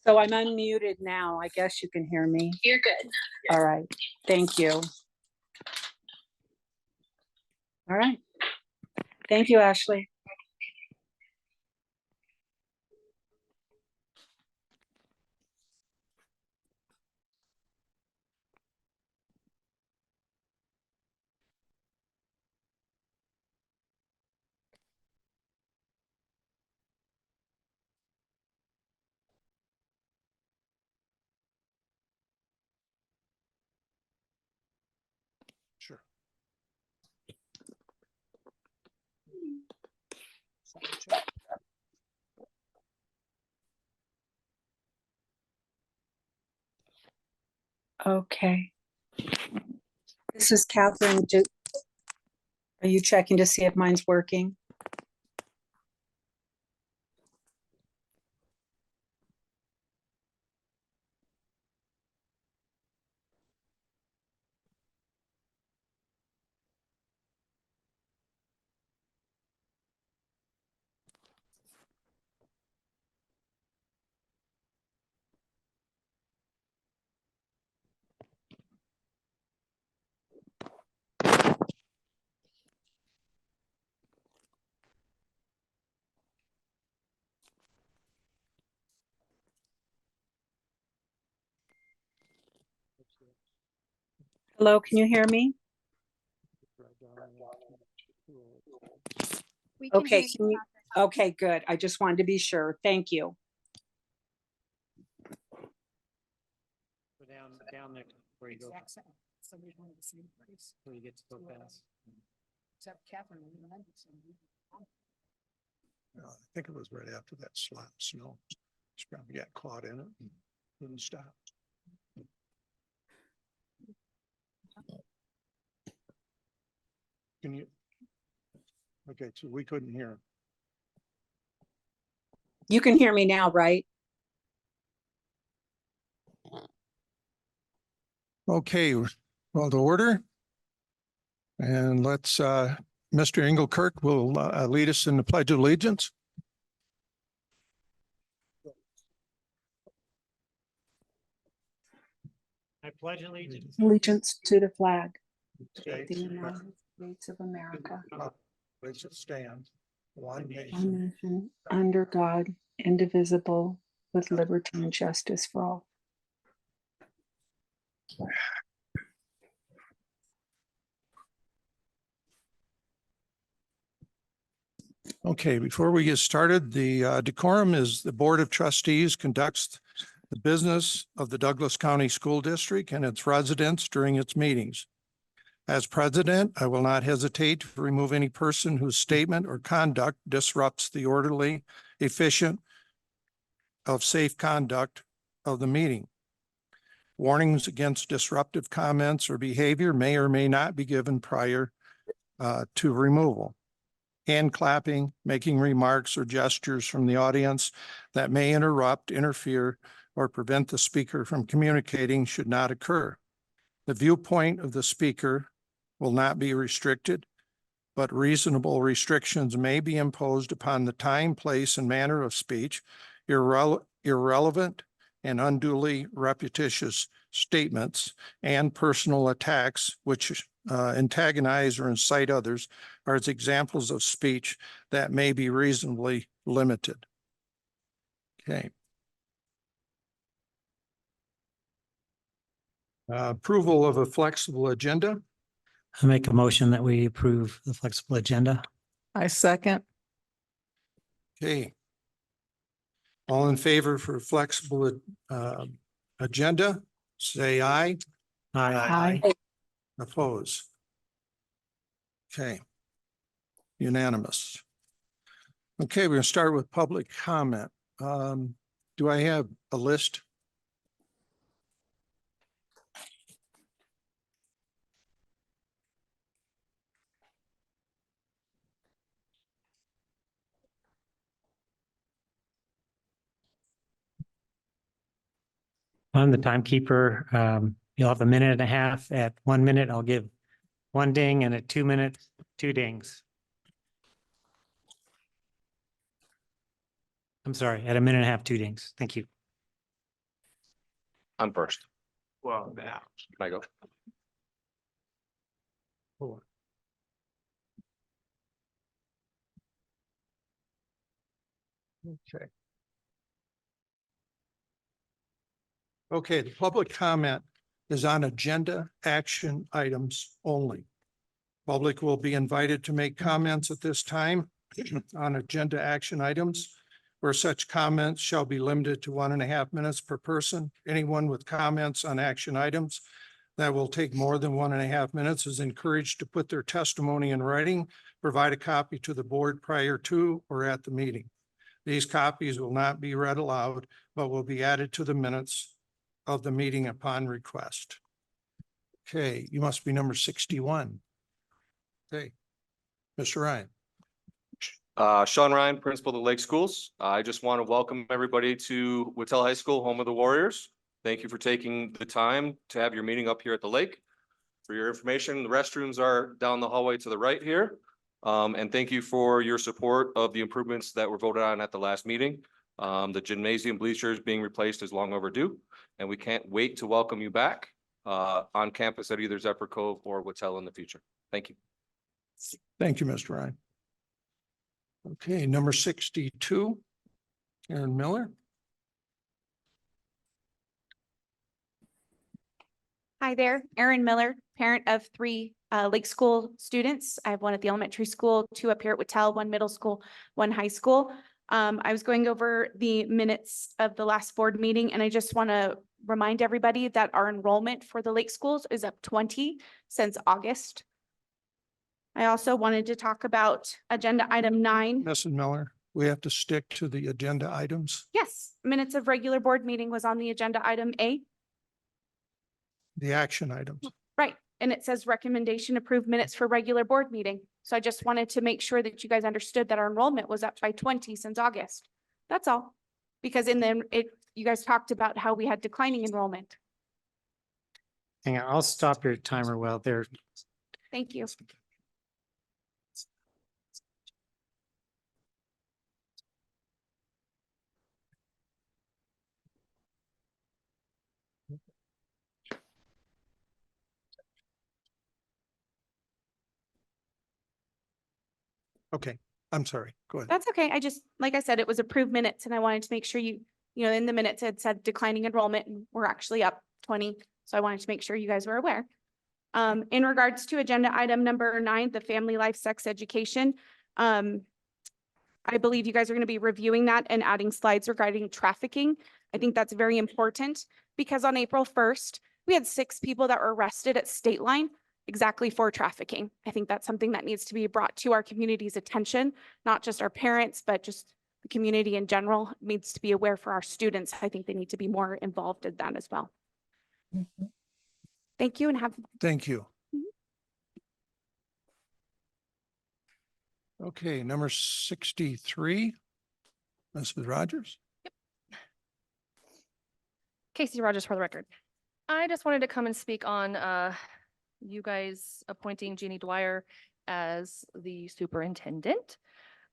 So I'm unmuted now. I guess you can hear me. You're good. All right. Thank you. All right. Thank you, Ashley. Sure. Okay. This is Catherine. Are you checking to see if mine's working? Hello, can you hear me? Okay, okay, good. I just wanted to be sure. Thank you. Go down there where you go. Where you get to go fast. Except Catherine. I think it was right after that slap snow. She probably got caught in it and didn't stop. Can you? Okay, so we couldn't hear. You can hear me now, right? Okay, well, to order. And let's, Mr. Engelkirk will lead us in the Pledge of Allegiance. I pledge allegiance. Allegiance to the flag of States, the United States of America, Please stand. One one nation. nation, under God, indivisible, with liberty and justice for all. Okay, before we get started, the decorum is the Board of Trustees conducts the business of the Douglas County School District and its residents during its meetings. As president, I will not hesitate to remove any person whose statement or conduct disrupts the orderly, efficient, of safe conduct of the meeting. Warnings against disruptive comments or behavior may or may not be given prior to removal. Hand clapping, making remarks or gestures from the audience that may interrupt, interfere, or prevent the speaker from communicating should not occur. The viewpoint of the speaker will not be restricted, but reasonable restrictions may be imposed upon the time, place, and manner of speech. Irrelevant and unduly repetitious statements and personal attacks which antagonize or incite others are as examples of speech that may be reasonably limited. Okay. Approval of a flexible agenda. I make a motion that we approve the flexible agenda. I second. Okay. All in favor for flexible agenda, say aye. Aye. Oppose. Okay. Unanimous. Okay, we're gonna start with public comment. Do I have a list? I'm the timekeeper. You'll have a minute and a half. At 1 minute, I'll give 1 ding, and at 2 minutes, 2 dings. I'm sorry, at a minute and a half, 2 dings. Thank you. I'm first. Well, now. Can I go? Okay. Okay, the public comment is on agenda action items only. Public will be invited to make comments at this time on agenda action items, where such comments shall be limited to 1.5 minutes per person. Anyone with comments on action items that will take more than 1.5 minutes is encouraged to put their testimony in writing, provide a copy to the board prior to or at the meeting. These copies will not be read aloud, but will be added to the minutes of the meeting upon request. Okay, you must be number 61. Okay, Mr. Ryan. Sean Ryan, principal of the Lake Schools. I just want to welcome everybody to Whitell High School, home of the Warriors. Thank you for taking the time to have your meeting up here at the lake. For your information, the restrooms are down the hallway to the right here. And thank you for your support of the improvements that were voted on at the last meeting. The gymnasium bleachers being replaced is long overdue, and we can't wait to welcome you back on campus at either Zephyr Cove or Whitell in the future. Thank you. Thank you, Mr. Ryan. Okay, number 62, Aaron Miller. Hi there, Erin Miller, parent of 3 Lake School students. I have one at the elementary school, 2 up here at Whitell, 1 middle school, 1 high school. I was going over the minutes of the last board meeting, and I just want to remind everybody that our enrollment for the Lake Schools is up 20 since August. I also wanted to talk about agenda item 9. Mrs. Miller, we have to stick to the agenda items, Yes, minutes of regular board meeting was on the agenda item A. the action items. Right, and it says recommendation approved minutes for regular board meeting. So I just wanted to make sure that you guys understood that our enrollment was up by 20 since August. That's all. Because in then you guys talked about how we had declining enrollment. Hang on, I'll stop your timer while they're. Thank you. Okay, I'm sorry. Go ahead. That's okay. I just, like I said, it was approved minutes and I wanted to make sure you know, in the minutes it said declining enrollment and we're actually up 20. So I wanted to make sure you guys were aware. In regards to agenda item number 9, the family life sex education. I believe you guys are going to be reviewing that and adding slides regarding trafficking. I think that's very important because on April 1st, we had 6 people that were arrested at State Line exactly for trafficking. I think that's something that needs to be brought to our community's attention, not just our parents, but just the community in general needs to be aware for our students. I think they need to be more involved in that as well. Thank you and have. Thank you. Okay, number 63, Mrs. Rogers. Casey Rogers for the record. I just wanted to come and speak on you guys appointing Jeannie Dwyer as the superintendent.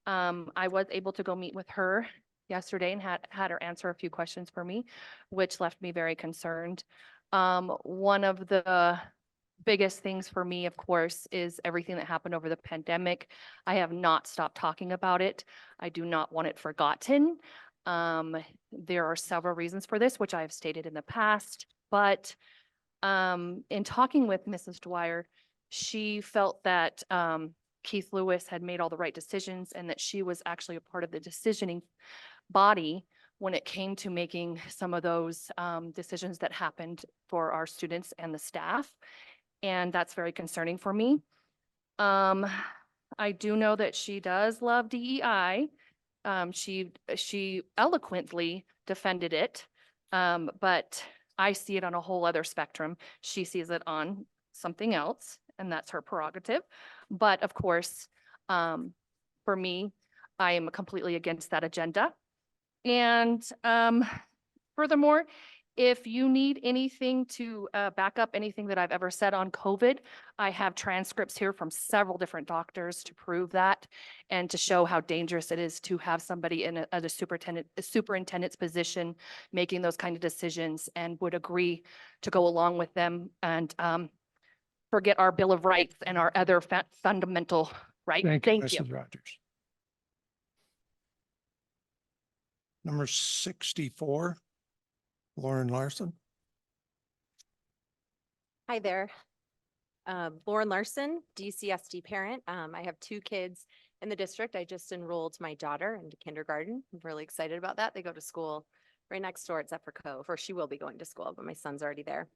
I was able to go meet with her yesterday and had her answer a few questions for me, which left me very concerned. One of the biggest things for me, of course, is everything that happened over the pandemic. I have not stopped talking about it. I do not want it forgotten. There are several reasons for this, which I have stated in the past, but in talking with Mrs. Dwyer, she felt that Keith Lewis had made all the right decisions and that she was actually a part of the decisioning body when it came to making some of those decisions that happened for our students and the staff. And that's very concerning for me. I do know that she does love DEI. She eloquently defended it, but I see it on a whole other spectrum. She sees it on something else, and that's her prerogative. But of course, for me, I am completely against that agenda. And furthermore, If you need anything to back up anything that I've ever said on COVID, I have transcripts here from several different doctors to prove that and to show how dangerous it is to have somebody in a superintendent's position making those kind of decisions, and would agree to go along with them and forget our Bill of Rights and our other fundamental rights. Thank you, Thank you. Mrs. Rogers. Number 64, Lauren Larson. Hi there. Lauren Larson, DCSD parent. I have 2 kids in the district. I just enrolled my daughter into kindergarten. I'm really excited about that. They go to school right next door at Zephyr Cove, or she will be going to school, but my son's already there.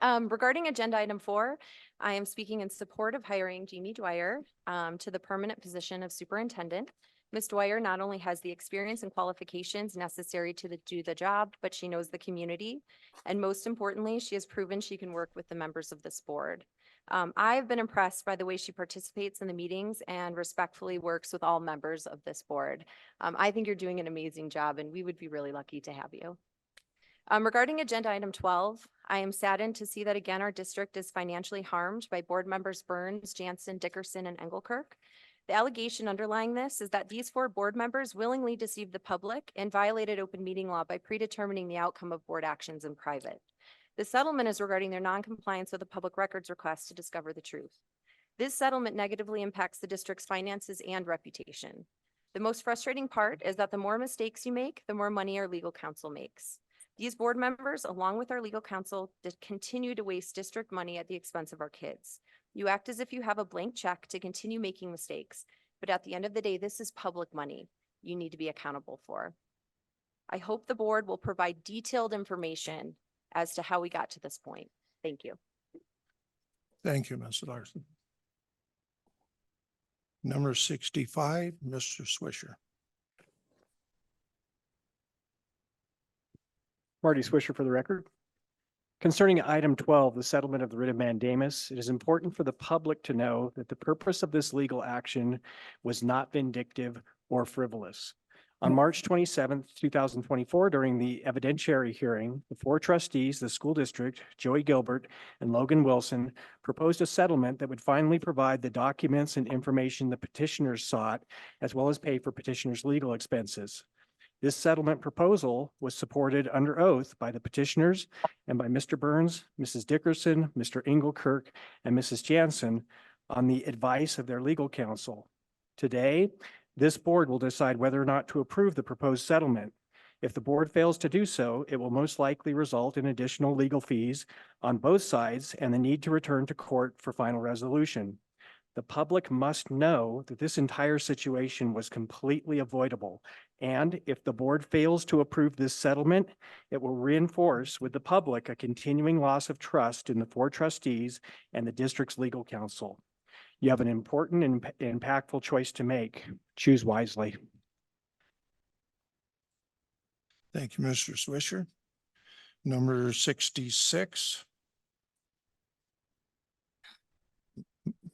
Regarding agenda item 4, I am speaking in support of hiring Jamie Dwyer to the permanent position of superintendent. Ms. Dwyer not only has the experience and qualifications necessary to do the job, but she knows the community. And most importantly, she has proven she can work with the members of this board. I've been impressed by the way she participates in the meetings and respectfully works with all members of this board. I think you're doing an amazing job, and we would be really lucky to have you. Regarding agenda item 12, I am saddened to see that again, our district is financially harmed by board members Burns, Jansen, Dickerson, and Engelkirk. The allegation underlying this is that these 4 board members willingly deceived the public and violated open meeting law by predetermining the outcome of board actions in private. The settlement is regarding their noncompliance with a public records request to discover the truth. This settlement negatively impacts the district's finances and reputation. The most frustrating part is that the more mistakes you make, the more money our legal counsel makes. These board members, along with our legal counsel, continue to waste district money at the expense of our kids. You act as if you have a blank check to continue making mistakes, but at the end of the day, this is public money you need to be accountable for. I hope the board will provide detailed information as to how we got to this point. Thank you. Thank you, Mrs. Larson. Number 65, Mr. Swisher. Marty Swisher for the record. Concerning item 12, the settlement of the writ of mandamus, it is important for the public to know that the purpose of this legal action was not vindictive or frivolous. On March 27th, 2024, during the evidentiary hearing, the 4 trustees, the school district, Joey Gilbert and Logan Wilson, proposed a settlement that would finally provide the documents and information the petitioners sought, as well as pay for petitioners' legal expenses. This settlement proposal was supported under oath by the petitioners and by Mr. Burns, Mrs. Dickerson, Mr. Engelkirk, and Mrs. Jansen on the advice of their legal counsel. Today, this board will decide whether or not to approve the proposed settlement. If the board fails to do so, it will most likely result in additional legal fees on both sides and the need to return to court for final resolution. The public must know that this entire situation was completely avoidable. And if the board fails to approve this settlement, it will reinforce with the public a continuing loss of trust in the 4 trustees and the district's legal counsel. You have an important and impactful choice to make. Choose wisely. Thank you, Mr. Swisher. Number 66.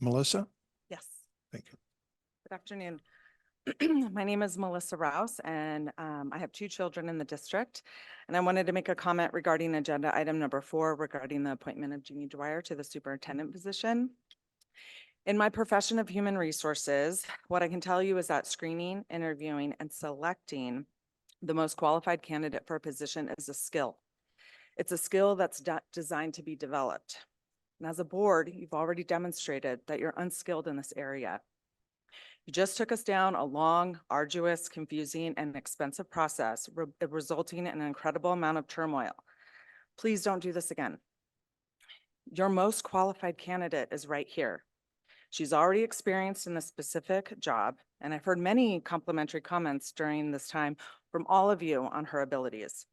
Melissa? Yes, Thank you. good afternoon. My name is Melissa Rouse, and I have 2 children in the district. And I wanted to make a comment regarding agenda item number 4 regarding the appointment of Jeannie Dwyer to the superintendent position. In my profession of human resources, what I can tell you is that screening, interviewing, and selecting the most qualified candidate for a position is a skill. It's a skill that's designed to be developed. And as a board, you've already demonstrated that you're unskilled in this area. You just took us down a long, arduous, confusing, and expensive process, resulting in an incredible amount of turmoil. Please don't do this again. Your most qualified candidate is right here. She's already experienced in a specific job, and I've heard many complimentary comments during this time from all of you on her abilities.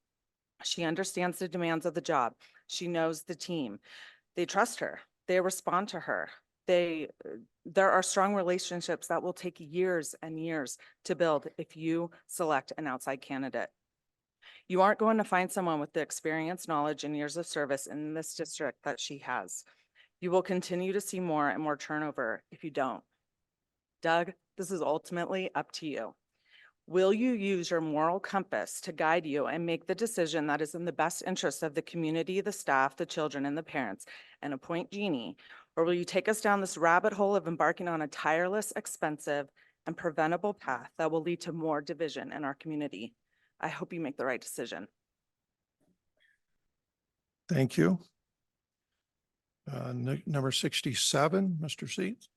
She understands the demands of the job. She knows the team. They trust her. They respond to her. There are strong relationships that will take years and years to build if you select an outside candidate. You aren't going to find someone with the experience, knowledge, and years of service in this district that she has. You will continue to see more and more turnover if you don't. Doug, this is ultimately up to you. Will you use your moral compass to guide you and make the decision that is in the best interest of the community, the staff, the children, and the parents, and appoint Jeannie? Or will you take us down this rabbit hole of embarking on a tireless, expensive, and preventable path that will lead to more division in our community? I hope you make the right decision. Thank you. Number 67, Mr. Seats.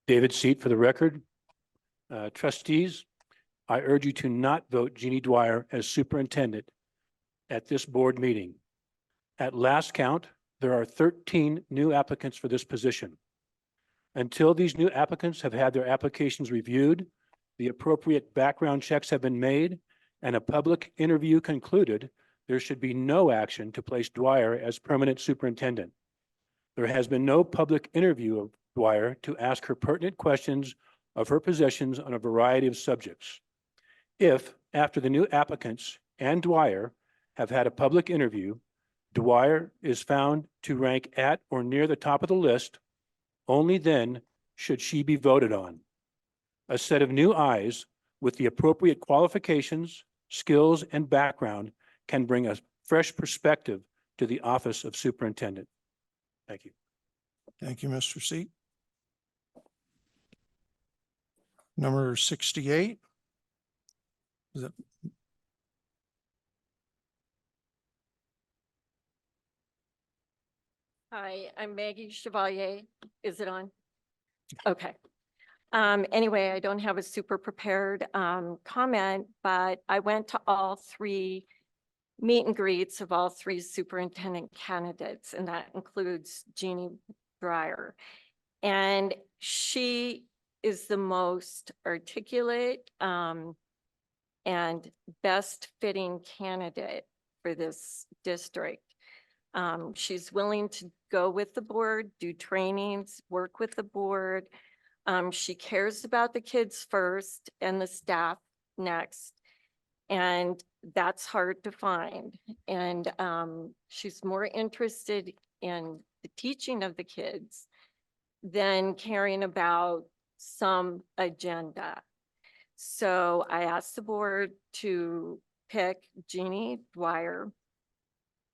David Seat for the record. Trustees, I urge you to not vote Jeannie Dwyer as superintendent at this board meeting. At last count, there are 13 new applicants for this position. Until these new applicants have had their applications reviewed, the appropriate background checks have been made, and a public interview concluded, there should be no action to place Dwyer as permanent superintendent. There has been no public interview of Dwyer to ask her pertinent questions of her positions on a variety of subjects. If, after the new applicants and Dwyer have had a public interview, Dwyer is found to rank at or near the top of the list, only then should she be voted on. A set of new eyes with the appropriate qualifications, skills, and background can bring a fresh perspective to the office of superintendent. Thank you. Thank you, Mr. Seat. Number 68. Is it? Hi, I'm Maggie Chevalier. Is it on? Okay. Anyway, I don't have a super prepared comment, but I went to all three meet and greets of all three superintendent candidates, and that includes Jeannie Dwyer. And she is the most articulate and best fitting candidate for this district. She's willing to go with the board, do trainings, work with the board. She cares about the kids first and the staff next. And that's hard to find. And she's more interested in the teaching of the kids than caring about some agenda. So I asked the board to pick Jeannie Dwyer.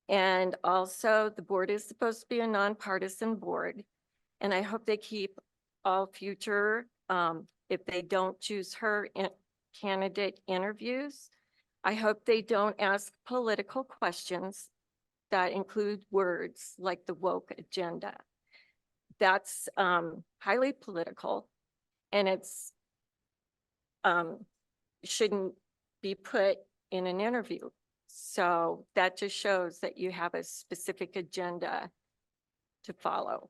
And also the board is supposed to be a nonpartisan board. And I hope they keep all future, if they don't choose her in candidate interviews, I hope they don't ask political questions that include words like the woke agenda. That's highly political, and it's shouldn't be put in an interview. So that just shows that you have a specific agenda to follow.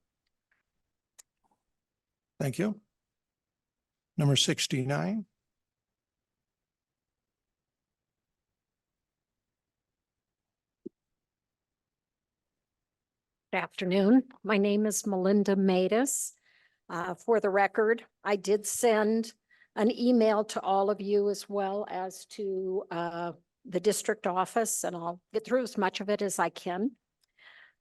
Thank you. Number 69. Good afternoon. My name is Melinda Matus. For the record, I did send an email to all of you as well as to the district office, and I'll get through as much of it as I can.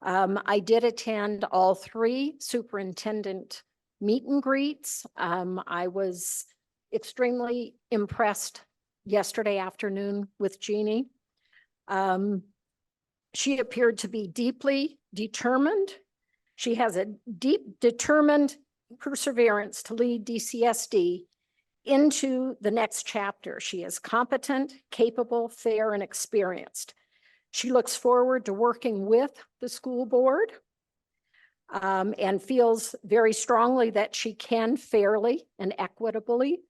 I did attend all three superintendent meet and greets. I was extremely impressed yesterday afternoon with Jeannie. She appeared to be deeply determined. She has a deep, determined perseverance to lead DCSD into the next chapter. She is competent, capable, fair, and experienced. She looks forward to working with the school board and feels very strongly that she can fairly and equitably.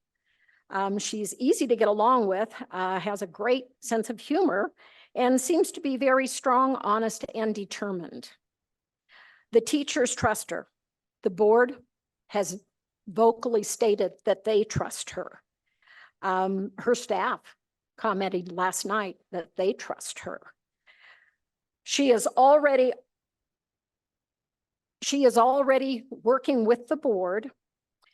She's easy to get along with, has a great sense of humor, and seems to be very strong, honest, and determined. The teachers trust her. The board has vocally stated that they trust her. Her staff commented last night that they trust her. She is already working with the board.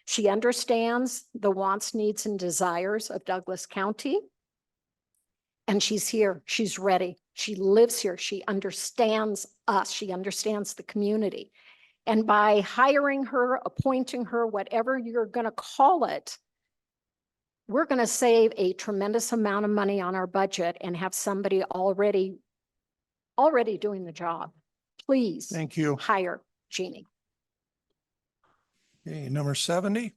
She understands the wants, needs, and desires of Douglas County. And she's here, she's ready, she lives here, she understands us, she understands the community. And by hiring her, appointing her, whatever you're going to call it, we're going to save a tremendous amount of money on our budget and have somebody already doing the job. Please Thank you. hire Jeannie. Okay, number 70.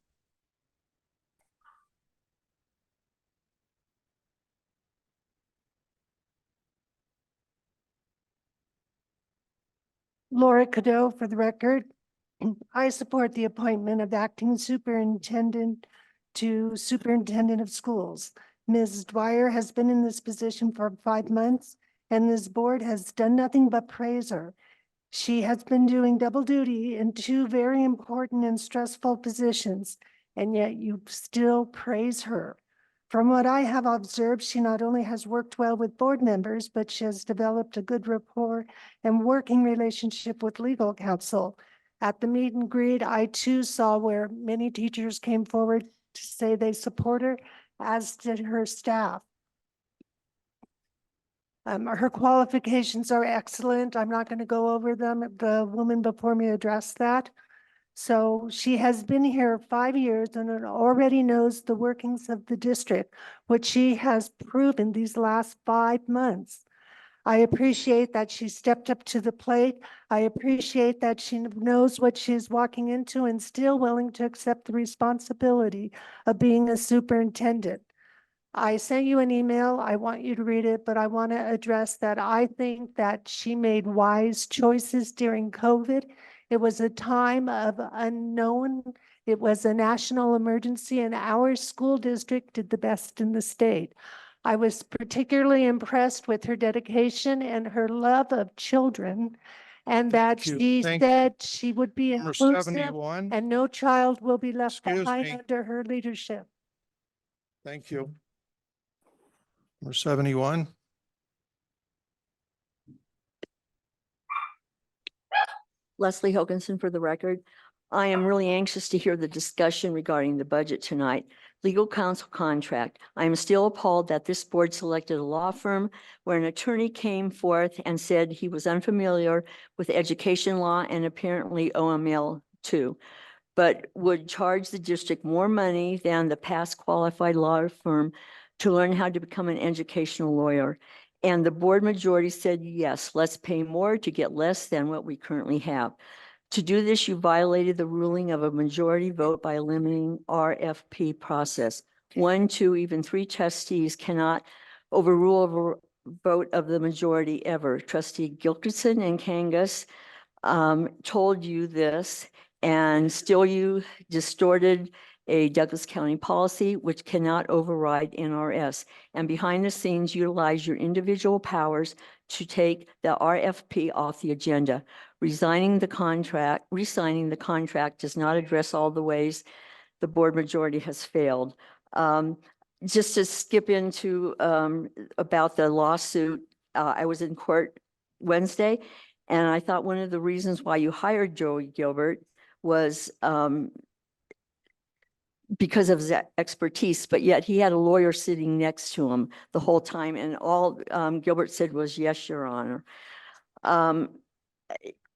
Laura Cadeau, for the record. I support the appointment of acting superintendent to superintendent of schools. Ms. Dwyer has been in this position for 5 months, and this board has done nothing but praise her. She has been doing double duty in 2 very important and stressful positions, and yet you still praise her. From what I have observed, she not only has worked well with board members, but she has developed a good rapport and working relationship with legal counsel. At the meet and greet, I too saw where many teachers came forward to say they support her, as did her staff. Her qualifications are excellent. I'm not going to go over them. The woman before me addressed that. So she has been here 5 years and already knows the workings of the district, which she has proven these last 5 months. I appreciate that she stepped up to the plate. I appreciate that she knows what she's walking into and still willing to accept the responsibility of being a superintendent. I sent you an email. I want you to read it, but I want to address that I think that she made wise choices during COVID. It was a time of unknown. It was a national emergency, and our school district did the best in the state. I was particularly impressed with her dedication and her love of children, and that Thank you. she Thank said she would be Number inclusive 71. and no child will be left Excuse behind me. under her leadership. Thank you. Number 71. Leslie Hoganson for the record. I am really anxious to hear the discussion regarding the budget tonight. Legal counsel contract. I am still appalled that this board selected a law firm where an attorney came forth and said he was unfamiliar with education law and apparently OML too, but would charge the district more money than the past qualified law firm to learn how to become an educational lawyer. And the board majority said, yes, let's pay more to get less than what we currently have. To do this, you violated the ruling of a majority vote by eliminating RFP process. 1, 2, even 3 trustees cannot overrule a vote of the majority ever. Trustee Gilkerson and Kangas told you this, and still you distorted a Douglas County policy which cannot override NRS, and behind the scenes utilize your individual powers to take the RFP off the agenda. Resigning the contract does not address all the ways the board majority has failed. Just to skip into about the lawsuit, I was in court Wednesday, and I thought one of the reasons why you hired Joey Gilbert was because of his expertise, but yet he had a lawyer sitting next to him the whole time, and all Gilbert said was, yes, Your Honor.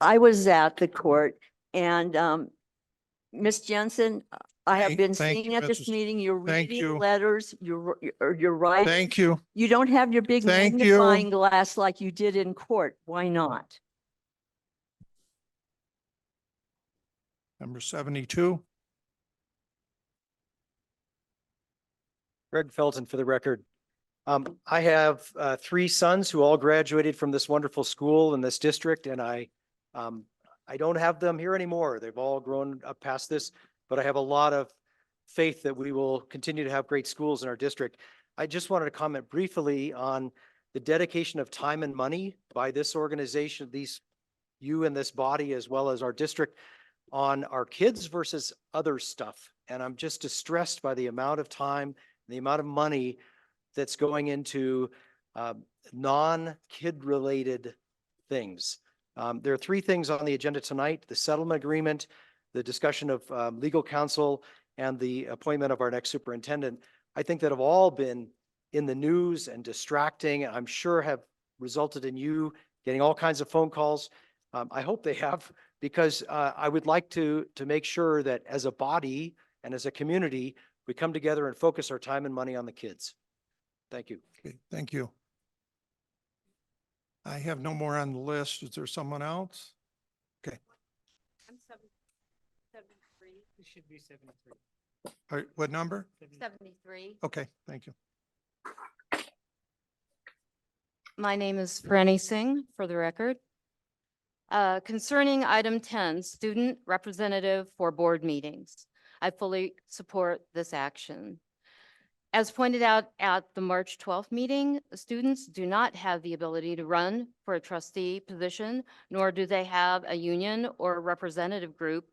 I was at the court, and Ms. Jensen, I have been Thank sitting you, at this Mrs. meeting, you're Thank reading you. letters, you're writing. Thank you. You don't have your big Thank you. magnifying glass like you did in court. Why not? Number 72. Greg Felton for the record. I have 3 sons who all graduated from this wonderful school in this district, and I don't have them here anymore. They've all grown up past this, but I have a lot of faith that we will continue to have great schools in our district. I just wanted to comment briefly on the dedication of time and money by this organization, you and this body, as well as our district, on our kids versus other stuff. And I'm just distressed by the amount of time, the amount of money that's going into non-kid related things. There are 3 things on the agenda tonight: the settlement agreement, the discussion of legal counsel, and the appointment of our next superintendent. I think that have all been in the news and distracting, and I'm sure have resulted in you getting all kinds of phone calls. I hope they have, because I would like to make sure that as a body and as a community, we come together and focus our time and money on the kids. Thank you. Okay, thank you. I have no more on the list. Is there someone else? Okay, I'm 73. It should be 73. all right, what number? 73. Okay, thank you. My name is Franny Singh, for the record. Concerning item 10, student representative for board meetings. I fully support this action. As pointed out at the March 12th meeting, students do not have the ability to run for a trustee position, nor do they have a union or a representative group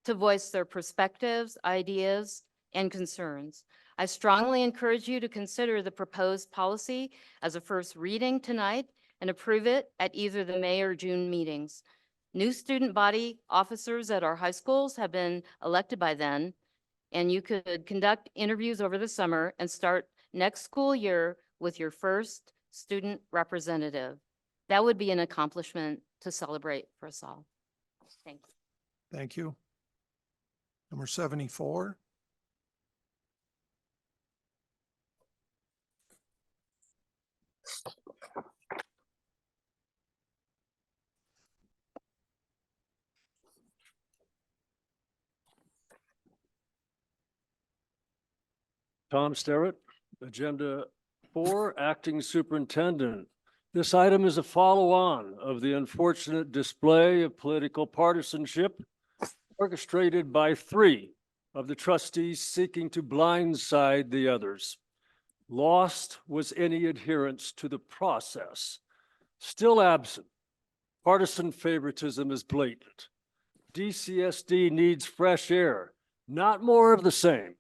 to voice their perspectives, ideas, and concerns. I strongly encourage you to consider the proposed policy as a first reading tonight and approve it at either the May or June meetings. New student body officers at our high schools have been elected by then, and you could conduct interviews over the summer and start next school year with your first student representative. That would be an accomplishment to celebrate for us all. Thank you. Thank you. Number 74. Tom Sterrett, Agenda 4, Acting Superintendent. This item is a follow-on of the unfortunate display of political partisanship orchestrated by 3 of the trustees seeking to blindside the others. Lost was any adherence to the process. Still absent, partisan favoritism is blatant. DCSD needs fresh air, not more of the same.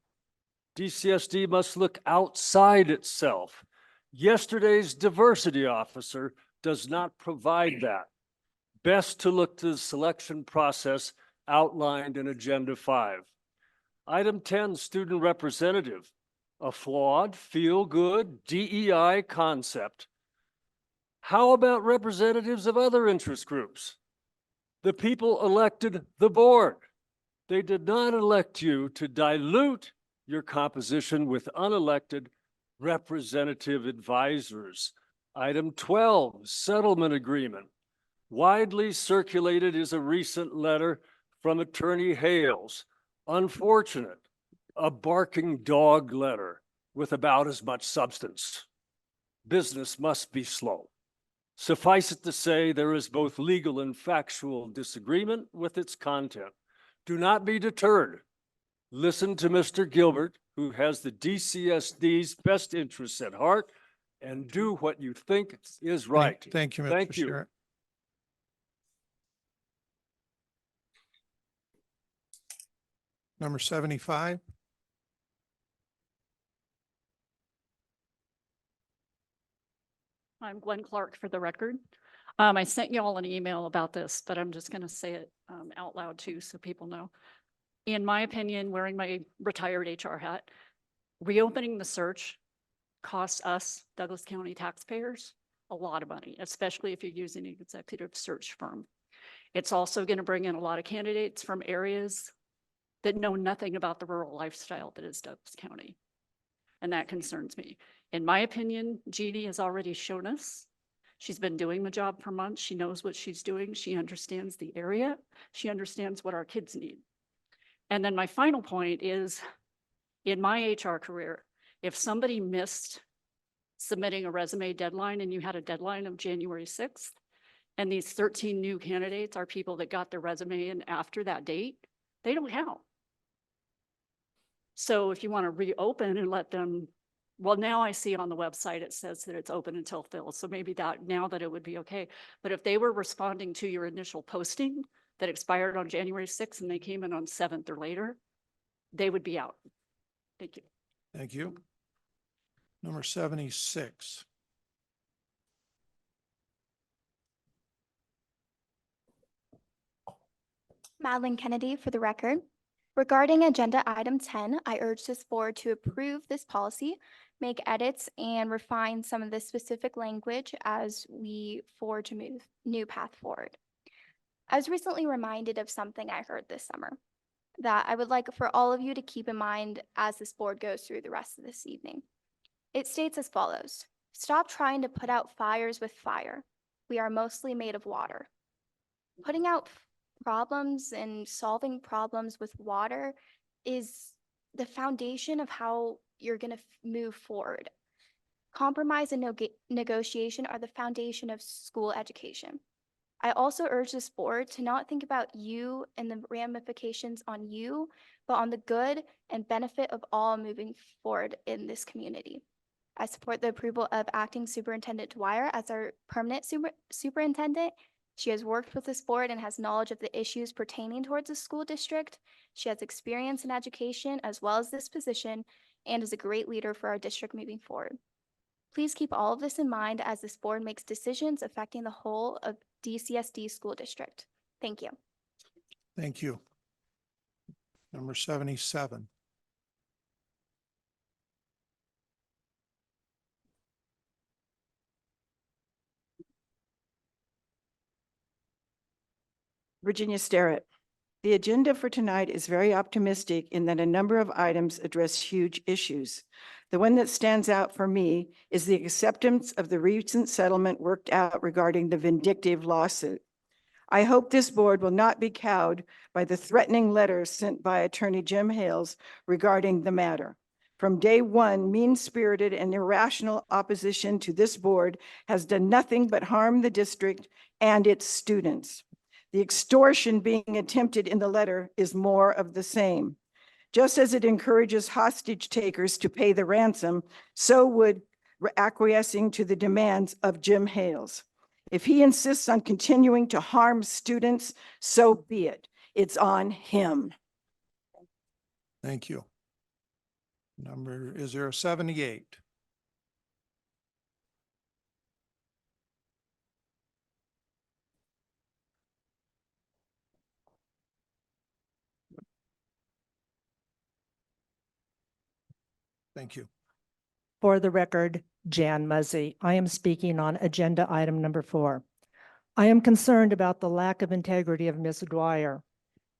DCSD must look outside itself. Yesterday's diversity officer does not provide that. Best to look to the selection process outlined in Agenda 5. Item 10, student representative, a flawed, feel-good DEI concept. How about representatives of other interest groups? The people elected the board. They did not elect you to dilute your composition with unelected representative advisors. Item 12, settlement agreement. Widely circulated is a recent letter from Attorney Hales. Unfortunate, a barking dog letter with about as much substance. Business must be slow. Suffice it to say, there is both legal and factual disagreement with its content. Do not be deterred. Listen to Mr. Gilbert, who has the DCSD's best interests at heart, and do what you think is right. Thank you, Mr. Thank you. Sterrett. Number 75. I'm Glenn Clark, for the record. I sent you all an email about this, but I'm just going to say it out loud too, so people know. In my opinion, wearing my retired HR hat, reopening the search costs us, Douglas County taxpayers, a lot of money, especially if you're using an executive search firm. It's also going to bring in a lot of candidates from areas that know nothing about the rural lifestyle that is Douglas County. And that concerns me. In my opinion, Jeannie has already shown us. She's been doing the job for months. She knows what she's doing. She understands the area. She understands what our kids need. And then my final point is, in my HR career, if somebody missed submitting a resume deadline and you had a deadline of January 6th, and these 13 new candidates are people that got their resume in after that date, they don't count. So if you want to reopen and let them, well, now I see on the website, it says that it's open until filled. So maybe that now that it would be okay. But if they were responding to your initial posting that expired on January 6th and they came in on 7th or later, they would be out. Thank you. Thank you. Number 76. Madeline Kennedy, for the record. Regarding agenda item 10, I urge this board to approve this policy, make edits, and refine some of the specific language as we forge a new path forward. I was recently reminded of something I heard this summer that I would like for all of you to keep in mind as this board goes through the rest of this evening. It states as follows: stop trying to put out fires with fire. We are mostly made of water. Putting out problems and solving problems with water is the foundation of how you're going to move forward. Compromise and negotiation are the foundation of school education. I also urge this board to not think about you and the ramifications on you, but on the good and benefit of all moving forward in this community. I support the approval of Acting Superintendent Dwyer as our permanent superintendent. She has worked with this board and has knowledge of the issues pertaining towards the school district. She has experience in education as well as this position and is a great leader for our district moving forward. Please keep all of this in mind as this board makes decisions affecting the whole of DCSD school district. Thank you. Thank you. Number 77. Virginia Starrett. The agenda for tonight is very optimistic in that a number of items address huge issues. The one that stands out for me is the acceptance of the recent settlement worked out regarding the vindictive lawsuit. I hope this board will not be cowed by the threatening letters sent by Attorney Jim Hales regarding the matter. From day one, mean-spirited and irrational opposition to this board has done nothing but harm the district and its students. The extortion being attempted in the letter is more of the same. Just as it encourages hostage takers to pay the ransom, so would acquiescing to the demands of Jim Hales. If he insists on continuing to harm students, so be it. It's on him. Thank you. Is there a 78? Thank you. For the record, Jan Muzzy. I am speaking on agenda item number 4. I am concerned about the lack of integrity of Ms. Dwyer.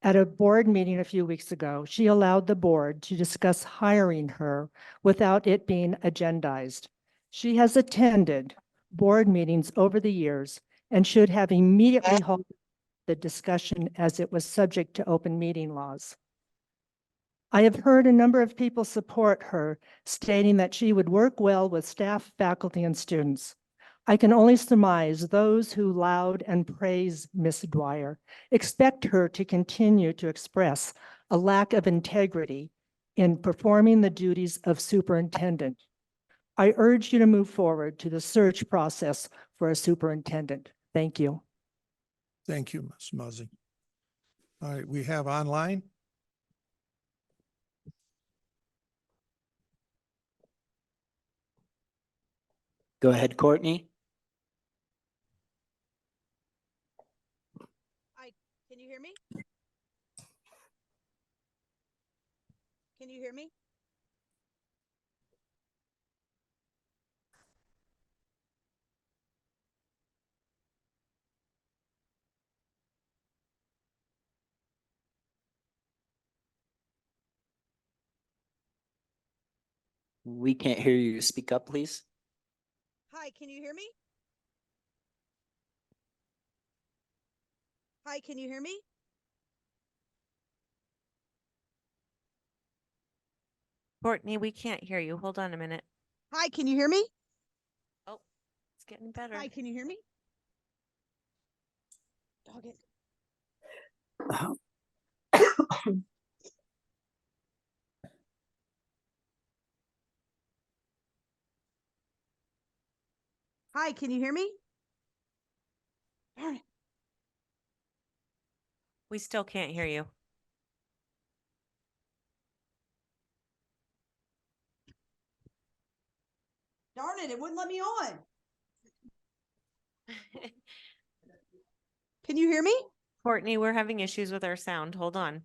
At a board meeting a few weeks ago, she allowed the board to discuss hiring her without it being agendized. She has attended board meetings over the years and should have immediately halted the discussion as it was subject to open meeting laws. I have heard a number of people support her, stating that she would work well with staff, faculty, and students. I can only surmise those who laud and praise Ms. Dwyer expect her to continue to express a lack of integrity in performing the duties of superintendent. I urge you to move forward to the search process for a superintendent. Thank you. Thank you, Ms. Muzzy. All right, we have online. Go ahead, Courtney. Hi, can you hear me? Can you hear me? We can't hear you. Speak up, please. Hi, can you hear me? Hi, can you hear me? Courtney, we can't hear you. Hold on a minute. Hi, can you hear me? Oh, it's getting better. Hi, can you hear me? Dog it. Hi, can you hear me? Darn it. We still can't hear you. Darn it, it wouldn't let me on. Can you hear me? Courtney, we're having issues with our sound. Hold on.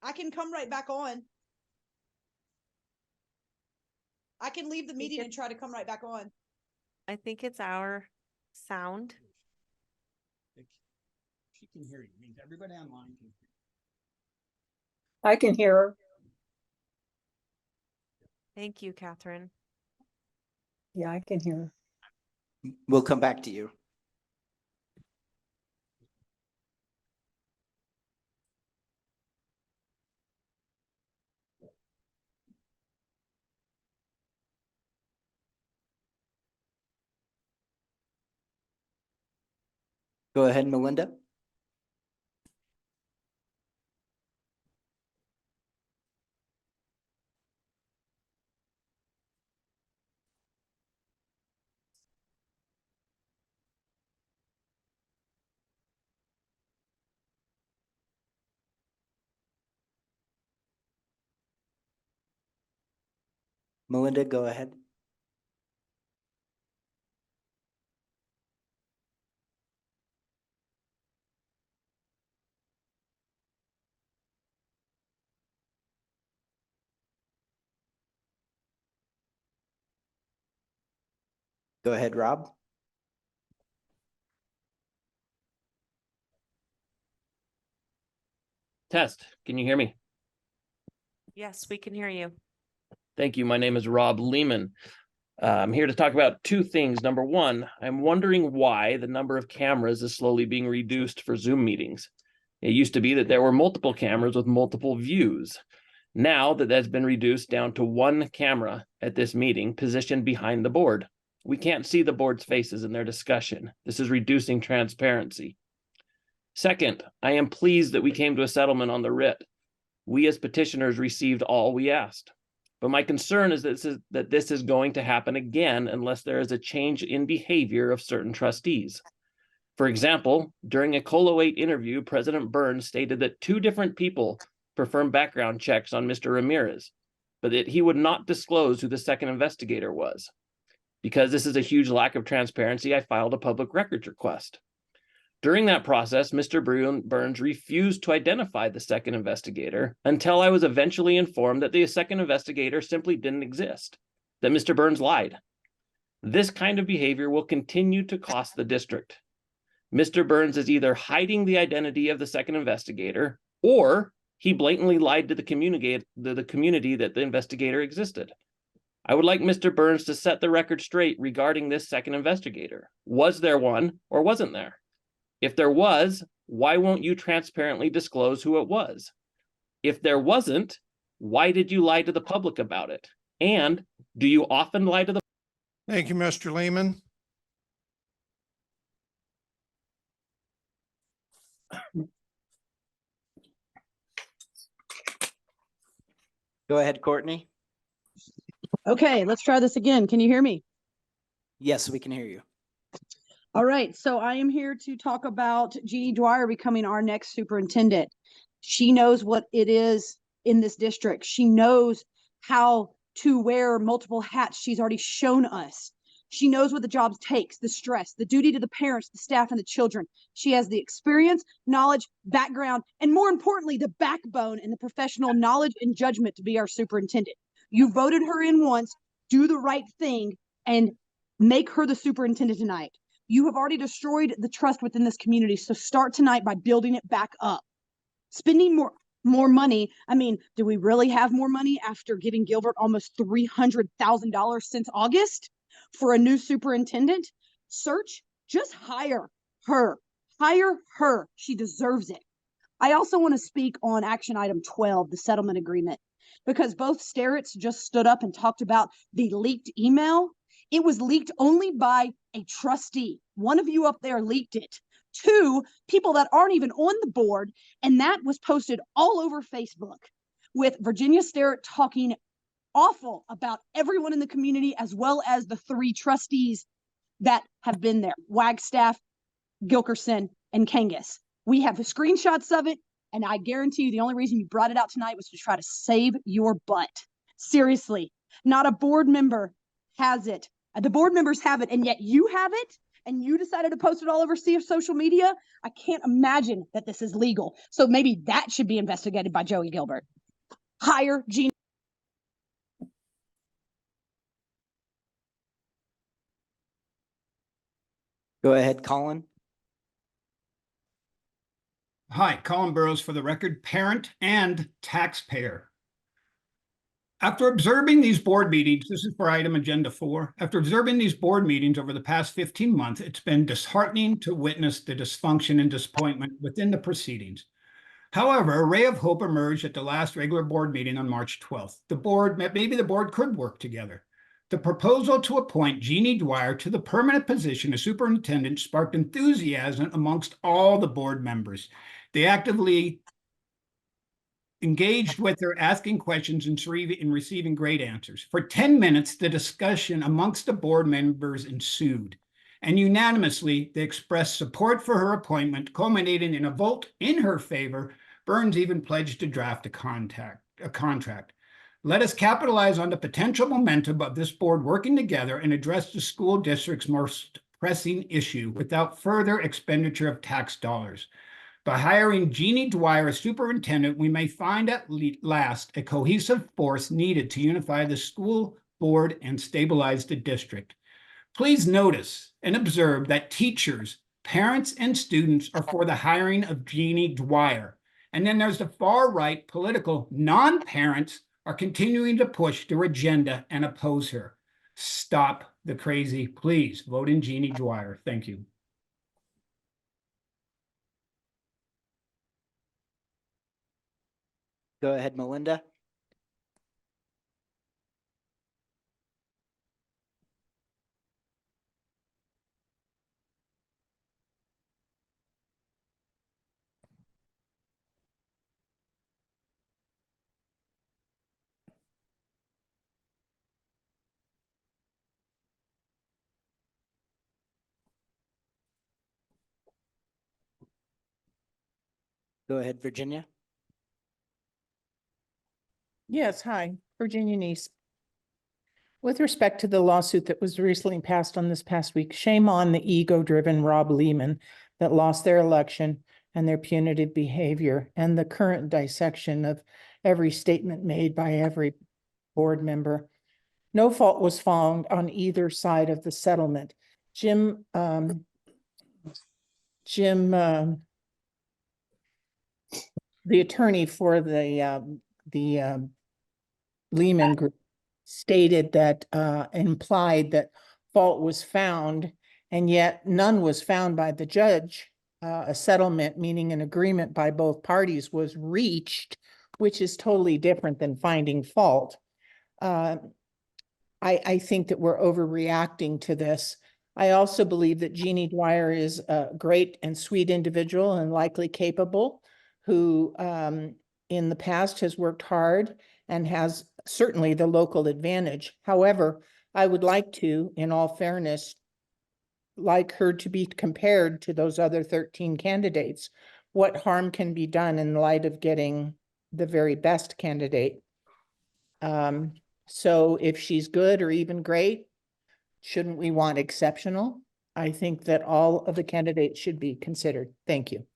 I can come right back on. I can leave the meeting and try to come right back on. I think it's our sound. She can hear you. Means everybody online can hear. I can hear her. Thank you, Catherine. Yeah, I can hear her. We'll come back to you. Go ahead, Melinda. Melinda, go ahead. Go ahead, Rob. Test, can you hear me? Yes, we can hear you. Thank you. My name is Rob Lehman. I'm here to talk about two things. Number one, I'm wondering why the number of cameras is slowly being reduced for Zoom meetings. It used to be that there were multiple cameras with multiple views. Now that's been reduced down to one camera at this meeting positioned behind the board. We can't see the board's faces in their discussion. This is reducing transparency. Second, I am pleased that we came to a settlement on the writ. We as petitioners received all we asked. But my concern is that this is going to happen again unless there is a change in behavior of certain trustees. For example, during a Colo 8 interview, President Burns stated that 2 different people performed background checks on Mr. Ramirez, but that he would not disclose who the second investigator was. Because this is a huge lack of transparency, I filed a public records request. During that process, Mr. Burns refused to identify the second investigator until I was eventually informed that the second investigator simply didn't exist, that Mr. Burns lied. This kind of behavior will continue to cost the district. Mr. Burns is either hiding the identity of the second investigator, or he blatantly lied to the community that the investigator existed. I would like Mr. Burns to set the record straight regarding this second investigator. Was there one or wasn't there? If there was, why won't you transparently disclose who it was? If there wasn't, why did you lie to the public about it? And do you often lie to the? Thank you, Mr. Lehman. Go ahead, Courtney. Okay, let's try this again. Can you hear me? Yes, we can hear you. All right, so I am here to talk about Jeannie Dwyer becoming our next superintendent. She knows what it is in this district. She knows how to wear multiple hats. She's already shown us. She knows what the job takes, the stress, the duty to the parents, the staff, and the children. She has the experience, knowledge, background, and more importantly, the backbone and the professional knowledge and judgment to be our superintendent. You voted her in once, do the right thing, and make her the superintendent tonight. You have already destroyed the trust within this community, so start tonight by building it back up. Spending more money. I mean, do we really have more money after giving Gilbert almost $300,000 since August for a new superintendent? Search, just hire her. Hire her. She deserves it. I also want to speak on action item 12, the settlement agreement, because both Starretts just stood up and talked about the leaked email. It was leaked only by a trustee. One of you up there leaked it. 2 people that aren't even on the board, and that was posted all over Facebook with Virginia Starrett talking awful about everyone in the community, as well as the 3 trustees that have been there, Wagstaff, Gilkerson, and Kangas. We have the screenshots of it, and I guarantee you the only reason you brought it out tonight was to try to save your butt. Seriously, not a board member has it. The board members have it, and yet you have it, and you decided to post it all over social media, I can't imagine that this is legal. So maybe that should be investigated by Joey Gilbert. Hire Jeannie. Go ahead, Colin. Hi, Colin Burrows for the record, parent and taxpayer. After observing these board meetings, this is for item agenda 4. After observing these board meetings over the past 15 months, it's been disheartening to witness the dysfunction and disappointment within the proceedings. However, a ray of hope emerged at the last regular board meeting on March 12th. Maybe the board could work together. The proposal to appoint Jeannie Dwyer to the permanent position of superintendent sparked enthusiasm amongst all the board members. They actively engaged with her, asking questions and receiving great answers. For 10 minutes, the discussion amongst the board members ensued, and unanimously, they expressed support for her appointment, culminating in a vote in her favor. Burns even pledged to draft a contract. Let us capitalize on the potential momentum of this board working together and address the school district's most pressing issue without further expenditure of tax dollars. By hiring Jeannie Dwyer as superintendent, we may find at last a cohesive force needed to unify the school board and stabilize the district. Please notice and observe that teachers, parents, and students are for the hiring of Jeannie Dwyer. And then there's the far right political non-parents are continuing to push their agenda and oppose her. Stop the crazy. Please vote in Jeannie Dwyer. Thank you. Go ahead, Melinda. Go ahead, Virginia. Yes, hi, Virginia Neese. With respect to the lawsuit that was recently passed on this past week, shame on the ego-driven Rob Lehman that lost their election and their punitive behavior and the current dissection of every statement made by every board member. No fault was found on either side of the settlement. Jim, the attorney for the Lehman Group stated that, implied that fault was found, and yet none was found by the judge. A settlement, meaning an agreement by both parties, was reached, which is totally different than finding fault. I think that we're overreacting to this. I also believe that Jeannie Dwyer is a great and sweet individual and likely capable, who in the past has worked hard and has certainly the local advantage. However, I would like to, in all fairness, like her to be compared to those other 13 candidates. What harm can be done in light of getting the very best candidate? So if she's good or even great, shouldn't we want exceptional? I think that all of the candidates should be considered. Thank you.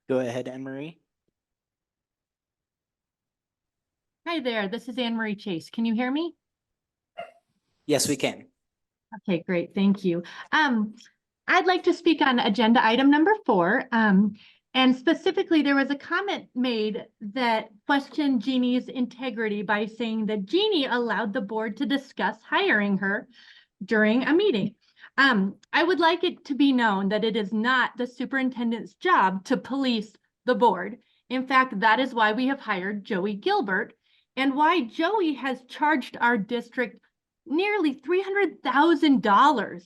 Go ahead, Anne Marie. Hi there, this is Anne Marie Chase. Can you hear me? Yes, we can. Okay, great, thank you. I'd like to speak on agenda item number 4. And specifically, there was a comment made that questioned Jeannie's integrity by saying that Jeannie allowed the board to discuss hiring her during a meeting. I would like it to be known that it is not the superintendent's job to police the board. In fact, that is why we have hired Joey Gilbert and why Joey has charged our district nearly $300,000.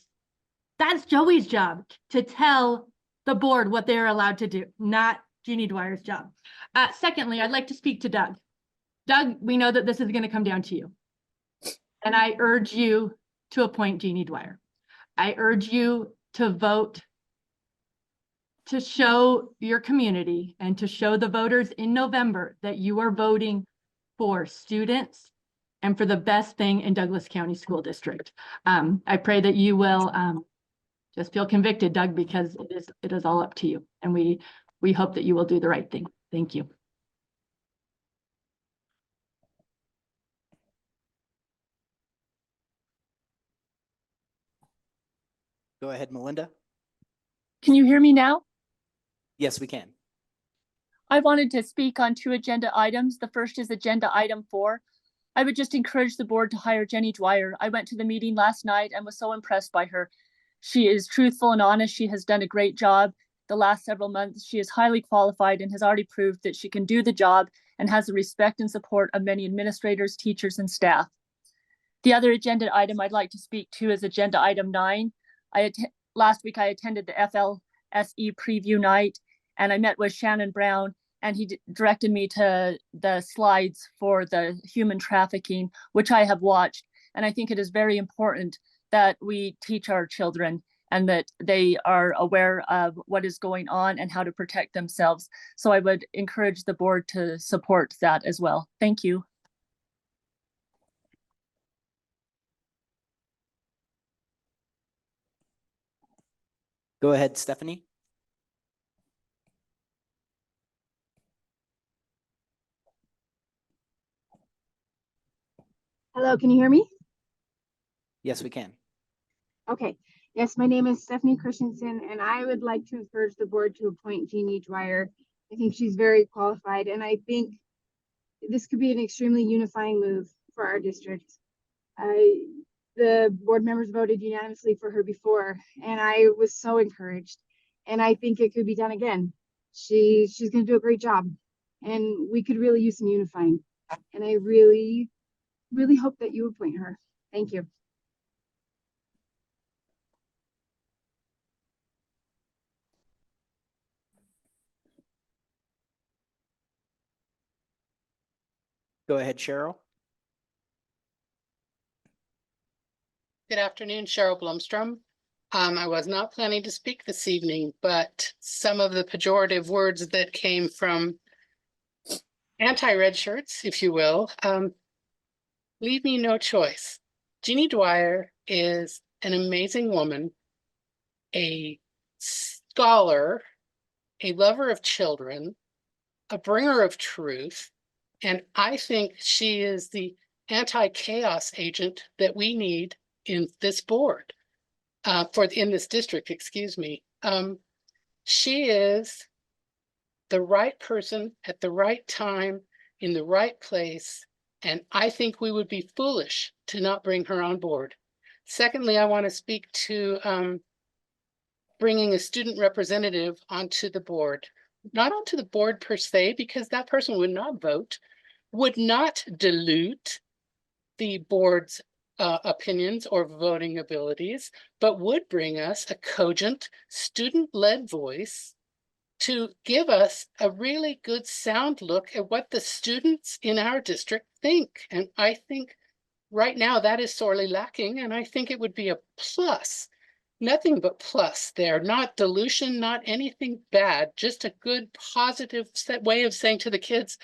That's Joey's job, to tell the board what they're allowed to do, not Jeannie Dwyer's job. Secondly, I'd like to speak to Doug. Doug, we know that this is going to come down to you. And I urge you to appoint Jeannie Dwyer. I urge you to vote to show your community and to show the voters in November that you are voting for students and for the best thing in Douglas County School District. I pray that you will just feel convicted, Doug, because it is all up to you. And we hope that you will do the right thing. Thank you. Go ahead, Melinda. Can you hear me now? Yes, we can. I wanted to speak on 2 agenda items. The first is agenda item 4. I would just encourage the board to hire Jenny Dwyer. I went to the meeting last night and was so impressed by her. She is truthful and honest. She has done a great job the last several months. She is highly qualified and has already proved that she can do the job and has the respect and support of many administrators, teachers, and staff. The other agenda item I'd like to speak to is agenda item 9. Last week I attended the FLSE preview night and I met with Shannon Brown, and he directed me to the slides for the human trafficking, which I have watched. And I think it is very important that we teach our children and that they are aware of what is going on and how to protect themselves. So I would encourage the board to support that as well. Thank you. Go ahead, Stephanie. Hello, can you hear me? Yes, we can. Okay. Yes, my name is Stephanie Christensen, and I would like to encourage the board to appoint Jeannie Dwyer. I think she's very qualified, and I think this could be an extremely unifying move for our district. The board members voted unanimously for her before, and I was so encouraged, and I think it could be done again. She's going to do a great job, and we could really use some unifying, and I really hope that you appoint her. Thank you. Go ahead, Cheryl. Good afternoon, Cheryl Blumstrom. I was not planning to speak this evening, but some of the pejorative words that came from anti-red shirts, if you will, leave me no choice. Jeannie Dwyer is an amazing woman, a scholar, a lover of children, a bringer of truth, and I think she is the anti-chaos agent that we need in this board, in this district, excuse me. She is the right person at the right time in the right place, and I think we would be foolish to not bring her on board. Secondly, I want to speak to bringing a student representative onto the board. Not onto the board per se, because that person would not vote, would not dilute the board's opinions or voting abilities, but would bring us a cogent, student-led voice to give us a really good sound look at what the students in our district think. And I think right now that is sorely lacking, and I think it would be a plus. Nothing but plus there, not dilution, not anything bad, just a good positive way of saying to the kids,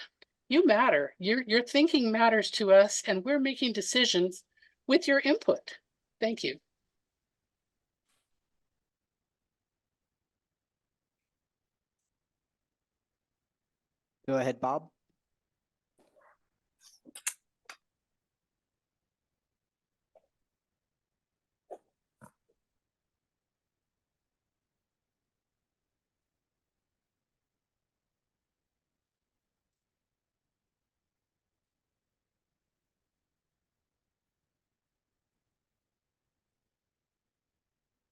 you matter, your thinking matters to us, and we're making decisions with your input. Thank you. Go ahead, Bob.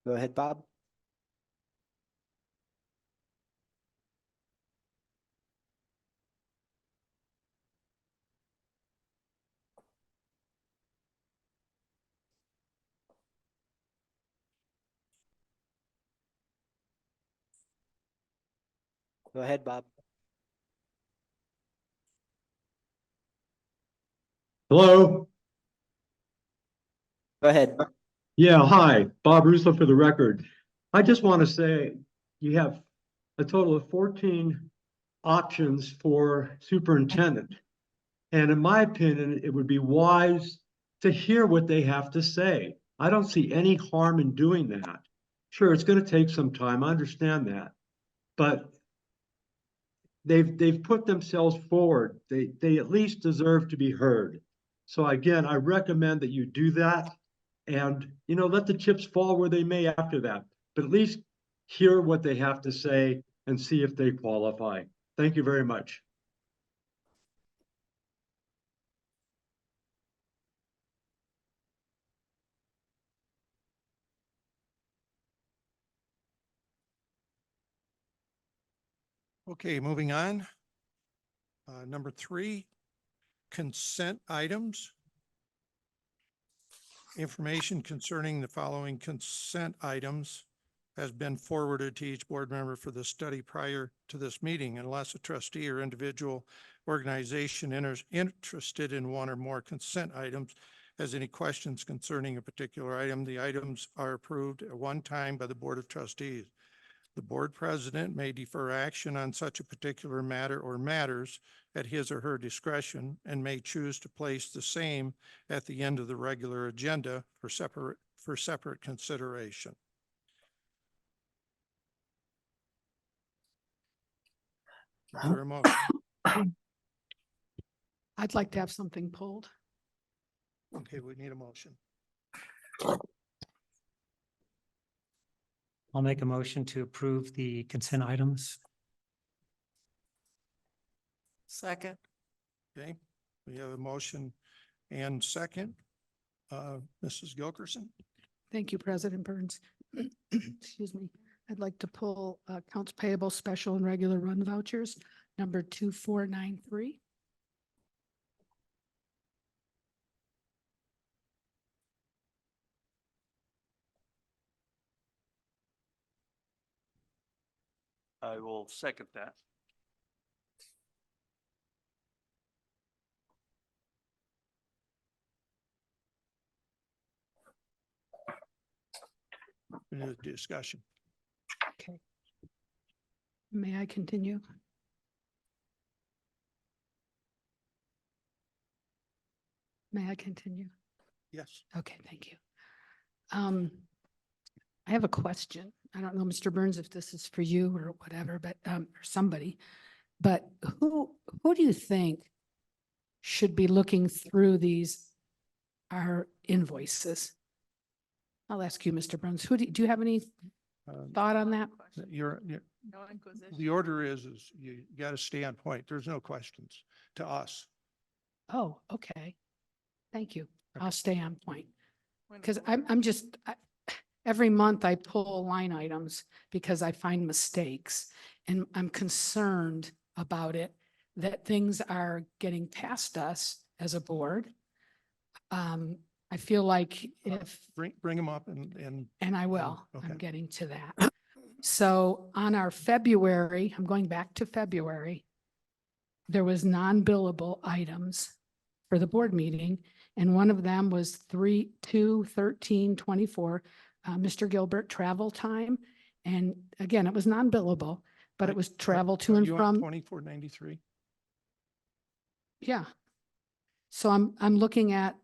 Go ahead, Bob. Go ahead, Bob. Hello? Go ahead. Yeah, hi, Bob Russo for the record. I just want to say you have a total of 14 options for superintendent. And in my opinion, it would be wise to hear what they have to say. I don't see any harm in doing that. Sure, it's going to take some time. I understand that. But they've put themselves forward. They at least deserve to be heard. So again, I recommend that you do that and, you know, let the chips fall where they may after that, but at least hear what they have to say and see if they qualify. Thank you very much. Okay, moving on. Number 3, consent items. Information concerning the following consent items has been forwarded to each board member for the study prior to this meeting. Unless a trustee or individual organization interested in one or more consent items has any questions concerning a particular item, the items are approved at one time by the Board of Trustees. The board president may defer action on such a particular matter or matters at his or her discretion and may choose to place the same at the end of the regular agenda for separate consideration. Is there a motion? I'd like to have something pulled. Okay, we need a motion. I'll make a motion to approve the consent items. Second. Okay, we have a motion and second. Mrs. Gilkerson? Thank you, President Burns. Excuse me. I'd like to pull accounts payable, special and regular run vouchers, number 2493. I will second that. Any discussion? Okay. May I continue? May I continue? Yes. Okay, thank you. I have a question. I don't know, Mr. Burns, if this is for you or whatever, but or somebody, but who do you think should be looking through our invoices? I'll ask you, Mr. Burns. Do you have any thought on that? The order is you got to stay on point. There's no questions to us. Oh, okay. Thank you. I'll stay on point. Because I'm just, every month I pull line items because I find mistakes and I'm concerned about it, that things are getting past us as a board. I feel like if. Bring them up and. And I will. Okay. I'm getting to that. So on our February, I'm going back to February, there was non-billable items for the board meeting. And one of them was 3/2/13/24, Mr. Gilbert travel time. And again, it was non-billable, but it was travel to and from. 2493. Yeah. So I'm looking at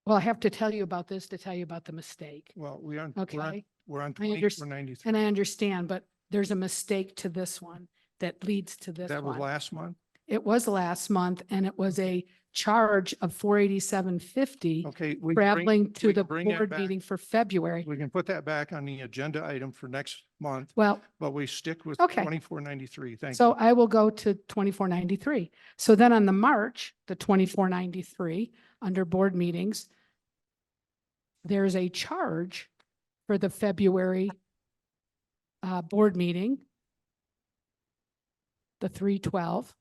well, I have to tell you about this to tell you about the mistake. Well, Okay. we're on I understand, 2493. and I understand, but there's a mistake to this one that leads to this That was one. last month. It was last month and it was a charge of $487.50 Okay. we traveling to we the can bring that board back. meeting for February. We can put that back on the agenda item for next month, Well, but we stick with Okay. 2493. Thank so you. I will go to 2493. So then on the March, the 2493, under board meetings, there's a charge for the February board meeting, the 3/12.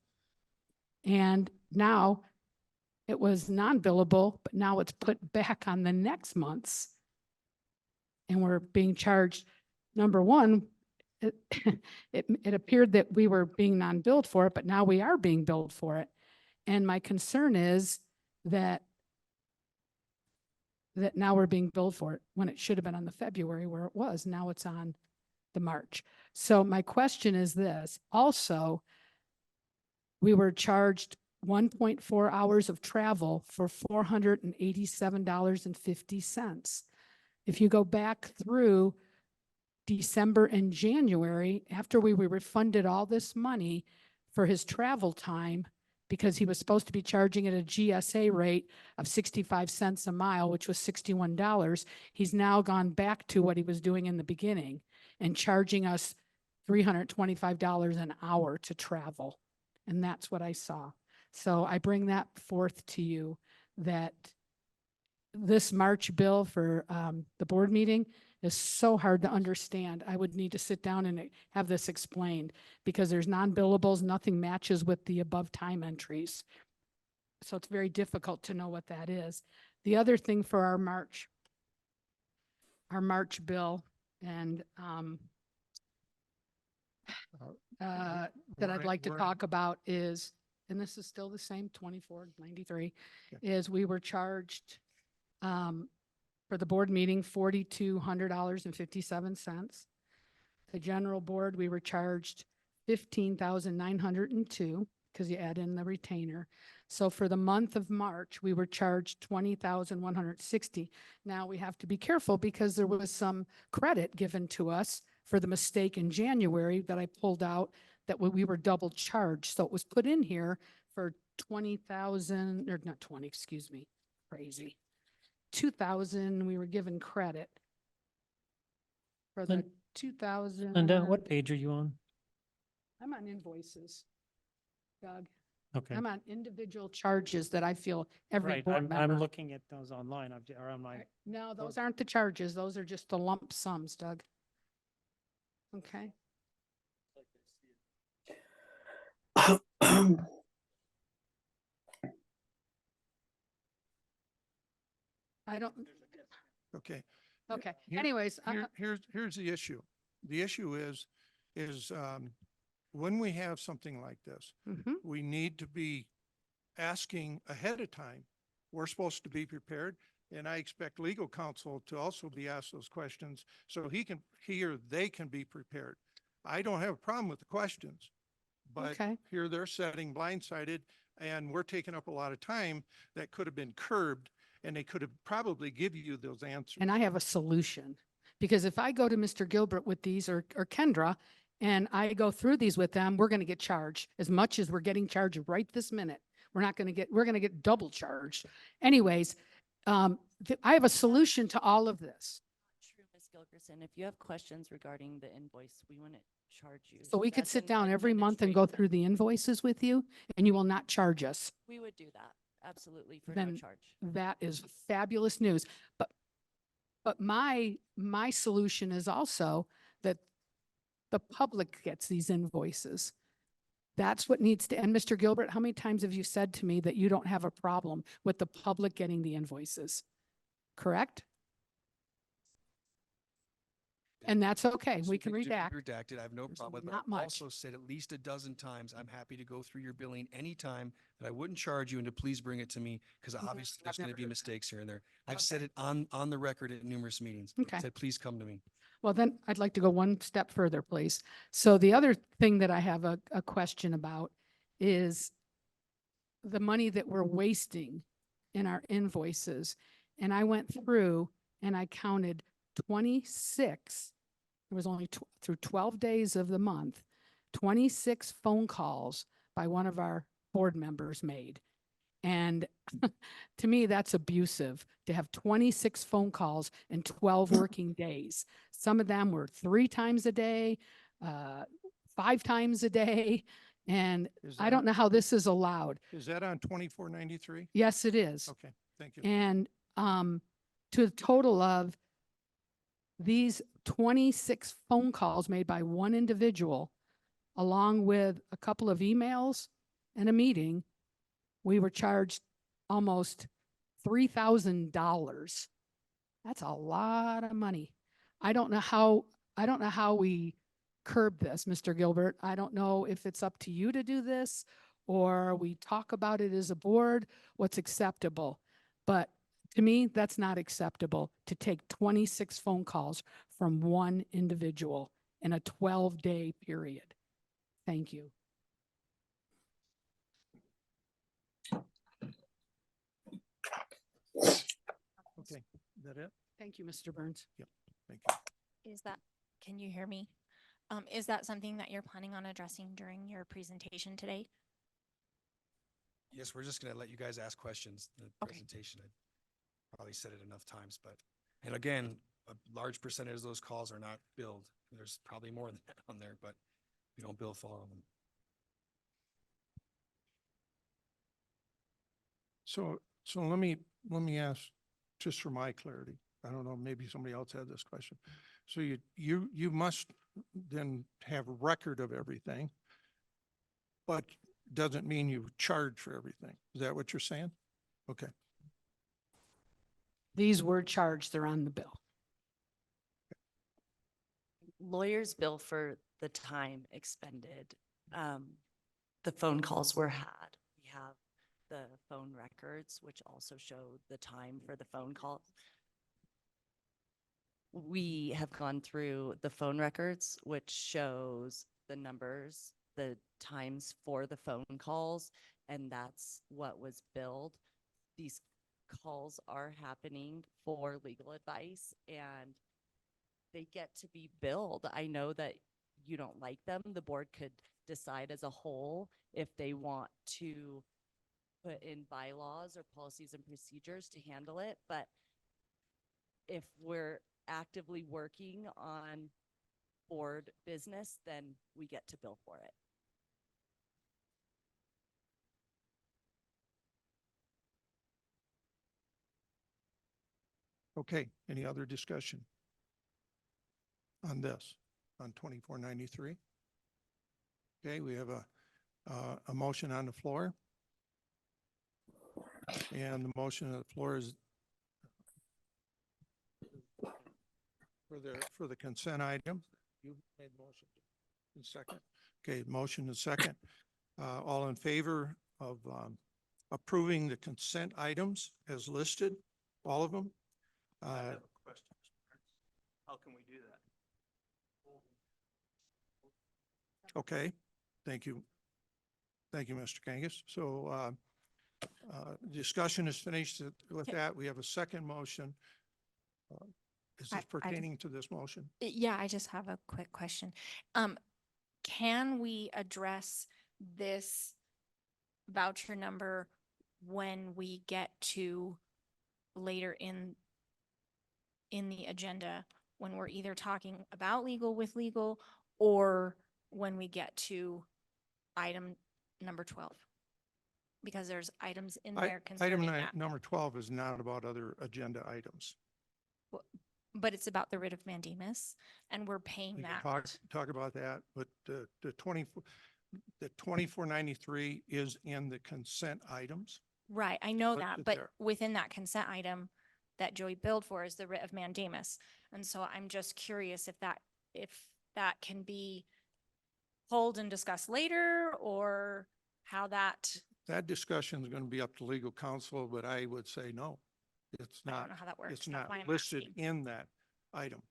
And now it was non-billable, but now it's put back on the next month's. And we're being charged, number one, it appeared that we were being non-billed for it, but now we are being billed for it. And my concern is that now we're being billed for it when it should have been on the February where it was. Now it's on the March. So my question is this. Also, we were charged 1.4 hours of travel for $487.50. If you go back through December and January, after we were refunded all this money for his travel time, because he was supposed to be charging at a GSA rate of 65 cents a mile, which was $61, he's now gone back to what he was doing in the beginning and charging us $325 an hour to travel. And that's what I saw. So I bring that forth to you, that this March bill for the board meeting is so hard to understand. I would need to sit down and have this explained, because there's non-billables, nothing matches with the above time entries. So it's very difficult to know what that is. The other thing for our March bill and that I'd like to talk about is, and this is still the same, 2493, is we were charged for the board meeting, $4,200.57. The general board, we were charged $15,902 because you add in the retainer. So for the month of March, we were charged $20,160. Now we have to be careful because there was some credit given to us for the mistake in January that I pulled out, that we were double charged. So it was put in here for 20,000, or not 20, excuse me, crazy. 2,000, we were given credit for the 2,000. Linda, what page are you on? I'm on invoices, Doug. Okay. I'm on individual charges that I feel every Right, board I'm member. looking at those online, or on my, No, those aren't the charges. Those are just the lump sums, Doug. Okay. I don't, Okay. okay. Here- Anyways, Here's the issue. The issue is when we have something like this, mhm. we need to be asking ahead of time. We're supposed to be prepared, and I expect legal counsel to also be asked those questions so he or they can be prepared. I don't have a problem with the questions, but Okay. here they're setting blindsided, and we're taking up a lot of time that could have been curbed, and they could have probably give you those answers. And I have a solution, because if I go to Mr. Gilbert with these, or Kendra, and I go through these with them, we're going to get charged as much as we're getting charged right this minute. We're going to get double charged. Anyways, I have a solution to all of this. True, Ms. Gilgerson. If you have questions regarding the invoice, we wouldn't charge you. So we could That's sit an down every month and go through the invoices with you, and you will not charge us. We would do that, absolutely, for no Then charge. that is fabulous news. But my solution is also that the public gets these invoices. That's what needs to, and Mr. Gilbert, how many times have you said to me that you don't have a problem with the public getting the invoices? Correct? And that's okay. We can redact. Redacted. I have no There's problem with it. not I've much. also said at least a dozen times, I'm happy to go through your billing anytime, that I wouldn't charge you and to please bring it to me, because obviously there's going to be mistakes here and there. I've said it on the record at numerous meetings. Okay. Said, please come to me. Well, then I'd like to go one step further, please. So the other thing that I have a question about is the money that we're wasting in our invoices. And I went through and I counted 26, it was only through 12 days of the month, 26 phone calls by one of our board members made. And to me, that's abusive to have 26 phone calls in 12 working days. Some of them were 3 times a day, 5 times a day. And I don't know how this is allowed. Is that on 2493? Yes, it is. Okay, thank you. And to a total of these 26 phone calls made by one individual, along with a couple of emails and a meeting, we were charged almost $3,000. That's a lot of money. I don't know how we curb this, Mr. Gilbert. I don't know if it's up to you to do this or we talk about it as a board, what's acceptable. But to me, that's not acceptable to take 26 phone calls from one individual in a 12-day period. Thank you. Okay, is that it? Thank you, Mr. Burns. Yep, thank you. Is that, can you hear me? Is that something that you're planning on addressing during your presentation today? Yes, we're just gonna let you guys ask questions. The Okay. presentation, I probably said it enough times, but, and again, a large percentage of those calls are not billed. There's probably more than that on there, but we don't bill for all of them. So let me ask, just for my clarity, I don't know, maybe somebody else had this question. So you must then have a record of everything, but doesn't mean you charge for everything. Is that what you're saying? Okay. These were charged, they're on the bill. Lawyers bill for the time expended. The phone calls were had. We have the phone records, which also show the time for the phone call. We have gone through the phone records, which shows the numbers, the times for the phone calls, and that's what was billed. These calls are happening for legal advice and they get to be billed. I know that you don't like them. The board could decide as a whole if they want to put in bylaws or policies and procedures to handle it. But if we're actively working on board business, then we get to bill for it. Okay, any other discussion on this, on 2493? Okay, we have a motion on the floor. And the motion on the floor is for the consent item. You made the motion. In second. Okay, motion and second. All in favor of approving the consent items as listed, all of them? How can we do that? Okay, thank you. Thank you, Mr. Kangas. So discussion is finished with that. We have a second motion. Is this pertaining to this motion? Yeah, I just have a quick question. Can we address this voucher number when we get to later in the agenda, when we're either talking about legal with legal or when we get to item number 12? Because there's items in there Item concerning that. number 12 is not about other agenda items. But it's about the writ of mandamus and we're paying We can that. talk about that, but the 2493 is in the consent items. Right, I know What that, is but there? within that consent item that Joey billed for is the writ of mandamus. And so I'm just curious if that can be pulled and discussed later or how that, That discussion is going to be up to legal counsel, but I would say no. It's I not. don't know how that works. It's That's not why I'm listed asking. in that item.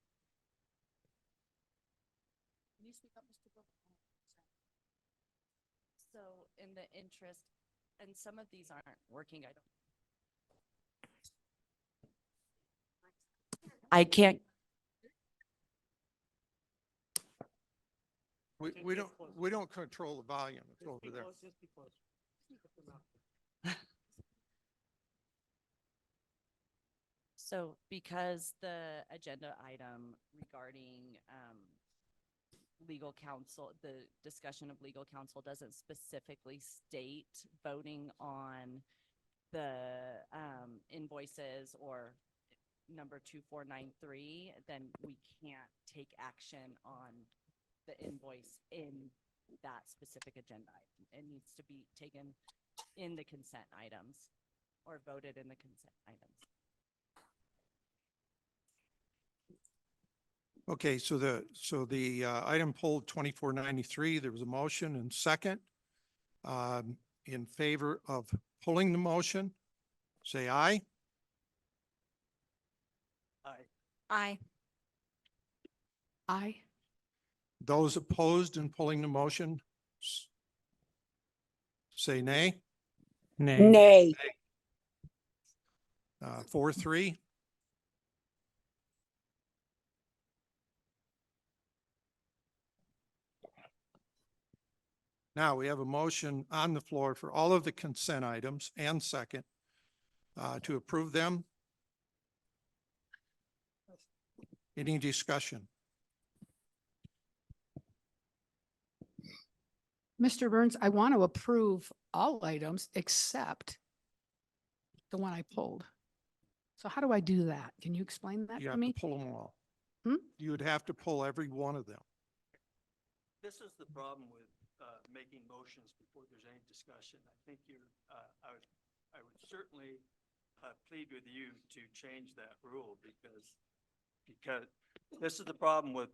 So in the interest, and some of these aren't working, I can't. We don't control the volume. It's over there. So because the agenda item regarding legal counsel, the discussion of legal counsel doesn't specifically state voting on the invoices or number 2493, then we can't take action on the invoice in that specific agenda item. It needs to be taken in the consent items or voted in the consent items. Okay, so the item pulled 2493, there was a motion and second. In favor of pulling the motion, say aye. Aye. Aye. Those opposed in pulling the motion, say nay. Nay. Nay. 4-3. Now we have a motion on the floor for all of the consent items and second to approve them. Any discussion? Mr. Burns, I want to approve all items except the one I pulled. So how do I do that? Can you explain that You to have to me? pull them all. Hmm? You would have to pull every one of them. This is the problem with making motions before there's any discussion. I think I would certainly plead with you to change that rule because this is the problem with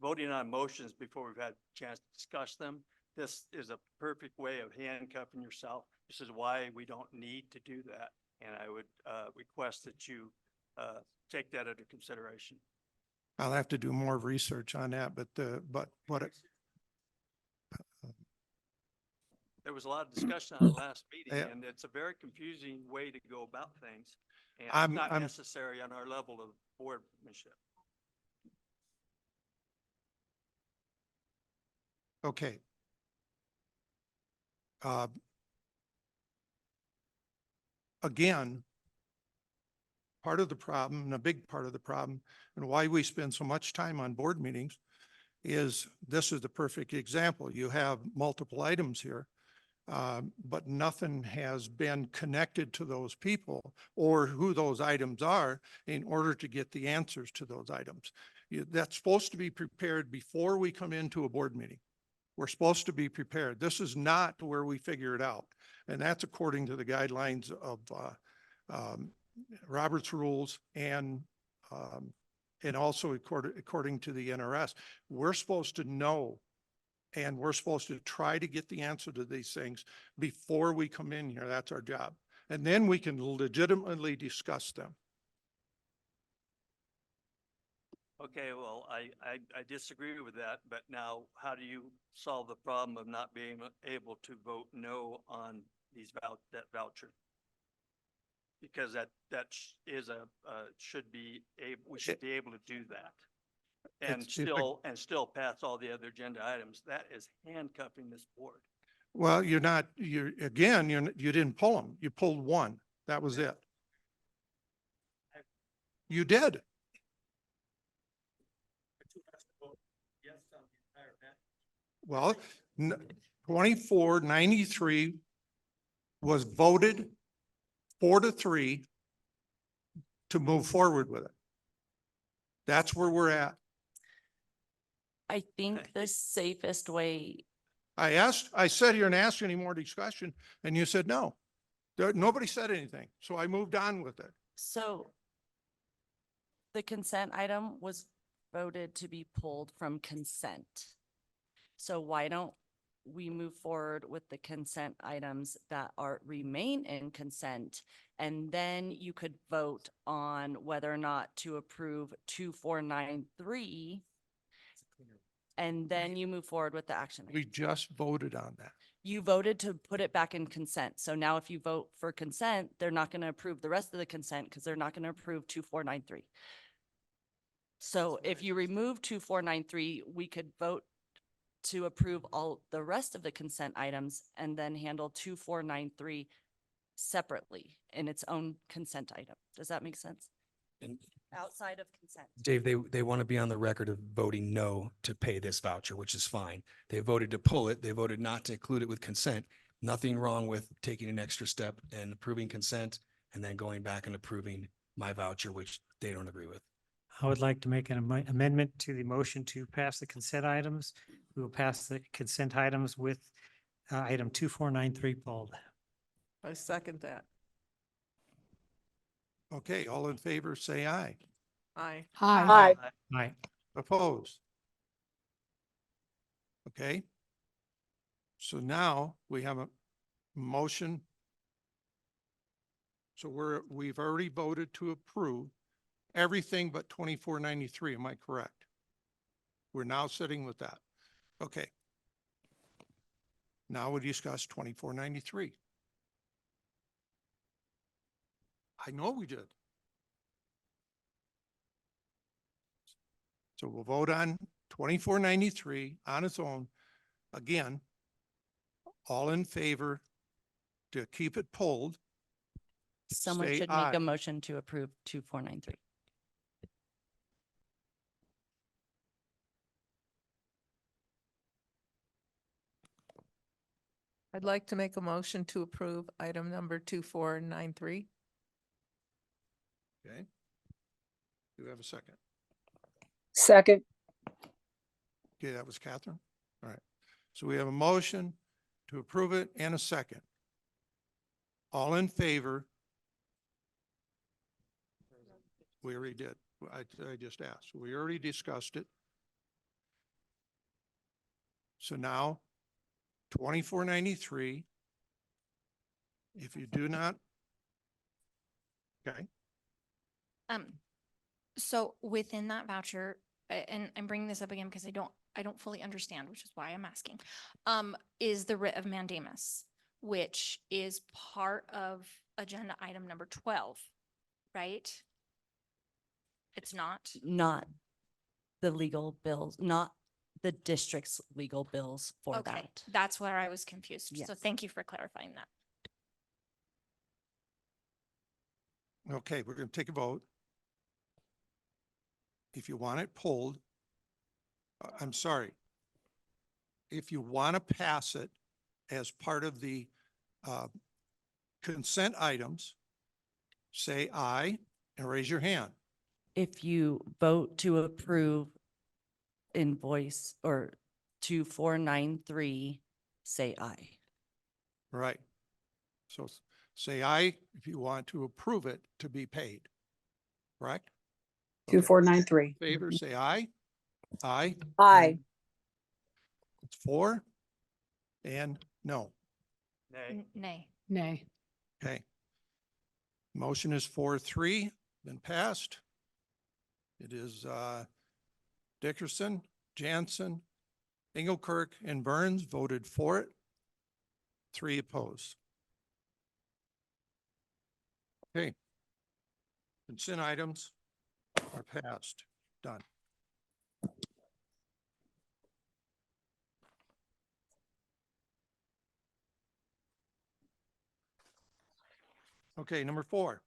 voting on motions before we've had a chance to discuss them. This is a perfect way of handcuffing yourself. This is why we don't need to do that. And I would request that you take that under consideration. I'll have to do more research on that, but There was a lot of discussion on the last meeting, Yeah. and it's a very confusing way to go about things. And it's I'm- not I'm- necessary on our level of boardmanship. okay. Again, part of the problem and a big part of the problem and why we spend so much time on board meetings is this is the perfect example. You have multiple items here, but nothing has been connected to those people or who those items are in order to get the answers to those items. That's supposed to be prepared before we come into a board meeting. We're supposed to be prepared. This is not where we figure it out. And that's according to the guidelines of Robert's rules and also according to the NRS. We're supposed to know and we're supposed to try to get the answer to these things before we come in here. That's our job. And then we can legitimately discuss them. Okay, well, I disagree with that, but now how do you solve the problem of not being able to vote no on that voucher? Because we should be able to do that. And still pass all the other agenda items. That is handcuffing this board. Well, you didn't pull them. You pulled one. That was it. You did. Well, 2493 was voted 4-3 to move forward with it. That's where we're at. I think the safest way, I sat here and asked you any more discussion and you said no. Nobody said anything. So I moved on with it. so the consent item was voted to be pulled from consent. So why don't we move forward with the consent items that remain in consent? And then you could vote on whether or not to approve 2493. And then you move forward with the action. We just voted on that. You voted to put it back in consent. So now if you vote for consent, they're not going to approve the rest of the consent because they're not going to approve 2493. So if you remove 2493, we could vote to approve all the rest of the consent items and then handle 2493 separately in its own consent item. Does that make sense? And Outside of consent. Dave, they want to be on the record of voting no to pay this voucher, which is fine. They voted to pull it. They voted not to include it with consent. Nothing wrong with taking an extra step and approving consent and then going back and approving my voucher, which they don't agree with. I would like to make an amendment to the motion to pass the consent items. We will pass the consent items with item 2493 pulled. I second that. Okay, all in favor, say aye. Aye. Hi. Aye. Opposed? Okay. So now we have a motion. So we've already voted to approve everything but 2493. Am I correct? We're now sitting with that. Okay. Now we discuss 2493. I know we did. So we'll vote on 2493 on its own. Again, all in favor to keep it pulled. Someone Say should make aye. a motion to approve 2493. I'd like to make a motion to approve item number 2493. Okay. Do we have a second? Second. Okay, that was Catherine. All right. So we have a motion to approve it and a second. All in favor? We already did. I just asked. We already discussed it. So now 2493. If you do not. Okay. So within that voucher, and I'm bringing this up again because I don't fully understand, which is why I'm asking, is the writ of mandamus, which is part of agenda item number 12, right? It's not? Not the legal bills, not the district's legal bills for Okay, that. that's where I was confused. So Yes. thank you for clarifying that. Okay, we're going to take a vote. If you want it pulled, I'm sorry. If you want to pass it as part of the consent items, say aye and raise your hand. If you vote to approve invoice or 2493, say aye. Right. So say aye if you want to approve it to be paid. Correct? 2493. Favor, say aye. Aye. Aye. It's 4 and no. Nay. Nay. Nay. Okay. Motion is 4-3, been passed. It is Dickerson, Jansen, Engelkirk, and Burns voted for it. 3 opposed. Okay. Consent items are passed. Done. Okay, number 4.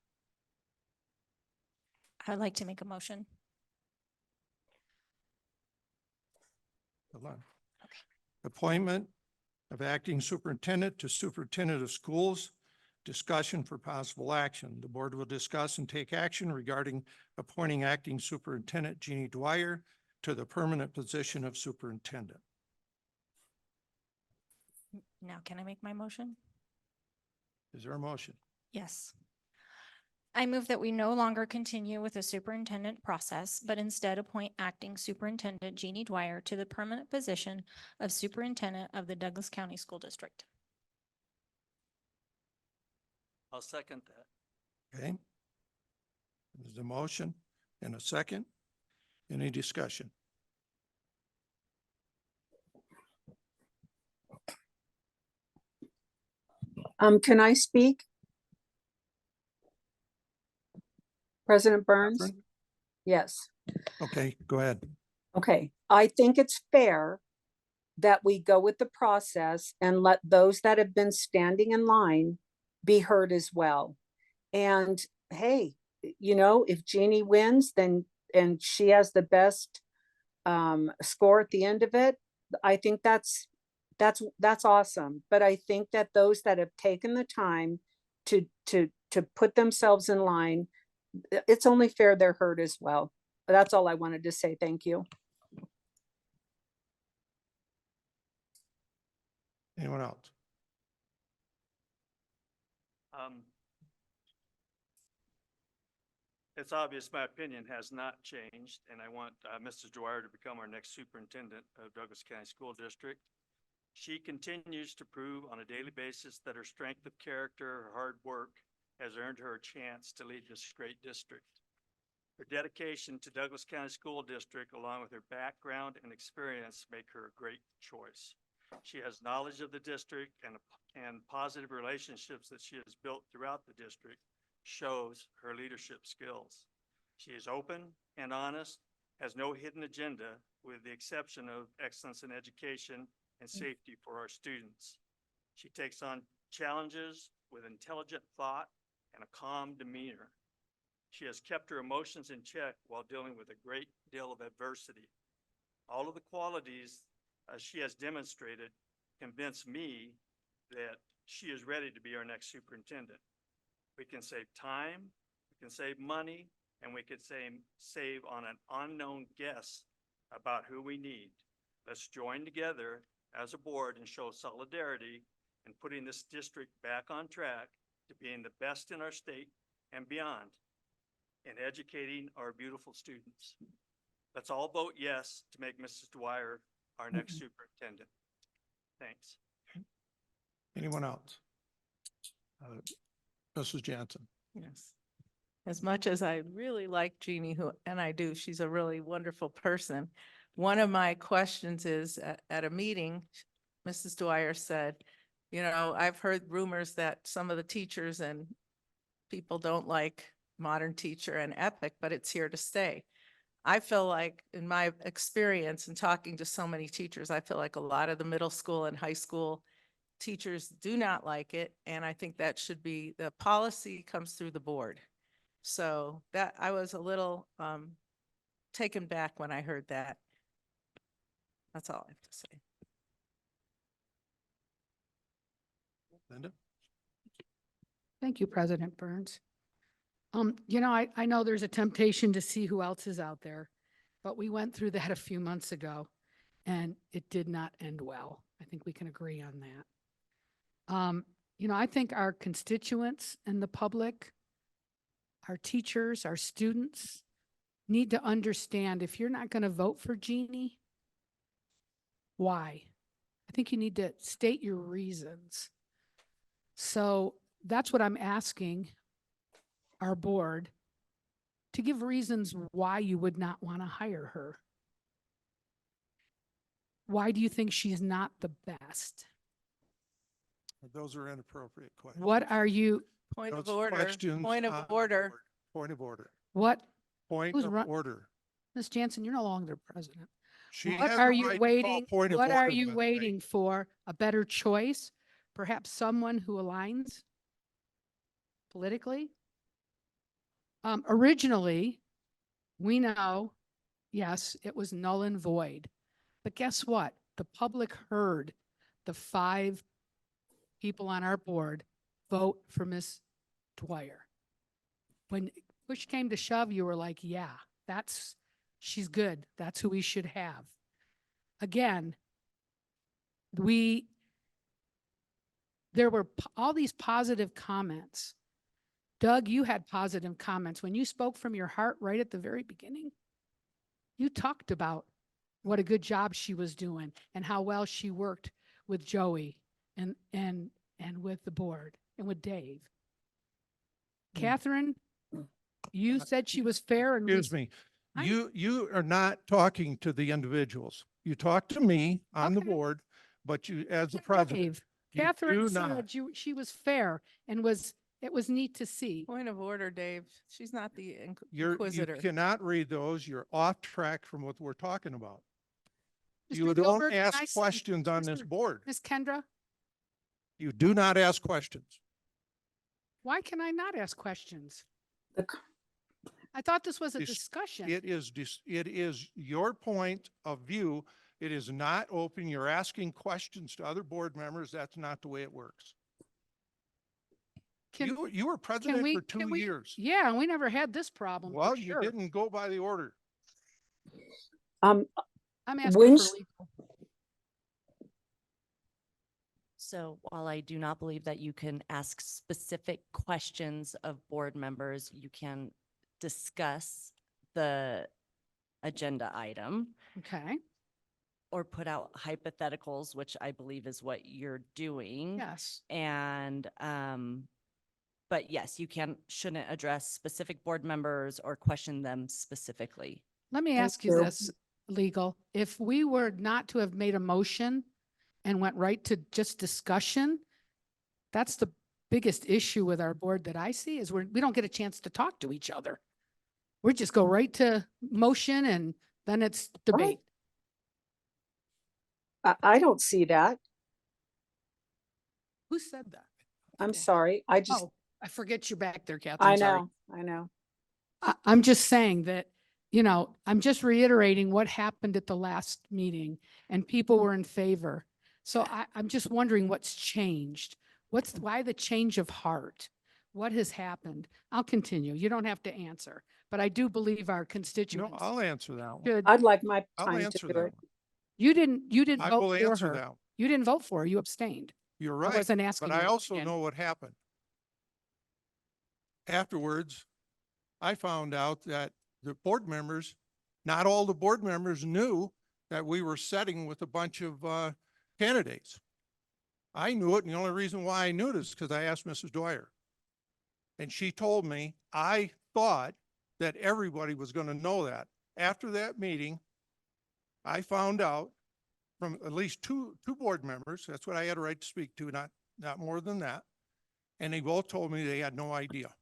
I'd like to make a motion. Hold on. Appointment of acting superintendent to superintendent of schools. Discussion for possible action. The board will discuss and take action regarding appointing acting superintendent Jeannie Dwyer to the permanent position of superintendent. Now, can I make my motion? Is there a motion? Yes. I move that we no longer continue with the superintendent process, but instead appoint acting superintendent Jeannie Dwyer to the permanent position of superintendent of the Douglas County School District. I'll second that. Okay. There's a motion and a second. Any discussion? Can I speak? President Burns? Catherine? Yes. Okay, go ahead. Okay. I think it's fair that we go with the process and let those that have been standing in line be heard as well. And hey, you know, if Jeannie wins, then, and she has the best score at the end of it, I think that's awesome. But I think that those that have taken the time to put themselves in line, it's only fair they're heard as well. That's all I wanted to say. Thank you. Anyone else? It's obvious my opinion has not changed, and I want Mrs. Dwyer to become our next superintendent of Douglas County School District. She continues to prove on a daily basis that her strength of character, her hard work, has earned her a chance to lead this great district. Her dedication to Douglas County School District, along with her background and experience, make her a great choice. She has knowledge of the district and positive relationships that she has built throughout the district shows her leadership skills. She is open and honest, has no hidden agenda, with the exception of excellence in education and safety for our students. She takes on challenges with intelligent thought and a calm demeanor. She has kept her emotions in check while dealing with a great deal of adversity. All of the qualities she has demonstrated convince me that she is ready to be our next superintendent. We can save time, we can save money, and we could save on an unknown guess about who we need. Let's join together as a board and show solidarity in putting this district back on track to being the best in our state and beyond, and educating our beautiful students. Let's all vote yes to make Mrs. Dwyer our next superintendent. Thanks. Anyone else? Mrs. Jansen. Yes. As much as I really like Jeannie, and I do, she's a really wonderful person. One of my questions is at a meeting, Mrs. Dwyer said, you know, I've heard rumors that some of the teachers and people don't like Modern Teacher and Epic, but it's here to stay. I feel like in my experience in talking to so many teachers, I feel like a lot of the middle school and high school teachers do not like it. And I think that should be, the policy comes through the board. So that, I was a little taken back when I heard that. That's all I have to say. Linda? Thank you, President Burns. You know, I know there's a temptation to see who else is out there, but we went through that a few months ago and it did not end well. I think we can agree on that. You know, I think our constituents and the public, our teachers, our students need to understand if you're not going to vote for Jeannie, why? I think you need to state your reasons. So that's what I'm asking our board, to give reasons why you would not want to hire her. Why do you think she's not the best? Those are inappropriate questions. What are you, Point of Those order, questions point on of the order. board. Point of order. what, Point Who's of run- order. Ms. Jansen, you're no longer president. She What has are the you right to call waiting, point of what are order, you by the way. waiting for? A better choice? Perhaps someone who aligns politically? Originally, we know, yes, it was null and void. But guess what? The public heard the 5 people on our board vote for Ms. Dwyer. When push came to shove, you were like, yeah, she's good. That's who we should have. Again, there were all these positive comments. Doug, you had positive comments. When you spoke from your heart right at the very beginning, you talked about what a good job she was doing and how well she worked with Joey and with the board and with Dave. Catherine, you said she was fair and. Excuse me. You are not talking to the individuals. You talk to me on the board, but you, as the president, Dave, you Catherine do said not. she was fair and it was neat to see. Point of order, Dave. She's not the You inquisitor. cannot read those. You're off track from what we're talking about. Mr. You Gilbert, don't can I ask s- questions on this Mr. board. Ms. Kendra, You do not ask questions. why can I not ask questions? I thought this was a Dis- discussion. It is your point of view. It is not open. You're asking questions to other board members. That's not the way it works. You were president for 2 years. Yeah, and we never had this problem. for Well, you sure. didn't go by the order. I'm asking when for sh- legal. So while I do not believe that you can ask specific questions of board members, you can discuss the agenda item Okay, or put out hypotheticals, which I believe is what you're doing. yes. And, but yes, you shouldn't address specific board members or question them specifically. Let me Thank ask you you. this, legal. If we were not to have made a motion and went right to just discussion, that's the biggest issue with our board that I see is we don't get a chance to talk to each other. We just go right to motion and then it's debate. I don't see that. Who said that? I'm sorry. I just, Oh, I forget you're back there, Catherine. I Sorry. know, I know. I'm just saying that, I'm just reiterating what happened at the last meeting and people were in favor. So I'm just wondering what's changed. Why the change of heart? What has happened? I'll continue. You don't have to answer, but I do believe our No, constituents I'll answer that one. should. I'd like my I'll time to answer do that it. one. You didn't I vote will for answer her. that one. You didn't vote for her. You abstained. You're I right. wasn't asking But I you also again. know what happened. Afterwards, I found out that the board members, not all the board members knew that we were setting with a bunch of candidates. I knew it, and the only reason why I knew it is because I asked Mrs. Dwyer. And she told me, I thought that everybody was going to know that. After that meeting, I found out from at least two board members, that's what I had a right to speak to, not more than that. And they both told me they had no idea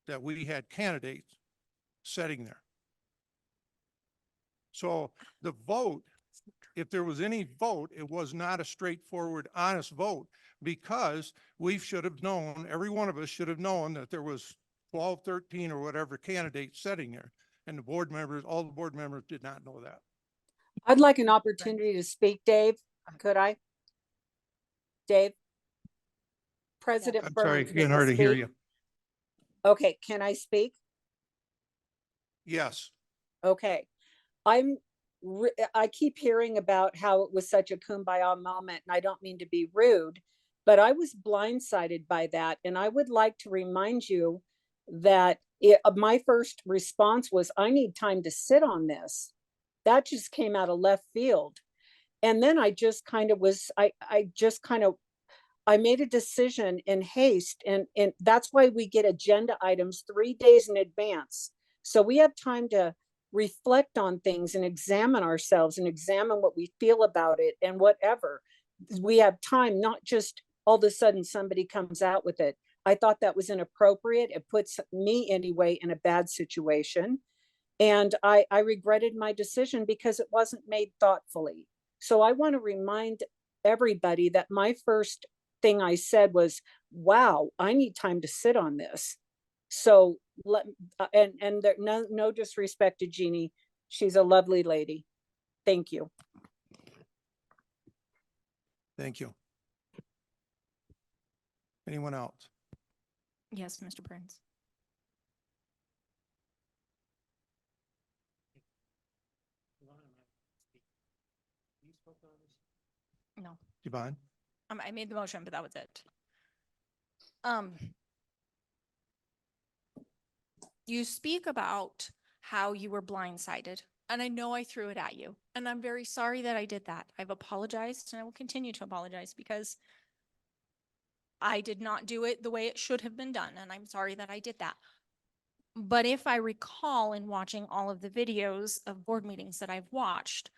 that we had candidates sitting there. So the vote, if there was any vote, it was not a straightforward, honest vote, because we should have known, every one of us should have known that there was 12, 13 or whatever candidates sitting there. And the board members, all the board members did not know that. I'd like an opportunity to speak, Dave. Could I? Dave? President I'm sorry, I Burns. can may I hardly hear speak? you. Okay, can I speak? Yes. Okay. I keep hearing about how it was such a kumbaya moment, and I don't mean to be rude, but I was blindsided by that. And I would like to remind you that my first response was, I need time to sit on this. That just came out of left field. And then I just kind of was, I made a decision in haste, and that's why we get agenda items 3 days in advance. So we have time to reflect on things and examine ourselves and examine what we feel about it and whatever. We have time, not just all of a sudden somebody comes out with it. I thought that was inappropriate. It puts me anyway in a bad situation. And I regretted my decision because it wasn't made thoughtfully. So I want to remind everybody that my first thing I said was, wow, I need time to sit on this. So there, no disrespect to Jeannie. She's a lovely lady. Thank you. Thank you. Anyone else? Yes, Mr. Burns. No, Yvonne? I made the motion, but that was it. You speak about how you were blindsided, and I know I threw it at you, and I'm very sorry that I did that. I've apologized, and I will continue to apologize because I did not do it the way it should have been done, and I'm sorry that I did that. But if I recall in watching all of the videos of board meetings that I've watched,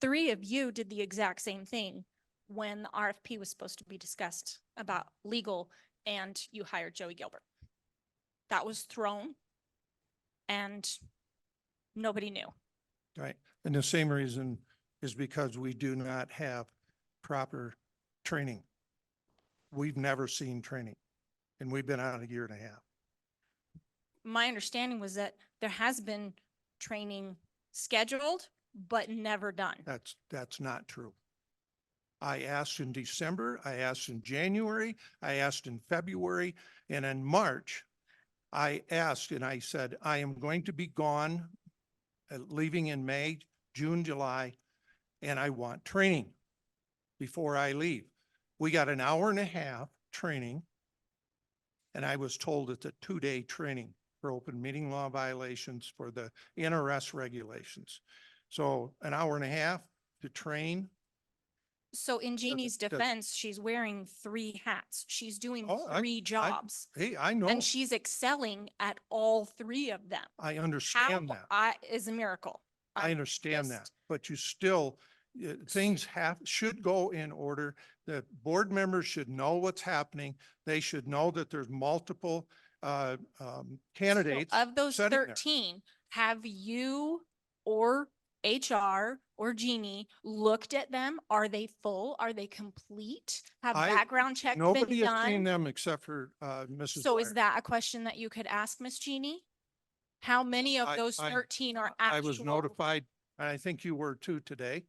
3 of you did the exact same thing when the RFP was supposed to be discussed about legal, and you hired Joey Gilbert. That was thrown and nobody knew. Right. And the same reason is because we do not have proper training. We've never seen training, and we've been out a year and a half. My understanding was that there has been training scheduled, but never done. That's not true. I asked in December, I asked in January, I asked in February, and in March, I asked and I said, I am going to be gone, leaving in May, June, July, and I want training before I leave. We got an hour and a half training, and I was told it's a 2-day training for open meeting law violations for the NRS regulations. So an hour and a half to train. So in Jeannie's does- defense, she's wearing 3 hats. She's doing Oh, 3 jobs. Hey, I know. And she's excelling at all 3 of them. I understand that. Is a miracle. I understand that, just- but you still, Things should go in order, that board members should know what's happening. They should know that there's multiple candidates. Of those sitting there. 13, have you or HR or Jeannie looked at them? Are they full? Are they complete? Have background checks been Nobody has seen done? them except for Mrs. So is Dwyer. that a question that you could ask Miss Jeannie? How many of those 13 are actual? I was notified, and I think you were too today.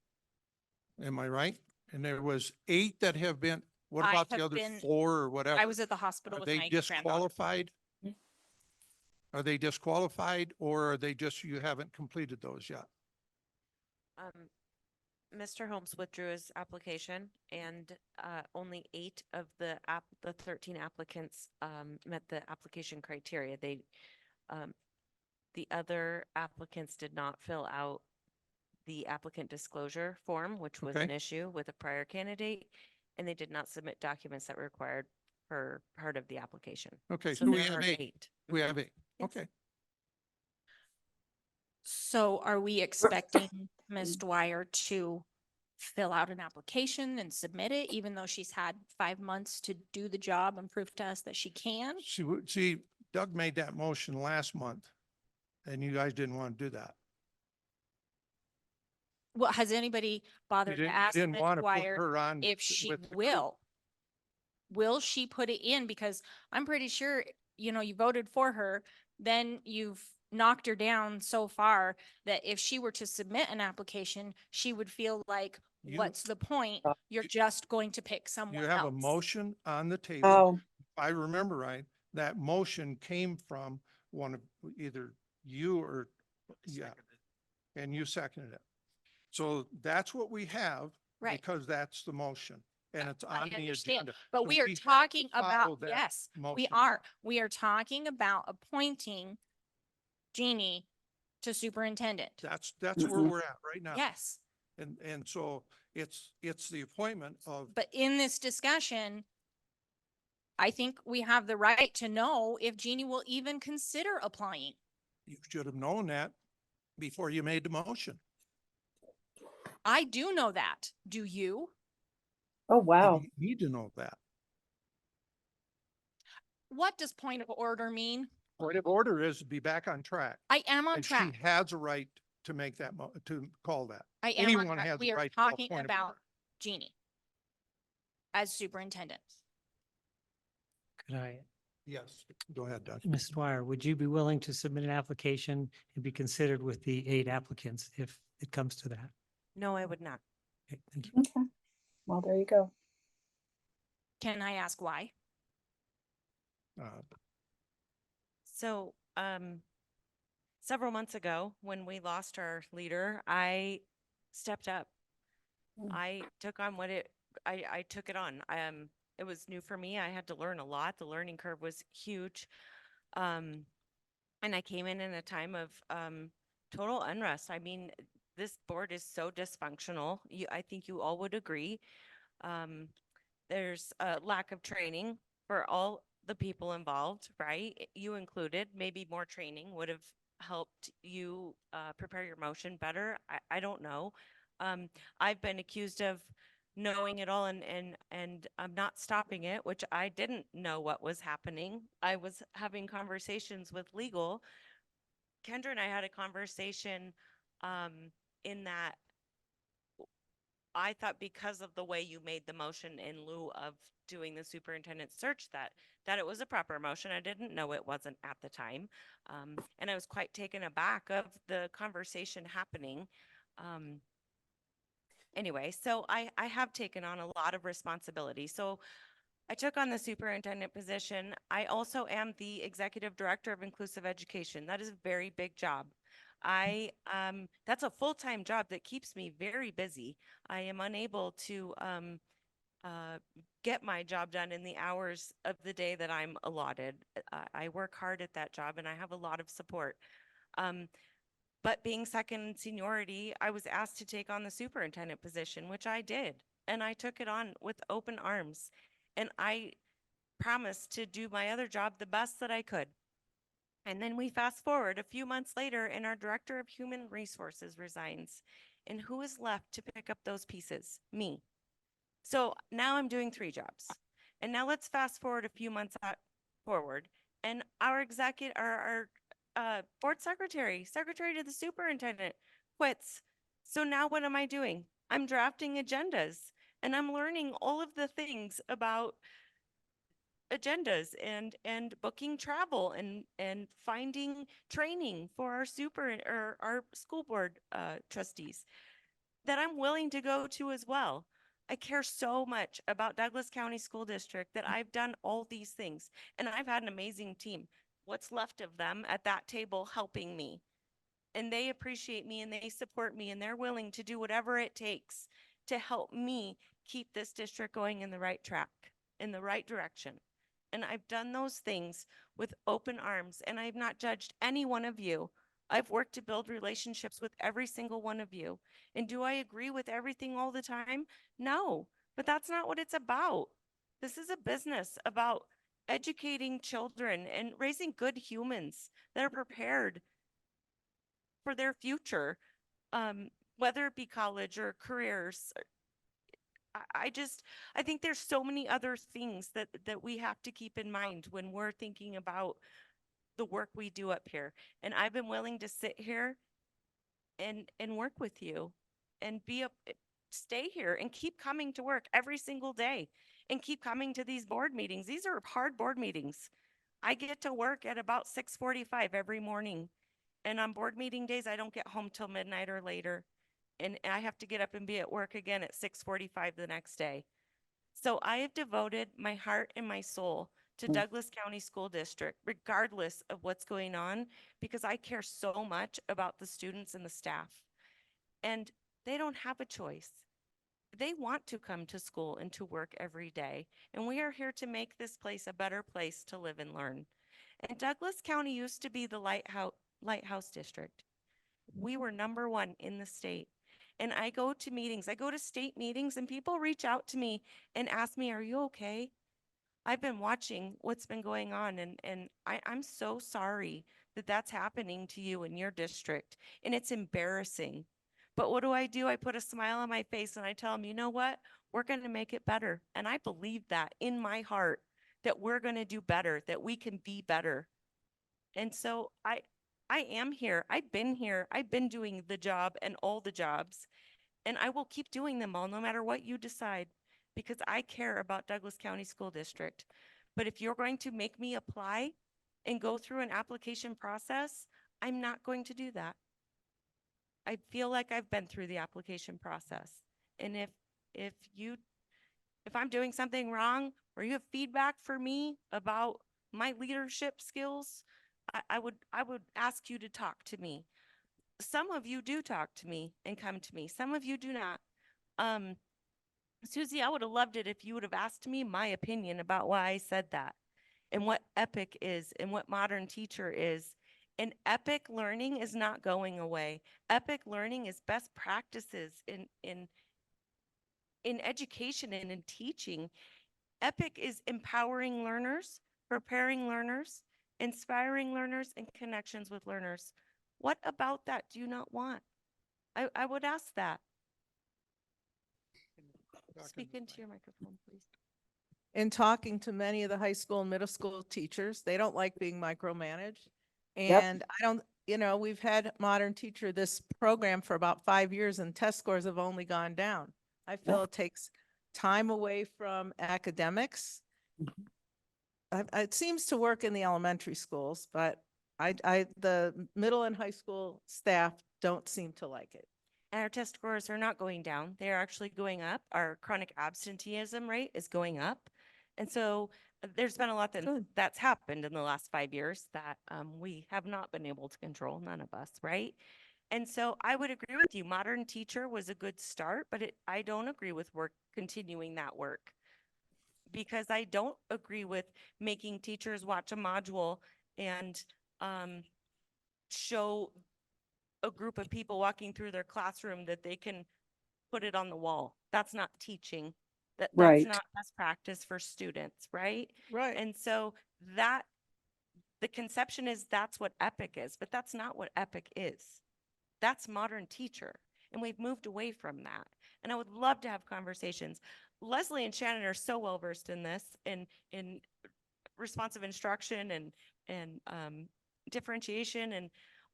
Am I right? And there was 8 that have been, what I about the have other been- 4 or whatever? I was at the hospital Are with they my granddaughter. disqualified? Are they disqualified, or are they just, you haven't completed those yet? Mr. Holmes withdrew his application and only 8 of the 13 applicants met the application criteria. The other applicants did not fill out the applicant disclosure form, which was an Okay. issue with a prior candidate, and they did not submit documents that were required for part of the application. Okay, So so we there have are 8. We have 8. Yes. Okay. So are we expecting Ms. Dwyer to fill out an application and submit it, even though she's had 5 months to do the job and prove to us that she can? See, Doug made that motion last month, and you guys didn't want to do that. Well, has anybody bothered to ask didn't Ms. want to put Dwyer her on if she with the crew. will? Will she put it in? Because I'm pretty sure, you know, you voted for her, then you've knocked her down so far that if she were to submit an application, she would feel like, You- what's the point? You're just going to pick someone You have a else. motion on the table. Oh, If I remember right, that motion came from one of either you or, yeah, and you seconded it. So that's what we have. Right. Because that's the motion, and it's I on the understand, agenda. but So we are have to talking follow about, that yes, we motion. are. We are talking about appointing Jeannie to superintendent. That's where we're at right now. Yes, And so it's the appointment of, but in this discussion, I think we have the right to know if Jeannie will even consider applying. you should have known that before you made the motion. I do know that. Do you? oh, wow. You need to know that. What does point of order mean? Point of order is to be back on track. I am on And track. she has a right to make that, to call that. I am on Anyone track. has We a are right to call talking point of about order. Jeannie as superintendent. Could I, Yes, go ahead, Doug. Ms. Dwyer, would you be willing to submit an application and be considered with the 8 applicants if it comes to that? No, I would not. Okay, thank you. Okay. Well, there you go. Can I ask why? So, several months ago, when we lost our leader, I stepped up. I took on I took it on. It was new for me. I had to learn a lot. The learning curve was huge. And I came in a time of, total unrest. I mean, this board is so dysfunctional. I think you all would agree. There's a lack of training for all the people involved, right? You included. Maybe more training would have helped you prepare your motion better. I don't know. I've been accused of knowing it all and I'm not stopping it, which I didn't know what was happening. I was having conversations with legal. Kendra and I had a conversation in that I thought because of the way you made the motion in lieu of doing the superintendent search that it was a proper motion. I didn't know it wasn't at the time. And I was quite taken aback of the conversation happening. Anyway, so I have taken on a lot of responsibility. So I took on the superintendent position. I also am the executive director of inclusive education. That is a very big job. That's a full-time job that keeps me very busy. I am unable to get my job done in the hours of the day that I'm allotted. I work hard at that job and I have a lot of support. But being second in seniority, I was asked to take on the superintendent position, which I did. And I took it on with open arms. And I promised to do my other job the best that I could. And then we fast forward a few months later and our director of human resources resigns. And who is left to pick up those pieces? Me. So now I'm doing 3 jobs. And now let's fast forward a few months forward. And our board secretary to the superintendent quits. So now what am I doing? I'm drafting agendas and I'm learning all of the things about agendas and booking travel and finding training for our school board trustees that I'm willing to go to as well. I care so much about Douglas County School District that I've done all these things, and I've had an amazing team. What's left of them at that table helping me, and they appreciate me and they support me and they're willing to do whatever it takes to help me keep this district going in the right track, in the right direction. And I've done those things with open arms, and I've not judged any one of you. I've worked to build relationships with every single one of you. And do I agree with everything all the time? No, but that's not what it's about. This is a business about educating children and raising good humans that are prepared for their future, whether it be college or careers. I think there's so many other things that we have to keep in mind when we're thinking about the work we do up here. And I've been willing to sit here and work with you and stay here and keep coming to work every single day and keep coming to these board meetings. These are hard board meetings. I get to work at about 6:45 every morning. And on board meeting days, I don't get home till midnight or later. And I have to get up and be at work again at 6:45 the next day. So I have devoted my heart and my soul to Douglas County School District, regardless of what's going on, because I care so much about the students and the staff. And they don't have a choice. They want to come to school and to work every day. And we are here to make this place a better place to live and learn. And Douglas County used to be the Lighthouse District. We were #1 in the state. And I go to meetings, I go to state meetings, and people reach out to me and ask me, are you okay? I've been watching what's been going on, and I'm so sorry that that's happening to you in your district, and it's embarrassing. But what do? I put a smile on my face and I tell them, you know what? We're going to make it better. And I believe that in my heart, that we're going to do better, that we can be better. And so I am here. I've been here. I've been doing the job and all the jobs, and I will keep doing them all no matter what you decide, because I care about Douglas County School District. But if you're going to make me apply and go through an application process, I'm not going to do that. I feel like I've been through the application process. And if I'm doing something wrong, or you have feedback for me about my leadership skills, I would ask you to talk to me. Some of you do talk to me and come to me. Some of you do not. Susie, I would have loved it if you would have asked me my opinion about why I said that, and what EPIC is, and what Modern Teacher is. And EPIC learning is not going away. EPIC learning is best practices in education and in teaching. EPIC is empowering learners, preparing learners, inspiring learners, and connections with learners. What about that do you not want? I would ask that. Speak into your microphone, please. In talking to many of the high school and middle school teachers, they don't like being micromanaged. Yep. And I don't, we've had Modern Teacher, this program, for about 5 years, and test scores have only gone down. I feel it takes time away from academics. It seems to work in the elementary schools, but the middle and high school staff don't seem to like it. And our test scores are not going down. They're actually going up. Our chronic absenteeism rate is going up. And so there's been a lot that's happened in the last 5 years that we have not been able to control, none of us, right? And so I would agree with you. Modern Teacher was a good start, but I don't agree with continuing that work, because I don't agree with making teachers watch a module and show a group of people walking through their classroom that they can put it on the wall. That's not teaching. That's Right. not best practice for students, right? Right. And so the conception is that's what EPIC is, but that's not what EPIC is. That's Modern Teacher. and we've moved away from that. And I would love to have conversations. Leslie and Shannon are so well versed in this, in responsive instruction and differentiation and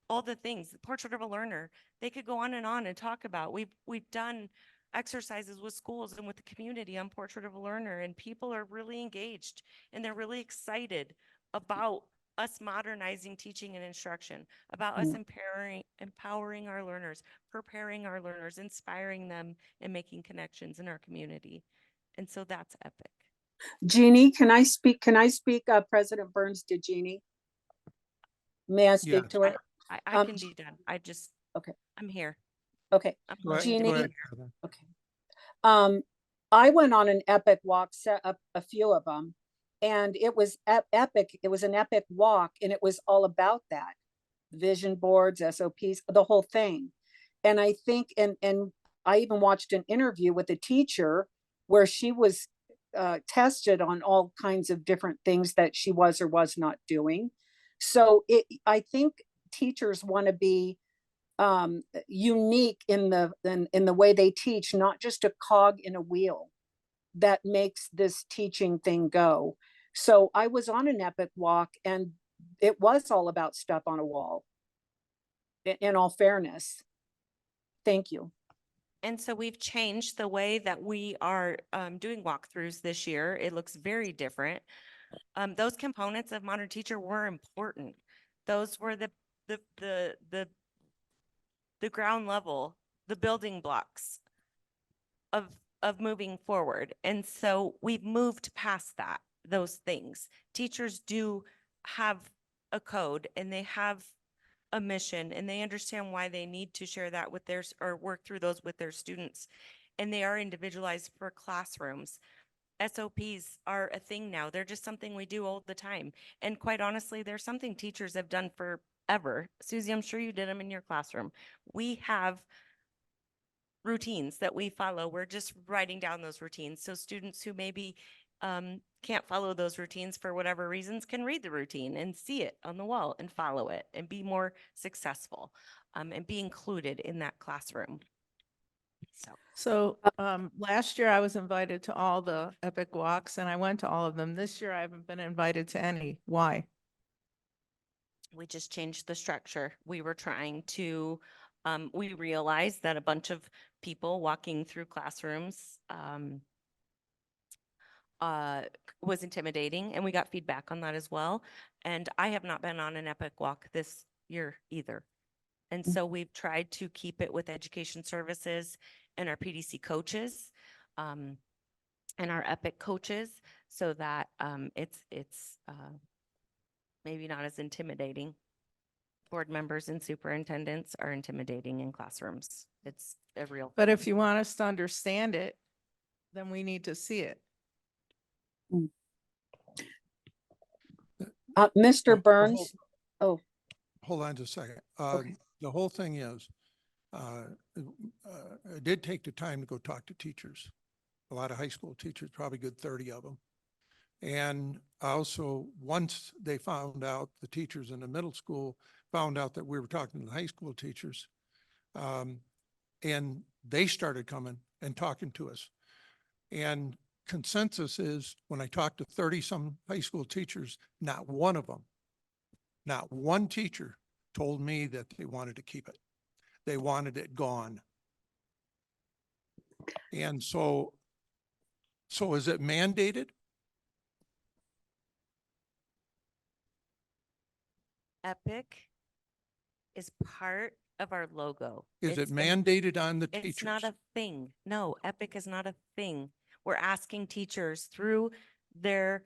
all the things. The portrait of a learner, they could go on and talk about. We've done exercises with schools and with the community on portrait of a learner, and people are really engaged and they're really excited about us modernizing teaching and instruction, about us empowering our learners, preparing our learners, inspiring them, and making connections in our community. And so that's epic. Jeannie, can I speak? Can I speak? President Burns to Jeannie. May I speak Yes. to her? I can be done. Okay. I'm here. Okay. I'm Go ahead- willing to go be ahead, here. Heather. Okay. I went on an epic walk, set up a few of them, and it was epic. It was an epic walk, and it was all about that. Vision boards, SOPs, the whole thing. And I think, and I even watched an interview with a teacher where she was tested on all kinds of different things that she was or was not doing. So I think teachers want to be unique in the way they teach, not just a cog in a wheel that makes this teaching thing go. So I was on an epic walk, and it was all about stuff on a wall. In all fairness, thank you. And so we've changed the way that we are doing walkthroughs this year. It looks very different. Those components of Modern Teacher were important. Those were the ground level, the building blocks of moving forward. And so we've moved past that, those things. Teachers do have a code, and they have a mission, and they understand why they need to share that with theirs or work through those with their students. And they are individualized for classrooms. SOPs are a thing now. They're just something we do all the time. And quite honestly, they're something teachers have done forever. Susie, I'm sure you did them in your classroom. We have routines that we follow. We're just writing down those routines. So students who maybe can't follow those routines for whatever reasons can read the routine and see it on the wall and follow it and be more successful and be included in that classroom. So last year I was invited to all the epic walks and I went to all of them. This year I haven't been invited to any. Why? We just changed the structure. We were trying to, we realized that a bunch of people walking through classrooms was intimidating, and we got feedback on that as well. And I have not been on an epic walk this year either. And so we've tried to keep it with education services and our PDC coaches and our epic coaches so that it's maybe not as intimidating. Board members and superintendents are intimidating in classrooms. It's a real But thing. if you want us to understand it, then we need to see it. Mr. Burns. Oh, Hold on just a second. Okay. The whole thing is, I did take the time to go talk to teachers. A lot of high school teachers, probably good 30 of them. And also, once they found out, the teachers in the middle school found out that we were talking to the high school teachers, and they started coming and talking to us. And consensus is, when I talked to 30-some high school teachers, not one of them, not one teacher told me that they wanted to keep it. They wanted it gone. And so is it mandated? Epic is part of our logo. Is it It's mandated on the It's not teachers? a thing. No, Epic is not a thing. We're asking teachers through their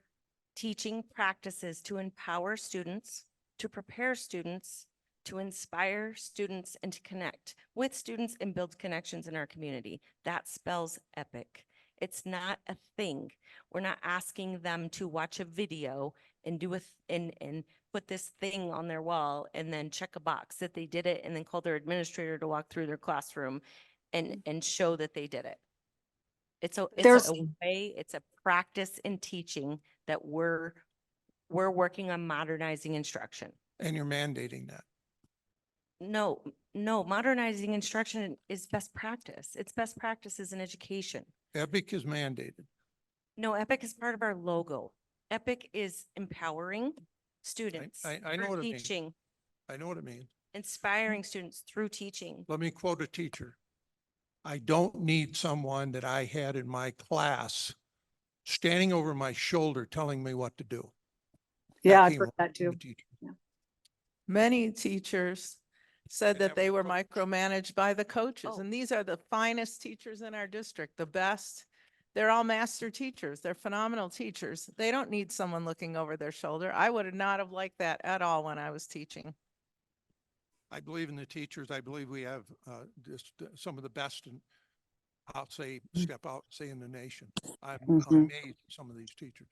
teaching practices to empower students, to prepare students, to inspire students, and to connect with students and build connections in our community. That spells Epic. It's not a thing. We're not asking them to watch a video and do and put this thing on their wall and then check a box that they did it and then call their administrator to walk through their classroom and show that they did it. It's a way, it's a practice in teaching that we're working on modernizing instruction. And you're mandating that. no, modernizing instruction is best practice. It's best practices in education. EPIC is mandated. No, EPIC is part of our logo. EPIC is empowering students I know through what it means. teaching, I know what it means. inspiring students through teaching. Let me quote a teacher. I don't need someone that I had in my class standing over my shoulder telling me what to do. Yeah, I've came heard right that from the too. teacher. Many teachers said And that that they was were micromanaged by the coaches, Oh. and these are the finest teachers in our district, the best. They're all master teachers. They're phenomenal teachers. They don't need someone looking over their shoulder. I would not have liked that at all when I was teaching. I believe in the teachers. I believe we have just some of the best, and I'll say, step out, say in the nation. I'm amazed at some of these teachers.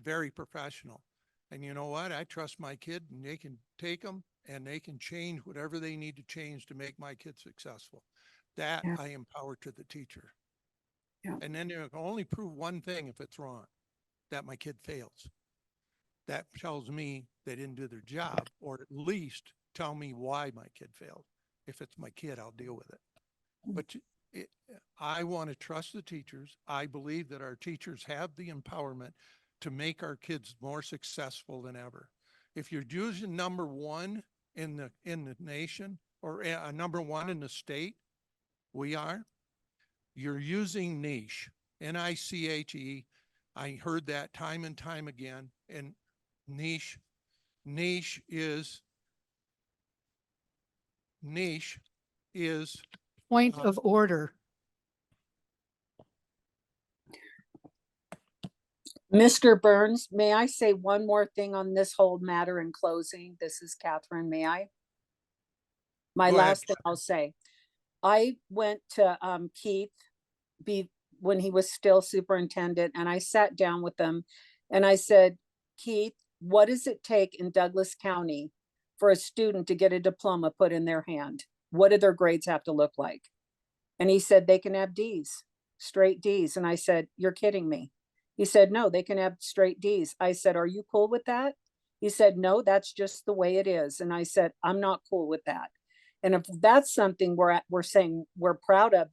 Very professional. And you know what? I trust my kid, and they can take them and they can change whatever they need to change to make my kid successful. That Yeah. I empower to the teacher. Yeah. And then they can only prove one thing if it's wrong, that my kid fails. That tells me they didn't do their job, or at least tell me why my kid failed. If it's my kid, I'll deal with it. But I want to trust the teachers. I believe that our teachers have the empowerment to make our kids more successful than ever. If you're using number one in the nation, or number one in the state, we are, you're using niche, N-I-C-H-E. I heard that time and time again. And niche is Point of order. Mr. Burns, may I say one more thing on this whole matter in closing? This is Catherine, may I? My Go ahead, last thing I'll say, I went to Keith when he was still superintendent, and I sat down with him and I said, Keith, what does it take in Douglas County for a student to get a diploma put in their hand? What do their grades have to look like? And he said, they can have D's, straight D's. And I said, you're kidding me. He said, no, they can have straight D's. I said, are you cool with that? He said, no, that's just the way it is. And I said, I'm not cool with that. And if that's something we're saying we're proud of,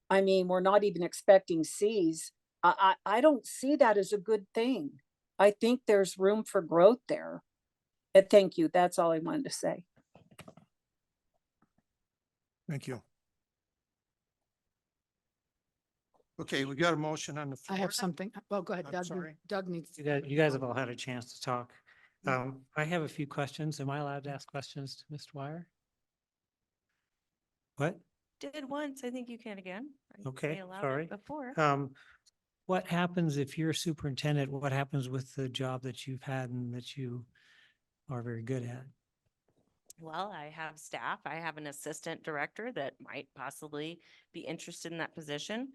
I mean, we're not even expecting C's. I don't see that as a good thing. I think there's room for growth there. And thank you. That's all I wanted to say. Thank you. Okay, we got a motion on the I floor. have something. Well, go ahead, I'm Doug. sorry. Doug needs. You guys have all had a chance to talk. I have a few questions. Am I allowed to ask questions to Mr. Dwyer? What? Did once, I think you can again. I Okay, allowed it sorry. Before. What happens if you're superintendent? What happens with the job that you've had and that you are very good at? Well, I have staff. I have an assistant director that might possibly be interested in that position.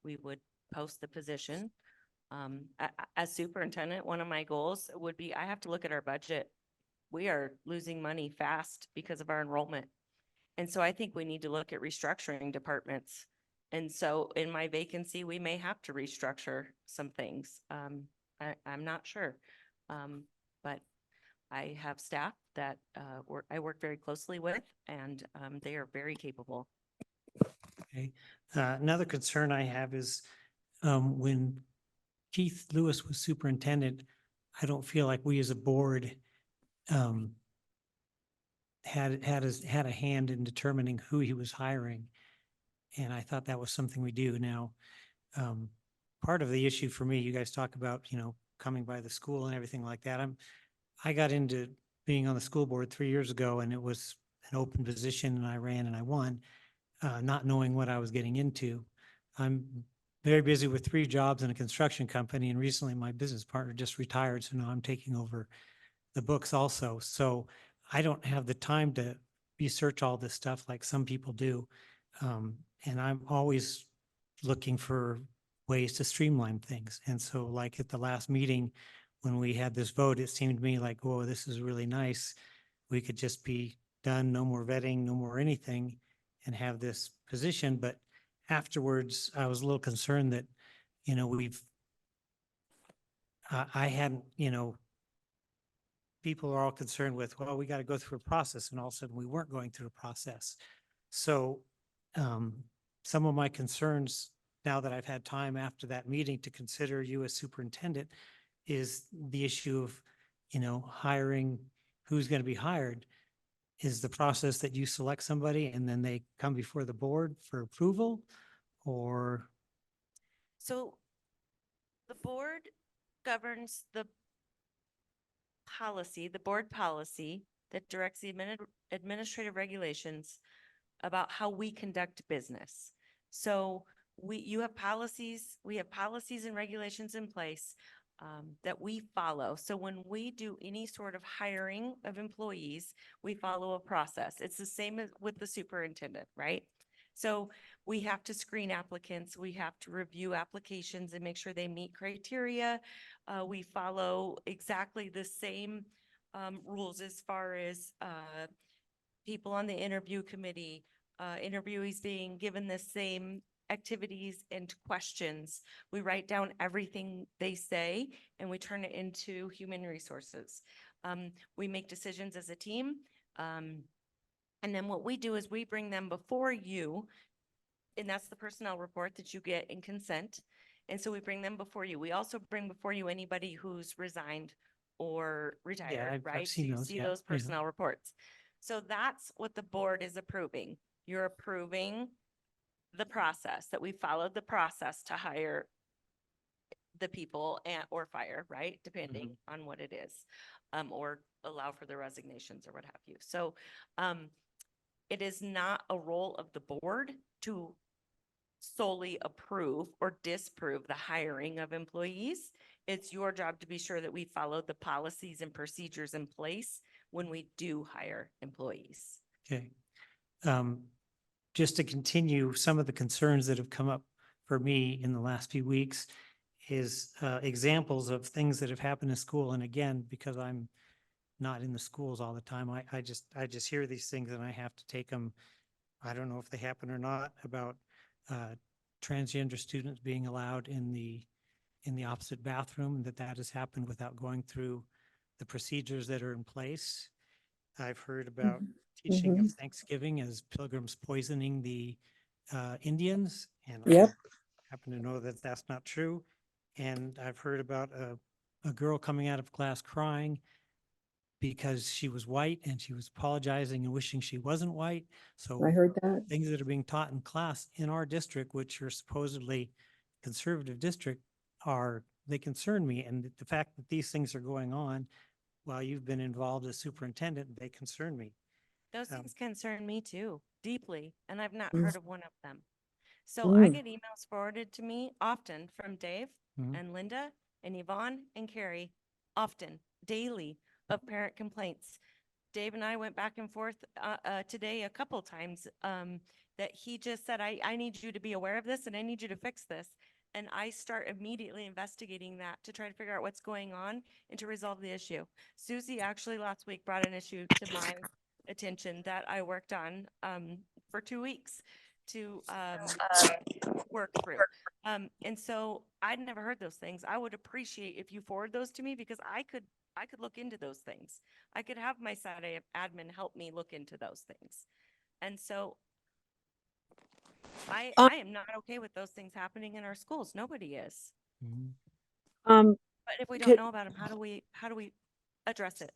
We would post the position. As superintendent, one of my goals would be, I have to look at our budget. We are losing money fast because of our enrollment. And so I think we need to look at restructuring departments. And so in my vacancy, we may have to restructure some things. I'm not sure. But I have staff that I work very closely with, and they are very capable. Okay. Another concern I have is when Keith Lewis was superintendent, I don't feel like we as a board had a hand in determining who he was hiring. And I thought that was something we do now. Part of the issue for me, you guys talk about, coming by the school and everything like that. I got into being on the school board 3 years ago, and it was an open position, and I ran and I won, not knowing what I was getting into. I'm very busy with 3 jobs in a construction company, and recently my business partner just retired, so now I'm taking over the books also. So I don't have the time to research all this stuff like some people do. And I'm always looking for ways to streamline things. And so like at the last meeting, when we had this vote, it seemed to me like, whoa, this is really nice. We could just be done, no more vetting, no more anything, and have this position. But afterwards, I was a little concerned that, I hadn't, people are all concerned with, well, we got to go through a process, and all of a sudden we weren't going through a process. So some of my concerns, now that I've had time after that meeting to consider you as superintendent, is the issue of, hiring who's going to be hired. Is the process that you select somebody and then they come before the board for approval, or? So the board governs the policy, the board policy that directs the administrative regulations about how we conduct business. So you have policies, we have policies and regulations in place that we follow. So when we do any sort of hiring of employees, we follow a process. It's the same as with the superintendent, right? So we have to screen applicants, we have to review applications and make sure they meet criteria. We follow exactly the same rules as far as people on the interview committee, interviewees being given the same activities and questions. We write down everything they say and we turn it into human resources. We make decisions as a team. And then what we do is we bring them before you, and that's the personnel report that you get in consent. And so we bring them before you. We also bring before you anybody who's resigned or retired, I've right? So seen you those, see yeah, those yeah. personnel reports. So that's what the board is approving. You're approving the process, that we followed the process to hire the people or fire, right? Depending on what it is, or allow for the resignations or what have you. So it is not a role of the board to solely approve or disapprove the hiring of employees. It's your job to be sure that we follow the policies and procedures in place when we do hire employees. Okay. Just to continue, some of the concerns that have come up for me in the last few weeks is examples of things that have happened in school. And again, because I'm not in the schools all the time, I just hear these things and I have to take them. I don't know if they happen or not, about transgender students being allowed in the opposite bathroom, that has happened without going through the procedures that are in place. I've heard about teaching of Thanksgiving as pilgrims poisoning the Indians, and Yep. I happen to know that that's not true. And I've heard about a girl coming out of class crying because she was white and she was apologizing and wishing she wasn't white. So I heard that. things that are being taught in class in our district, which are supposedly conservative district, they concern me. And the fact that these things are going on while you've been involved as superintendent, they concern me. Those things concern me too, deeply, and I've not Mm. heard of one of them. So I get emails forwarded to me often from Dave and Linda and Yvonne and Carrie, often, daily, of parent complaints. Dave and I went back and forth today a couple times that he just said, I need you to be aware of this and I need you to fix this. And I start immediately investigating that to try to figure out what's going on and to resolve the issue. Susie actually last week brought an issue to my attention that I worked on for 2 weeks to work through. And so I'd never heard those things. I would appreciate if you forward those to me, because I could look into those things. I could have my Saturday admin help me look into those things. And so I am not okay with those things happening in our schools. Nobody is. But if we don't know about them, how do we address it?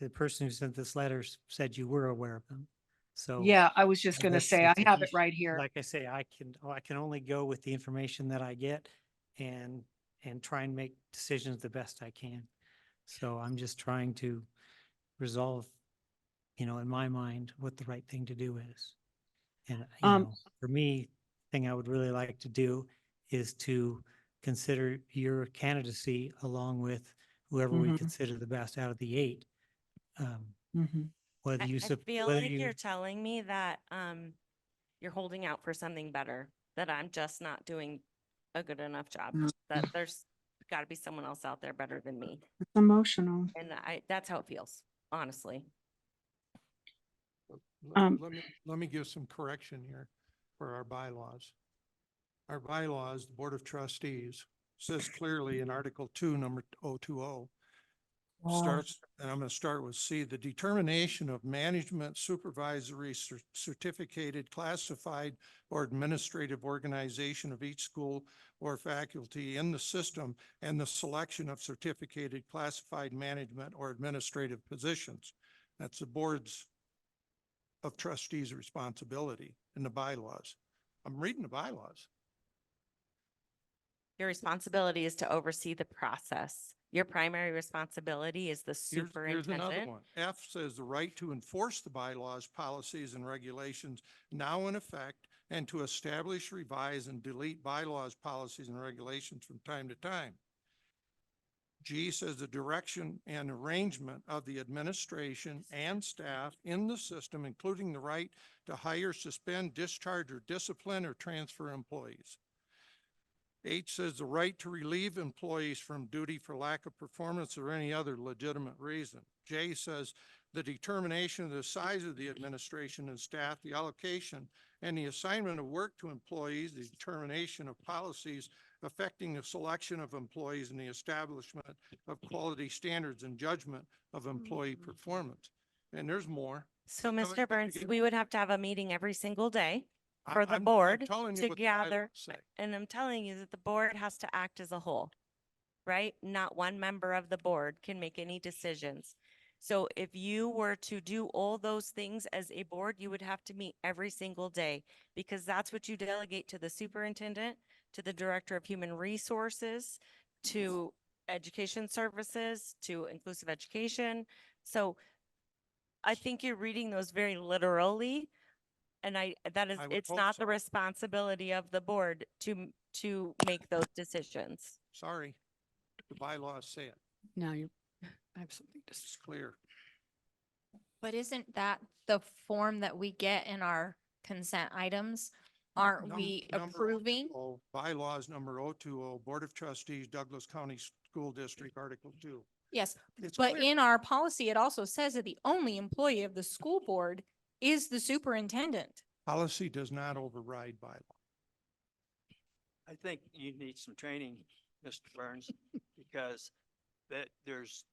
The person who sent this letter said you were aware of them. So Yeah, I was just I gonna guess say, I it's a have it issue. right here. Like I say, I can only go with the information that I get and try and make decisions the best I can. So I'm just trying to resolve, in my mind, what the right thing to do is. And, for me, thing I would really like to do is to consider your candidacy along with whoever we consider the best out of the 8. Whether you I feel like you're telling me that you're holding out for something better, that I'm just not doing a good enough job, that there's got to be someone else out there better than me. It's emotional. And that's how it feels, honestly. Let me give some correction here for our bylaws. Our bylaws, the Board of Trustees, says clearly in Article 2, number 020, starts, and I'm going to start with C, the determination of management, supervisory, certificated, classified, or administrative organization of each school or faculty in the system, and the selection of certificated, classified management or administrative positions. That's the board's of trustees' responsibility in the bylaws. I'm reading the bylaws. Your responsibility is to oversee the process. Your primary responsibility is the Here's another superintendent. one. F says the right to enforce the bylaws, policies, and regulations now in effect, and to establish, revise, and delete bylaws, policies, and regulations from time to time. G says the direction and arrangement of the administration and staff in the system, including the right to hire, suspend, discharge, or discipline or transfer employees. H says the right to relieve employees from duty for lack of performance or any other legitimate reason. J says the determination of the size of the administration and staff, the allocation and the assignment of work to employees, the determination of policies affecting the selection of employees and the establishment of quality standards and judgment of employee performance. And there's more. So, No, Mr. Burns, again- we would have to have a meeting every single day for the I'm board telling you to what the bylaws gather. say. And I'm telling you that the board has to act as a whole, right? Not one member of the board can make any decisions. So if you were to do all those things as a board, you would have to meet every single day because that's what you delegate to the superintendent, to the director of human resources, to education services, to inclusive education. So I think you're reading those very literally. And that is, I would it's hope not the so. responsibility of the board to make those decisions. Sorry, the bylaws say it. Now you, I have something to say. It's clear. But isn't that the form that we get in our consent items? Aren't we Number approving? 020, bylaws number 020, Board of Trustees, Douglas County School District, Article 2. Yes, It's but clear. in our policy, it also says that the only employee of the school board is the superintendent. Policy does not override bylaw. I think you need some training, Mr. Burns, because that there's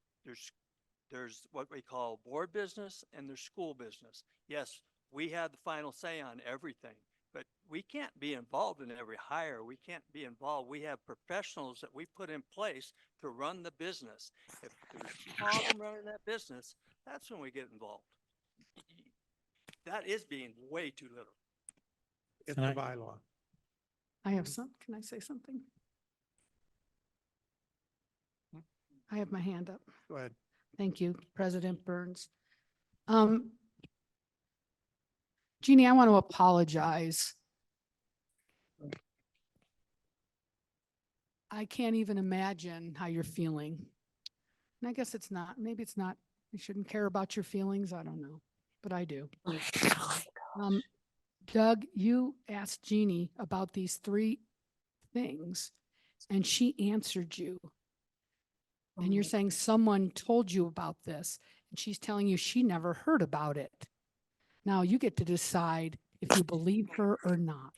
what we call board business and there's school business. Yes, we have the final say on everything, but we can't be involved in every hire. We can't be involved. We have professionals that we put in place to run the business. If there's a problem running that business, that's when we get involved. That is being way too little. It's Can a I- bylaw. I have some, can I say something? I have my hand up. Go ahead. Thank you, President Burns. Jeannie, I want to apologize. I can't even imagine how you're feeling. And I guess it's not, maybe it's not, you shouldn't care about your feelings. I don't know, but I do. Doug, you asked Jeannie about these 3 things and she answered you. And you're saying someone told you about this and she's telling you she never heard about it. Now you get to decide if you believe her or not.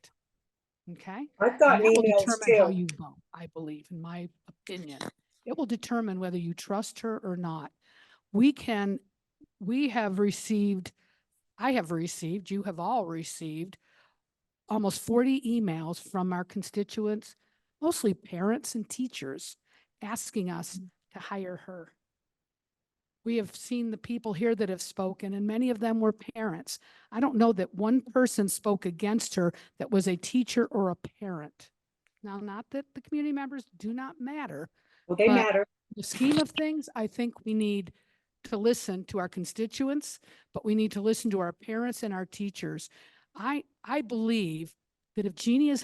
Okay? I've got And that will emails determine how too. you vote, I believe, in my opinion. It will determine whether you trust her or not. We have received, I have received, you have all received almost 40 emails from our constituents, mostly parents and teachers, asking us to hire her. We have seen the people here that have spoken, and many of them were parents. I don't know that one person spoke against her that was a teacher or a parent. Now, not that the community members do not matter. Well, they but matter. the scheme of things, I think we need to listen to our constituents, but we need to listen to our parents and our teachers. I believe that if Jeannie is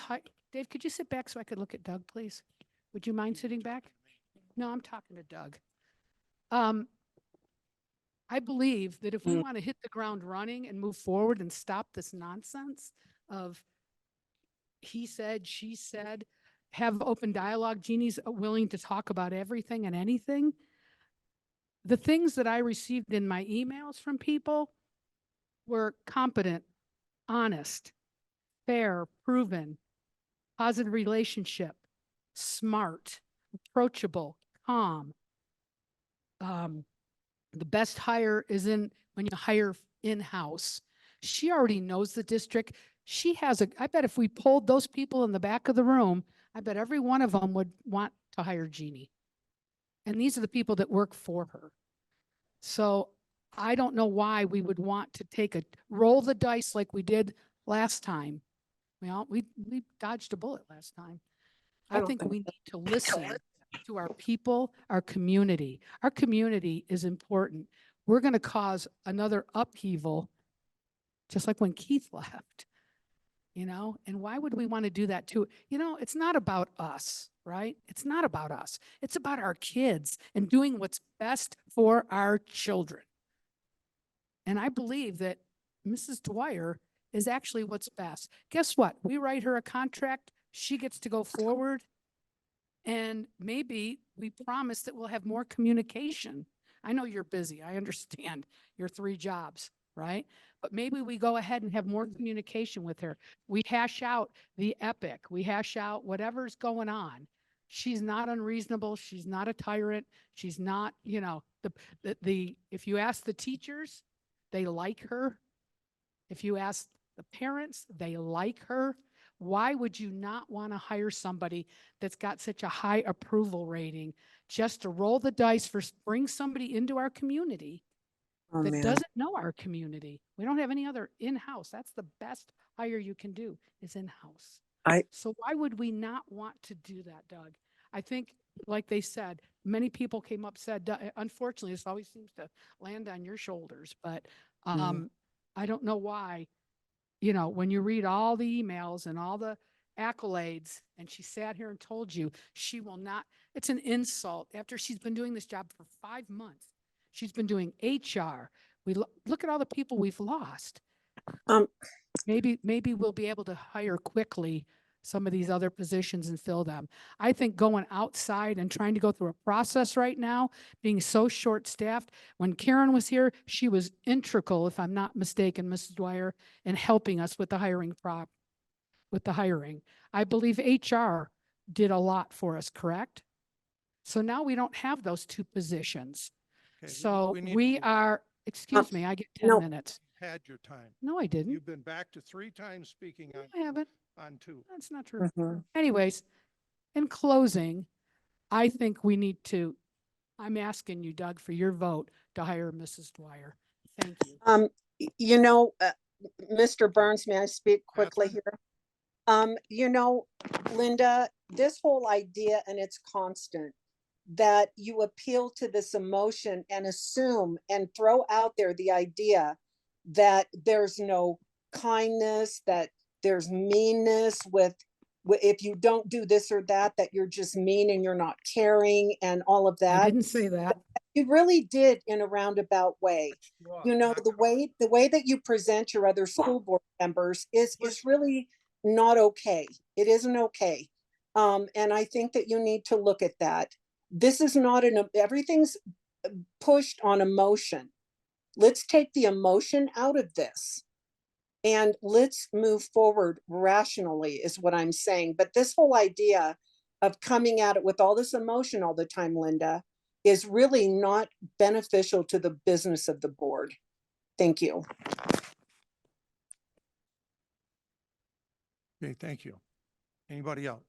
Dave, could you sit back so I could look at Doug, please? Would you mind sitting back? No, I'm talking to Doug. I believe that if we want to hit the ground running and move forward and stop this nonsense of he said, she said, have open dialogue, Jeannie's willing to talk about everything and anything. The things that I received in my emails from people were competent, honest, fair, proven, positive relationship, smart, approachable, calm, the best hire is when you hire in-house. She already knows the district. She has I bet if we polled those people in the back of the room, I bet every one of them would want to hire Jeannie. And these are the people that work for her. So I don't know why we would want to roll the dice like we did last time. Well, we dodged a bullet last time. I think we need to listen to our people, our community. Our community is important. We're going to cause another upheaval, just like when Keith left, and why would we want to do that too? It's not about us, right? It's not about us. It's about our kids and doing what's best for our children. And I believe that Mrs. Dwyer is actually what's best. Guess what? We write her a contract. She gets to go forward. And maybe we promise that we'll have more communication. I know you're busy. I understand your 3 jobs, right? But maybe we go ahead and have more communication with her. We hash out the epic. We hash out whatever's going on. She's not unreasonable. She's not a tyrant. She's not, if you ask the teachers, they like her. If you ask the parents, they like her. Why would you not want to hire somebody that's got such a high approval rating just to roll the dice bring somebody into our community that doesn't know our community? We don't have any other in-house. That's the best hire you can do is in-house. So why would we not want to do that, Doug? I think, like they said, many people came up, said, unfortunately, this always seems to land on your shoulders, but I don't know why. When you read all the emails and all the accolades, and she sat here and told you she will not, it's an insult after she's been doing this job for 5 months. She's been doing HR. Look at all the people we've lost. Maybe we'll be able to hire quickly some of these other positions and fill them. I think going outside and trying to go through a process right now, being so short-staffed. When Karen was here, she was integral, if I'm not mistaken, Mrs. Dwyer, in helping us with the hiring I believe HR did a lot for us, correct? So now we don't have those 2 positions. Okay, So need we to- are, excuse me, I get 10 minutes. Had your time. No, I didn't. You've been back to 3 times speaking on, I haven't. on 2. That's not true. Anyways, in closing, I think I'm asking you, Doug, for your vote to hire Mrs. Dwyer. Thank you. Mr. Burns, may I speak quickly here? Linda, this whole idea, and it's constant, that you appeal to this emotion and assume and throw out there the idea that there's no kindness, that there's meanness if you don't do this or that you're just mean and you're not caring and all of that. I didn't say that. You really did in a roundabout way. The way that you present your other school board members is really not okay. It isn't okay. And I think that you need to look at that. This is not everything's pushed on emotion. Let's take the emotion out of this and let's move forward rationally is what I'm saying. But this whole idea of coming at it with all this emotion all the time, Linda, is really not beneficial to the business of the board. Thank you. Okay, thank you. Anybody else?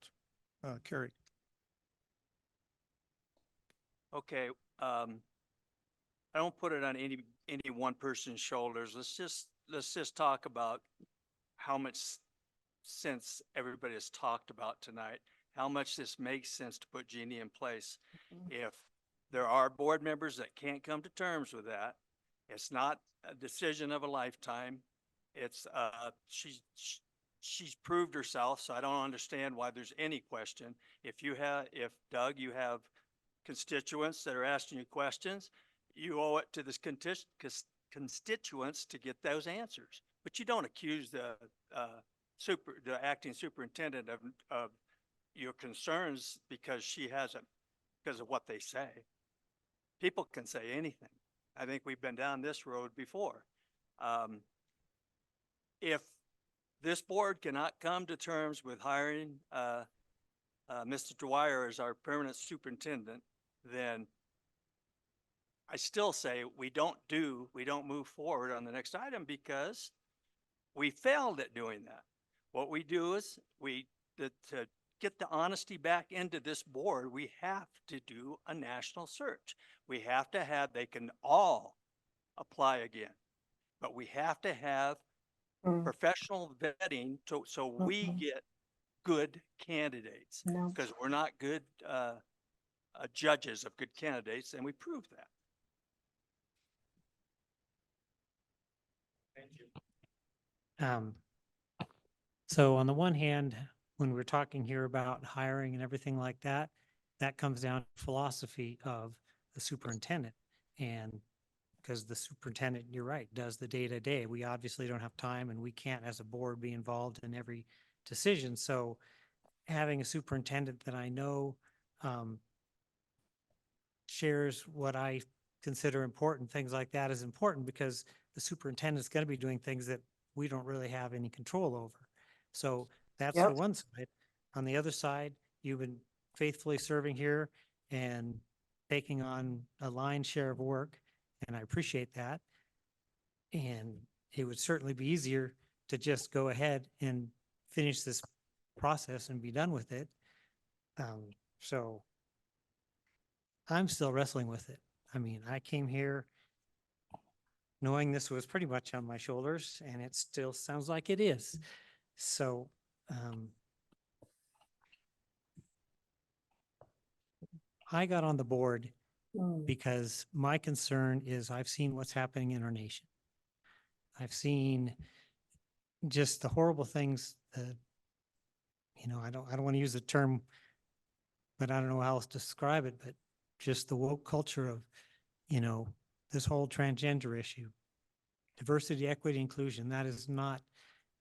Carrie. Okay, I don't put it on any one person's shoulders. Let's just talk about how much sense everybody has talked about tonight, how much this makes sense to put Jeannie in place. If there are board members that can't come to terms with that, it's not a decision of a lifetime. It's she's proved herself, so I don't understand why there's any question. If Doug, you have constituents that are asking you questions, you owe it to this constituents to get those answers. But you don't accuse the acting superintendent of your concerns because of what they say. People can say anything. I think we've been down this road before. If this board cannot come to terms with hiring Mr. Dwyer as our permanent superintendent, then I still say we don't move forward on the next item because we failed at doing that. What we do is to get the honesty back into this board, we have to do a national search. We have to have, they can all apply again, but we have to have professional vetting so we get good candidates. Because we're not good judges of good candidates, and we proved that. Thank you. So on the one hand, when we're talking here about hiring and everything like that, that comes down to philosophy of the superintendent. And because the superintendent, you're right, does the day-to-day. We obviously don't have time and we can't as a board be involved in every decision. So having a superintendent that I know shares what I consider important, things like that is important because the superintendent's going to be doing things that we don't really have any control over. So that's the one side. On the other side, you've been faithfully serving here and taking on a lion's share of work, and I appreciate that. And it would certainly be easier to just go ahead and finish this process and be done with it. So I'm still wrestling with it. I mean, I came here knowing this was pretty much on my shoulders, and it still sounds like it is. So I got on the board because my concern is I've seen what's happening in our nation. I've seen just the horrible things that, you know, I don't want to use the term, but I don't know how else to describe it, but just the woke culture of, you know, this whole transgender issue, diversity, equity, inclusion. That is not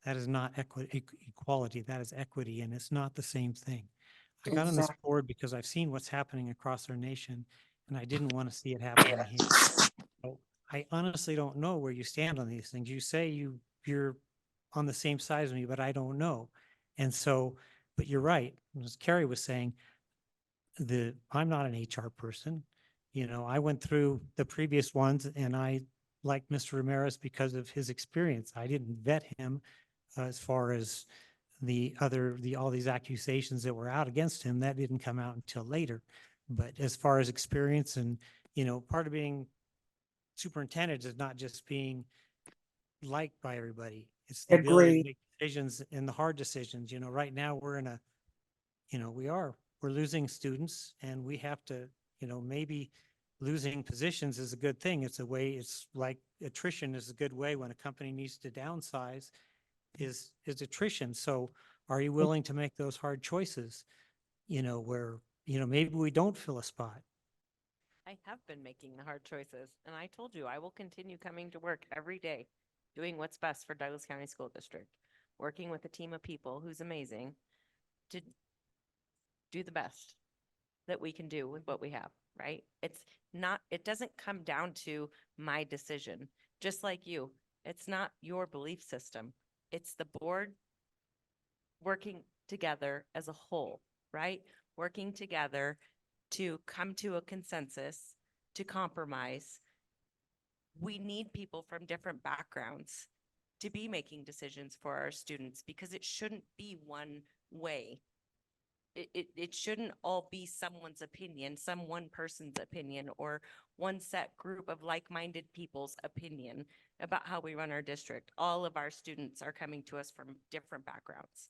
equality, that is equity, and it's not the same thing. I got on this board because I've seen what's happening across our nation, and I didn't want to see it happening here. So I honestly don't know where you stand on these things. You say you're on the same side as me, but I don't know. And so, but you're right, as Carrie was saying, I'm not an HR person. You know, I went through the previous ones and I like Mr. Ramirez because of his experience. I didn't vet him as far as all these accusations that were out against him. That didn't come out until later. But as far as experience and, you know, part of being superintendent is not just being liked by everybody. It's the ability to make decisions and the hard decisions. You know, right now we're in we're losing students and we have to, you know, maybe losing positions is a good thing. It's like attrition is a good way when a company needs to downsize is attrition. So are you willing to make those hard choices, you know, where, you know, maybe we don't fill a spot? I have been making the hard choices, and I told you I will continue coming to work every day, doing what's best for Douglas County School District, working with a team of people who's amazing to do the best that we can do with what we have, right? It doesn't come down to my decision, just like you. It's not your belief system. It's the board working together as a whole, right? Working together to come to a consensus, to compromise. We need people from different backgrounds to be making decisions for our students because it shouldn't be one way. It shouldn't all be someone's opinion, some one person's opinion, or one set group of like-minded people's opinion about how we run our district. All of our students are coming to us from different backgrounds.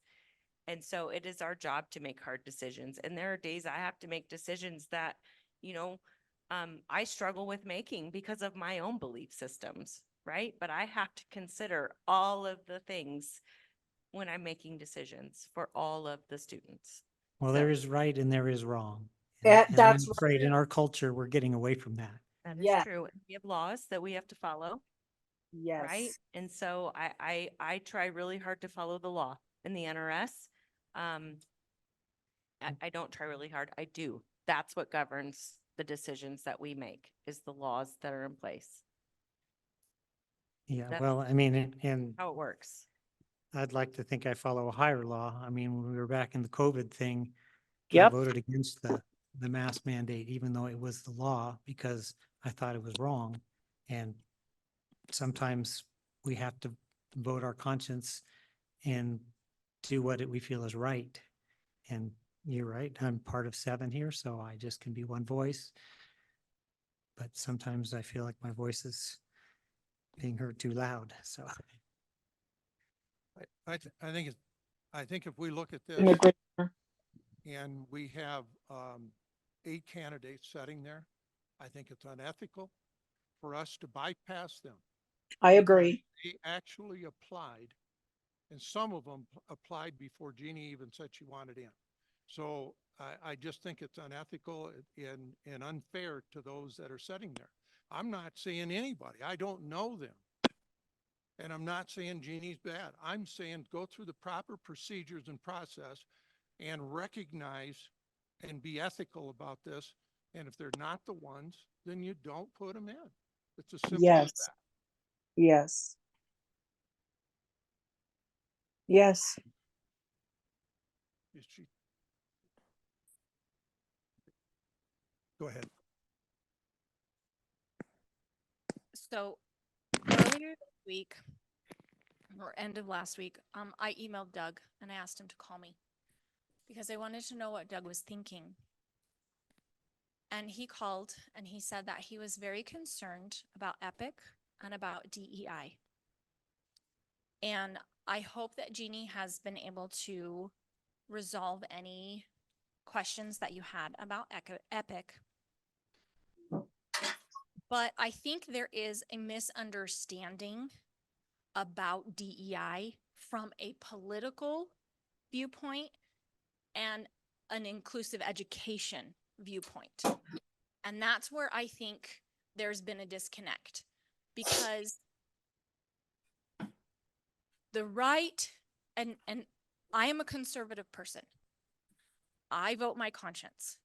And so it is our job to make hard decisions. And there are days I have to make decisions that, you know, I struggle with making because of my own belief systems, right? But I have to consider all of the things when I'm making decisions for all of the students. Well, there is right and there is wrong. Yeah, And that's I'm afraid in our culture, we're getting away from that. That is true. We have laws that we have to follow. Yes. Right? And so I try really hard to follow the law in the NRS. I don't try really hard. I do. That's what governs the decisions that we make, is the laws that are in place. Yeah, That's well, I mean, and how it works. I'd like to think I follow a higher law. I mean, when we were back in the COVID thing, I Yep. voted against the the mask mandate, even though it was the law, because I thought it was wrong. And sometimes we have to vote our conscience and do what we feel is right. And you're right, I'm part of 7 here, so I just can be one voice. But sometimes I feel like my voice is being heard too loud, so. I think if we look at this and we have 8 candidates sitting there, I think it's unethical for us to bypass them. I because agree. They actually applied, and some of them applied before Jeannie even said she wanted in. So I just think it's unethical and unfair to those that are sitting there. I'm not saying anybody, I don't know them. And I'm not saying Jeannie's bad. I'm saying go through the proper procedures and process and recognize and be ethical about this. And if they're not the ones, then you don't put them in. It's as simple as Yes. that. Yes. Yes. Is she- Go ahead. So earlier this week, or end of last week, I emailed Doug and I asked him to call me because I wanted to know what Doug was thinking. And he called and he said that he was very concerned about EPIC and about DEI. And I hope that Jeannie has been able to resolve any questions that you had about EPIC. But I think there is a misunderstanding about DEI from a political viewpoint and an inclusive education viewpoint. And that's where I think there's been a disconnect, because the right, and I am a conservative person. I vote my conscience.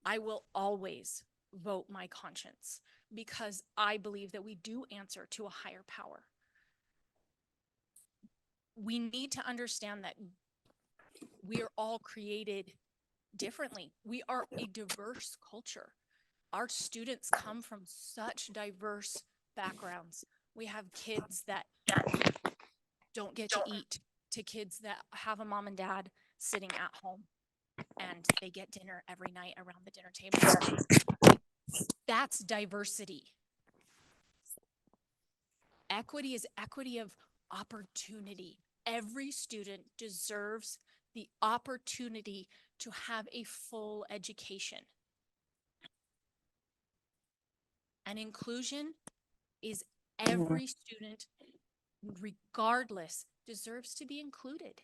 I will always vote my conscience because I believe that we do answer to a higher power. We need to understand that we are all created differently. We are a diverse culture. Our students come from such diverse backgrounds. We have kids that don't get to eat, to kids that have a mom and dad sitting at home and they get dinner every night around the dinner table. That's diversity. Equity is equity of opportunity. Every student deserves the opportunity to have a full education. And inclusion is every student, regardless, deserves to be included.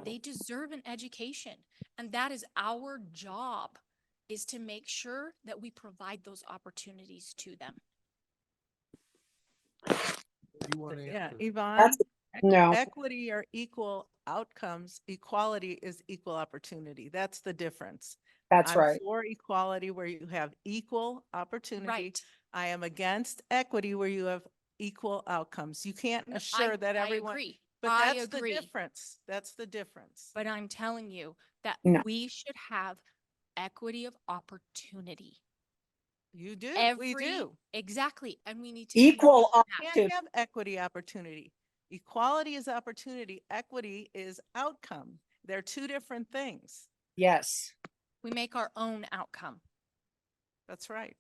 They deserve an education. And that is our job, is to make sure that we provide those opportunities to them. You want to Yeah, answer? Yvonne, no. equity or equal outcomes, equality is equal opportunity. That's the difference. That's I'm right. for equality where you have equal opportunity. Right. I am against equity where you have equal outcomes. You can't No, assure that I everyone. agree. But I that's agree. the difference. That's the difference. But I'm telling you that No. we should have equity of opportunity. You do. Every, We do. exactly. And we need to Equal convey that. Can't have equity opportunity. Equality is opportunity. Equity is outcome. They're two different things. Yes. We make our own outcome. That's right.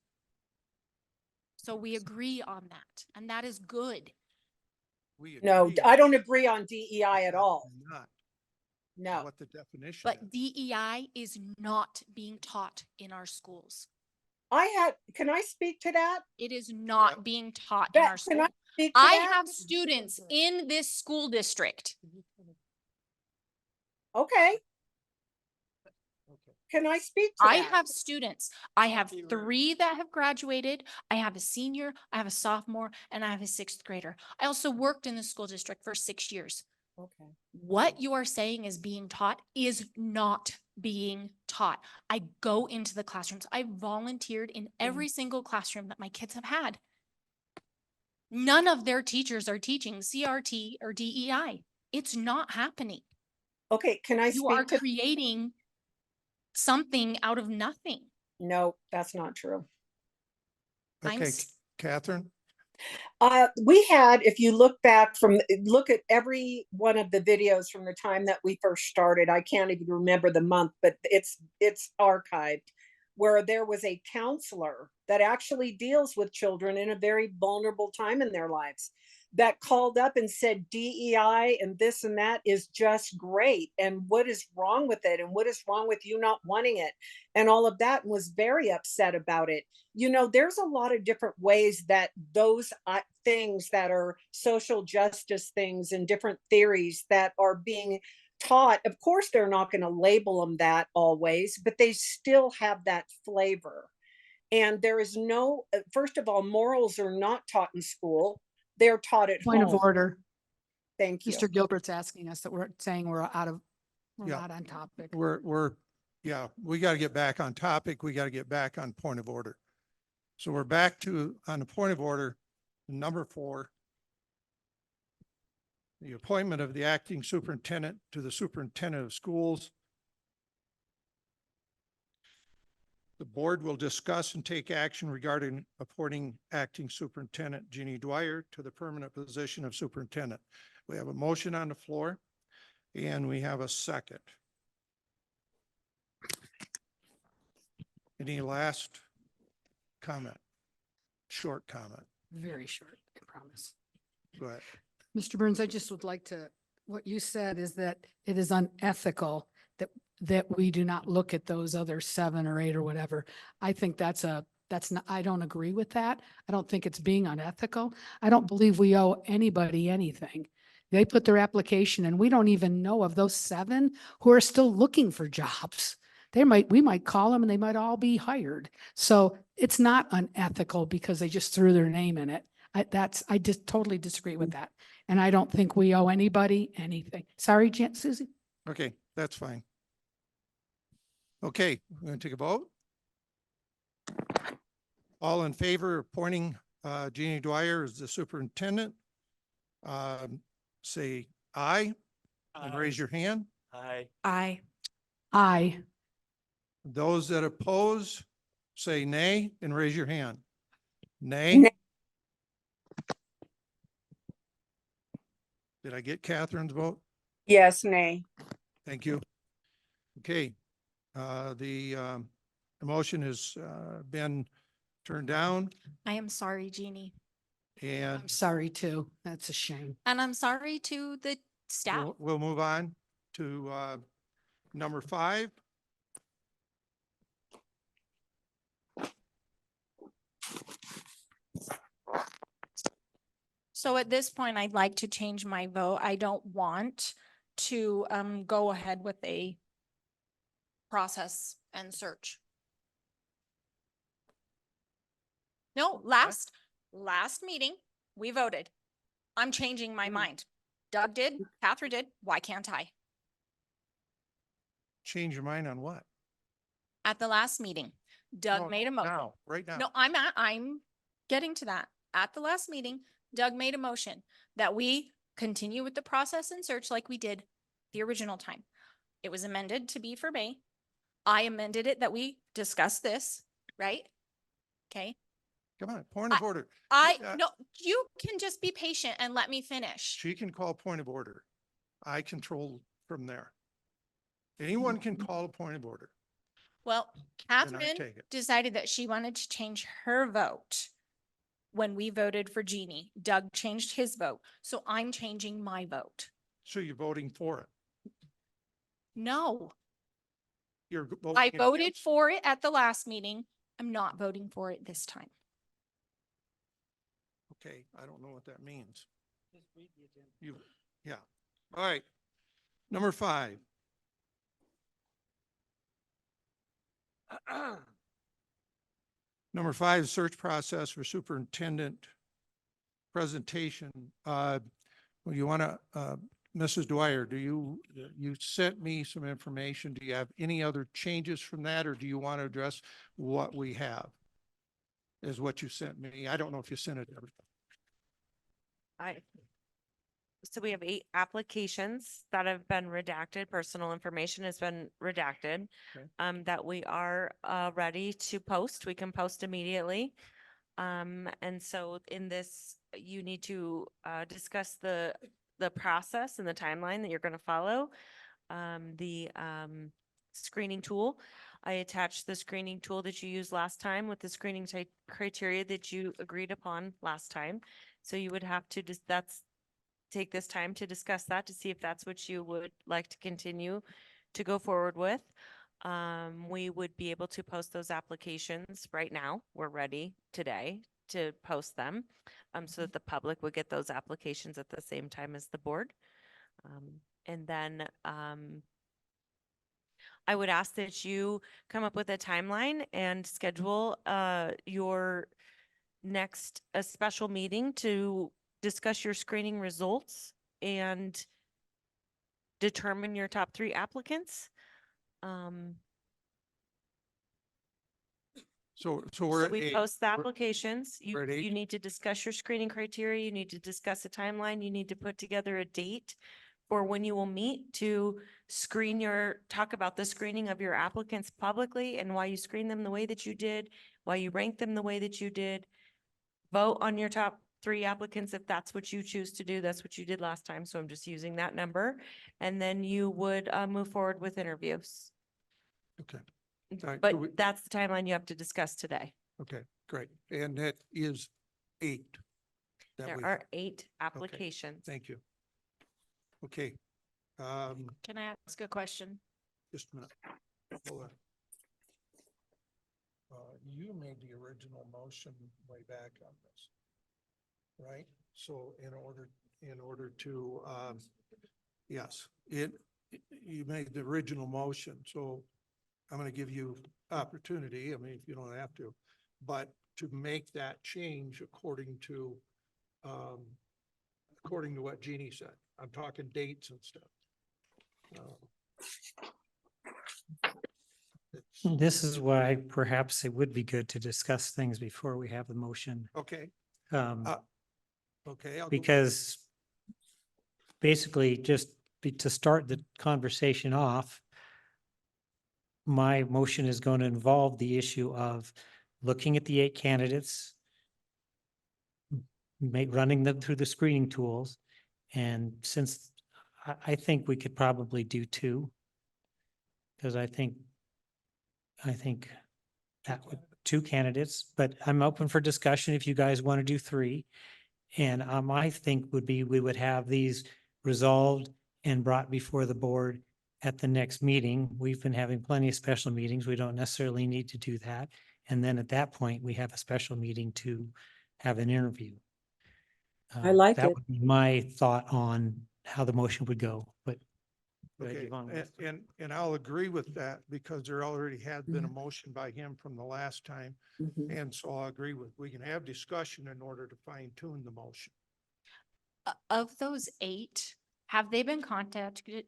So we agree on that. And that is good. We No, agree I don't agree on DEI at all. Not No. what the definition is. But DEI is not being taught in our schools. Can I speak to that? It is not being taught in Beth, our can I schools. speak to I that? have students in this school district. Okay. Can I speak to I that? have students. I have 3 that have graduated. I have a senior, I have a sophomore, and I have a 6th grader. I also worked in the school district for 6 years. Okay. What you are saying is being taught is not being taught. I go into the classrooms. I volunteered in every single classroom that my kids have had. None of their teachers are teaching CRT or DEI. It's not happening. Okay, can I You are speak to? creating something out of nothing. No, that's not true. I'm Okay, s- Catherine? We had, if you look back look at every one of the videos from the time that we first started, I can't even remember the month, but it's archived, where there was a counselor that actually deals with children in a very vulnerable time in their lives that called up and said DEI and this and that is just great. And what is wrong with it? And what is wrong with you not wanting it? And all of that, and was very upset about it. You know, there's a lot of different ways that those things that are social justice things and different theories that are being taught. Of course, they're not going to label them that always, but they still have that flavor. And there is no, first of all, morals are not taught in school. They're taught at Point of home. order. Thank you. Mr. Gilbert's asking us that we're saying we're Yeah. not on topic. Yeah, we got to get back on topic. We got to get back on point of order. So we're back to, on the point of order, number 4. The appointment of the acting superintendent to the superintendent of schools. The board will discuss and take action regarding appointing acting superintendent Jeannie Dwyer to the permanent position of superintendent. We have a motion on the floor and we have a second. Any last comment? Short comment. Very short, I promise. Go ahead. Mr. Burns, I just would like to, what you said is that it is unethical that we do not look at those other 7 or 8 or whatever. I think that's not, I don't agree with that. I don't think it's being unethical. I don't believe we owe anybody anything. They put their application and we don't even know of those 7 who are still looking for jobs. We might call them and they might all be hired. So it's not unethical because they just threw their name in it. I just totally disagree with that. And I don't think we owe anybody anything. Sorry, Susie. Okay, that's fine. Okay, we're going to take a vote. All in favor of appointing Jeannie Dwyer as the superintendent, say aye and raise your hand. Aye. Aye. Aye. Those that oppose, say nay and raise your hand. Nay. Nay. Did I get Catherine's vote? Yes, nay. Thank you. Okay, the motion has been turned down I am sorry, Jeannie. and I'm sorry too. That's a shame. And I'm sorry to the staff. we'll move on to number 5. So at this point, I'd like to change my vote. I don't want to go ahead with a process and search. No, last meeting, we voted. I'm changing my mind. Doug did, Catherine did. Why can't I? Change your mind on what? At the last meeting, No, Doug made a motion. Now, right now. No, I'm getting to that. At the last meeting, Doug made a motion that we continue with the process and search like we did the original time. It was amended to be for May. I amended it that we discuss this, right? Okay. Come on, point of order. No, you can just be patient and let me finish. She can call point of order. I control from there. Anyone can call a point of order. Well, I Catherine take it. decided that she wanted to change her vote when we voted for Jeannie. Doug changed his vote, so I'm changing my vote. So you're voting for it. No, You're voting I voted against- for it at the last meeting. I'm not voting for it this time. Okay, I don't know what that means. Yeah. All right. Number 5. Number 5, search process for superintendent presentation. Well, you want to, Mrs. Dwyer, you sent me some information. Do you have any other changes from that, or do you want to address what we have? Is what you sent me. I don't know if you sent it. so we have 8 applications that have been redacted. Personal information has been redacted. Okay. That we are, ready to post. We can post immediately. And so in this, you need to, discuss the process and the timeline that you're going to follow. The, screening tool. I attached the screening tool that you used last time with the screening criteria that you agreed upon last time. So you would have to just, take this time to discuss that to see if that's what you would like to continue to go forward with. We would be able to post those applications right now. We're ready today to post them, so that the public would get those applications at the same time as the board. And then, I would ask that you come up with a timeline and schedule, your next, a special meeting to discuss your screening results and determine your top 3 applicants. So So we're at we 8. post the applications. we're at You 8? need to discuss your screening criteria. You need to discuss a timeline. You need to put together a date for when you will meet to talk about the screening of your applicants publicly and why you screened them the way that you did, why you ranked them the way that you did. Vote on your top 3 applicants if that's what you choose to do. That's what you did last time. So I'm just using that number. And then you would, move forward with interviews. Okay. All right, But so we- that's the timeline you have to discuss today. Okay, great. And that is 8. that There we- are 8 applications. Thank you. Okay. Can I ask a question? Just a minute. Hold on. You made the original motion way back on this, right? So in order to, yes, you made the original motion, so I'm going to give you opportunity. I mean, if you don't have to, but to make that change according to what Jeannie said. I'm talking dates and stuff. This is why perhaps it would be good to discuss things before we have the motion. Okay, Um, okay. I'll go- because basically to start the conversation off, my motion is going to involve the issue of looking at the 8 candidates, running them through the screening tools. And since I think we could probably do 2, because I think that would 2 candidates, but I'm open for discussion if you guys want to do 3. And I think would be, we would have these resolved and brought before the board at the next meeting. We've been having plenty of special meetings. We don't necessarily need to do that. And then at that point, we have a special meeting to have an interview. I like That it. would be my thought on how the motion would go, but. go ahead, Okay, Yvonne. and I'll agree with that because there already had been a motion by him from the last time. And so I'll agree we can have discussion in order to fine tune the motion. Of those 8, have they been contacted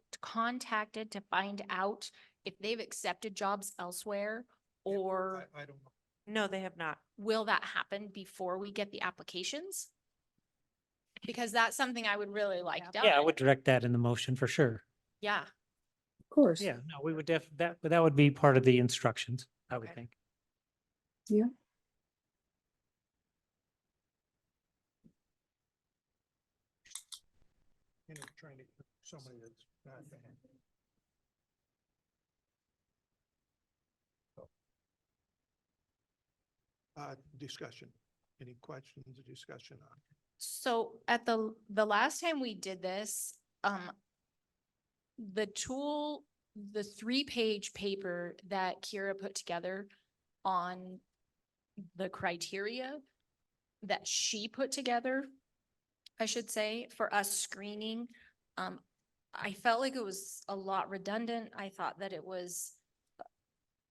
to find out if they've accepted jobs elsewhere? Or I don't know. No, they have not. will that happen before we get the applications? Because that's something I would really like done. Yeah, I would direct that in the motion for sure. Yeah. Of course. Yeah, no, we would that would be part of the instructions, I would Okay. think. Yeah. You know, trying to, somebody that's not. Discussion. Any questions or discussion on? So at the last time we did this, the tool, the 3-page paper that Kira put together on the criteria that she put together, I should say, for us screening, I felt like it was a lot redundant. I thought that it was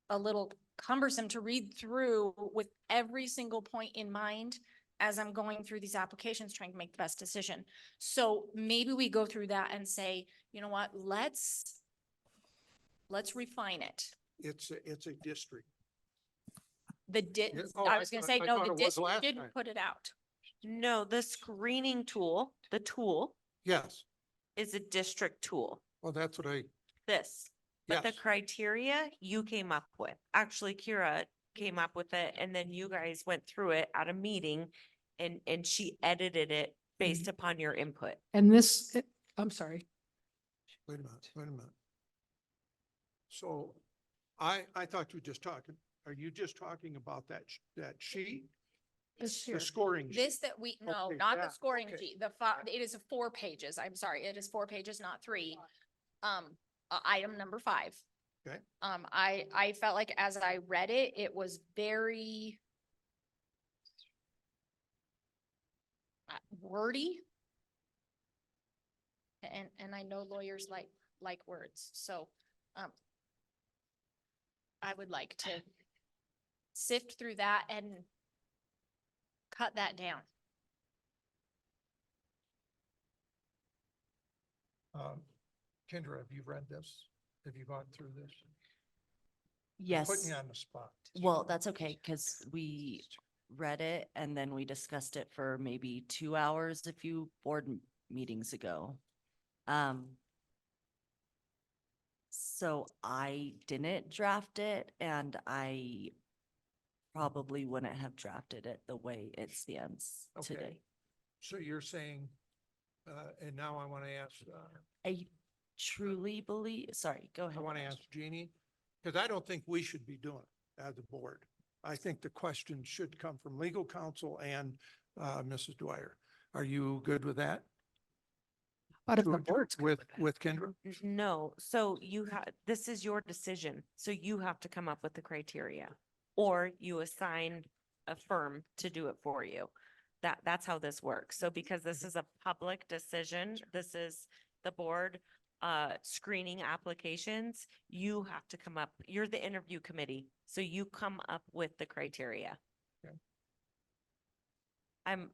a little cumbersome to read through with every single point in mind as I'm going through these applications, trying to make the best decision. So maybe we go through that and say, you know what, let's refine it. It's a district. I was gonna say, I no, thought the it was last district time. didn't put it out. No, the screening tool, the tool Yes, is a district tool, well, that's what this. But the yes. criteria you came up with, actually Kira came up with it and then you guys went through it at a meeting and she edited it based upon your input. And this, I'm sorry. Wait a minute, wait a minute. So I thought you were just talking, are you just talking about that sheet? This The here. scoring sheet? This that we, no, Okay, not the that, scoring okay. sheet, it is 4 pages, I'm sorry, it is 4 pages, not 3. Item number 5. Okay. I felt like as I read it, it was very wordy. And I know lawyers like words, so, I would like to sift through that and cut that down. Kendra, have you read this? Have you gone through this? I'm Yes. Putting you on the spot. Well, that's okay, because we read it and then we discussed it for maybe 2 hours a few meetings ago. So I didn't draft it and I probably wouldn't have drafted it the way it stands Okay. today. So you're saying, and now I want to ask, I truly believe, sorry, go ahead. I want to ask Jeannie, because I don't think we should be doing it as a board. I think the question should come from legal counsel and Mrs. Dwyer. Are you good with that? But if the board's good With Kendra? No, so you have, this is your decision, so you have to come up with the criteria. Or you assign a firm to do it for you. That's how this works. So because this is a public decision, this is the board screening applications, you have to come up, you're the interview committee, so you come up with the criteria. Okay. I'm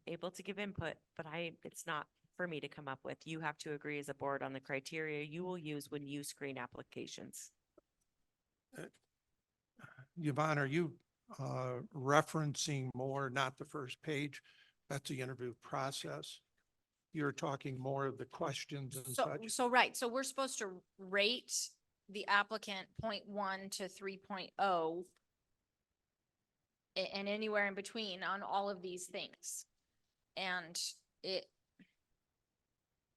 able to give input, but it's not for me to come up with. You have to agree as a board on the criteria you will use when you screen applications. Yvonne, are you referencing more, not the first page? That's the interview process. You're talking more of the questions and such. So right, so we're supposed to rate the applicant 0.1 to 3.0 and anywhere in between on all of these things. And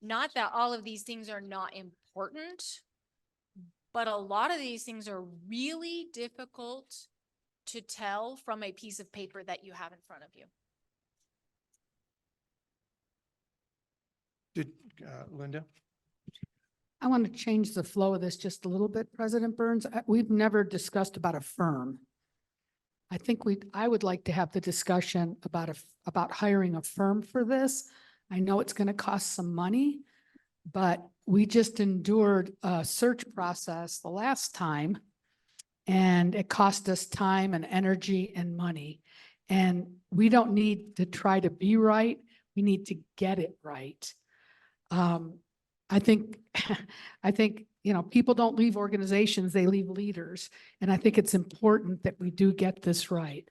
not that all of these things are not important, but a lot of these things are really difficult to tell from a piece of paper that you have in front of you. Did, Linda? I want to change the flow of this just a little bit, President Burns. We've never discussed about a firm. I think I would like to have the discussion about hiring a firm for this. I know it's going to cost some money, but we just endured a search process the last time and it cost us time and energy and money. And we don't need to try to be right. We need to get it right. I think, people don't leave organizations, they leave leaders. And I think it's important that we do get this right.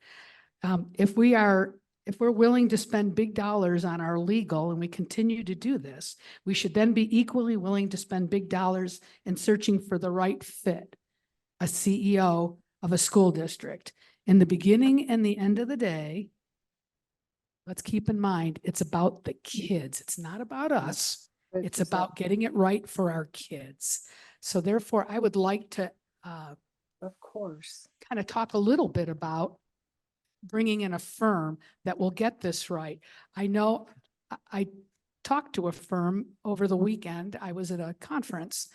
If we're willing to spend big dollars on our legal and we continue to do this, we should then be equally willing to spend big dollars in searching for the right fit, a CEO of a school district. In the beginning and the end of the day, let's keep in mind, it's about the kids. It's not about us. It's about getting it right for our kids. So therefore, I would like to, Of course. kind of talk a little bit about bringing in a firm that will get this right. I know I talked to a firm over the weekend. I was at a conference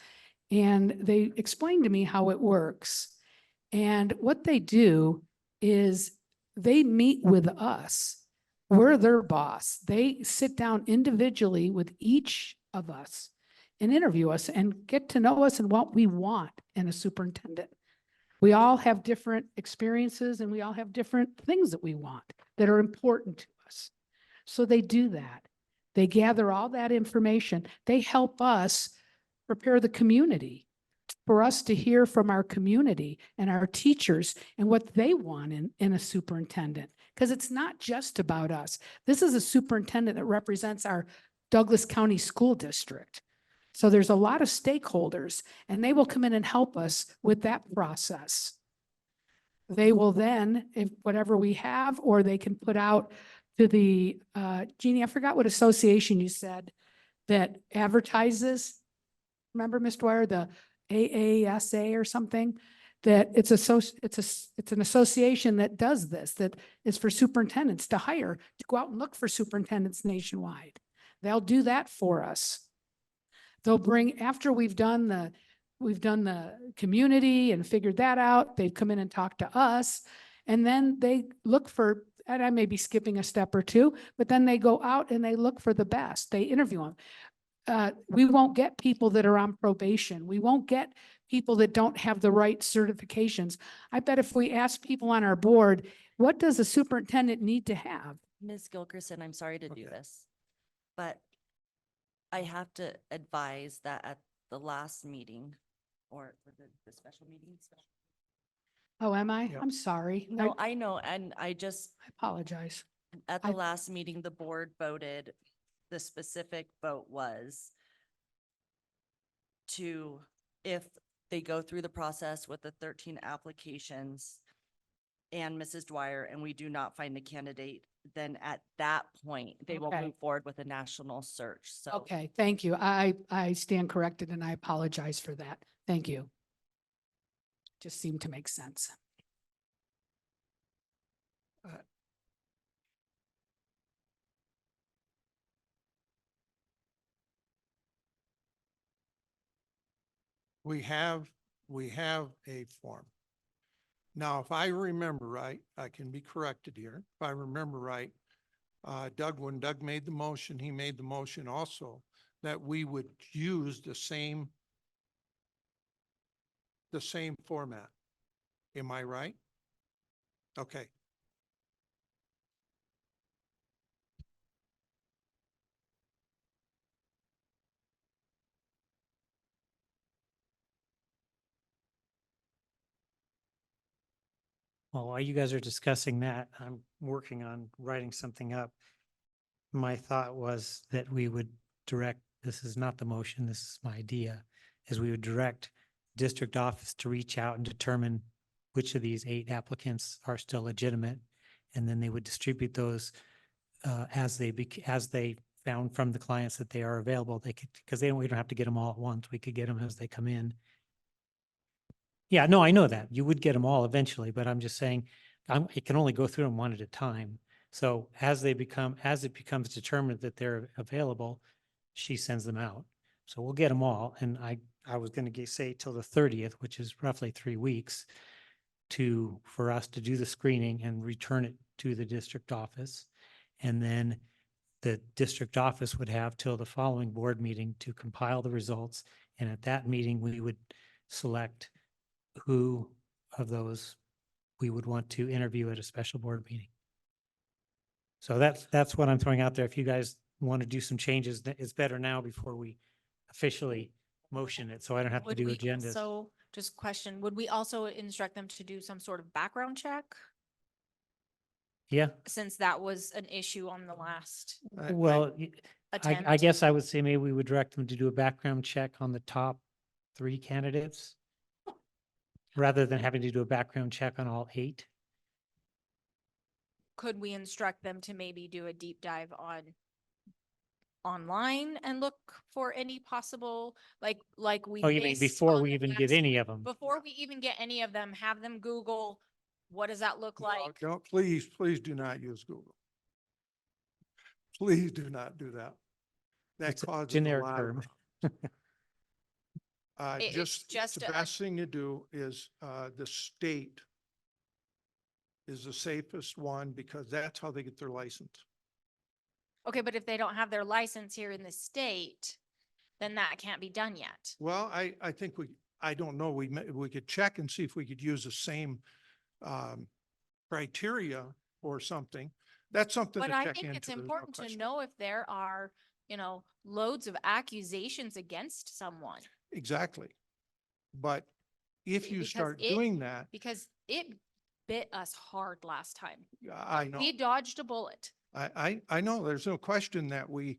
and they explained to me how it works. And what they do is they meet with us. We're their boss. They sit down individually with each of us and interview us and get to know us and what we want in a superintendent. We all have different experiences and we all have different things that we want that are important to us. So they do that. They gather all that information. They help us prepare the community for us to hear from our community and our teachers and what they want in a superintendent. Because it's not just about us. This is a superintendent that represents our Douglas County School District. So there's a lot of stakeholders and they will come in and help us with that process. They will then, if whatever we have, or they can put out to the, Jeannie, I forgot what association you said that advertises. Remember, Ms. Dwyer, the AASA or something? That it's an association that does this, that is for superintendents to hire, to go out and look for superintendents nationwide. They'll do that for us. They'll bring, after we've done the community and figured that out, they've come in and talked to us. And then they look for, and I may be skipping a step or two, but then they go out and they look for the best. They interview them. We won't get people that are on probation. We won't get people that don't have the right certifications. I bet if we ask people on our board, what does a superintendent need to have? Ms. Gilkerson, I'm sorry to do Okay. this, but I have to advise that at the last meeting or the special meeting. Oh, am I? Yeah. I'm sorry. No, I know, and I just, I apologize. at I- the last meeting, the board voted, the specific vote was to, if they go through the process with the 13 applications and Mrs. Dwyer, and we do not find a candidate, then at that point, they will Okay. move forward with a national search. So Okay, thank you. I stand corrected and I apologize for that. Thank you. Just seemed to make sense. We have a form. Now, if I remember right, I can be corrected here. If I remember right, when Doug made the motion, he made the motion also that we would use the same format. Am I right? Okay. Well, while you guys are discussing that, I'm working on writing something up. My thought was that we would direct, this is not the motion, this is my idea, is we would direct district office to reach out and determine which of these 8 applicants are still legitimate. And then they would distribute those as they found from the clients that they are available. They could, because we don't have to get them all at once. We could get them as they come in. Yeah, no, I know that. You would get them all eventually, but I'm just saying, it can only go through them one at a time. So as it becomes determined that they're available, she sends them out. So we'll get them all. And I was going to say till the 30th, which is roughly 3 weeks for us to do the screening and return it to the district office. And then the district office would have till the following board meeting to compile the results. And at that meeting, we would select who of those we would want to interview at a special board meeting. So that's what I'm throwing out there. If you guys want to do some changes, it's better now before we officially motion it, so I don't have to Would do we agendas. also, just question, would we also instruct them to do some sort of background check? Yeah, Since that was an issue on the last well, attempt. I guess I would say maybe we would direct them to do a background check on the top 3 candidates rather than having to do a background check on all 8. Could we instruct them to maybe do a deep dive online and look for any possible, like we Oh, you mean missed before on we the even get last- any of them? Before we even get any of them, have them Google, what does that look like? Don't, please do not use Google. Please do not do that. That It's a causes a generic lot of term. problems. It's just The a- best thing to do is, the state is the safest one because that's how they get their license. Okay, but if they don't have their license here in the state, then that can't be done yet. Well, I think I don't know, we could check and see if we could use the same, criteria or something. That's something to But I check think into. it's there's no important to question. know if there are, loads of accusations against someone. Exactly. But if you Because start it- doing that, Because it bit us hard last time. I know. We dodged a bullet. I know, there's no question that we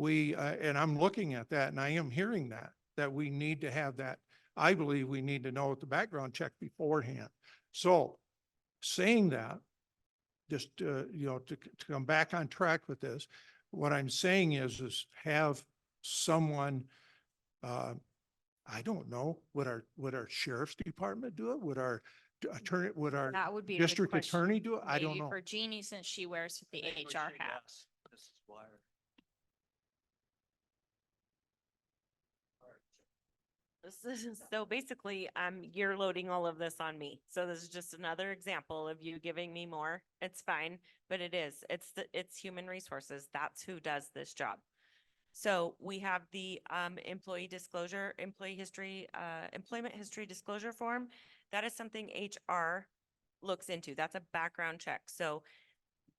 and I'm looking at that and I am hearing that we need to have that. I believe we need to know the background check beforehand. So saying that, just, to come back on track with this, what I'm saying is have someone, I don't know, would our sheriff's department do it? Would our attorney, would our That would be a good district question. attorney do it? I don't Maybe know. for Jeannie, since she wears the HR hat. Mrs. Dwyer. So basically, you're loading all of this on me. So this is just another example of you giving me more. It's fine, but it's human resources. That's who does this job. So we have the employee disclosure, employment history disclosure form. That is something HR looks into. That's a background check. So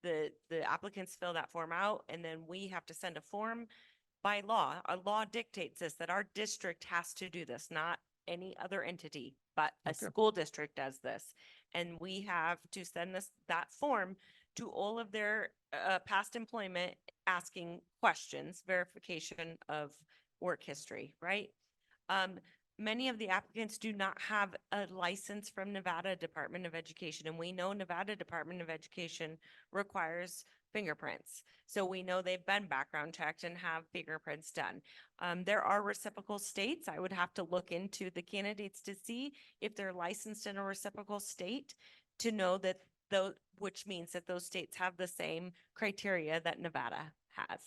the applicants fill that form out, and then we have to send a form. By law, a law dictates this, that our district has to do this, not any other entity, but a school district does this. And we have to send that form to all of their past employment, asking questions, verification of work history, right? Many of the applicants do not have a license from Nevada Department of Education, and we know Nevada Department of Education requires fingerprints. So we know they've been background checked and have fingerprints done. There are reciprocal states. I would have to look into the candidates to see if they're licensed in a reciprocal state, to know that which means that those states have the same criteria that Nevada has.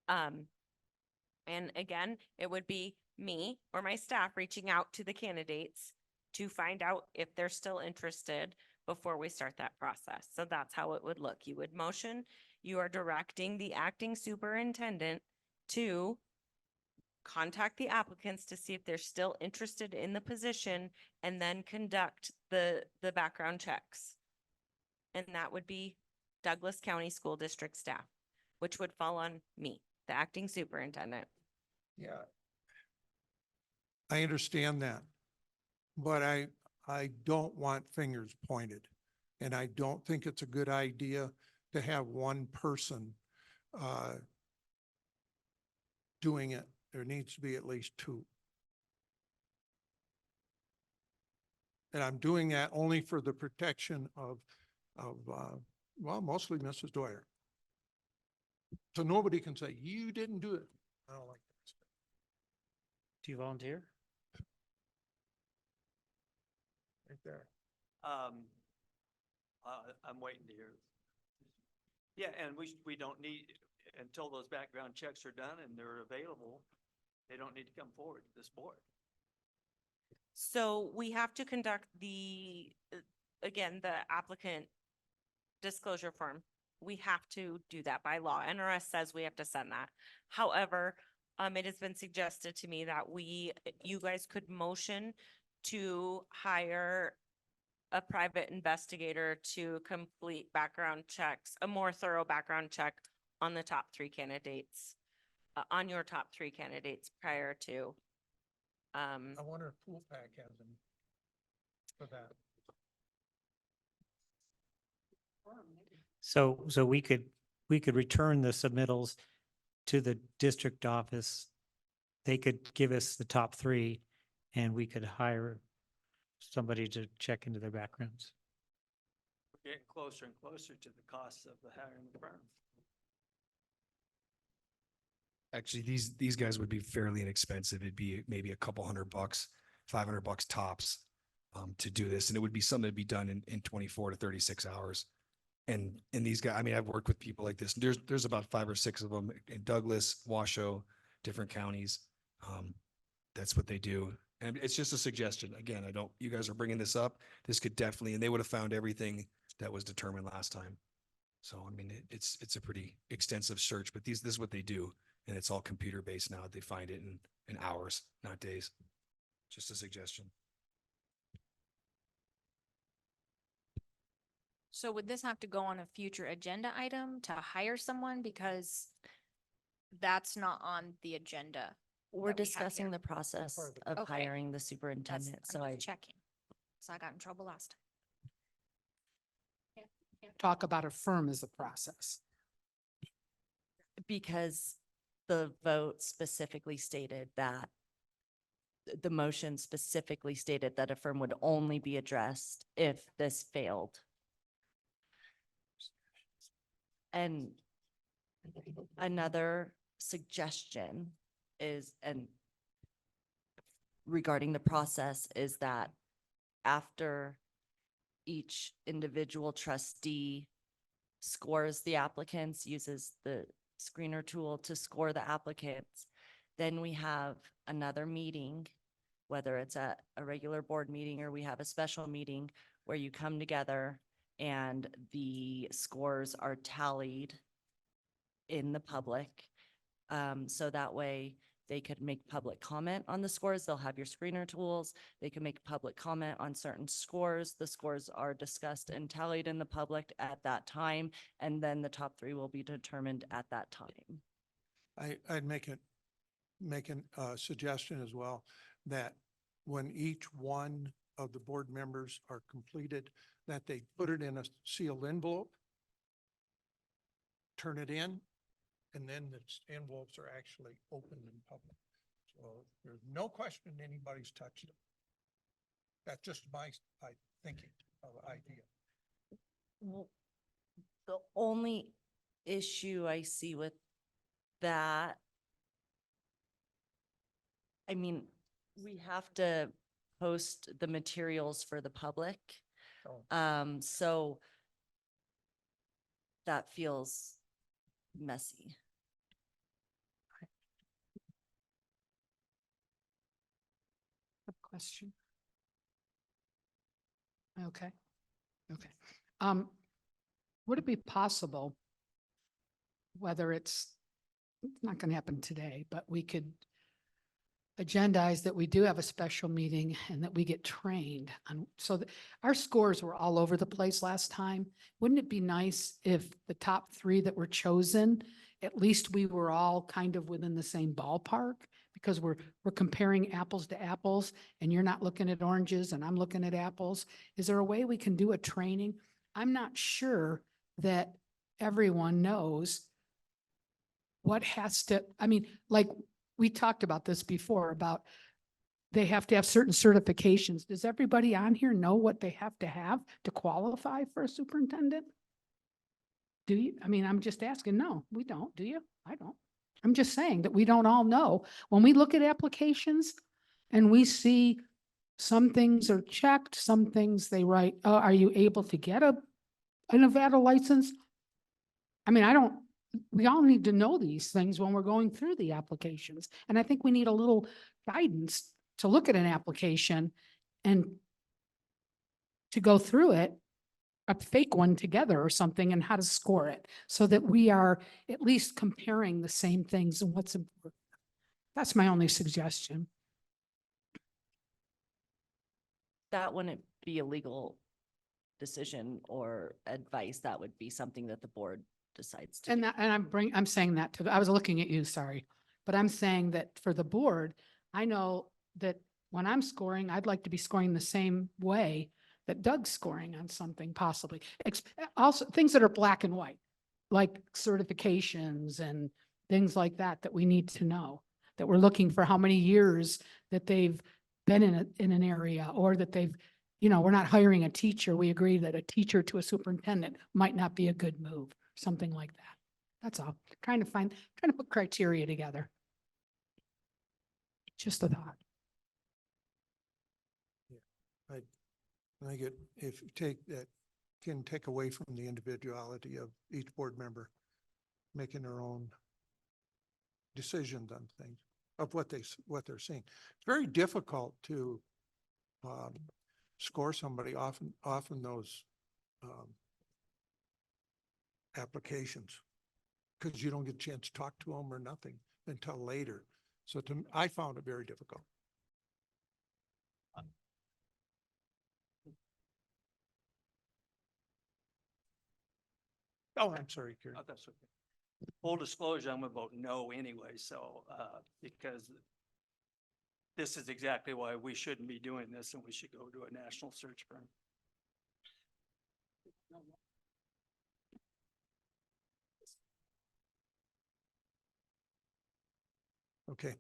And again, it would be me or my staff reaching out to the candidates to find out if they're still interested before we start that process. So that's how it would look. You would motion, you are directing the acting superintendent to contact the applicants to see if they're still interested in the position, and then conduct the background checks. And that would be Douglas County School District staff, which would fall on me, the acting superintendent. Yeah. I understand that, but I don't want fingers pointed. And I don't think it's a good idea to have one person doing it. There needs to be at least two. And I'm doing that only for the protection of well, mostly Mrs. Dwyer. So nobody can say, you didn't do it. I don't like that. Do you volunteer? Right there. I'm waiting to hear. Yeah, and we don't need, until those background checks are done and they're available, they don't need to come forward to this board. So we have to conduct again, the applicant disclosure form. We have to do that by law. NRS says we have to send that. However, it has been suggested to me that you guys could motion to hire a private investigator to complete background checks, a more thorough background check on the top three candidates, on your top three candidates prior to. I wonder if Pool Pack has them for that. So we could return the submittals to the district office. They could give us the top three, and we could hire somebody to check into their backgrounds. We're getting closer and closer to the cost of the hiring the firm. Actually, these guys would be fairly inexpensive. It'd be maybe a couple $100, $500 tops to do this. And it would be something that'd be done in 24 to 36 hours. And these guys, I mean, I've worked with people like this. There's about 5 or 6 of them in Douglas, Washoe, different counties. That's what they do. And it's just a suggestion. Again, you guys are bringing this up. This could definitely, and they would have found everything that was determined last time. So, I mean, it's a pretty extensive search, but this is what they do. And it's all computer based now. They find it in hours, not days. Just a suggestion. So would this have to go on a future agenda item to hire someone? Because that's not on the agenda. We're that we have discussing here. the process of Okay. hiring the That's, superintendent, so I'm I, just checking. So I got in trouble last time. Talk about a firm as a process. because the vote specifically stated that the motion specifically stated that a firm would only be addressed if this failed. And another suggestion is, and regarding the process, is that after each individual trustee scores the applicants, uses the screener tool to score the applicants, then we have another meeting, whether it's a regular board meeting or we have a special meeting where you come together and the scores are tallied in the public. So that way they could make public comment on the scores. They'll have your screener tools. They can make public comment on certain scores. The scores are discussed and tallied in the public at that time, and then the top three will be determined at that time. I'd make a suggestion as well, that when each one of the board members are completed, that they put it in a sealed envelope, turn it in, and then the envelopes are actually opened in public. So there's no question anybody's touched them. That's just my thinking of idea. Well, the only issue I see with that, I mean, we have to post the materials for the public. So that feels messy. Question. Okay. Would it be possible, whether it's not going to happen today, but we could agendize that we do have a special meeting and that we get trained on, so that our scores were all over the place last time. Wouldn't it be nice if the top three that were chosen, at least we were all kind of within the same ballpark? Because we're comparing apples to apples, and you're not looking at oranges and I'm looking at apples. Is there a way we can do a training? I'm not sure that everyone knows what has to, I mean, like we talked about this before, about they have to have certain certifications. Does everybody on here know what they have to qualify for a superintendent? Do you? I mean, I'm just asking. No, we don't. Do you? I don't. I'm just saying that we don't all know. When we look at applications and we see some things are checked, some things they write, oh, are you able to get a Nevada license? I mean, we all need to know these things when we're going through the applications. And I think we need a little guidance to look at an application and to go through it, a fake one together or something, and how to score it so that we are at least comparing the same things and what's important. That's my only suggestion. That wouldn't be a legal decision or advice. That would be something that the board decides to do. And I'm saying that I was looking at you, sorry. But I'm saying that for the board, I know that when I'm scoring, I'd like to be scoring the same way that Doug's scoring on something possibly. Also, things that are black and white, like certifications and things like that, that we need to know, that we're looking for how many years that they've been in an area, or that they've, we're not hiring a teacher. We agree that a teacher to a superintendent might not be a good move, something like that. That's all. Trying to put criteria together. Just a thought. I think if you take that, can take away from the individuality of each board member making their own decisions on things of what they're seeing. It's very difficult to score somebody often those applications, because you don't get a chance to talk to them or nothing until later. So I found it very difficult. Oh, I'm sorry, Karen. Oh, that's okay. Full disclosure, I'm gonna vote no anyway, so, because this is exactly why we shouldn't be doing this, and we should go to a national search firm. Okay.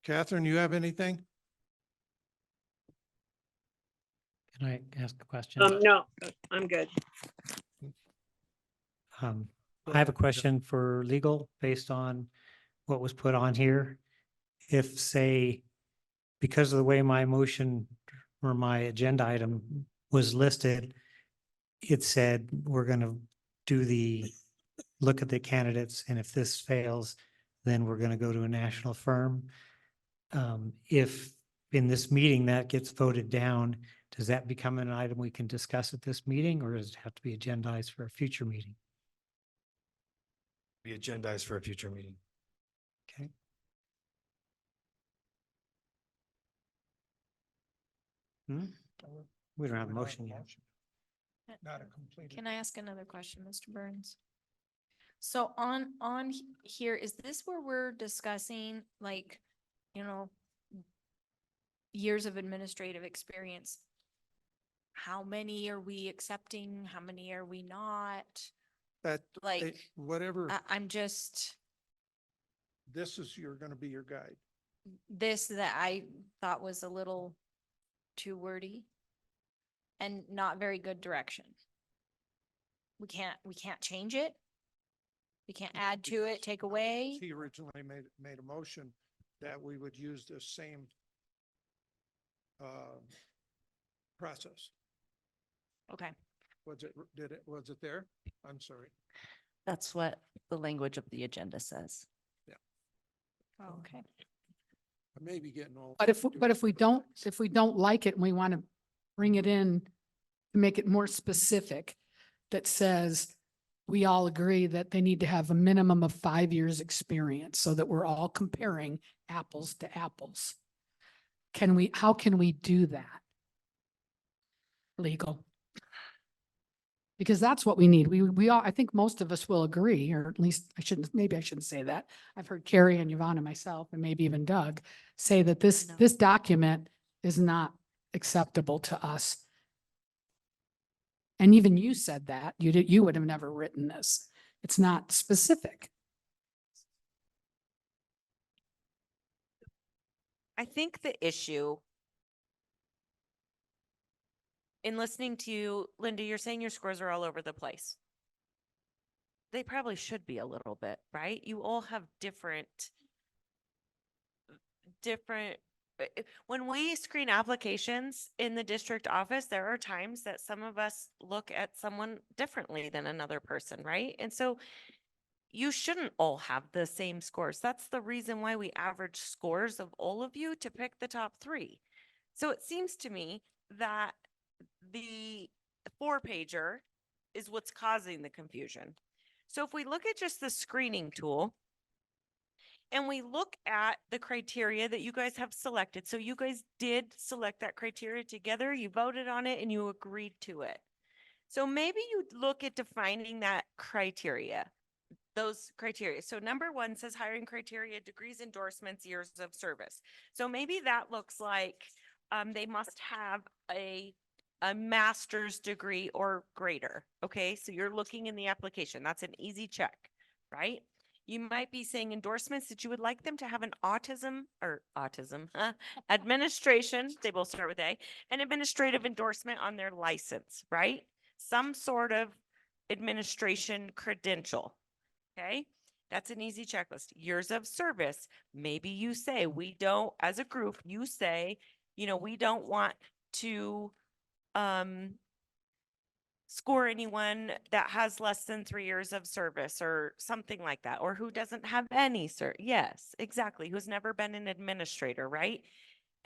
Catherine, you have anything? Can I ask a question? No, I'm good. I have a question for legal based on what was put on here. If, say, because of the way my motion or my agenda item was listed, it said we're gonna look at the candidates, and if this fails, then we're gonna go to a national firm. If in this meeting that gets voted down, does that become an item we can discuss at this meeting, or does it have to be agendized for a future meeting? Be agendized for a future meeting. Okay. We don't have a motion yet. Not a complete. Can I ask another question, Mr. Burns? So here, is this where we're discussing like, you know, years of administrative experience? How many are we accepting? How many are we not? That, Like, whatever, I'm just, this is gonna be your guide. this that I thought was a little too wordy and not very good direction. We can't change it. We can't add to it, take away. He originally made a motion that we would use the same process. Okay. Was it there? I'm sorry. That's what the language of the agenda says. Oh, okay. I may be getting old. But if we don't like it and we want to bring it in to make it more specific, that says we all agree that they need to have a minimum of 5 years experience so that we're all comparing apples to apples. How can we do that? Legal. Because that's what we need. We all, I think most of us will agree, or at least maybe I shouldn't say that. I've heard Carrie and Yvonne and myself, and maybe even Doug, say that this document is not acceptable to us. And even you said that, you would have never written this. It's not specific. I think the issue in listening to you, Linda, you're saying your scores are all over the place. They probably should be a little bit, right? You all have different, when we screen applications in the district office, there are times that some of us look at someone differently than another person, right? And so you shouldn't all have the same scores. That's the reason why we average scores of all of you to pick the top 3. So it seems to me that the 4-pager is what's causing the confusion. So if we look at just the screening tool and we look at the criteria that you guys have selected, so you guys did select that criteria together, you voted on it and you agreed to it. So maybe you look at defining that criteria, those criteria. So number 1 says hiring criteria, degrees, endorsements, years of service. So maybe that looks like they must have a master's degree or greater. Okay, so you're looking in the application. That's an easy check, right? You might be saying endorsements that you would like them to have an administration, they both start with A, an administrative endorsement on their license, right? Some sort of administration credential. Okay, that's an easy checklist. Years of service. Maybe you say, we don't, as a group, you say, you know, we don't want to score anyone that has less than 3 years of service or something like that, or who doesn't have any yes, exactly, who's never been an administrator, right?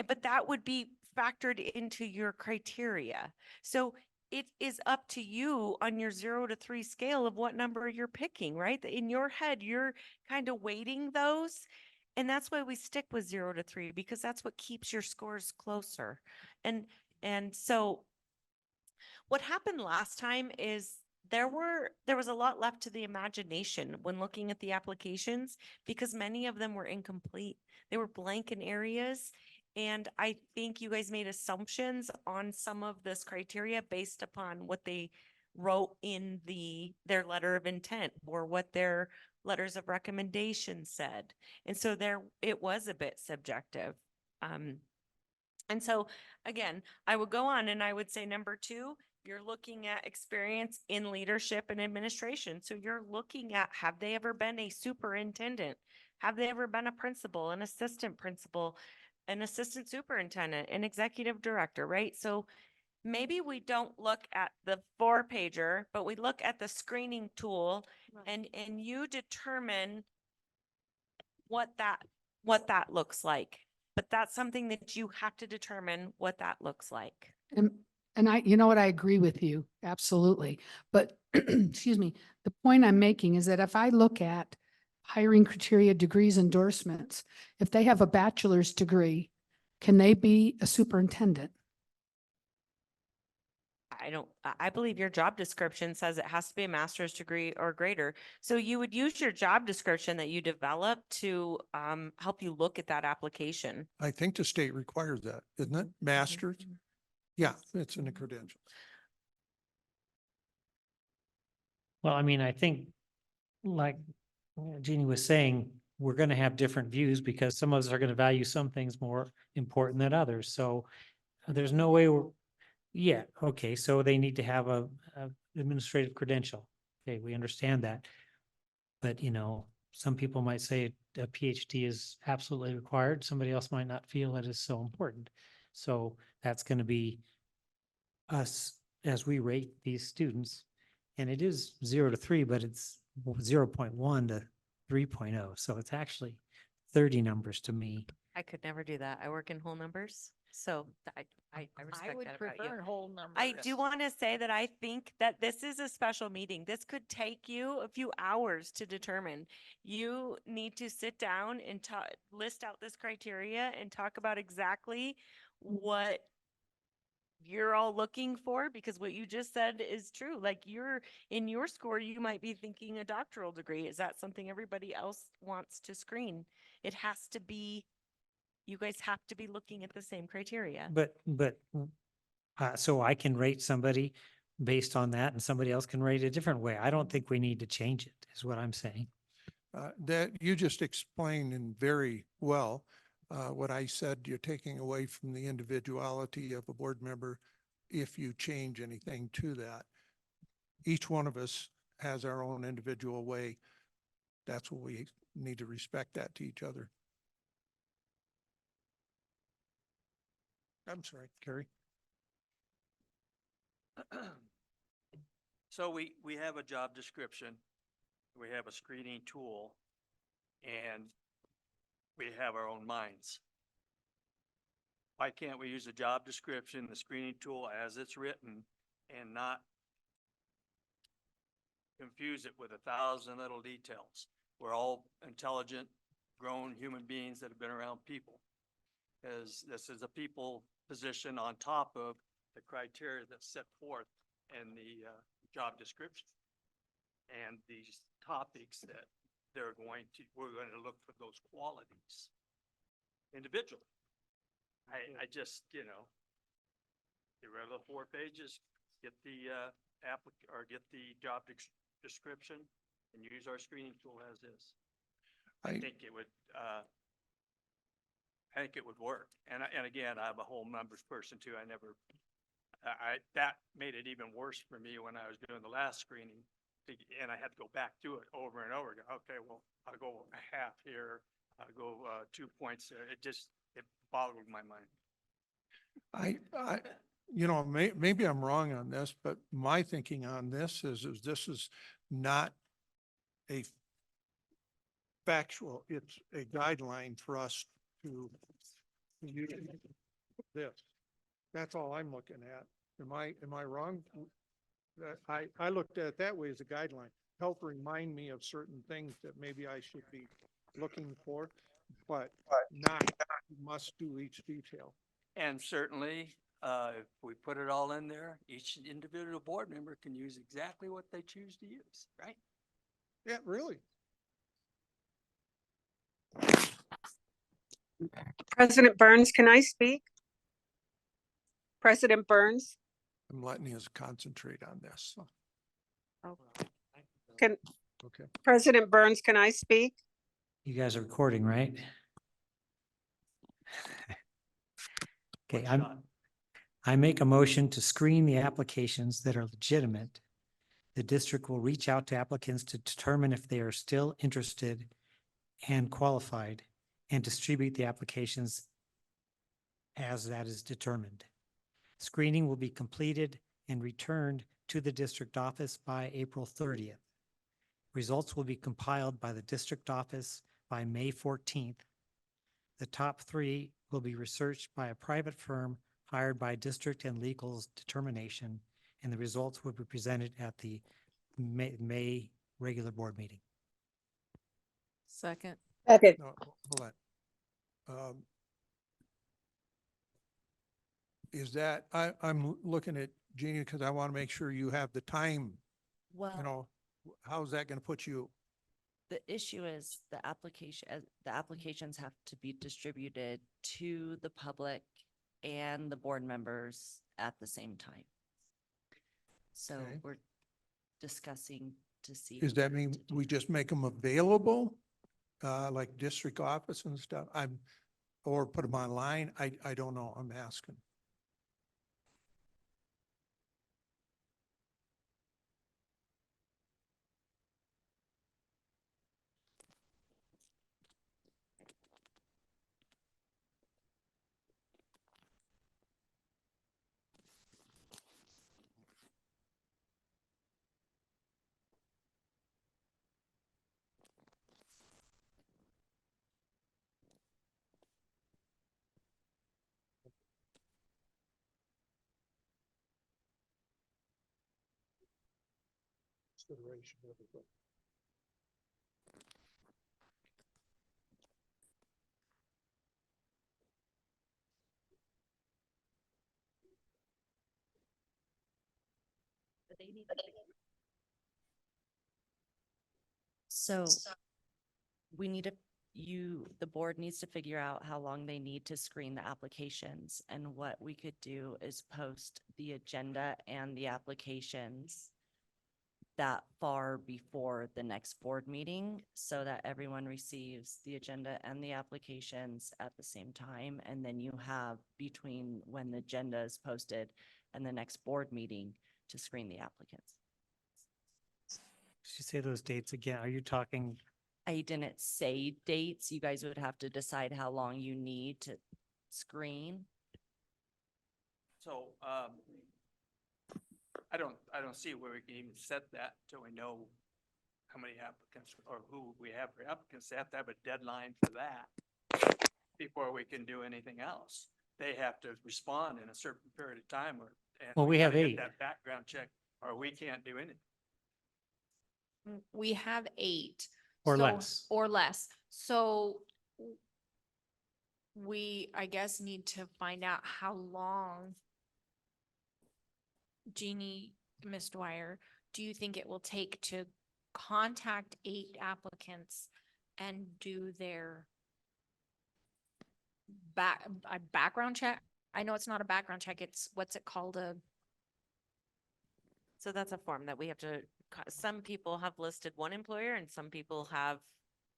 But that would be factored into your criteria. So it is up to you on your 0 to 3 scale of what number you're picking, right? In your head, you're kind of weighting those. And that's why we stick with 0 to 3, because that's what keeps your scores closer. And so what happened last time is there was a lot left to the imagination when looking at the applications, because many of them were incomplete. They were blank in areas. And I think you guys made assumptions on some of this criteria based upon what they wrote in their letter of intent or what their letters of recommendation said. And so there, it was a bit subjective. And so again, I would go on and I would say number 2, you're looking at experience in leadership and administration. So you're looking at, have they ever been a superintendent? Have they ever been a principal, an assistant principal, an assistant superintendent, an executive director, right? So maybe we don't look at the 4-pager, but we look at the screening tool and you determine what that looks like. But that's something that you have to determine what that looks like. And I, you know what, I agree with you, absolutely. But, excuse me, the point I'm making is that if I look at hiring criteria, degrees, endorsements, if they have a bachelor's degree, can they be a superintendent? I believe your job description says it has to be a master's degree or greater. So you would use your job description that you develop to help you look at that application. I think the state requires that, isn't it? Masters? Yeah, it's in the credentials. Well, I mean, I think like Jeannie was saying, we're going to have different views because some of us are going to value some things more important than others. So there's no way we're, yeah, okay, so they need to have a administrative credential. Okay, we understand that. But, you know, some people might say a PhD is absolutely required. Somebody else might not feel it is so important. So that's going to be us as we rate these students. And it is 0 to 3, but it's 0.1 to 3.0. So it's actually 30 numbers to me. I could never do that. I work in whole numbers. So I respect that about you. whole numbers. I do want to say that I think that this is a special meeting. This could take you a few hours to determine. You need to sit down and list out this criteria and talk about exactly what you're all looking for, because what you just said is true. Like in your score, you might be thinking a doctoral degree. Is that something everybody else wants to screen? It has to be, you guys have to be looking at the same criteria. But so I can rate somebody based on that and somebody else can rate a different way. I don't think we need to change it, is what I'm saying. That you just explained in very well what I said. You're taking away from the individuality of a board member if you change anything to that. Each one of us has our own individual way. That's what we need to respect, that to each other. I'm sorry, Carrie. So we have a job description, we have a screening tool, and we have our own minds. Why can't we use the job description, the screening tool as it's written, and not confuse it with 1,000 little details? We're all intelligent, grown human beings that have been around people. As this is a people position on top of the criteria that's set forth in the job description. And these topics that we're going to look for those qualities individually. I just, get rid of the 4 pages, get the get the job description and use our screening tool as is. I think it would work. And again, I'm a whole numbers person too. That made it even worse for me when I was doing the last screening, and I had to go back to it over and over again. Okay, well, I'll go a half here, I'll go 2 points there. It boggled my mind. Maybe I'm wrong on this, but my thinking on this is this is not a factual, it's a guideline for us to use this. That's all I'm looking at. Am I wrong? I looked at it that way as a guideline, help remind me of certain things that maybe I should be looking for, but not must do each detail. And certainly, if we put it all in there, each individual board member can use exactly what they choose to use, right? Yeah, really. President Burns, can I speak? President Burns? I'm letting us concentrate on this. Can, Okay. President Burns, can I speak? You guys are recording, right? Okay, I make a motion to screen the applications that are legitimate. The district will reach out to applicants to determine if they are still interested and qualified, and distribute the applications as that is determined. Screening will be completed and returned to the district office by April 30th. Results will be compiled by the district office by May 14th. The top 3 will be researched by a private firm hired by district and legal's determination, and the results will be presented at the May regular board meeting. Second. Okay. No, hold on. Is that, I'm looking at Jeannie because I want to make sure you have the time, you Well, know, how's that going to put you? the issue is the applications have to be distributed to the public and the board members at the same time. So Okay. we're discussing to see. Does that mean we just make them available? Like district office and stuff? Or put them online? I don't know. I'm asking. Consideration of it. So we need to, the board needs to figure out how long they need to screen the applications. And what we could do is post the agenda and the applications that far before the next board meeting so that everyone receives the agenda and the applications at the same time. And then you have between when the agenda is posted and the next board meeting to screen the applicants. Should you say those dates again? Are you talking? I didn't say dates. You guys would have to decide how long you need to screen. So, I don't see where we can even set that till we know how many applicants or who we have for applicants. They have to have a deadline for that before we can do anything else. They have to respond in a certain period of time and Well, we have gotta get 8. that background check or we can't do anything. We have 8. Or So- less. Or less. So we, I guess, need to find out how long, Jeannie, Ms. Dwyer, do you think it will take to contact 8 applicants and do their a background check? I know it's not a background check. It's, what's it called? So that's a form that we have to, some people have listed 1 employer and some people have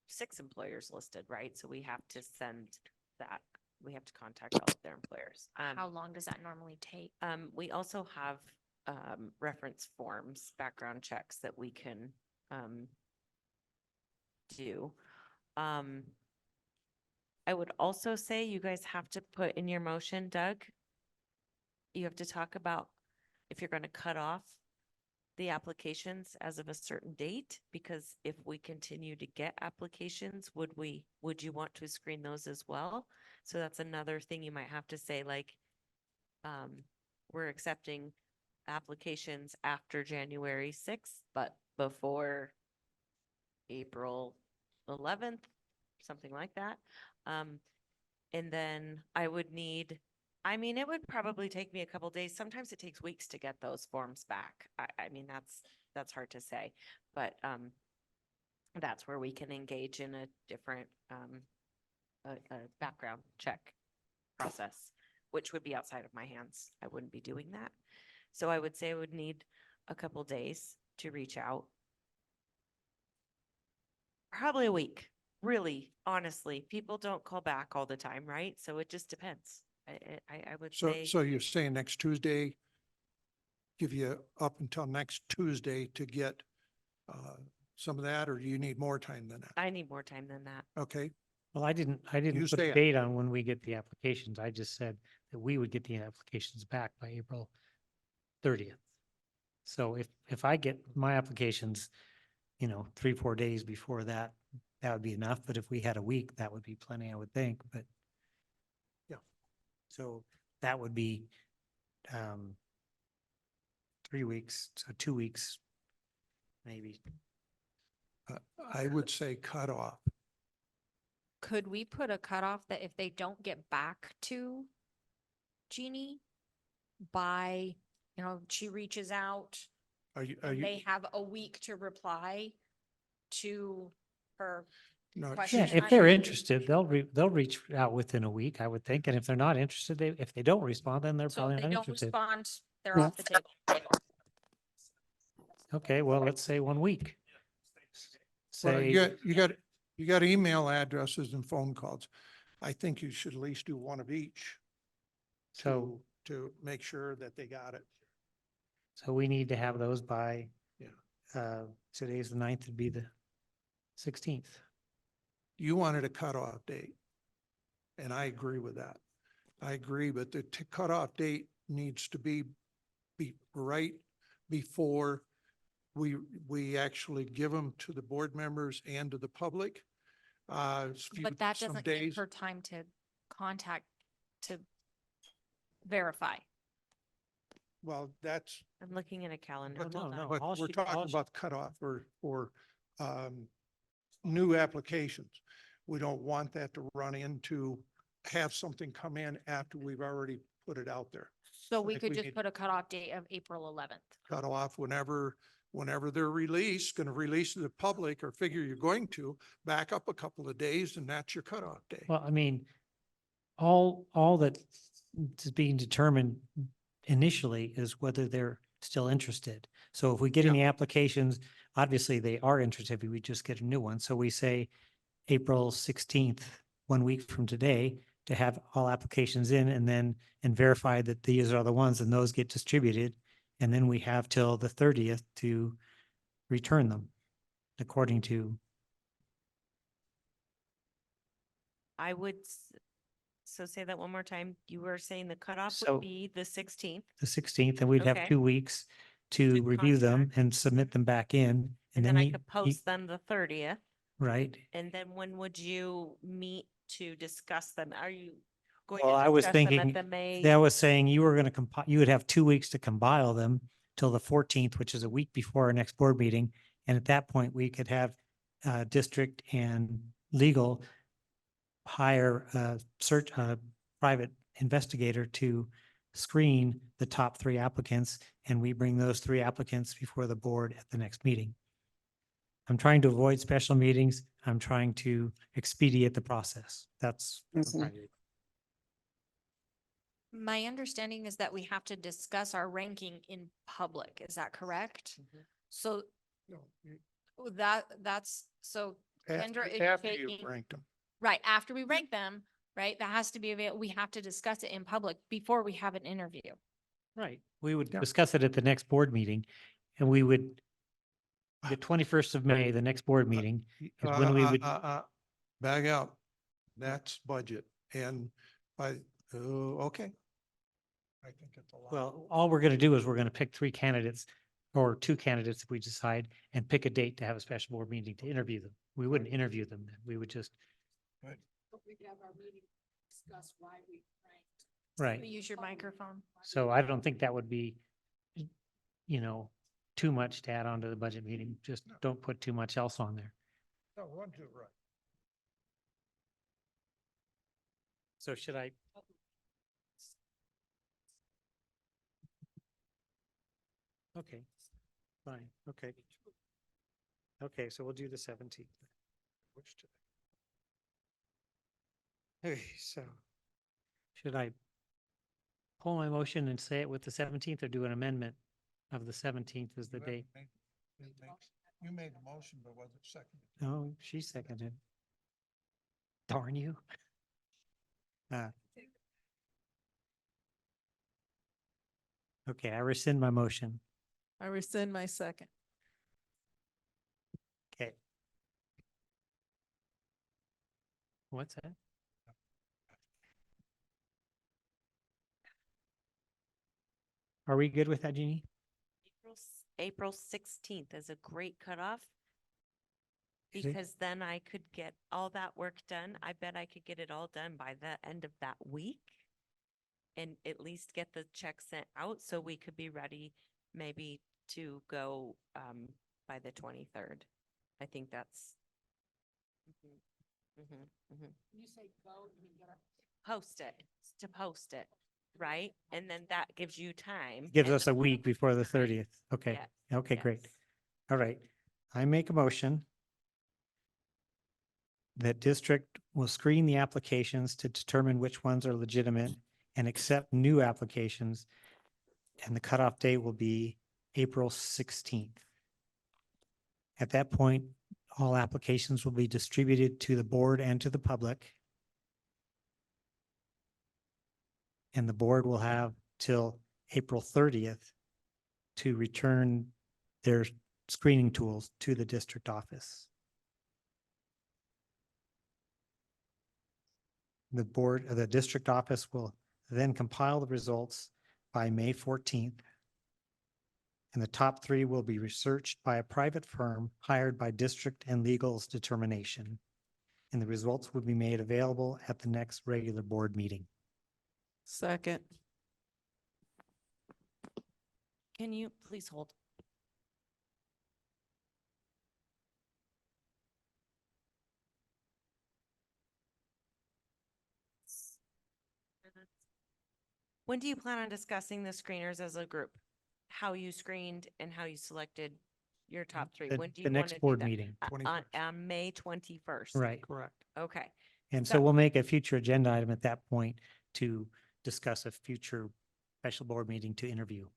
6 employers listed, right? So we have to send that. We have to contact all of their employers. How long does that normally take? We also have reference forms, background checks that we can do. I would also say you guys have to put in your motion, Doug, you have to talk about if you're going to cut off the applications as of a certain date, because if we continue to get applications, would you want to screen those as well? So that's another thing you might have to say, like, we're accepting applications after January 6th, but before April 11th, something like that. And then I would need, I mean, it would probably take me a couple days. Sometimes it takes weeks to get those forms back. I mean, that's hard to say, but that's where we can engage in a different a background check process, which would be outside of my hands. I wouldn't be doing that. So I would say I would need a couple days to reach out Probably a week, really, honestly. People don't call back all the time, right? So it just depends. I would So, say. so you're saying next Tuesday, give you up until next Tuesday to get some of that, or do you need more time than that? I need more time than that. Okay, Well, I didn't You put say a it. date on when we get the applications. I just said that we would get the applications back by April 30th. So if I get my applications, 3-4 days before that, that would be enough. But if we had a week, that would be plenty, I would think, but. Yeah. So that would be 3 weeks, so 2 weeks, maybe. I would say cut off. Could we put a cutoff that if they don't get back to Jeannie by, she reaches out Are you, and they have a week to reply to her no, question? Yeah, if they're interested, they'll reach out within a week, I would think. And if they're not interested, if they don't respond, then they're So probably if they not don't interested. respond, they're off the table. Okay, well, let's say 1 week. Well, Say, you got email addresses and phone calls. I think you should at least do one of each so, to make sure that they got it. so we need to have those by, Yeah. Today's the 9th, it'd be the 16th. You wanted a cutoff date. And I agree with that. I agree, but the cutoff date needs to be right before we actually give them to the board members and to the public. But that some doesn't give days. her time to contact, to verify. Well, that's, I'm looking at a calendar. but, Hold on. but all we're she- talking all she- about cutoff or new applications. We don't want that to run into, have something come in after we've already put it out there. So I we think could we just need- put a cutoff date of April 11th. Cut off whenever they're released, going to release to the public or figure you're going to, back up a couple of days and that's your cutoff day. Well, I mean, all that is being determined initially is whether they're still interested. So if we get any applications, obviously they are interested, we just get a new one. So we say April 16th, 1 week from today, to have all applications in and verify that these are the ones and those get distributed. And then we have till the 30th to return them according to, I would, so say that one more time. You were saying the cutoff So- would be the 16th. the 16th, and we'd have Okay. 2 weeks to review them and submit them back in. And And then I you- could post them the 30th. Right. And then when would you meet to discuss them? Are you going Well, to I was discuss them at thinking, the May? that was saying you were going to compile, you would have 2 weeks to compile them till the 14th, which is a week before our next board meeting. And at that point, we could have district and legal hire a private investigator to screen the top 3 applicants, and we bring those 3 applicants before the board at the next meeting. I'm trying to avoid special meetings. I'm trying to expedite the process. That's what I'm trying to do. My understanding is that we have to discuss our ranking in public. Is that correct? So No, you- so a- Kendra is After you've taking, ranked them. right, after we rank them, right, that has to be available. We have to discuss it in public before we have an interview. Right. We would Yeah. discuss it at the next board meeting, and we would, the 21st of May, the next board meeting, is when we would, Bag out. That's budget. And okay. I think it's a lot. well, all we're going to do is we're going to pick 3 candidates or 2 candidates if we decide, and pick a date to have a special board meeting to interview them. We wouldn't interview them then. We would just, Right. We'd have our meeting, discuss why we ranked. right. Use your microphone. So I don't think that would be, too much to add on to the budget meeting. Just don't put too much else on there. No, 1, 2, right. So should I? Okay, fine, okay. Okay, so we'll do the 17th. Which today? Okay, so should I pull my motion and say it with the 17th, or do an amendment of the 17th as the date? You made the motion, but was it seconded? No, she seconded. Darn you. Okay, I rescind my motion. I rescind my second. Okay. What's that? Are we good with that, Jeannie? April 16th is a great cutoff. Is it? Because then I could get all that work done. I bet I could get it all done by the end of that week. And at least get the check sent out so we could be ready maybe to go by the 23rd. I think that's. You say go, you get Post it, to post it, right? And then that gives you time. Gives and us the a week before the time. 30th. Okay. Yes, Okay, great. yes. All right. I make a motion that district will screen the applications to determine which ones are legitimate and accept new applications. And the cutoff date will be April 16th. At that point, all applications will be distributed to the board and to the public. And the board will have till April 30th to return their screening tools to the district office. The board, the district office will then compile the results by May 14th. And the top 3 will be researched by a private firm hired by district and legal's determination. And the results will be made available at the next regular board meeting. Second. Can you please hold? When do you plan on discussing the screeners as a group? How you screened and how you selected your top 3? When do you The want next to do board that? meeting. On May 21st. Right. Correct. Okay. And So- so we'll make a future agenda item at that point to discuss a future special board meeting to interview.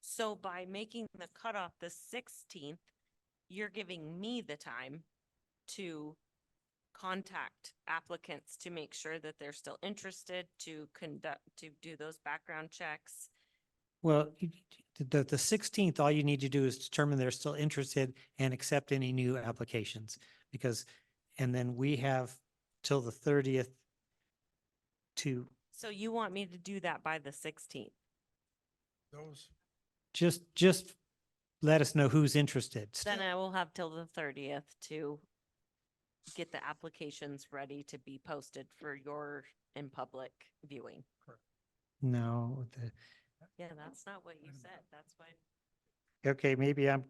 So by making the cutoff the 16th, you're giving me the time to contact applicants to make sure that they're still interested, to do those background checks. Well, the 16th, all you need to do is determine they're still interested and accept any new applications and then we have till the 30th to So you want me to do that by the 16th? Those, just let us know who's interested. Then I will have till the 30th to get the applications ready to be posted for your in public viewing. No, Yeah, that's not what you said. That's why. okay, maybe I'm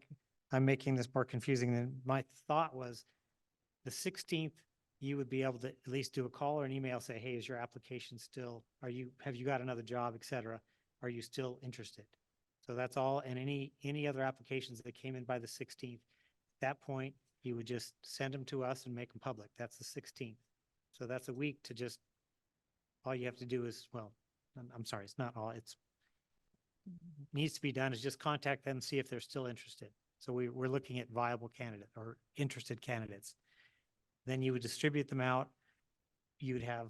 making this more confusing than my thought was. The 16th, you would be able to at least do a call or an email, say, hey, is your application still, have you got another job, et cetera? Are you still interested? So that's all. And any other applications that came in by the 16th, at that point, you would just send them to us and make them public. That's the 16th. So that's a week to just, all you have to do is, well, I'm sorry, it's not all, it's needs to be done is just contact them, see if they're still interested. So we're looking at viable candidate or interested candidates. Then you would distribute them out. You would have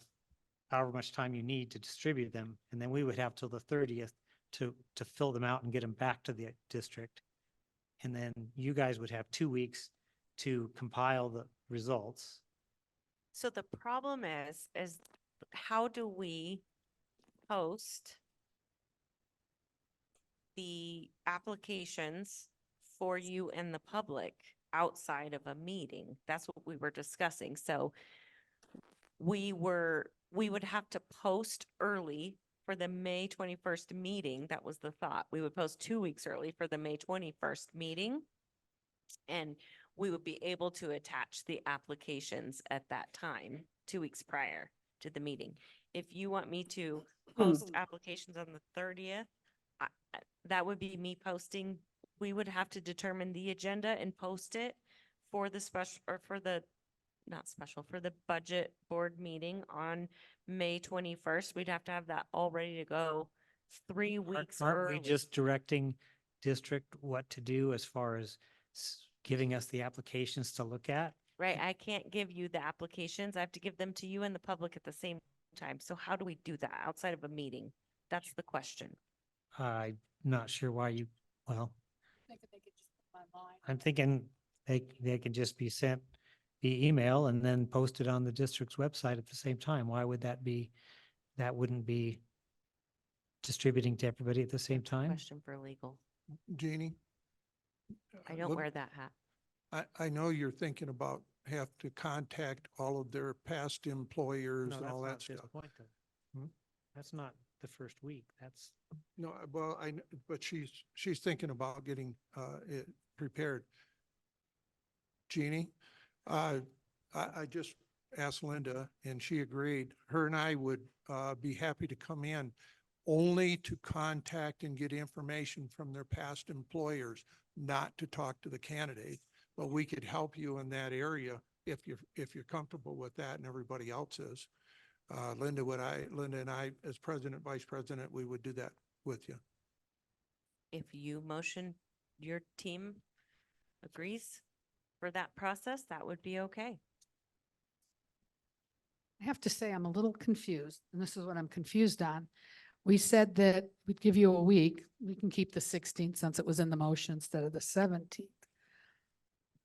however much time you need to distribute them. And then we would have till the 30th to fill them out and get them back to the district. And then you guys would have 2 weeks to compile the results. So the problem is how do we post the applications for you and the public outside of a meeting? That's what we were discussing. So we would have to post early for the May 21st meeting. That was the thought. We would post 2 weeks early for the May 21st meeting. And we would be able to attach the applications at that time, 2 weeks prior to the meeting. If you want me to post applications on the 30th, that would be me posting. We would have to determine the agenda and post it for the special, or for the, not special, for the budget board meeting on May 21st. We'd have to have that all ready to go 3 weeks Aren't early. we just directing district what to do as far as giving us the applications to look at. Right? I can't give you the applications. I have to give them to you and the public at the same time. So how do we do that outside of a meeting? That's the question. I'm not sure why you, well, I'm thinking they could just be sent via email and then posted on the district's website at the same time. Why would that be? That wouldn't be distributing to everybody at the same time? Question for legal. Jeannie? I don't look, wear that hat. I know you're thinking about have to contact all of their past employers No, and that's all not that at this stuff. point, though. Hmm? That's not the first week. That's, No, well, but she's thinking about getting, it prepared. Jeannie, I just asked Linda and she agreed. Her and I would, be happy to come in only to contact and get information from their past employers, not to talk to the candidate. But we could help you in that area if you're comfortable with that and everybody else is. Linda and I, as president, vice president, we would do that with you. If you motion, your team agrees for that process, that would be okay. I have to say, I'm a little confused, and this is what I'm confused on. We said that we'd give you a week. We can keep the 16th since it was in the motion instead of the 17th.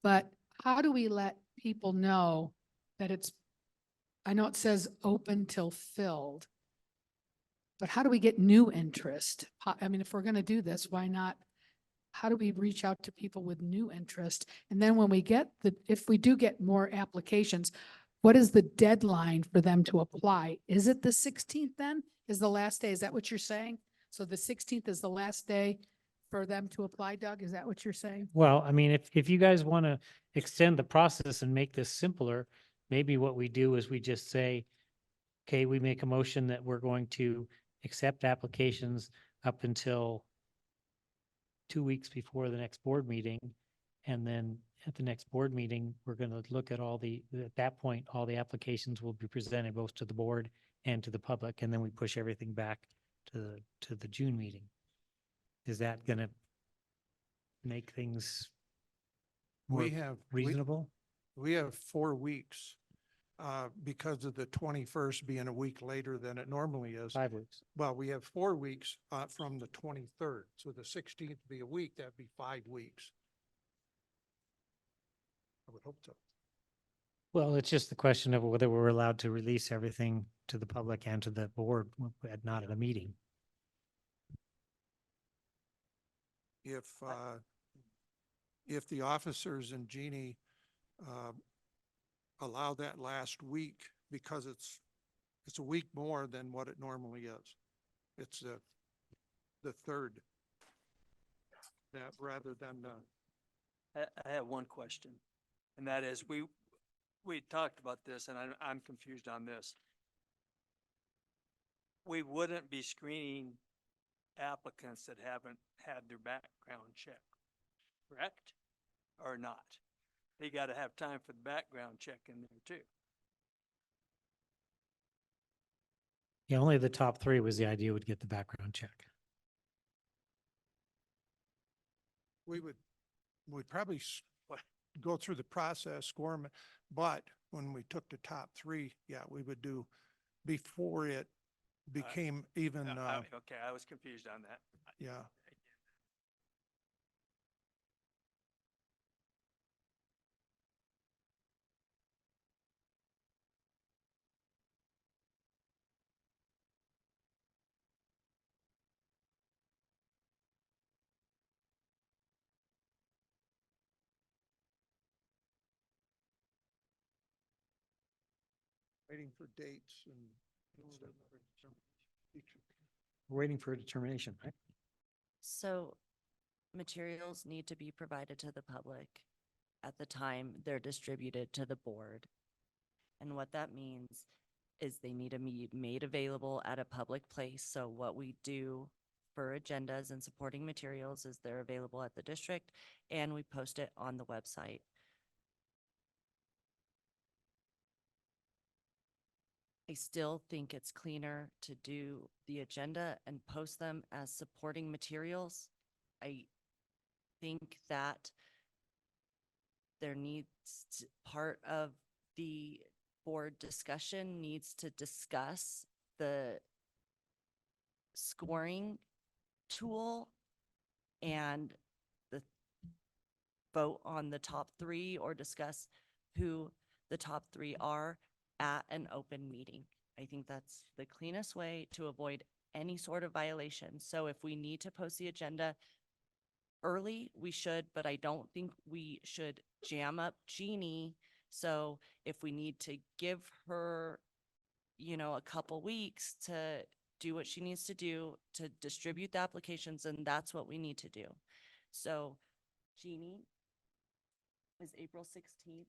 But how do we let people know that it's, I know it says open till filled, but how do we get new interest? I mean, if we're going to do this, why not? How do we reach out to people with new interest? And then when we get if we do get more applications, what is the deadline for them to apply? Is it the 16th then? Is the last day? Is that what you're saying? So the 16th is the last day for them to apply, Doug? Is that what you're saying? well, I mean, if you guys want to extend the process and make this simpler, maybe what we do is we just say, okay, we make a motion that we're going to accept applications up until 2 weeks before the next board meeting. And then at the next board meeting, we're going to look at at that point, all the applications will be presented both to the board and to the public. And then we push everything back to the June meeting. Is that going to make things more reasonable? We have 4 weeks, because of the 21st being a week later than it normally is. 5 weeks. Well, we have 4 weeks, from the 23rd. So the 16th would be a week, that'd be 5 weeks. I would hope so. Well, it's just the question of whether we're allowed to release everything to the public and to the board, not at a meeting. If the officers and Jeannie, allow that last week, because it's a week more than what it normally is. It's the 3rd. That rather than, I have one question, and that is, we talked about this, and I'm confused on this. We wouldn't be screening applicants that haven't had their background check, correct? Or not? They got to have time for the background check in there too. Yeah, only the top 3 was the idea would get the background check. we'd probably go through the process, score them, but when we took the top 3, yeah, we would do before it became even, Okay, I was confused on that. yeah. Waiting for dates and stuff. We're waiting for a determination, right? So materials need to be provided to the public at the time they're distributed to the board. And what that means is they need to be made available at a public place. So what we do for agendas and supporting materials is they're available at the district and we post it on the website. I still think it's cleaner to do the agenda and post them as supporting materials. I think that there needs part of the board discussion needs to discuss the scoring tool and the vote on the top three or discuss who the top three are at an open meeting. I think that's the cleanest way to avoid any sort of violation. So if we need to post the agenda early, we should, but I don't think we should jam up Jeannie. So if we need to give her, a couple weeks to do what she needs to do to distribute the applications, and that's what we need to do. So Jeannie is April 16th.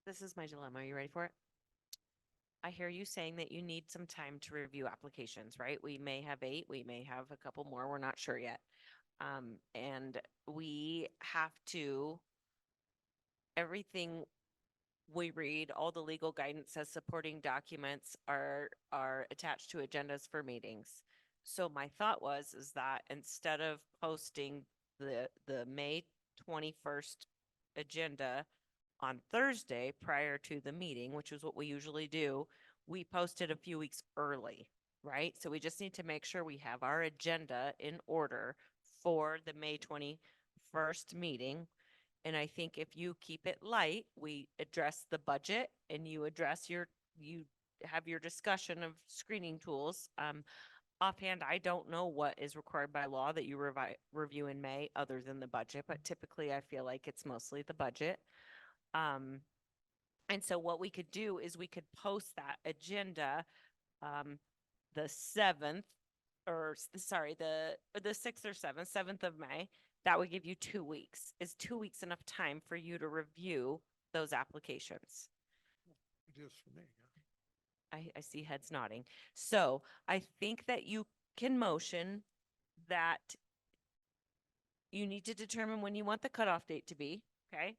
This is my dilemma. Are you ready for it? I hear you saying that you need some time to review applications, right? We may have 8, we may have a couple more, we're not sure yet. And we have to, everything we read, all the legal guidance as supporting documents are attached to agendas for meetings. So my thought is that instead of posting the May 21st agenda on Thursday prior to the meeting, which is what we usually do, we posted a few weeks early, right? So we just need to make sure we have our agenda in order for the May 21st meeting. And I think if you keep it light, we address the budget and you have your discussion of screening tools. Offhand, I don't know what is required by law that you review in May other than the budget, but typically I feel like it's mostly the budget. And so what we could do is we could post that agenda, the 7th, or sorry, the 6th or 7th of May. That would give you 2 weeks. Is 2 weeks enough time for you to review those applications? It is for me. I see heads nodding. So I think that you can motion that you need to determine when you want the cutoff date to be, okay?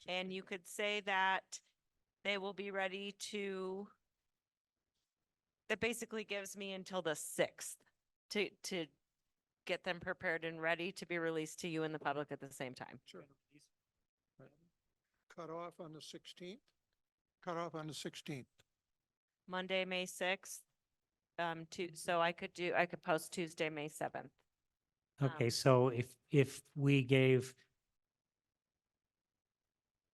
And you could say that they will be ready that basically gives me until the 6th to get them prepared and ready to be released to you and the public at the same time. Sure. Cut off on the 16th? Cut off on the 16th. Monday, May 6th. So I could post Tuesday, May 7th. Okay, so if we gave,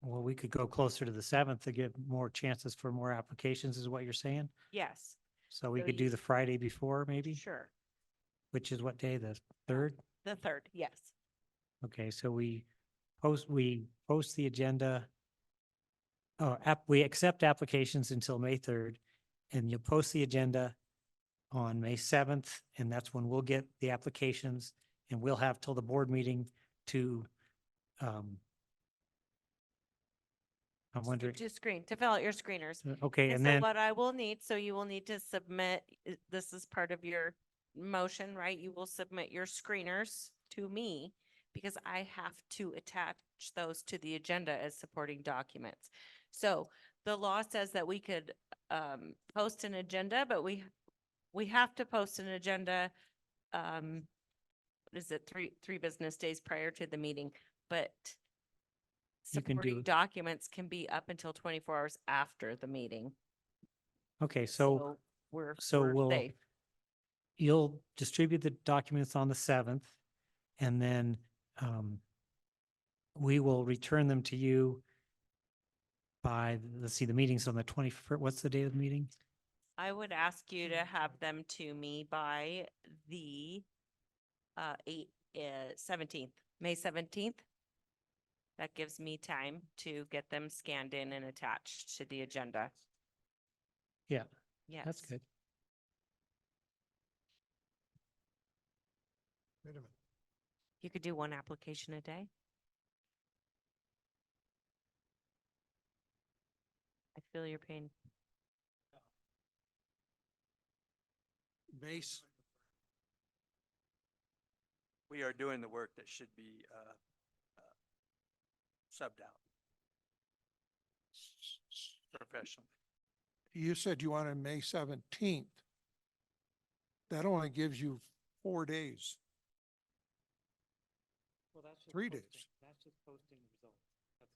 well, we could go closer to the 7th to give more chances for more applications, is what you're saying? Yes, So we So could do the Friday before, maybe? sure. Which is what day, the 3rd? The 3rd, yes. Okay, so we post the agenda. We accept applications until May 3rd, and you'll post the agenda on May 7th, and that's when we'll get the applications, and we'll have till the board meeting to, I'm wondering, To fill out your screeners. okay, and so then, what I will need, so you will need to submit, this is part of your motion, right? You will submit your screeners to me because I have to attach those to the agenda as supporting documents. So the law says that we could post an agenda, but we have to post an agenda, what is it, three business days prior to the meeting, but You can supporting do- documents can be up until 24 hours after the meeting. okay, so We're we'll, safe. you'll distribute the documents on the 7th, and then we will return them to you by, let's see, the meeting's on the 21st. What's the date of the meeting? I would ask you to have them to me by the 17th, May 17th. That gives me time to get them scanned in and attached to the agenda. Yeah, Yes. that's good. Wait a minute. You could do one application a day. I feel your pain. we are doing the work that should be subbed out professionally. You said you wanted May 17th. That only gives you 4 days. Well, that's just 3 posting- days. That's just posting the results. That's all.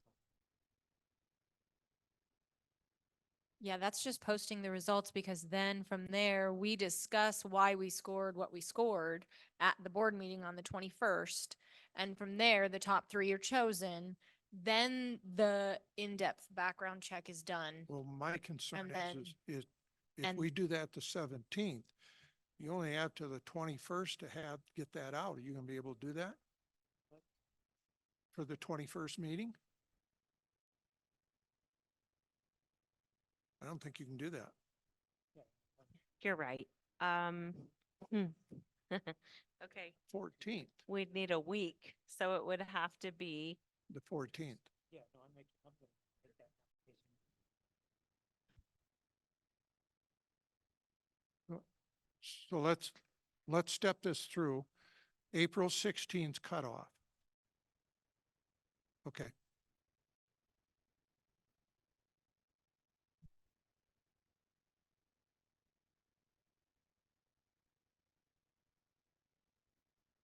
Yeah, that's just posting the results because then from there, we discuss why we scored what we scored at the board meeting on the 21st. And from there, the top 3 are chosen. Then the in-depth background check is done. Well, my concern And then- is if and- we do that the 17th, you only have to the 21st to get that out. Are you gonna be able to do that? For the 21st meeting? I don't think you can do that. You're right. Okay, 14th, we'd need a week, so it would have to be, the 14th. Yeah, no, I'm gonna take that application. So let's step this through. April 16th cutoff. Okay.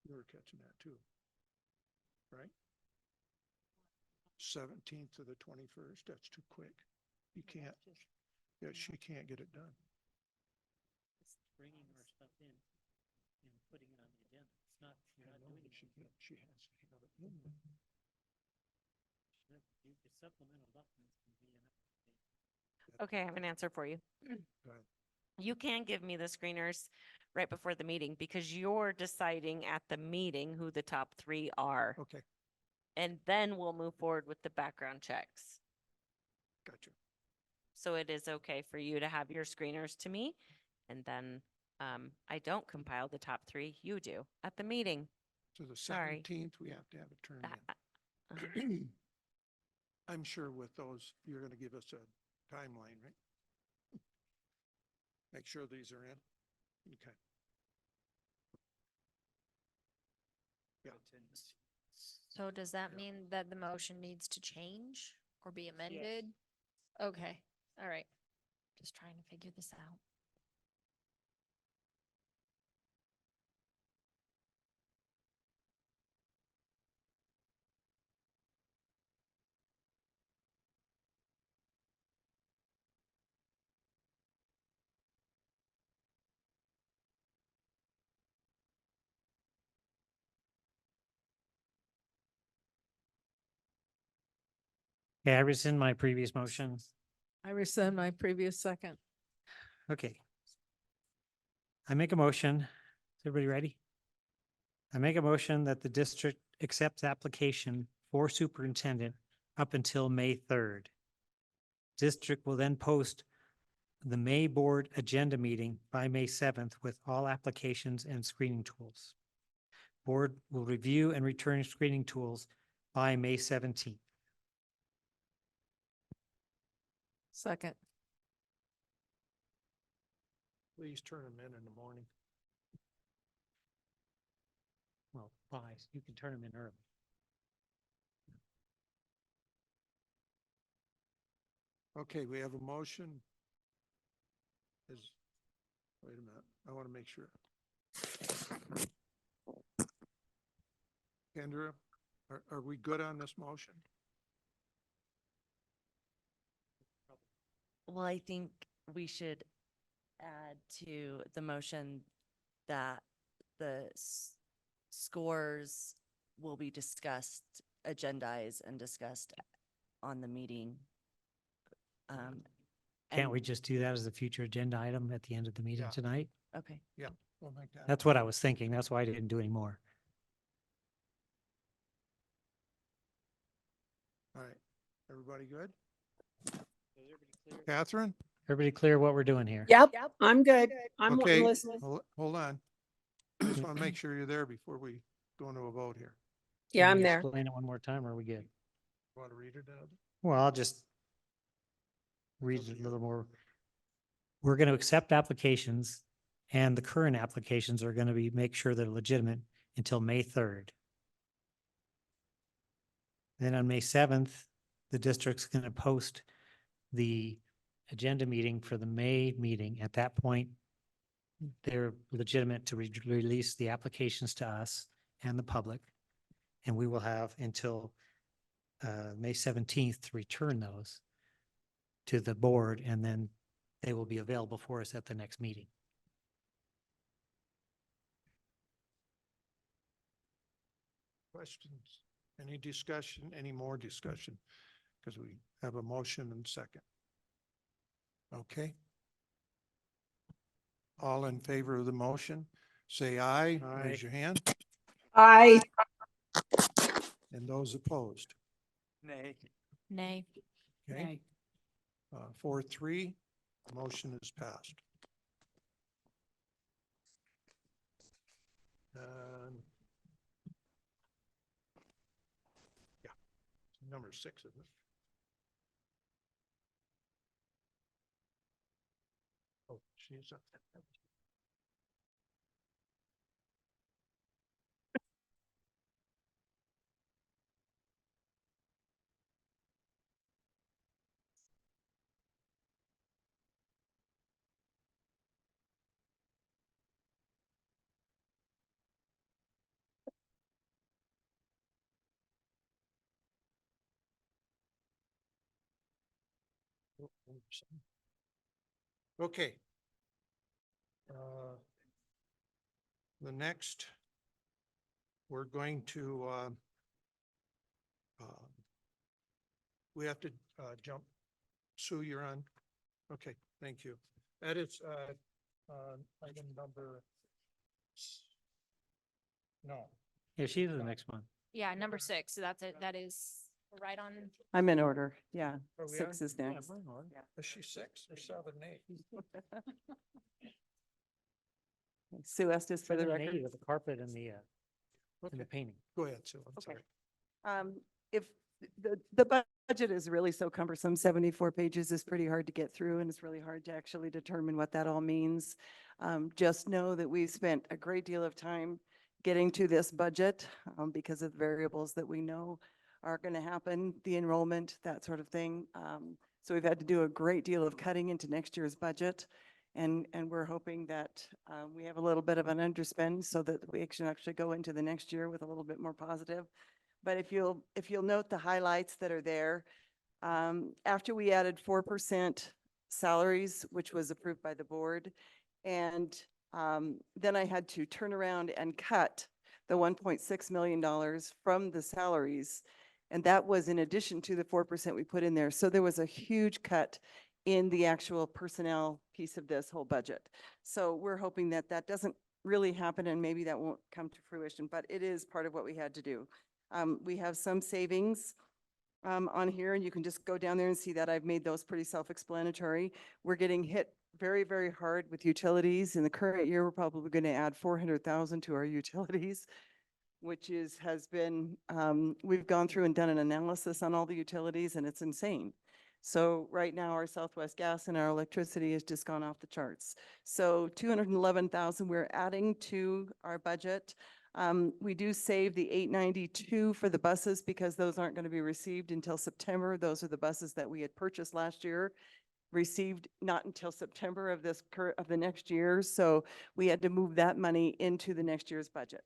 You were catching that too, right? 17th to the 21st, that's too quick. You can't, yeah, she can't get it done. Just bringing our stuff in and putting it on the agenda. It's not, you're not doing it. She has to have it in there. The supplemental documents can be an okay, I have an answer for you. Go ahead. You can give me the screeners right before the meeting because you're deciding at the meeting who the top 3 are. Okay, And then we'll move forward with the background checks. gotcha. So it is okay for you to have your screeners to me. And then I don't compile the top 3, you do at the meeting. To the Sorry. 17th, we have to have it turned Uh, in. I'm sure with those, you're gonna give us a timeline, right? Make sure these are in. Okay. Yeah. So does that mean that the motion needs to change or be amended? Okay, all right. Just trying to figure this out. Yeah, I rescind my previous motion. I rescind my previous second. Okay. I make a motion. Is everybody ready? I make a motion that the district accepts application for superintendent up until May 3rd. District will then post the May board agenda meeting by May 7th with all applications and screening tools. Board will review and return screening tools by May 17th. Second. Please turn them in the morning. Well, you can turn them in early. Okay, we have a motion. Wait a minute, I want to make sure. Kendra, are we good on this motion? Well, I think we should add to the motion that the scores will be discussed, agendized and discussed on the meeting. Can't we and- just do that as a future agenda item at the end of the meeting Yeah. tonight? Okay. Yeah, we'll make that. That's what I was thinking. That's why I didn't do any more. All right, everybody good? Catherine? Everybody clear what we're doing here? Yep, I'm good. I'm Okay, listening. hold on. I just want to make sure you're there before we go into a vote here. Yeah, Can I'm you there. Explain it one more time, or are we good? Want to read it out? Well, I'll just read it a little more. We're going to accept applications, and the current applications are going to be, make sure they're legitimate until May 3rd. Then on May 7th, the district's going to post the agenda meeting for the May meeting. At that point, they're legitimate to release the applications to us and the public. And we will have until May 17th to return those to the board, and then they will be available for us at the next meeting. Questions? Any discussion, any more discussion? Because we have a motion and second. Okay. All in favor of the motion, say aye. Raise your hand. Aye. And those opposed? Nay. Nay. Okay. 4-3, motion is passed. Yeah, number 6, isn't it? Oh, she's up. Okay. The next, we're going to, we have to jump. Sue, you're on. Okay, thank you. That is item number. No. Yeah, she's the next one. Yeah, number 6. So that's it. That is right on. I'm in order. Yeah. Are we 6 on? is Yeah, next. we're in order. Is she 6 or 7, 8? Sue Estes for the 7 and 8 record. with the carpet and the painting. Go ahead, Sue. I'm Okay. sorry. If the budget is really so cumbersome, 74 pages is pretty hard to get through, and it's really hard to actually determine what that all means. Just know that we've spent a great deal of time getting to this budget because of the variables that we know are going to happen, the enrollment, that sort of thing. So we've had to do a great deal of cutting into next year's budget. And we're hoping that we have a little bit of an underspend so that we can actually go into the next year with a little bit more positive. But if you'll note the highlights that are there, after we added 4% salaries, which was approved by the board, and then I had to turn around and cut the $1.6 million from the salaries. And that was in addition to the 4% we put in there. So there was a huge cut in the actual personnel piece of this whole budget. So we're hoping that that doesn't really happen, and maybe that won't come to fruition, but it is part of what we had to do. We have some savings on here, and you can just go down there and see that I've made those pretty self-explanatory. We're getting hit very, very hard with utilities. In the current year, we're probably going to add 400,000 to our utilities, which has been, we've gone through and done an analysis on all the utilities, and it's insane. So right now, our Southwest Gas and our electricity has just gone off the charts. So 211,000 we're adding to our budget. We do save the 892 for the buses because those aren't going to be received until September. Those are the buses that we had purchased last year, received not until September of the next year. So we had to move that money into the next year's budget.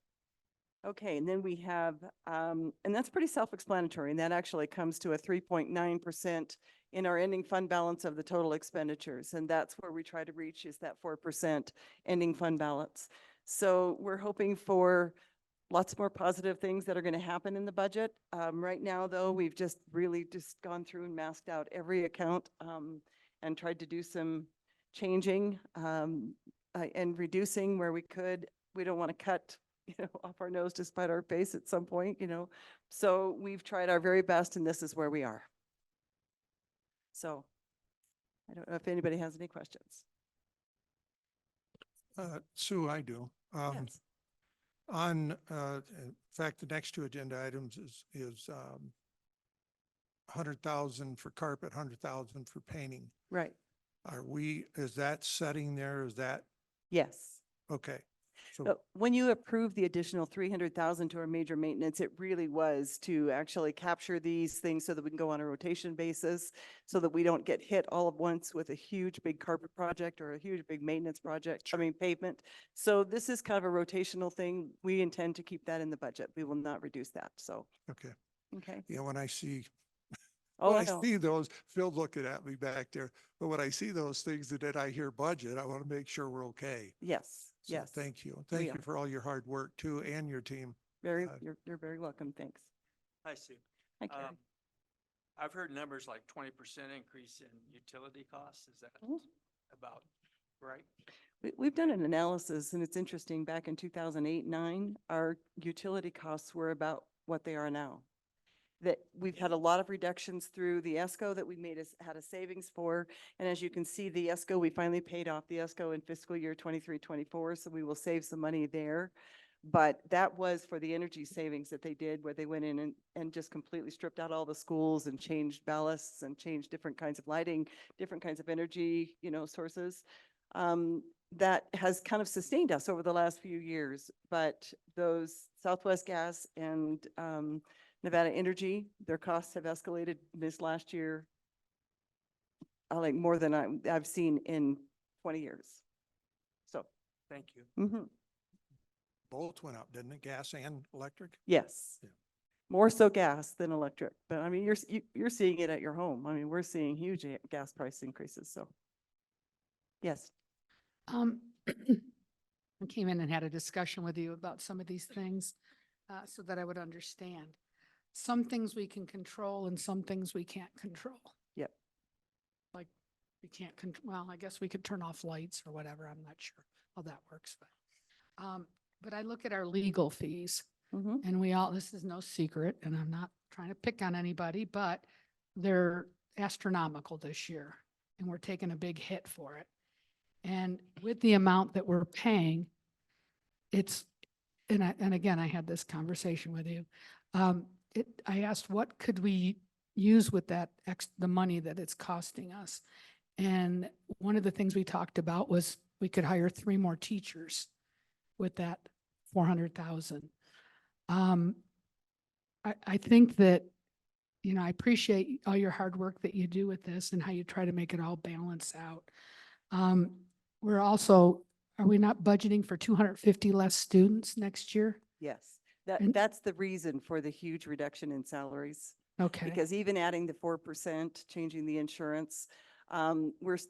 Okay, and then we have, and that's pretty self-explanatory, and that actually comes to a 3.9% in our ending fund balance of the total expenditures. And that's where we try to reach, is that 4% ending fund balance. So we're hoping for lots more positive things that are going to happen in the budget. Right now, though, we've just really just gone through and masked out every account and tried to do some changing and reducing where we could. We don't want to cut off our nose to spite our face at some point, So we've tried our very best, and this is where we are. So I don't know if anybody has any questions. Sue, I do. Yes. On, in fact, the next 2 agenda items is 100,000 for carpet, 100,000 for painting. Right. Is that setting there? Is that, Yes. okay. So, When you approved the additional 300,000 to our major maintenance, it really was to actually capture these things so that we can go on a rotation basis, so that we don't get hit all at once with a huge big carpet project or a huge big maintenance project, pavement. So this is kind of a rotational thing. We intend to keep that in the budget. We will not reduce that, so, okay. okay. You know, when I see, Oh, when I I know. see those, Phil's looking at me back there, but when I see those things and then I hear budget, I want to make sure we're okay. Yes, So yes. thank you. we Thank you are. for all your hard work too, and your team. Very, Uh, you're very welcome. Thanks. Hi, Sue. Hi, Carrie. I've heard numbers like 20% increase in utility costs. Is that Mhm. about right? We've done an analysis, and it's interesting. Back in 2008-9, our utility costs were about what they are now. That we've had a lot of reductions through the ESCO that we had a savings for. And as you can see, the ESCO, we finally paid off the ESCO in fiscal year 23-24, so we will save some money there. But that was for the energy savings that they did, where they went in and just completely stripped out all the schools and changed ballasts and changed different kinds of lighting, different kinds of energy, sources. That has kind of sustained us over the last few years. But those Southwest Gas and Nevada Energy, their costs have escalated this last year, like more than I've seen in 20 years. So, Thank you. Both went up, didn't it? Gas and electric? yes. Yeah. More so gas than electric, but I mean, you're seeing it at your home. I mean, we're seeing huge gas price increases, so. Yes. I came in and had a discussion with you about some of these things, so that I would understand. Some things we can control and some things we can't control. Yep. Like, we can't well, I guess we could turn off lights or whatever. I'm not sure how that works, but I look at our legal fees and this is no secret, and I'm not trying to pick on anybody, but they're astronomical this year and we're taking a big hit for it. And with the amount that we're paying, and again, I had this conversation with you. I asked, what could we use with that the money that it's costing us? And one of the things we talked about was we could hire 3 more teachers with that 400,000. I think that, I appreciate all your hard work that you do with this and how you try to make it all balance out. Are we not budgeting for 250 less students next year? Yes. And- That's the reason for the huge reduction in salaries. Okay. Because even adding the 4%, changing the insurance,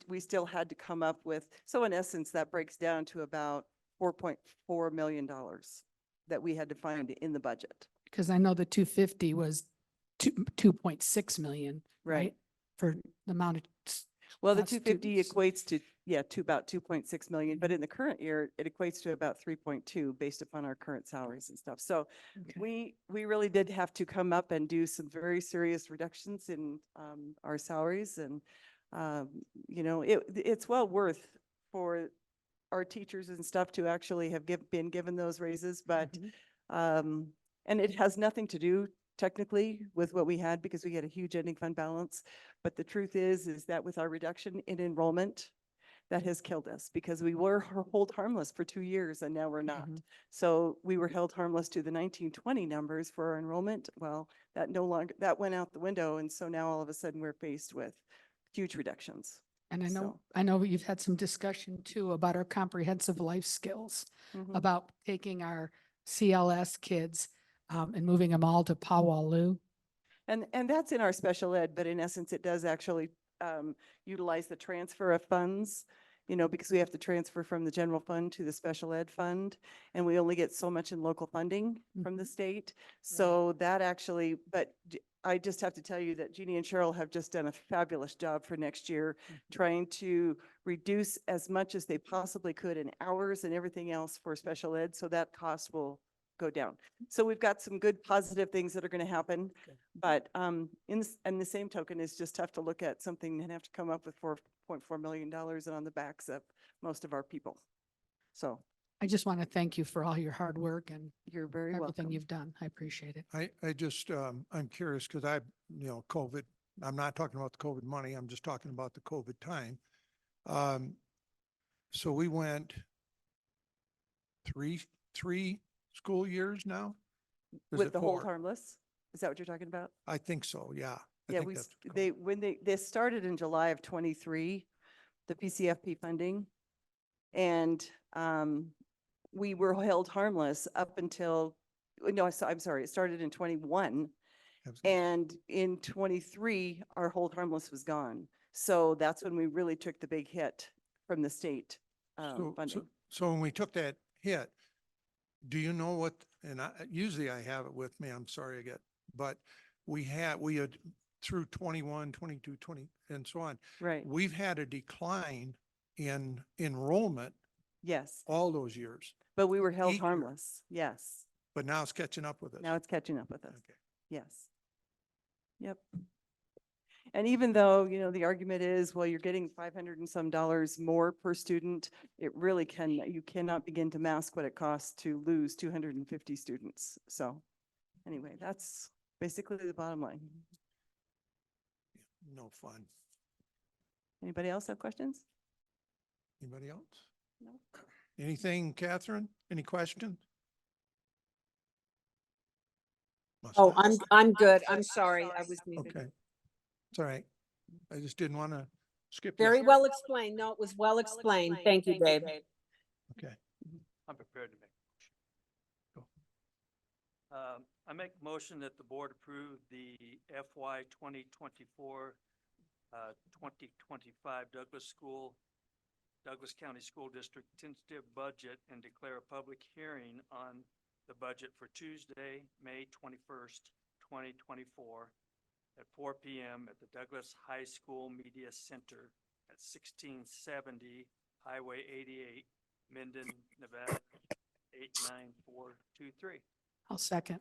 we still had to come up with, so in essence, that breaks down to about $4.4 million that we had to find in the budget. Because I know the 250 was 2.6 million, right? For the amount of. Well, the not 250 students. equates to about 2.6 million, but in the current year, it equates to about 3.2 based upon our current salaries and stuff. So Okay. we really did have to come up and do some very serious reductions in our salaries, and it's well worth for our teachers and stuff to actually have been given those raises, but and it has nothing to do technically with what we had, because we had a huge ending fund balance. But the truth is that with our reduction in enrollment, that has killed us, because we were hold harmless for 2 years and now we're not. So we were held harmless to the 1920 numbers for our enrollment. Well, that went out the window. And so now all of a sudden we're faced with huge reductions. And So- I know you've had some discussion too about our comprehensive life skills, Mhm. about taking our CLS kids and moving them all to Pawalu. And that's in our special ed, but in essence, it does actually utilize the transfer of funds, because we have to transfer from the general fund to the special ed fund, and we only get so much in local funding from the state. So that actually, but I just have to tell you that Jeannie and Cheryl have just done a fabulous job for next year, trying to reduce as much as they possibly could in hours and everything else for special ed, so that cost will go down. So we've got some good positive things that are going to happen, but in the same token, it's just tough to look at something and have to come up with $4.4 million and on the backs of most of our people. So I just want to thank you for all your hard work and you're very everything welcome. you've done. I appreciate it. I just, I'm curious because COVID, I'm not talking about the COVID money. I'm just talking about the COVID time. So we went three school years now? Is With it the hold 4? harmless? Is that what you're talking about? I think so, yeah. I Yeah, think we, that's this started in July of 23, the PCFP funding. And we were held harmless up until, no, I'm sorry, it started in 21. And in 23, our hold harmless was gone. So that's when we really took the big hit from the state funding. So when we took that hit, do you know what, and usually I have it with me, I'm sorry I get, but we had through 21, 22, 20, and so on. Right. We've had a decline in enrollment Yes, all those years, but we were held each year. harmless. Yes. but now it's catching up with us. Now it's catching up with us. Okay. Yes. Yep. And even though, you know, the argument is, well, you're getting 500 and some dollars more per student, it really you cannot begin to mask what it costs to lose 250 students. So anyway, that's basically the bottom line. No fun. Anybody else have questions? Anybody else? No. Anything, Catherine? Any questions? Must Oh, not. I'm good. I'm sorry. I was muted. Okay. It's all right. I just didn't want to skip you. Very well explained. No, it was well explained. Thank you, Dave. Okay. I'm prepared to make a motion. I make a motion that the board approve the FY 2024, 2025 Douglas County School District tentative budget and declare a public hearing on the budget for Tuesday, May 21st, 2024 at 4 p.m. at the Douglas High School Media Center at 1670 Highway 88, Minden, Nevada, 89423. I'll second.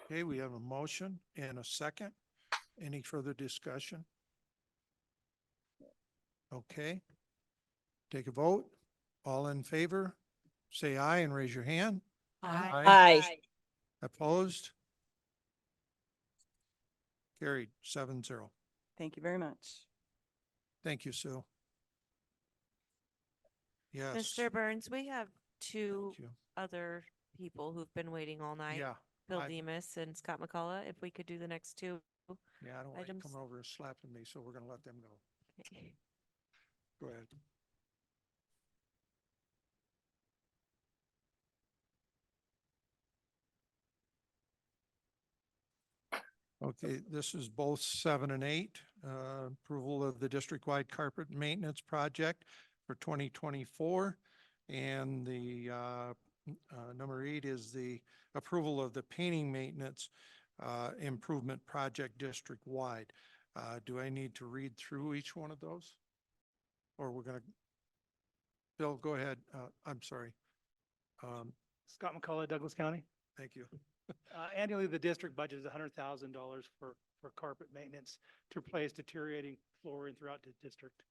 Okay, we have a motion and a second. Any further discussion? Okay. Take a vote. All in favor, say aye and raise your hand. Aye. Opposed? Carried 7-0. Thank you very much. Thank you, Sue. Yes. Mr. Burns, we have two Thank you. other people who've been waiting all night. Yeah, Bill I- Demus and Scott McCullough, if we could do the next two. yeah, I don't like items. coming over and slapping me, so we're gonna let them go. Go ahead. Okay, this is both 7 and 8, approval of the district-wide carpet maintenance project for 2024. And the number 8 is the approval of the painting maintenance improvement project district-wide. Do I need to read through each one of those? Or we're gonna, Bill, go ahead. I'm sorry. Scott McCullough, Douglas County. Thank you. Annually, the district budget is $100,000 for carpet maintenance to replace deteriorating flooring throughout the district.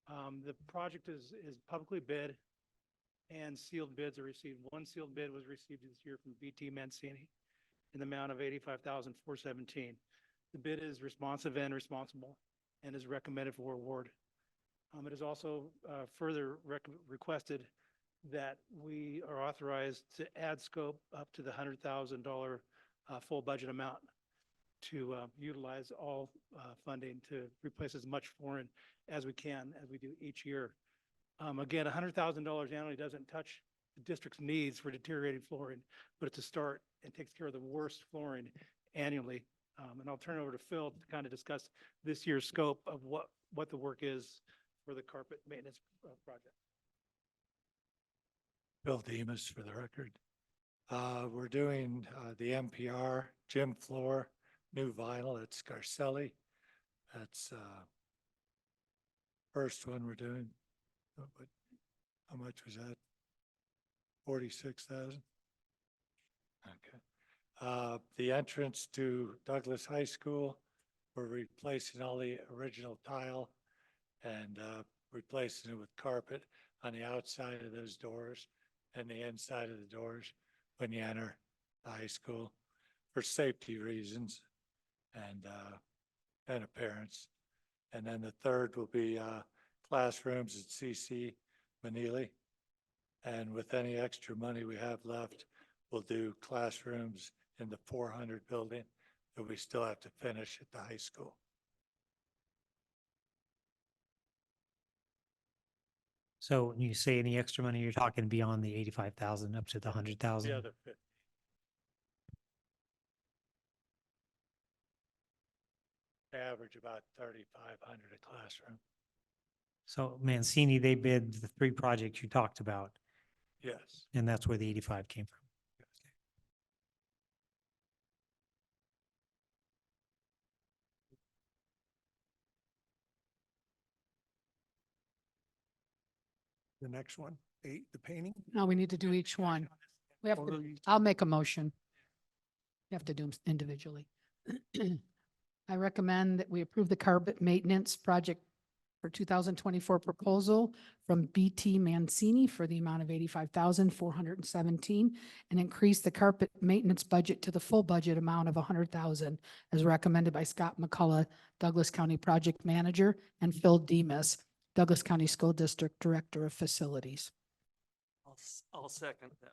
The project is publicly bid and sealed bids are received. One sealed bid was received this year from BT Mancini in the amount of $85,417. The bid is responsive and responsible and is recommended for award. It is also further requested that we are authorized to add scope up to the $100,000 full budget amount to utilize all funding to replace as much flooring as we can, as we do each year. Again, $100,000 annually doesn't touch the district's needs for deteriorating flooring, but it's a start and takes care of the worst flooring annually. And I'll turn it over to Phil to kind of discuss this year's scope of what the work is for the carpet maintenance project. Bill Demus for the record. We're doing the MPR, gym floor, new vinyl at Scarcelli. That's first one we're doing. But how much was that? 46,000? Okay. The entrance to Douglas High School, we're replacing all the original tile and replacing it with carpet on the outside of those doors and the inside of the doors when you enter the high school for safety reasons and appearance. And then the third will be classrooms at CC Manili. And with any extra money we have left, we'll do classrooms in the 400 building that we still have to finish at the high school. So when you say any extra money, you're talking beyond the 85,000 up to the 100,000? The other 50. They average about 3,500 a classroom. So Mancini, they bid the 3 projects you talked about, Yes. and that's where the 85 came from. The next one, 8, the painting. No, we need to do each one. We have Oh, to, you- I'll make a motion. You have to do them individually. I recommend that we approve the carpet maintenance project for 2024 proposal from BT Mancini for the amount of 85,417 and increase the carpet maintenance budget to the full budget amount of 100,000 as recommended by Scott McCullough, Douglas County Project Manager, and Phil Demas, Douglas County School District Director of Facilities. I'll second that.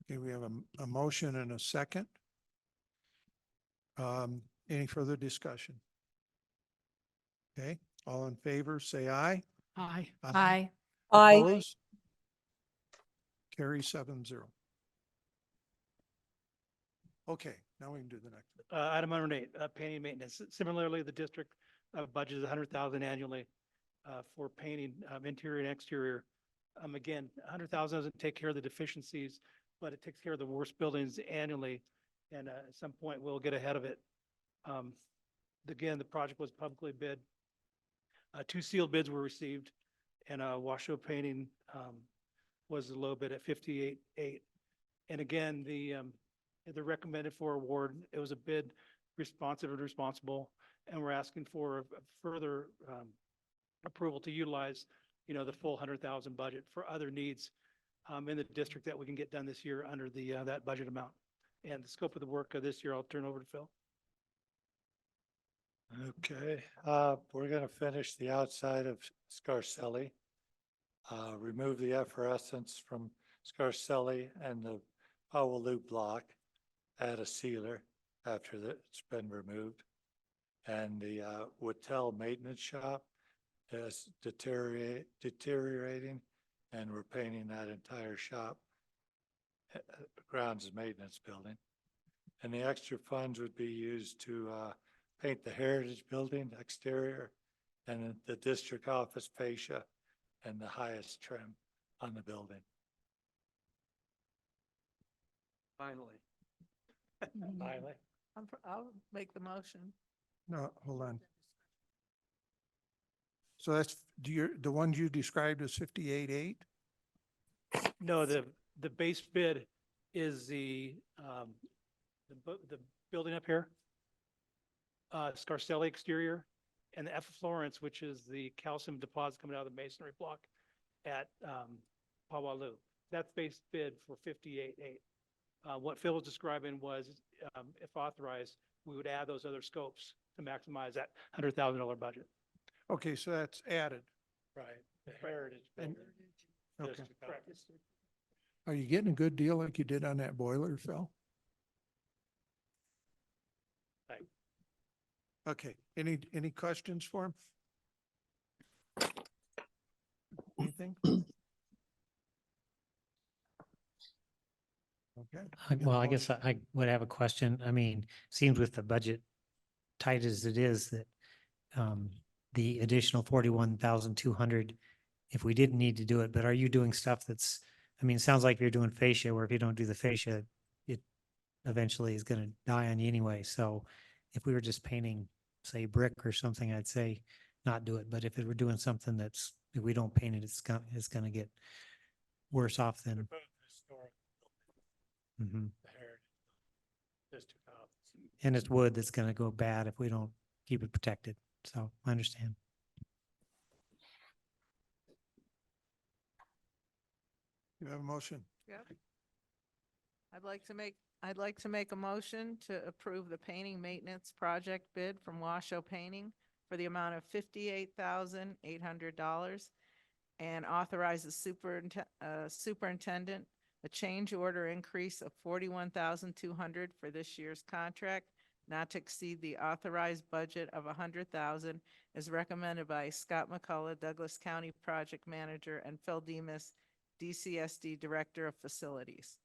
Okay, we have a motion and a second. Any further discussion? Okay, all in favor, say aye. Aye. Aye. Opposed? Carry 7-0. Okay, now we can do the next. Item number 8, painting maintenance. Similarly, the district budget is 100,000 annually for painting interior and exterior. Again, 100,000 doesn't take care of the deficiencies, but it takes care of the worst buildings annually. And at some point, we'll get ahead of it. Again, the project was publicly bid. 2 sealed bids were received, and Washoe Painting was the low bid at 58.8. And again, the recommended for award, it was a bid responsive and responsible, and we're asking for a further approval to utilize, the full 100,000 budget for other needs in the district that we can get done this year under the that budget amount. And the scope of the work of this year, I'll turn over to Phil. Okay, we're gonna finish the outside of Scarselli. Remove the efflorescence from Scarselli and the Powell block. Add a sealer after it's been removed. And the Whittel maintenance shop is deteriorating, and we're painting that entire shop. Grounds and maintenance building. And the extra funds would be used to paint the Heritage Building exterior and then the district office fascia and the highest trim on the building. Finally. Finally. I'll make the motion. No, hold on. So that's, the ones you described as 58.8? No, the base bid is the building up here. Scarselli exterior, and the efflorescence, which is the calcium deposit coming out of the masonry block at Pawalu. That's base bid for 58.8. What Phil was describing was, if authorized, we would add those other scopes to maximize that $100,000 budget. Okay, so that's added. Right. The Heritage. And- Building. okay. District office. Are you getting a good deal like you did on that boiler, Phil? Right. Okay, any questions for him? Anything? Okay. Well, I guess I would have a question. I mean, seems with the budget tight as it is that the additional 41,200, if we didn't need to do it, but are you doing stuff that's, I mean, it sounds like you're doing fascia, where if you don't do the fascia, it eventually is going to die on you anyway. So if we were just painting, say, brick or something, I'd say not do it. But if it were doing something that's, if we don't paint it, it's going to get worse off than. Mhm. District office. And it's wood that's going to go bad if we don't keep it protected. So I understand. You have a motion? Yep. I'd like to make a motion to approve the painting maintenance project bid from Washoe Painting for the amount of $58,800 and authorize the superintendent a change order increase of 41,200 for this year's contract, not to exceed the authorized budget of 100,000 as recommended by Scott McCullough, Douglas County Project Manager, and Phil Demus, DCSD Director of Facilities.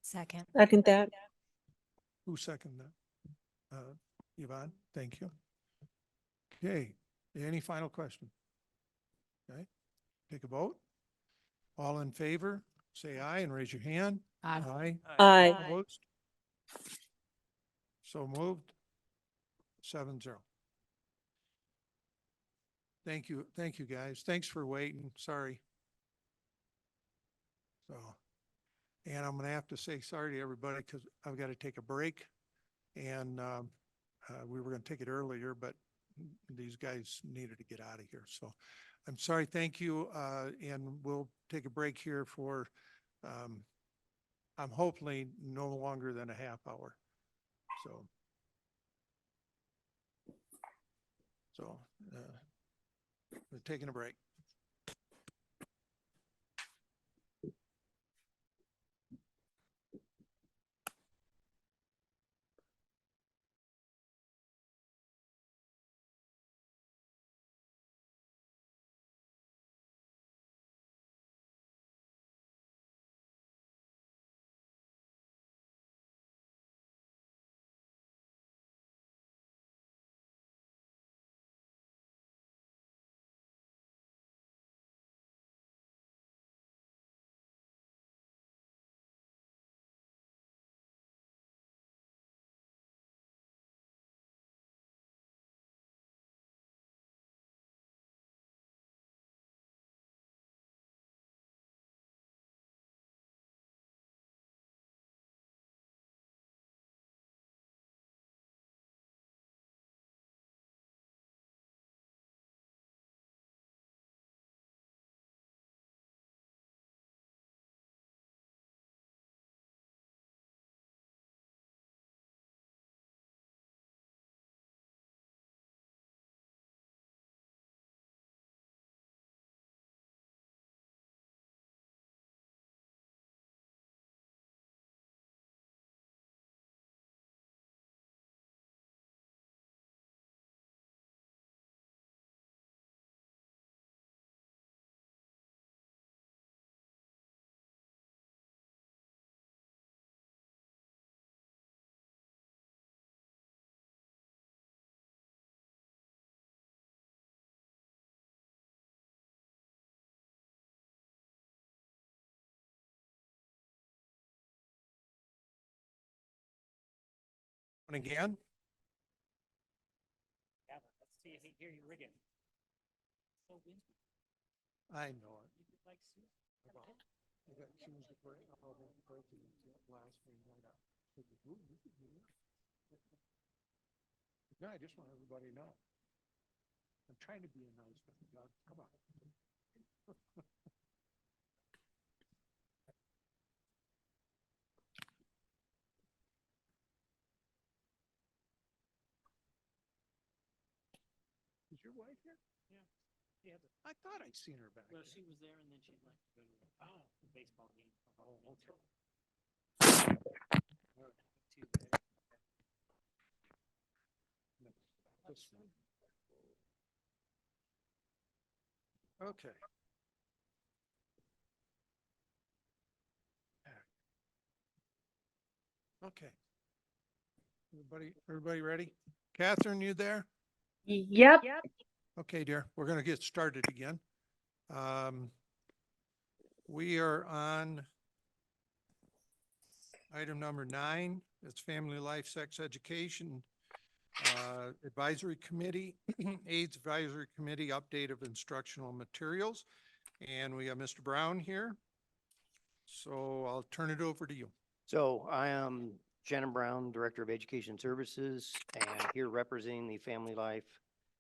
Second. Second that. Who seconded that? Yvonne, thank you. Okay, any final question? Okay, take a vote. All in favor, say aye and raise your hand. Aye. Aye. Aye. Opposed? So moved. 7-0. Thank you guys. Thanks for waiting. Sorry. So, and I'm gonna have to say sorry to everybody because I've got to take a break. And we were gonna take it earlier, but these guys needed to get out of here. So I'm sorry. Thank you. And we'll take a break here for, I'm hopefully no longer than a half hour. So, we're taking a break. And again, Let's see if he hear you rigging. I know it. I got shoes to break. I'll break the last thing right up. No, I just want everybody to know. I'm trying to be a nice guy. Doug. Come on. Is your wife here? Yeah. I thought I'd seen her back Well, there. she was there and then she left to go to the baseball game. Oh, okay. This one. Okay. Okay. Everybody ready? Catherine, you there? Yep. Okay, dear, we're gonna get started again. We are on item number 9. It's Family Life Sex Education Advisory Committee, AIDS Advisory Committee, update of instructional materials. And we have Mr. Brown here. So I'll turn it over to you. So I am Shannon Brown, Director of Education Services, and here representing the Family Life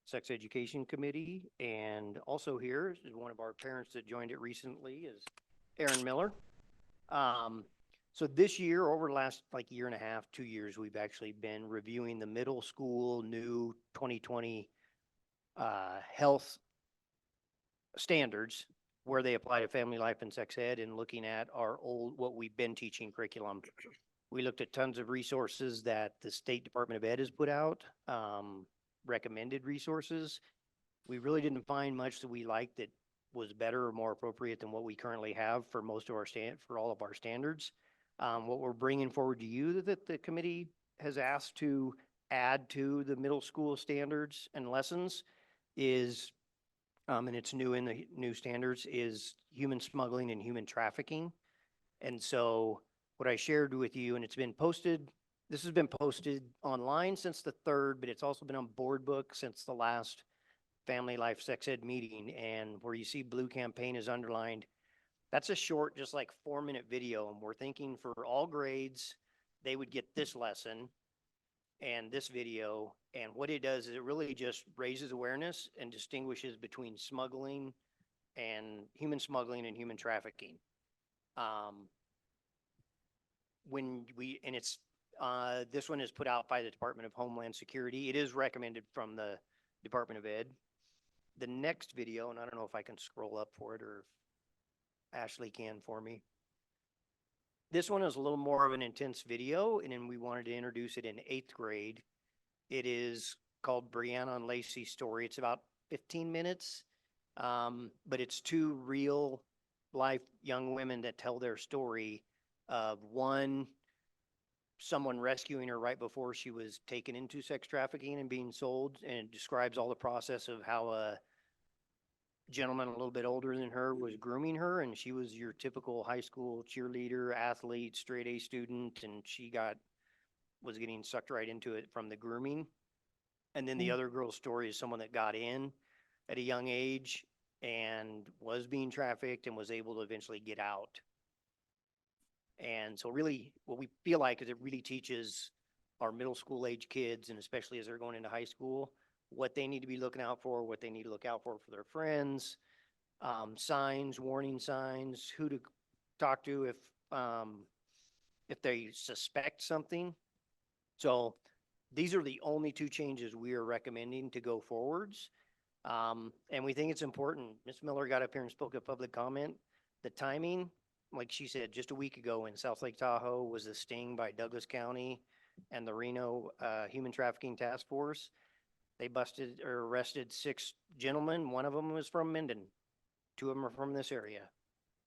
Sex Education Committee. And also here is one of our parents that joined it recently is Aaron Miller. So this year, over the last year and a half, 2 years, we've actually been reviewing the middle school new 2020 health standards where they apply to family life and sex ed and looking at our old, what we've been teaching curriculum. We looked at tons of resources that the State Department of Ed has put out, recommended resources. We really didn't find much that we liked that was better or more appropriate than what we currently have for most of our for all of our standards. What we're bringing forward to you that the committee has asked to add to the middle school standards and lessons is, and it's new in the new standards, is human smuggling and human trafficking. And so what I shared with you, and it's been posted, this has been posted online since the 3rd, but it's also been on board book since the last Family Life Sex Ed meeting. And where you see blue campaign is underlined, that's a short, just like 4-minute video. And we're thinking for all grades, they would get this lesson and this video. And what it does is it really just raises awareness and distinguishes between smuggling and human trafficking. This one is put out by the Department of Homeland Security. It is recommended from the Department of Ed. The next video, and I don't know if I can scroll up for it or if Ashley can for me. This one is a little more of an intense video, and then we wanted to introduce it in 8th grade. It is called Brianna and Lacey's Story. It's about 15 minutes, but it's 2 real life young women that tell their story of someone rescuing her right before she was taken into sex trafficking and being sold, and it describes all the process of how a gentleman a little bit older than her was grooming her, and she was your typical high school cheerleader, athlete, straight A student, and she was getting sucked right into it from the grooming. And then the other girl's story is someone that got in at a young age and was being trafficked and was able to eventually get out. And so really what we feel like is it really teaches our middle school age kids, and especially as they're going into high school, what they need to be looking out for, what they need to look out for their friends, signs, warning signs, who to talk to if they suspect something. So these are the only 2 changes we are recommending to go forwards. And we think it's important. Ms. Miller got up here and spoke at public comment. The timing, like she said, just a week ago in South Lake Tahoe was a sting by Douglas County and the Reno Human Trafficking Task Force. They busted or arrested 6 gentlemen. One of them was from Minden. 2 of them are from this area.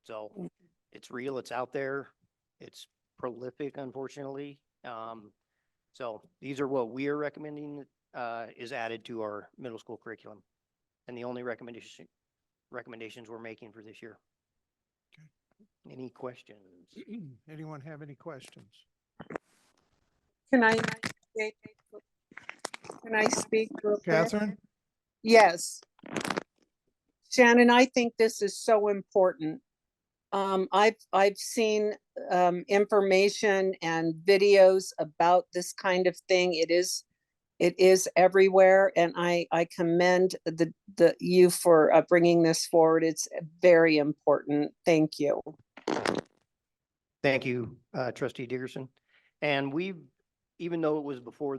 So it's real. It's out there. It's prolific, unfortunately. So these are what we are recommending is added to our middle school curriculum, and the only recommendations we're making for this year. Okay. Any questions? Anyone have any questions? Can I speak real quick? Catherine? Yes. Shannon, I think this is so important. I've seen information and videos about this kind of thing. It is everywhere, and I commend you for bringing this forward. It's very important. Thank you. Thank you, Trustee Dickerson. And even though it was before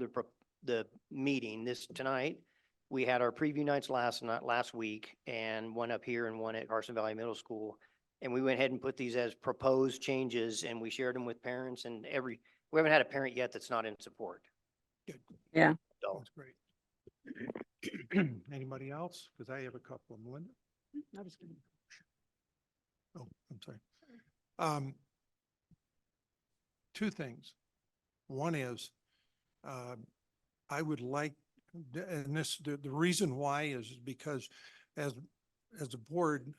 the meeting tonight, we had our preview nights last week, and one up here and one at Carson Valley Middle School. And we went ahead and put these as proposed changes, and we shared them with parents, and we haven't had a parent yet that's not in support. Good. Yeah. So that's great. Anybody else? Because I have a couple of them. Linda? I was gonna- Oh, I'm sorry. 2 things. One is, I would like, and the reason why is because as a board,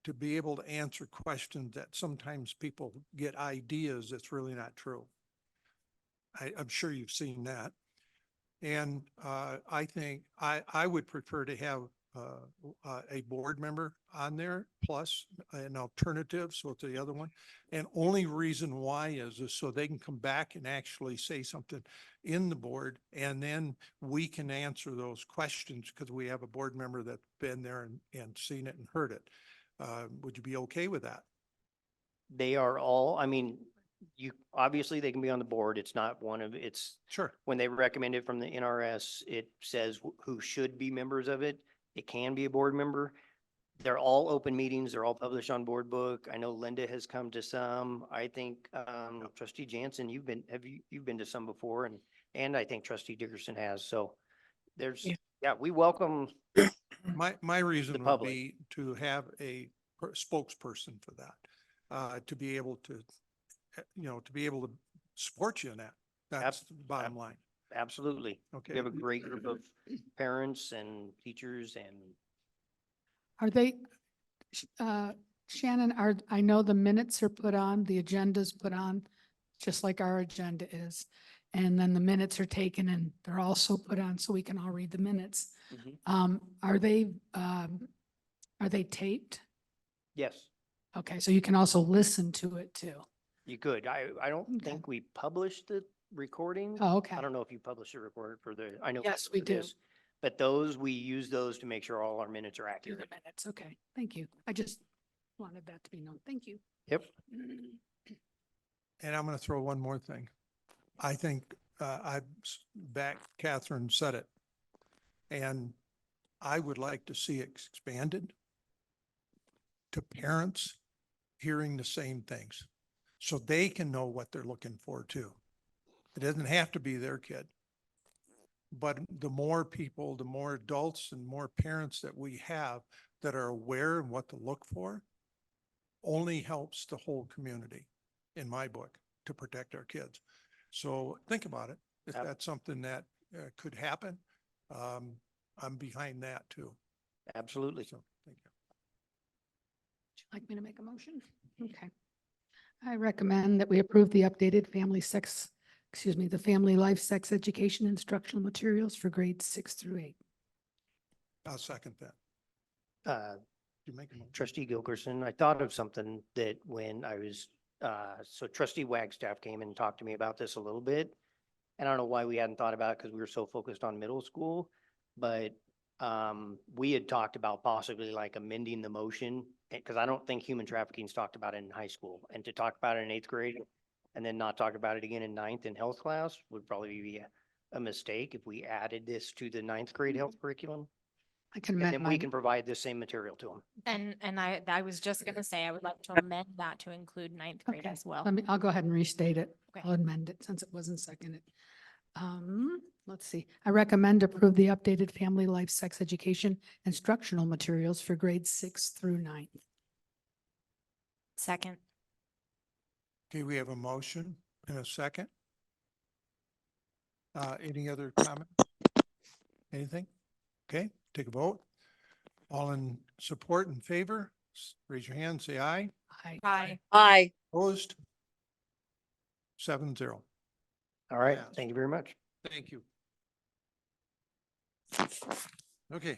to be able to answer questions that sometimes people get ideas that's really not true. I'm sure you've seen that. And I think I would prefer to have a board member on there plus an alternative. So it's the other one. And only reason why is so they can come back and actually say something in the board, and then we can answer those questions because we have a board member that's been there and seen it and heard it. Would you be okay with that? they are all, I mean, obviously they can be on the board. It's not Sure. When they recommend it from the NRS, it says who should be members of it. It can be a board member. They're all open meetings. They're all published on Board Book. I know Linda has come to some. I think, trustee Jansen, you've been to some before, and I think trustee Dickerson has. So there's, yeah, we welcome. My reason would public. be to have a spokesperson for that, to be able to, to be able to support you in that. That's the bottom line. Absolutely. Okay. We have a great group of parents and teachers and Are they, Shannon, I know the minutes are put on, the agenda's put on, just like our agenda is. And then the minutes are taken and they're also put on so we can all read the minutes. Are they taped? yes, Okay, so you can also listen to it too. you could. I don't think we published the recording. Oh, okay. I don't know if you published a report for the, I know. Yes, we for do. this, But those, we use those to make sure all our minutes are Do the accurate. minutes, okay, thank you. I just wanted that to be known. Thank you. Yep. And I'm going to throw one more thing. I think, Catherine said it. And I would like to see it expanded to parents hearing the same things so they can know what they're looking for too. It doesn't have to be their kid. But the more people, the more adults and more parents that we have that are aware of what to look for only helps the whole community, in my book, to protect our kids. So think about it. If that's something that could happen, I'm behind that too. Absolutely. So, thank you. Would you like me to make a motion? Okay. I recommend that we approve the updated the family life sex education instructional materials for grades 6 through 8. I'll second that. You make a motion. Trustee Gilkerson, I thought of something that when I was, so trustee Wagstaff came and talked to me about this a little bit. And I don't know why we hadn't thought about it because we were so focused on middle school, but we had talked about possibly like amending the motion because I don't think human trafficking is talked about in high school, and to talk about it in 8th grade and then not talk about it again in 9th in health class would probably be a mistake if we added this to the 9th grade health curriculum. I can And amend then my, we can provide the same material to them. And I was just gonna say, I would like to amend that to include 9th grade okay, as well. I'll go ahead and restate it. Okay. I'll amend it since it wasn't seconded. Let's see. I recommend approve the updated family life sex education instructional materials for grades 6 through 9. Second. Okay, we have a motion and a second. Any other comment? Anything? Okay, take a vote. All in support and favor, raise your hand, say aye. Aye. Aye. Opposed? 7-0. All right. Yes. Thank you very much. Thank you. Okay.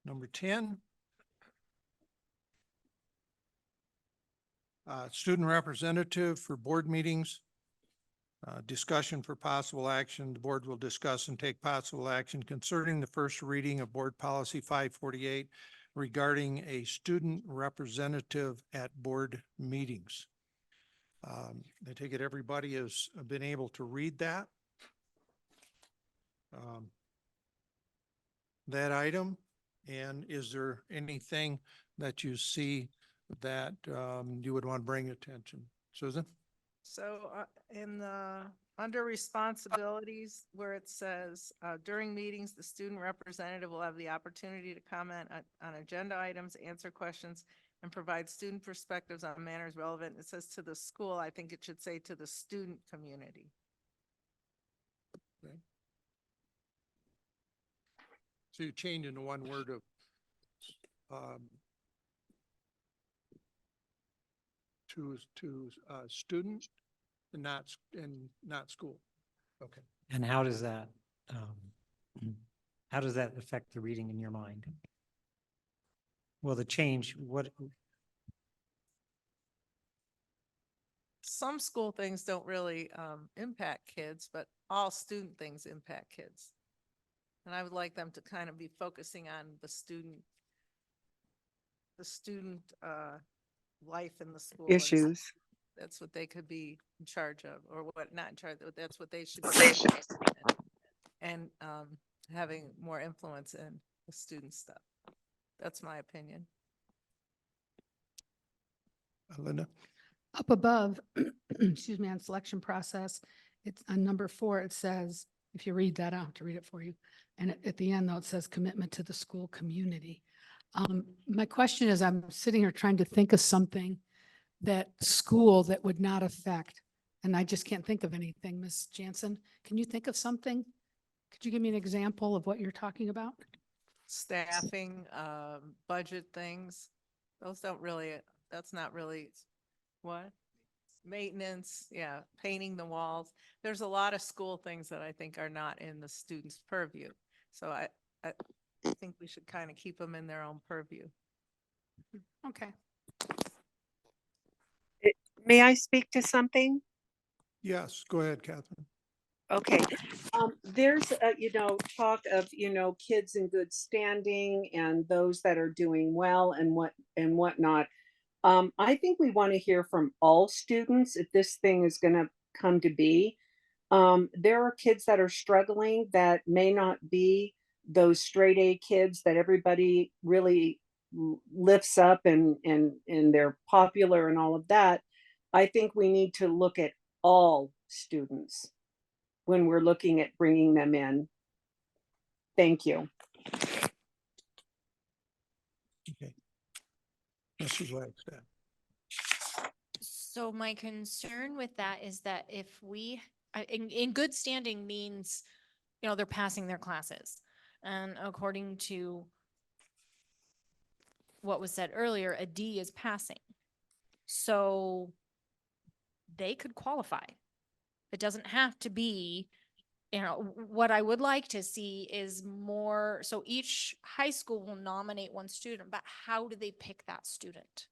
Number 10. Student representative for board meetings. Discussion for possible action. The board will discuss and take possible action concerning the first reading of Board Policy 548 regarding a student representative at board meetings. I take it everybody has been able to read that. That item, and is there anything that you see that you would want to bring attention? Susan? So in the, under responsibilities, where it says, during meetings, the student representative will have the opportunity to comment on agenda items, answer questions, and provide student perspectives on matters relevant. It says to the school. I think it should say to the student community. Okay. So you're changing the one word of to student and not school. Okay. And how does that affect the reading in your mind? Well, the change, what? Some school things don't really impact kids, but all student things impact kids. And I would like them to kind of be focusing on the student life in the school. and Issues. That's what they could be in charge of, or what, not in charge, but that's what they should be. And having more influence in the student stuff. That's my opinion. Linda? Up above, excuse me, on selection process, it's on number 4, it says, if you read that, I'll have to read it for you. And at the end though, it says commitment to the school community. My question is, I'm sitting here trying to think of something that school that would not affect, and I just can't think of anything. Ms. Jansen, can you think of something? Could you give me an example of what you're talking about? Staffing, budget things, those don't really, that's not really, what? Maintenance, yeah, painting the walls. There's a lot of school things that I think are not in the students' purview. So I think we should kind of keep them in their own purview. Okay. May I speak to something? Yes, go ahead, Catherine. Okay, there's, talk of, kids in good standing and those that are doing well and whatnot. I think we want to hear from all students if this thing is going to come to be. There are kids that are struggling that may not be those straight A kids that everybody really lifts up and they're popular and all of that. I think we need to look at all students when we're looking at bringing them in. Thank you. Okay. Mrs. Wagstaff. So my concern with that is that if we, in good standing means, they're passing their classes. And according to what was said earlier, a D is passing. So they could qualify. It doesn't have to be, what I would like to see is more, so each high school will nominate one student, but how do they pick that student?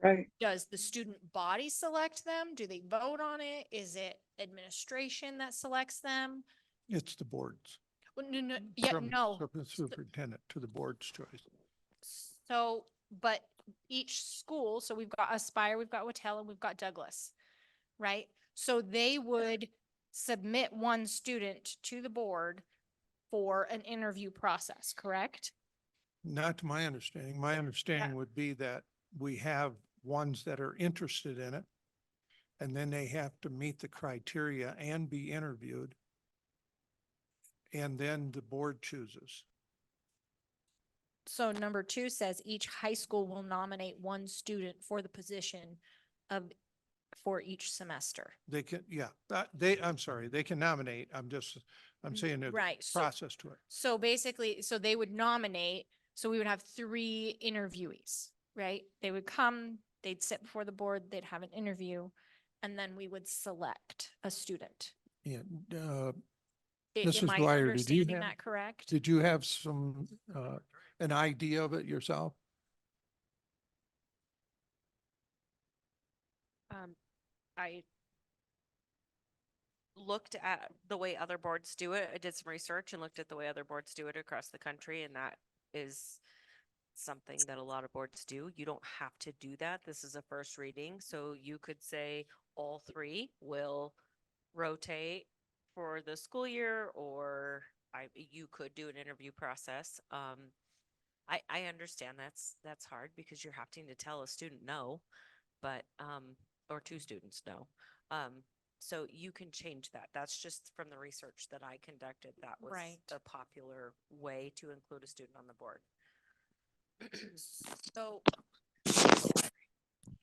Right. Does the student body select them? Do they vote on it? Is it administration that selects them? It's the board's. Well, no, yeah, From no. Superintendent to the board's choice. So, but each school, so we've got Aspire, we've got Wattell, and we've got Douglas, right? So they would submit one student to the board for an interview process, correct? Not to my understanding. My understanding would be that we have ones that are interested in it, and then they have to meet the criteria and be interviewed. And then the board chooses. So number 2 says each high school will nominate one student for the position for each semester. They can, yeah, I'm sorry, they can nominate. I'm saying the Right, so- process to it. So basically, so they would nominate, so we would have 3 interviewees, right? They would come, they'd sit before the board, they'd have an interview, and then we would select a student. Yeah, Am Mrs. I Dwyer, understanding that correct? did you have some, an idea of it yourself? I looked at the way other boards do it. I did some research and looked at the way other boards do it across the country, and that is something that a lot of boards do. You don't have to do that. This is a first reading, so you could say all 3 will rotate for the school year, or you could do an interview process. I understand that's hard because you're having to tell a student no, but or 2 students no. So you can change that. That's just from the research that I conducted. That was Right. the popular way to include a student on the board.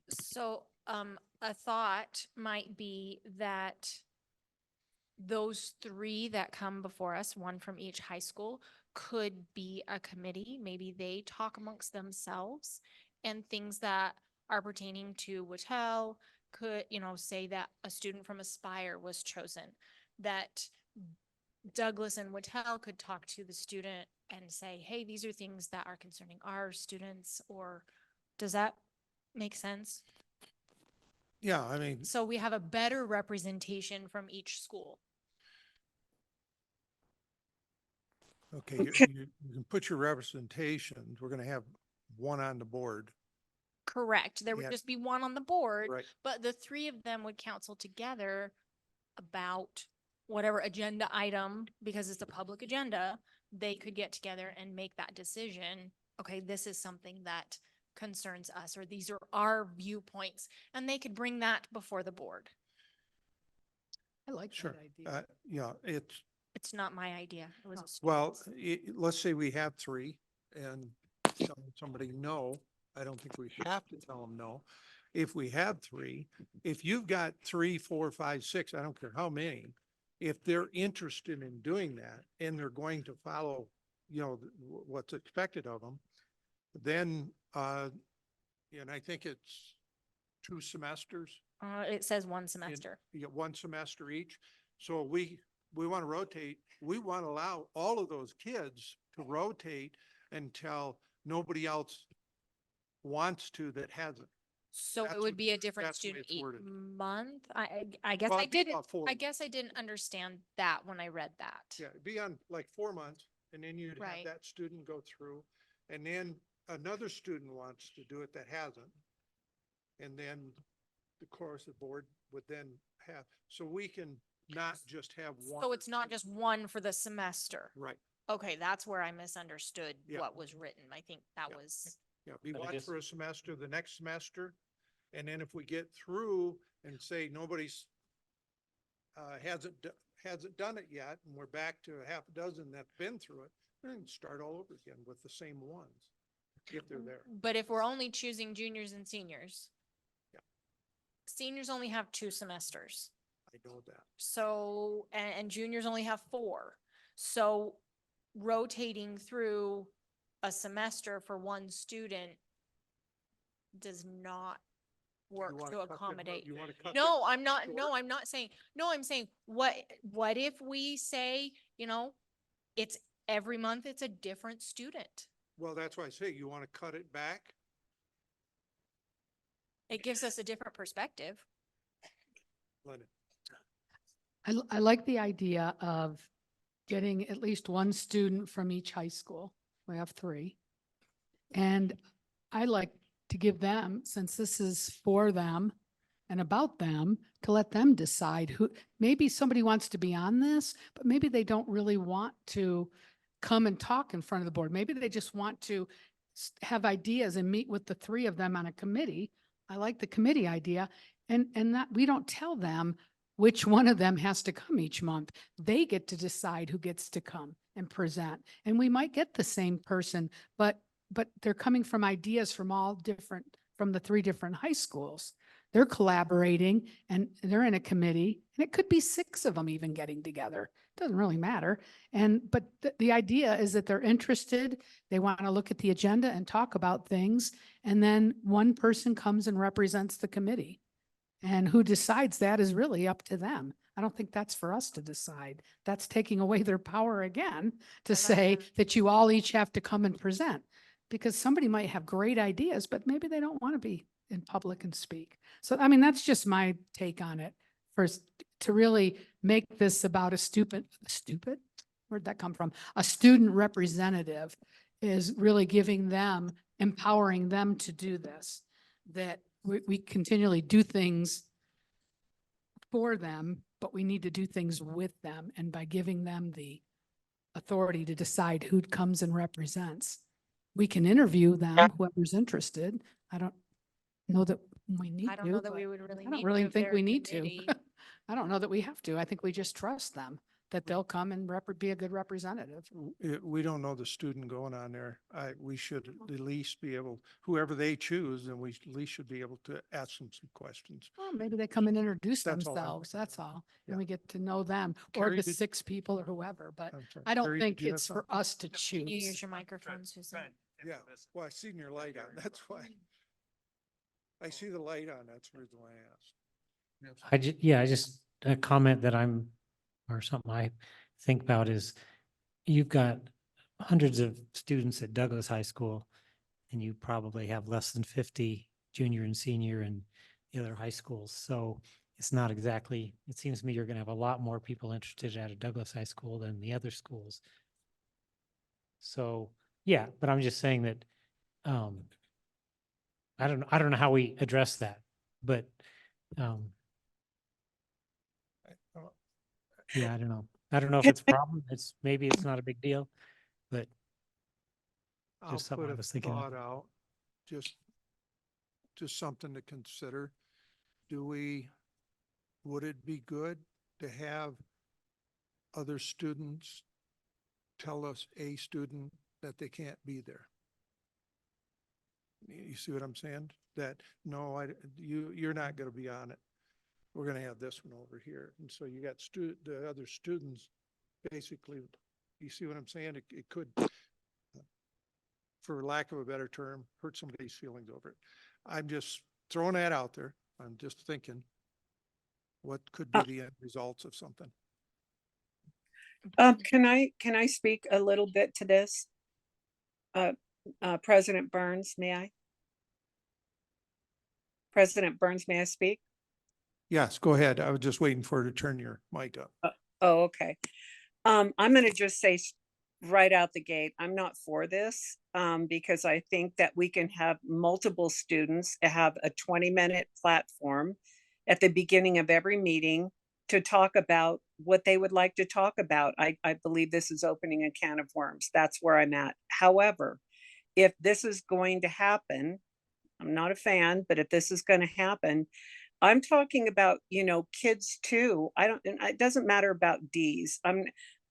So, a thought might be that those 3 that come before us, one from each high school, could be a committee. Maybe they talk amongst themselves, and things that are pertaining to Wattell could, say that a student from Aspire was chosen, that Douglas and Wattell could talk to the student and say, hey, these are things that are concerning our students, or does that make sense? Yeah, I mean, So we have a better representation from each school. okay, you can put your representations. We're going to have one on the board. Correct. There would Yeah. just be one on the board, Right. but the 3 of them would counsel together about whatever agenda item, because it's a public agenda, they could get together and make that decision okay, this is something that concerns us, or these are our viewpoints, and they could bring that before the board. I like Sure. that idea. Yeah, it's, It's not my idea. It was a well, student's. let's say we have three and tell somebody no. I don't think we have to tell them no. If we have three, if you've got 3, 4, 5, 6, I don't care how many, if they're interested in doing that and they're going to follow, what's expected of them, then, and I think it's 2 semesters. It says one in- semester. You get 1 semester each. So we want to rotate. We want to allow all of those kids to rotate until nobody else wants to that hasn't. So That's it would what- be a different that's the way student it's each worded. month? I guess Well, I it'd be didn't, about 4 I guess I didn't understand that when I read that. Yeah, it'd be on like 4 months and then you'd have Right. that student go through. And then another student wants to do it that hasn't. And then the course the board would then have, so we can not just have one. So it's not just one for the semester. Right. Okay, that's where I misunderstood Yeah. what was written. I think that Yeah. was, Yeah, be But I one guess- for a semester, the next semester. And then if we get through and say nobody's hasn't done it yet, and we're back to a half a dozen that've been through it, then start all over again with the same ones, if they're there. but if we're only choosing juniors and seniors. Yeah. Seniors only have 2 semesters. I know that. So, and juniors only have 4. So rotating through a semester for one student does not work wanna to cut them- accommodate. you wanna cut No, them I'm not, no, short? I'm not saying, no, I'm saying, what if we say, it's every month, it's a different student? Well, that's why I say you want to cut it back. It gives us a different perspective. Lennon. I like the idea of getting at least one student from each high school. We have 3. And I like to give them, since this is for them and about them, to let them decide who, maybe somebody wants to be on this, but maybe they don't really want to come and talk in front of the board. Maybe they just want to have ideas and meet with the 3 of them on a committee. I like the committee idea. And that we don't tell them which one of them has to come each month. They get to decide who gets to come and present. And we might get the same person, but they're coming from ideas from from the 3 different high schools. They're collaborating and they're in a committee, and it could be 6 of them even getting together. Doesn't really matter. But the idea is that they're interested, they want to look at the agenda and talk about things, and then one person comes and represents the committee. And who decides that is really up to them. I don't think that's for us to decide. That's taking away their power again to say that you all each have to come and present. Because somebody might have great ideas, but maybe they don't want to be in public and speak. So, I mean, that's just my take on it. First, to really make this about a stupid, where'd that come from? A student representative is really giving them, empowering them to do this. That we continually do things for them, but we need to do things with them. And by giving them the authority to decide who comes and represents, we can interview them, whoever's interested. I don't know that we need to. I don't know that we but would really I need don't really to if think they're we a need to. committee. I don't know that we have to. I think we just trust them, that they'll come and be a good representative. We don't know the student going on there. We should at least be able, whoever they choose, then we at least should be able to ask them some questions. Well, maybe they come and introduce That's all I'm- themselves, that's all. Yeah. And we get to know them, or Carrie, the did- 6 people or whoever, but I'm sorry. I don't Carrie, think did you have it's for something? us to Can you use choose. your microphone, Susan? Yeah, well, I seen your light on, that's why. I see the light on, that's the reason why I asked. I just, a comment that or something I think about is you've got hundreds of students at Douglas High School, and you probably have less than 50 junior and senior in the other high schools. So it's not exactly, it seems to me you're going to have a lot more people interested at a Douglas High School than the other schools. So, yeah, but I'm just saying that, I don't know how we address that, but, yeah, I don't know. I don't know if it's a problem. Maybe it's not a big deal, but I'll Just something put I a was thinking of. thought out, just, something to consider. Would it be good to have other students tell us, a student, that they can't be there? You see what I'm saying? That, no, you're not gonna be on it. We're gonna have this one over here. And so you got the other students, basically, you see what I'm saying? It could, for lack of a better term, hurt somebody's feelings over it. I'm just throwing that out there. I'm just thinking, what could be the end results of something? Can I speak a little bit to this? President Burns, may I? President Burns, may I speak? Yes, go ahead. I was just waiting for her to turn your mic up. Oh, okay. I'm gonna just say right out the gate, I'm not for this, because I think that we can have multiple students have a 20-minute platform at the beginning of every meeting to talk about what they would like to talk about. I believe this is opening a can of worms. That's where I'm at. However, if this is going to happen, I'm not a fan, but if this is going to happen, I'm talking about, kids too. It doesn't matter about Ds.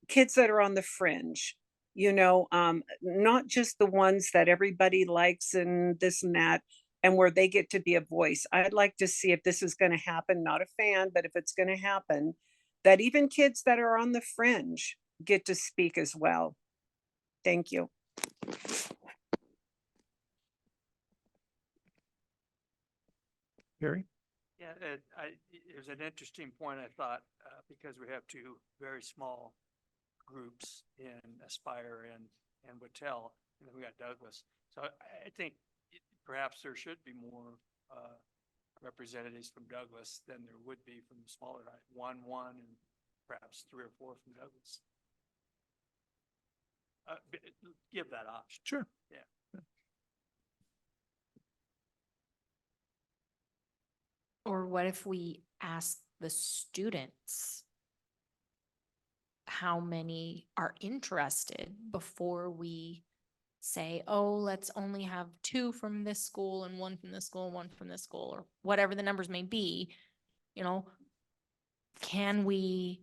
Kids that are on the fringe, not just the ones that everybody likes and this and that, and where they get to be a voice. I'd like to see, if this is going to happen, not a fan, but if it's going to happen, that even kids that are on the fringe get to speak as well. Thank you. Gary? Yeah, it was an interesting point, I thought, because we have two very small groups in Aspire and Wattel, and then we got Douglas. So I think perhaps there should be more representatives from Douglas than there would be from the smaller, one, and perhaps 3 or 4 from Douglas. Give that option. Sure. Yeah. Or what if we ask the students how many are interested before we say, oh, let's only have 2 from this school and 1 from this school and 1 from this school, or whatever the numbers may be, can we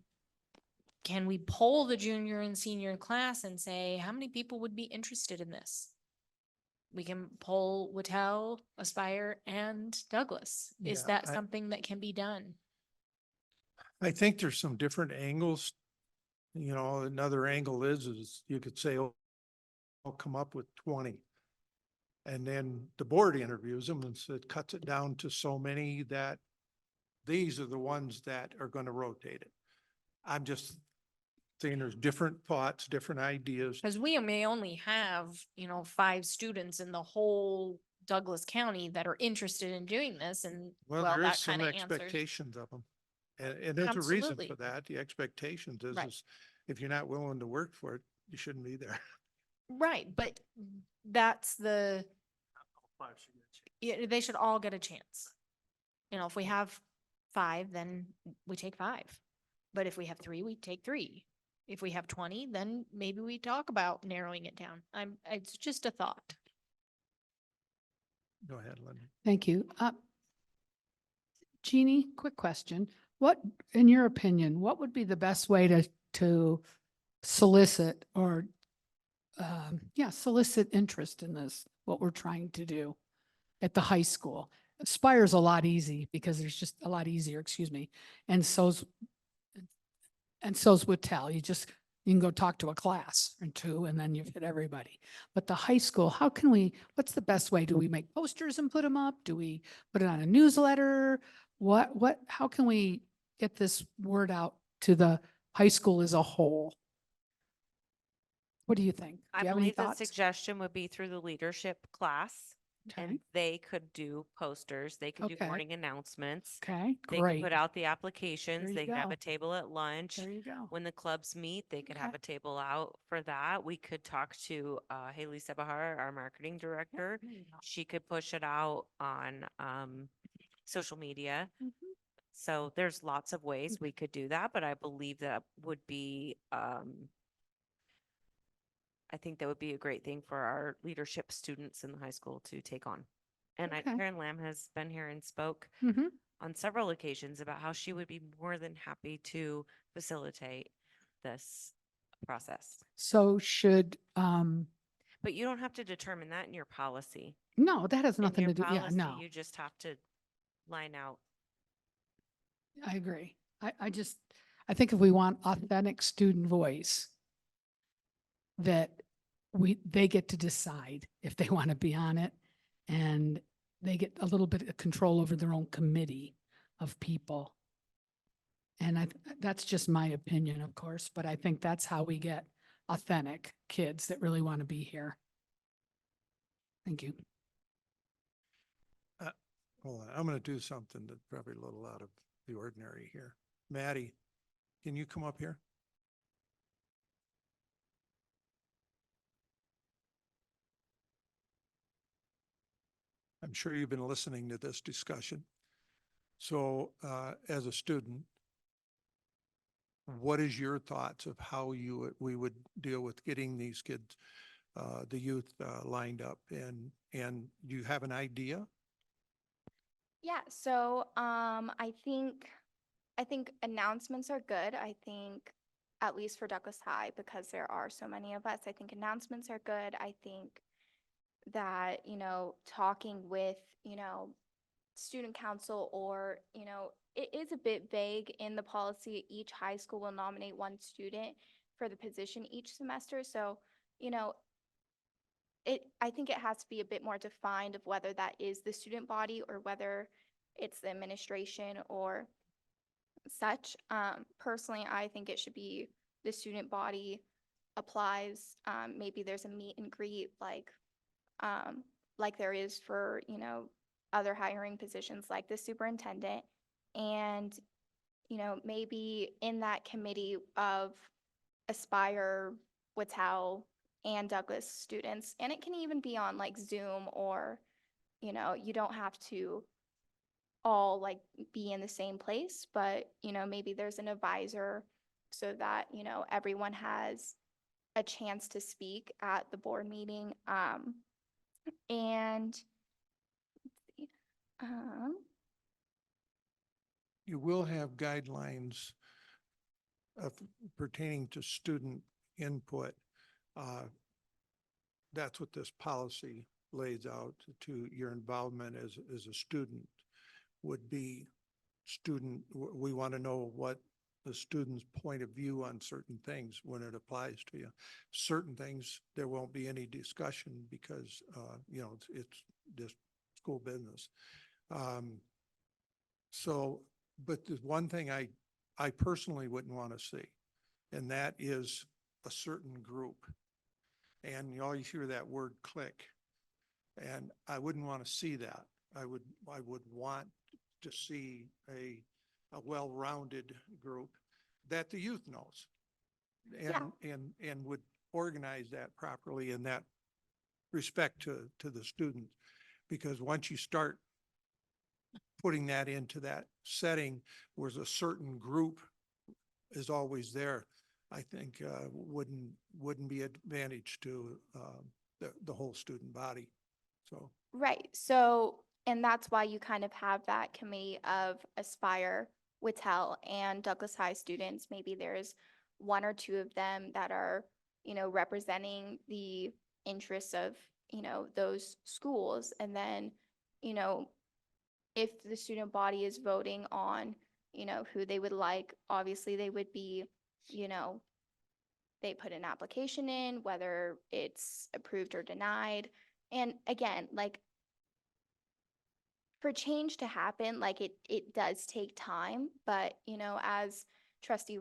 poll the junior and senior class and say, how many people would be interested in this? We can poll Wattel, Aspire, and Douglas. Is Yeah, that something that can be done? I think there's some different angles. Another angle is you could say, oh, I'll come up with 20. And then the board interviews them and so it cuts it down to so many that these are the ones that are going to rotate it. I'm just saying there's different thoughts, different ideas. Because we may only have, 5 students in the whole Douglas County that are interested in doing this, and Well, well, there that is some kind of answers. expectations of them. And there's a reason Absolutely. for that. The expectations Right. is if you're not willing to work for it, you shouldn't be there. Right, but that's the, All 5 should get a chance. yeah, they should all get a chance. If we have 5, then we take 5. But if we have 3, we take 3. If we have 20, then maybe we talk about narrowing it down. It's just a thought. Go ahead, Linda. Thank you. Jeannie, quick question. What, in your opinion, what would be the best way to solicit or, solicit interest in this, what we're trying to do at the high school? Aspire's a lot easy because there's just a lot easier, excuse me. And so's Wattel. You can go talk to a class or 2 and then you've hit everybody. But the high school, what's the best way? Do we make posters and put them up? Do we put it on a newsletter? How can we get this word out to the high school as a whole? What do you think? Do I you have any believe the thoughts? suggestion would be through the leadership class. Okay. And they could do posters, they could do Okay. morning announcements. Okay, They could great. put out the There applications, you they could have go. a table at lunch. There you go. When the clubs meet, they could have Okay. a table out for that. We could talk to Haley Sebahar, our marketing director. There you go. She could push it out on social media. Mhm. So there's lots of ways we could do that, but I believe that would be I think that would be a great thing for our leadership students in the high school to take on. And Okay. Karen Lamb has been here and spoke Mm-hmm. on several occasions about how she would be more than happy to facilitate this process. So should, But you don't have to determine that in your policy. no, that has In nothing your to do, yeah, policy, no, you just have to line out. I agree. I think if we want authentic student voice, that they get to decide if they want to be on it, and they get a little bit of control over their own committee of people. And that's just my opinion, of course, but I think that's how we get authentic kids that really want to be here. Thank you. Hold on, I'm going to do something that's probably a little out of the ordinary here. Maddie, can you come up here? I'm sure you've been listening to this discussion. So as a student, what is your thoughts of how we would deal with getting these kids, the youth lined up, and do you have an idea? Yeah, so I think announcements are good. I think at least for Douglas High, because there are so many of us, I think announcements are good. I think that, talking with, student council, or, it is a bit vague in the policy. Each high school will nominate one student for the position each semester. So, I think it has to be a bit more defined of whether that is the student body or whether it's the administration or such. Personally, I think it should be the student body applies. Maybe there's a meet and greet like there is for, other hiring positions like the superintendent. And, maybe in that committee of Aspire, Wattell, and Douglas students, and it can even be on like Zoom, or, you don't have to all like be in the same place, but, maybe there's an advisor so that, everyone has a chance to speak at the board meeting. And let's see, You will have guidelines pertaining to student input. That's what this policy lays out, to your involvement as a student would be we want to know what the student's point of view on certain things when it applies to you. Certain things, there won't be any discussion because, it's just school business. But there's one thing I personally wouldn't want to see, and that is a certain group. And you always hear that word click, and I wouldn't want to see that. I would want to see a well-rounded group that the youth knows and would organize that properly in that respect to the students. Because once you start putting that into that setting where a certain group is always there, I think wouldn't be advantage to the whole student body. So right. So, and that's why you kind of have that committee of Aspire, Wattell, and Douglas High students. Maybe there's one or two of them that are, representing the interests of, those schools. And then, if the student body is voting on, who they would like, obviously they would be, they put an application in, whether it's approved or denied. And again, like, for change to happen, like it does take time, but, as Trustee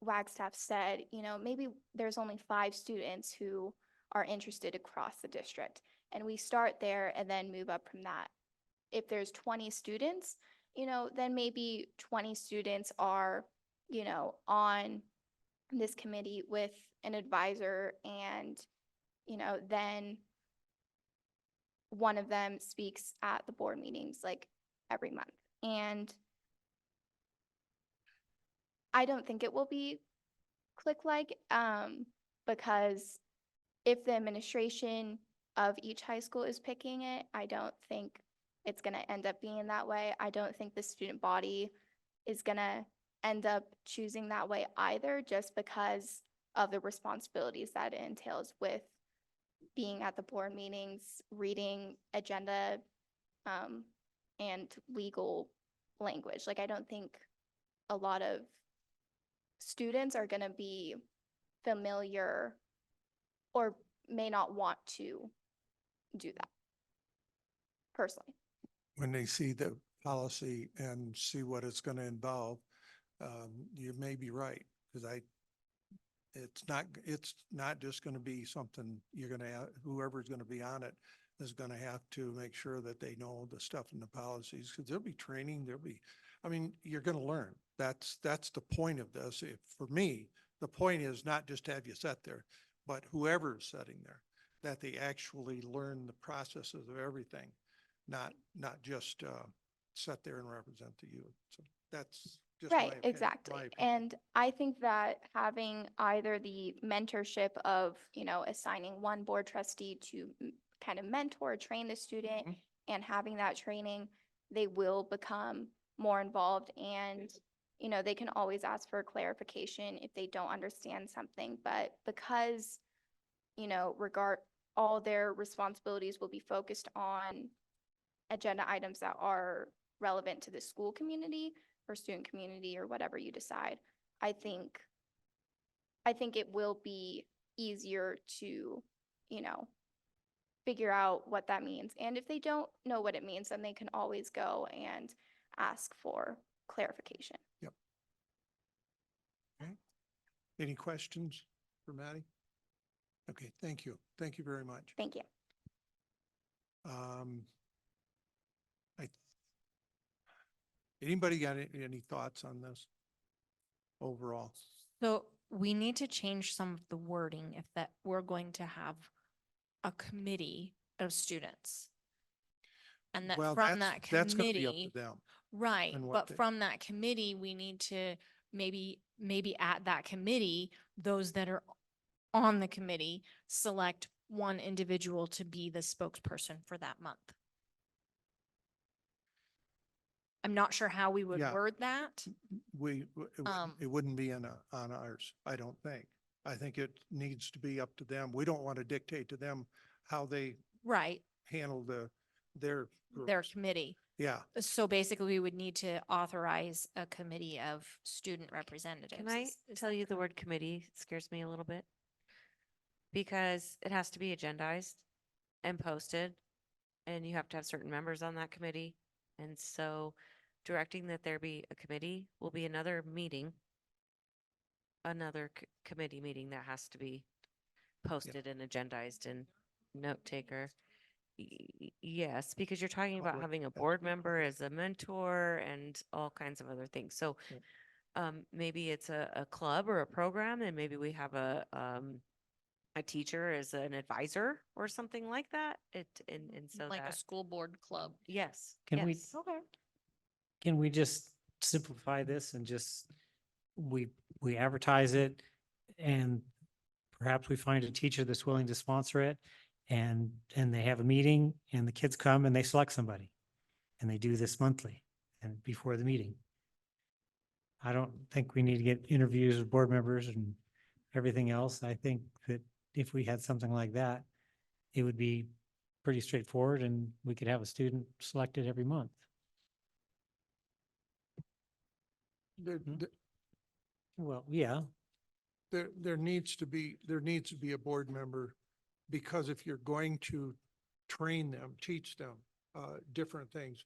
Wagstaff said, maybe there's only 5 students who are interested across the district. And we start there and then move up from that. If there's 20 students, then maybe 20 students are, on this committee with an advisor, and, then one of them speaks at the board meetings like every month. And I don't think it will be click-like, because if the administration of each high school is picking it, I don't think it's going to end up being that way. I don't think the student body is going to end up choosing that way either, just because of the responsibilities that it entails with being at the board meetings, reading agenda, and legal language. Like, I don't think a lot of students are going to be familiar or may not want to do that personally. When they see the policy and see what it's going to involve, you may be right, because it's not just going to be something you're going to, whoever's going to be on it is going to have to make sure that they know the stuff in the policies, because there'll be training, I mean, you're going to learn. That's the point of this. For me, the point is not just to have you sit there, but whoever's sitting there, that they actually learn the processes of everything, not just sit there and represent the youth. So that's just my Right, opinion, exactly. my opinion. And I think that having either the mentorship of, assigning one board trustee to kind of mentor, train the student, and having that training, they will become more involved, and, they can always ask for clarification if they don't understand something. But because, all their responsibilities will be focused on agenda items that are relevant to the school community or student community or whatever you decide, I think it will be easier to, figure out what that means. And if they don't know what it means, then they can always go and ask for clarification. Yep. Okay. Any questions for Maddie? Okay, thank you. Thank you very much. Thank you. Anybody got any thoughts on this overall? So we need to change some of the wording if that we're going to have a committee of students. And that Well, from that that's gonna be up committee, to them. right, and what but they- from that committee, we need to maybe at that committee, those that are on the committee, select one individual to be the spokesperson for that month. I'm not sure how we would Yeah. word that. It wouldn't be on ours, I don't think. I think it needs to be up to them. We don't want to dictate to them how they Right, handle their their groups. committee. Yeah, So basically, we would need to authorize a committee of student representatives. Can I Is tell that you the correct? word committee scares me a little bit? Because it has to be agendized and posted, and you have to have certain members on that committee. And so directing that there be a committee will be another meeting, another committee meeting that has to be posted and agendized and note taker. Yes, because you're talking about Public, having a yeah. board member as a mentor and all kinds of other things. So maybe it's a club or a program, and maybe we have a teacher as an advisor or something like that. And so Like a that, school board club. yes. Can we- yes. Okay. Can we just simplify this and just, we advertise it, and perhaps we find a teacher that's willing to sponsor it, and they have a meeting and the kids come and they select somebody, and they do this monthly and before the meeting. I don't think we need to get interviews with board members and everything else. I think that if we had something like that, it would be pretty straightforward, and we could have a student selected every month. Well, yeah, There needs to be a board member, because if you're going to train them, teach them different things,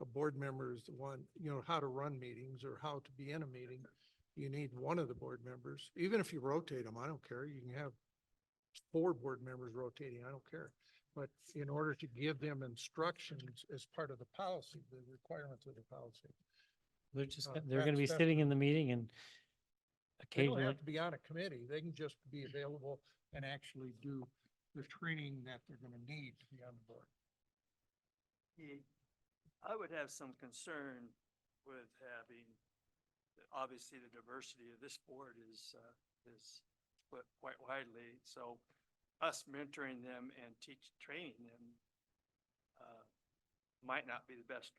a board member is the one, how to run meetings or how to be in a meeting. You need one of the board members, even if you rotate them, I don't care. You can have 4 board members rotating, I don't care. But in order to give them instructions as part of the policy, the requirements of the policy. they're just, Oh, they're gonna be that's sitting in the meeting, and They don't occasionally, have to be on a committee. They can just be available and actually do the training that they're gonna need to be on the board. I would have some concern with having, obviously, the diversity of this board is split quite widely. So us mentoring them and training them might not be the best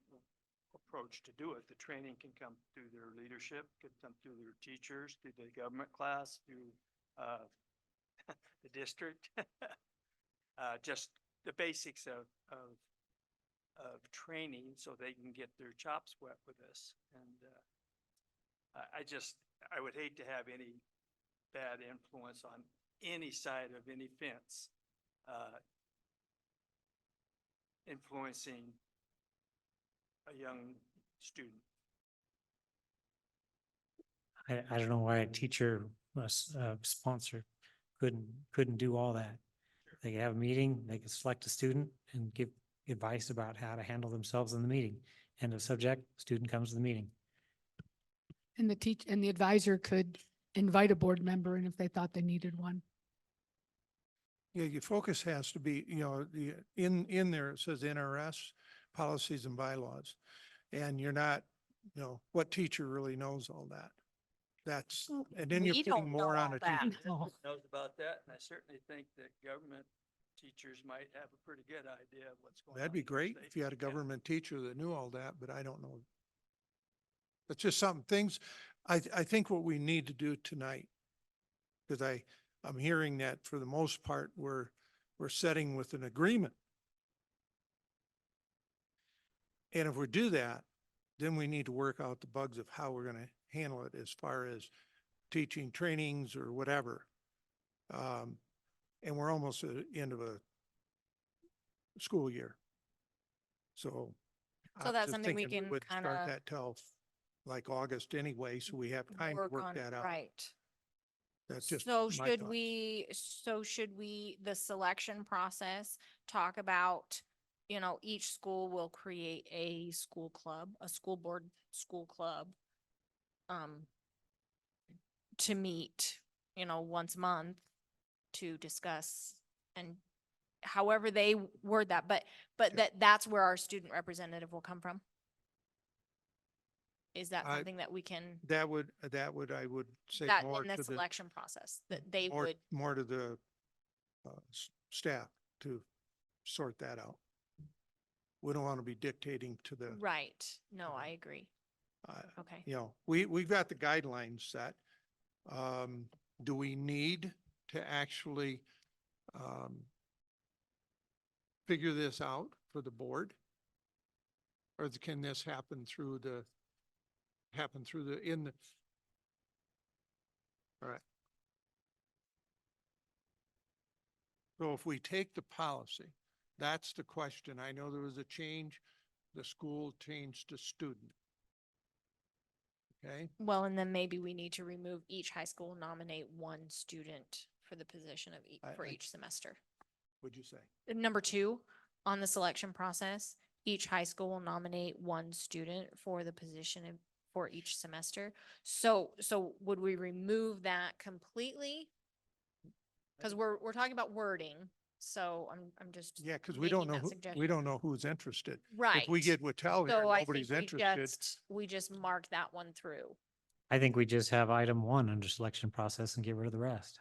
approach to do it. The training can come through their leadership, could come through their teachers, through the government class, through the district. Just the basics of training so they can get their chops wet with this. And I would hate to have any bad influence on any side of any fence influencing a young student. I don't know why a teacher, sponsor couldn't do all that. They could have a meeting, they could select a student and give advice about how to handle themselves in the meeting. End of subject, student comes to the meeting. And the advisor could invite a board member in if they thought they needed one. Yeah, your focus has to be, in there, it says NRS, policies and bylaws. And you're not, what teacher really knows all that? And then you're We putting don't more know on all a that. teacher. Knows about that, and I certainly think that government teachers might have a pretty good idea of what's going on. That'd be in their great state. if you had a Yeah. government teacher that knew all that, but I don't know. It's just some things, I think what we need to do tonight, because I'm hearing that for the most part, we're setting with an agreement. And if we do that, then we need to work out the bugs of how we're going to handle it as far as teaching trainings or whatever. And we're almost at the end of a school year. So. So I'm that's just something we thinking can would start kinda that till like August anyway, so we have time to Work work on- that out. Right. That's just So my should thoughts. we, the selection process, talk about, each school will create a school club, a school board, school club, to meet, once a month to discuss and however they word that, but that's where our student representative will come from? Is that I- something that we can, That would, I would say that more in the to the, selection process, that they more, would? more to the staff to sort that out. We don't want to be dictating to the, Right. No, I agree. uh, Okay. we've got the guidelines set. Do we need to actually figure this out for the board? Or can this happen through the, all right. So if we take the policy, that's the question. I know there was a change, the school changed to student. Okay, Well, and then maybe we need to remove each high school nominate one student for the position of for I- each semester. what'd you say? Number 2, on the selection process, each high school will nominate one student for the position for each semester. So would we remove that completely? Because we're talking about wording, so I'm just. Yeah, because we don't making know, that we suggestion. don't know who's interested. Right. If we get Wattel here, So I nobody's think interested. we just mark that one through. I think we just have item 1 under selection process and get rid of the rest.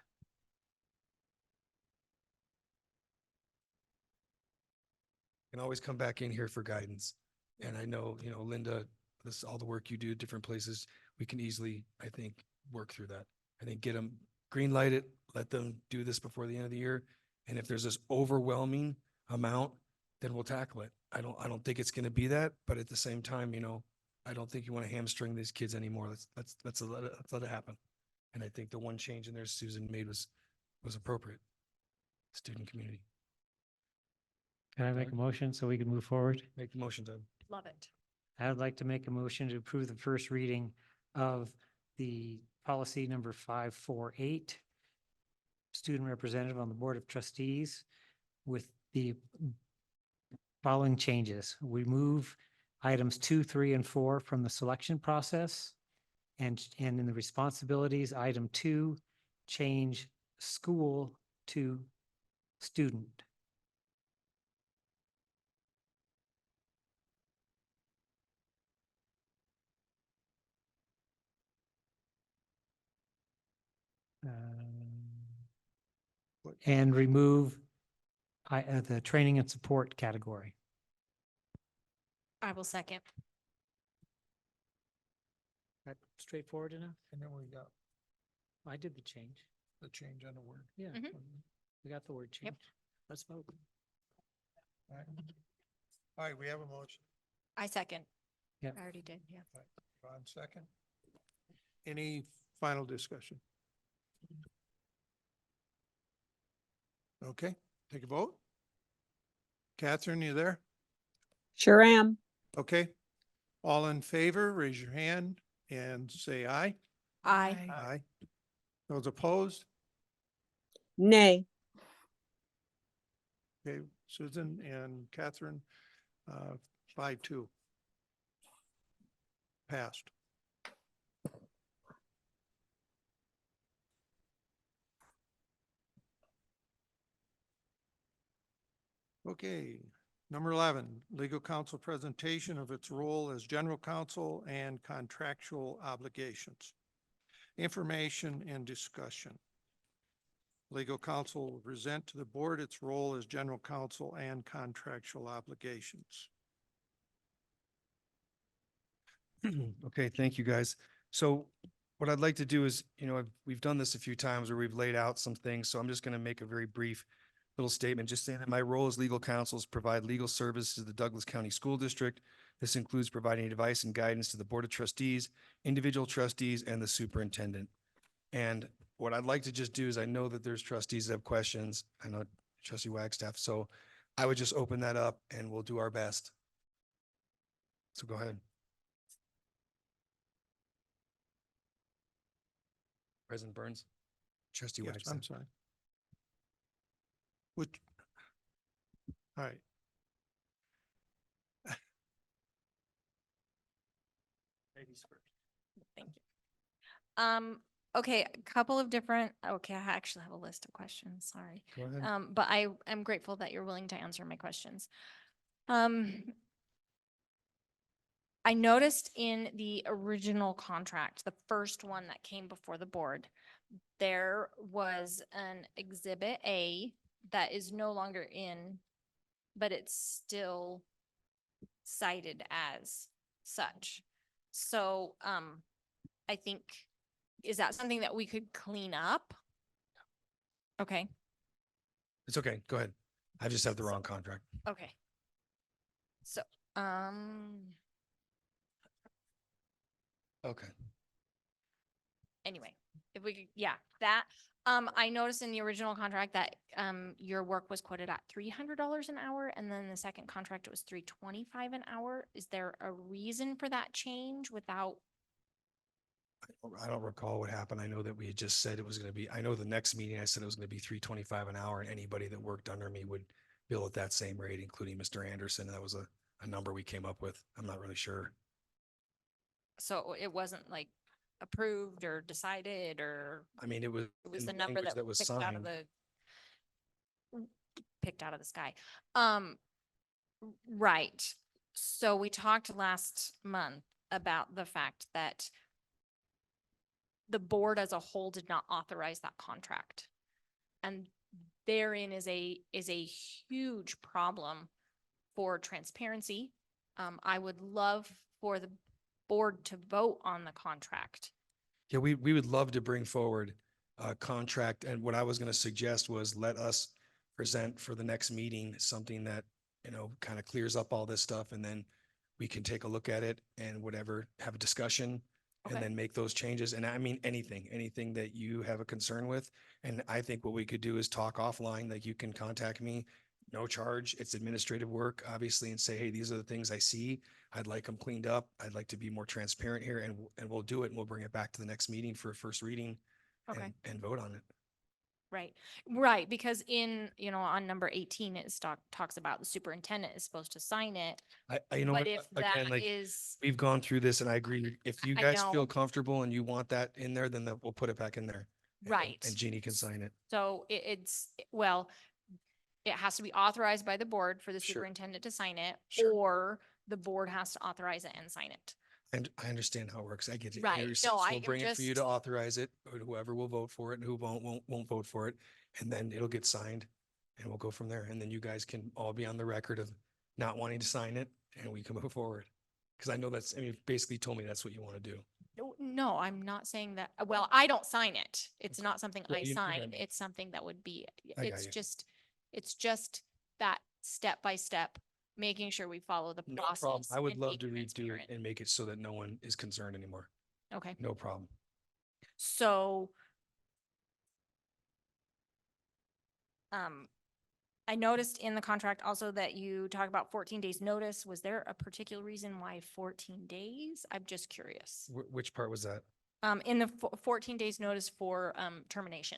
Can always come back in here for guidance. And I know, Linda, this, all the work you do, different places, we can easily, I think, work through that. I think get them green light it, let them do this before the end of the year. And if there's this overwhelming amount, then we'll tackle it. I don't think it's going to be that, but at the same time, I don't think you want to hamstring these kids anymore. Let's let it happen. And I think the one change in there Susan made was appropriate. Student community. Can I make a motion so we can move forward? Make the motion, Doug. Love it. I would like to make a motion to approve the first reading of the policy number 548, student representative on the Board of Trustees, with the following changes. We move items 2, 3, and 4 from the selection process. And in the responsibilities, item 2, change school to student. and remove the training and support category. I will second. That straightforward enough? And then we got I did the change. the change on the word. Yeah, Mhm. we got the word Yep. change. Let's vote. All right. All right, we have a motion. I second. Yep. I already did, yeah. Ron second. Any final discussion? Okay, take a vote. Catherine, you there? Sure am. Okay. All in favor, raise your hand and say aye. Aye. Aye. Those opposed? Nay. Okay, Susan and Catherine, 5-2. Passed. Okay, number 11, legal counsel presentation of its role as general counsel and contractual obligations. Information and discussion. Legal counsel will present to the board its role as general counsel and contractual obligations. Okay, thank you, guys. So what I'd like to do is, we've done this a few times where we've laid out some things, so I'm just going to make a very brief little statement, just saying that my role as legal counsel is provide legal services to the Douglas County School District. This includes providing advice and guidance to the Board of Trustees, individual trustees, and the superintendent. And what I'd like to just do is, I know that there's trustees that have questions. I know Trustee Wagstaff, so I would just open that up and we'll do our best. So go ahead. President Burns, Trustee Yes, Wagstaff. I'm sorry. Which, all right. Ladies first. Thank you. Okay, a couple of different, okay, I actually have a list of questions, sorry. Go ahead. But I am grateful that you're willing to answer my questions. I noticed in the original contract, the first one that came before the board, there was an Exhibit A that is no longer in, but it's still cited as such. So, I think, is that something that we could clean up? Okay, It's okay. Go ahead. I just have the wrong contract. okay. So, Okay. anyway, if we could, yeah, that, I noticed in the original contract that, your work was quoted at $300 an hour, and then the second contract it was $325 an hour. Is there a reason for that change without? I don't recall what happened. I know that we had just said it was going to be, I know the next meeting I said it was going to be $325 an hour, and anybody that worked under me would bill at that same rate, including Mr. Anderson. That was a number we came up with. I'm not really sure. So it wasn't like approved or decided, or I mean, it was it was in the the number language that was picked out of signed. picked out of the sky. Right. So we talked last month about the fact that the board as a whole did not authorize that contract. And therein is a huge problem for transparency. I would love for the board to vote on the contract. Yeah, we would love to bring forward a contract. And what I was going to suggest was let us present for the next meeting something that, kind of clears up all this stuff, and then we can take a look at it and whatever, have a discussion and Okay. then make those changes. And I mean, anything that you have a concern with. And I think what we could do is talk offline, like you can contact me, no charge. It's administrative work, obviously, and say, hey, these are the things I see. I'd like them cleaned up. I'd like to be more transparent here, and we'll do it, and we'll bring it back to the next meeting for a first reading Okay. and vote on it. Right, because in, on number 18, it talks about the superintendent is supposed to sign it. You know But what, if again, that like, is, we've gone through this, and I agree. If you I guys feel know. comfortable and you want that in there, then we'll put it back in there. right. And Jeannie can sign it. So well, it has to be authorized by the board for the Sure. superintendent to sign it, Sure. or the board has to authorize it and sign it. And I understand how it works. I get it. Right. You're- No, so I we'll am bring it for you just- to authorize it, or whoever will vote for it, and who won't vote for it. and then it'll get signed and we'll go from there. And then you guys can all be on the record of not wanting to sign it and we can move forward. Cause I know that's, I mean, you've basically told me that's what you want to do. No, I'm not saying that. Well, I don't sign it. It's not something Well, I you- sign. yeah. It's something that would be, I got it's you. just, it's just that step by step, making sure we follow the No problem. process. I would and love being to redo it transparent. and make it so that no one is concerned anymore. Okay, No problem. so I noticed in the contract also that you talk about 14 days notice. Was there a particular reason why 14 days? I'm just curious. Which part was that? In the 14 days notice for termination.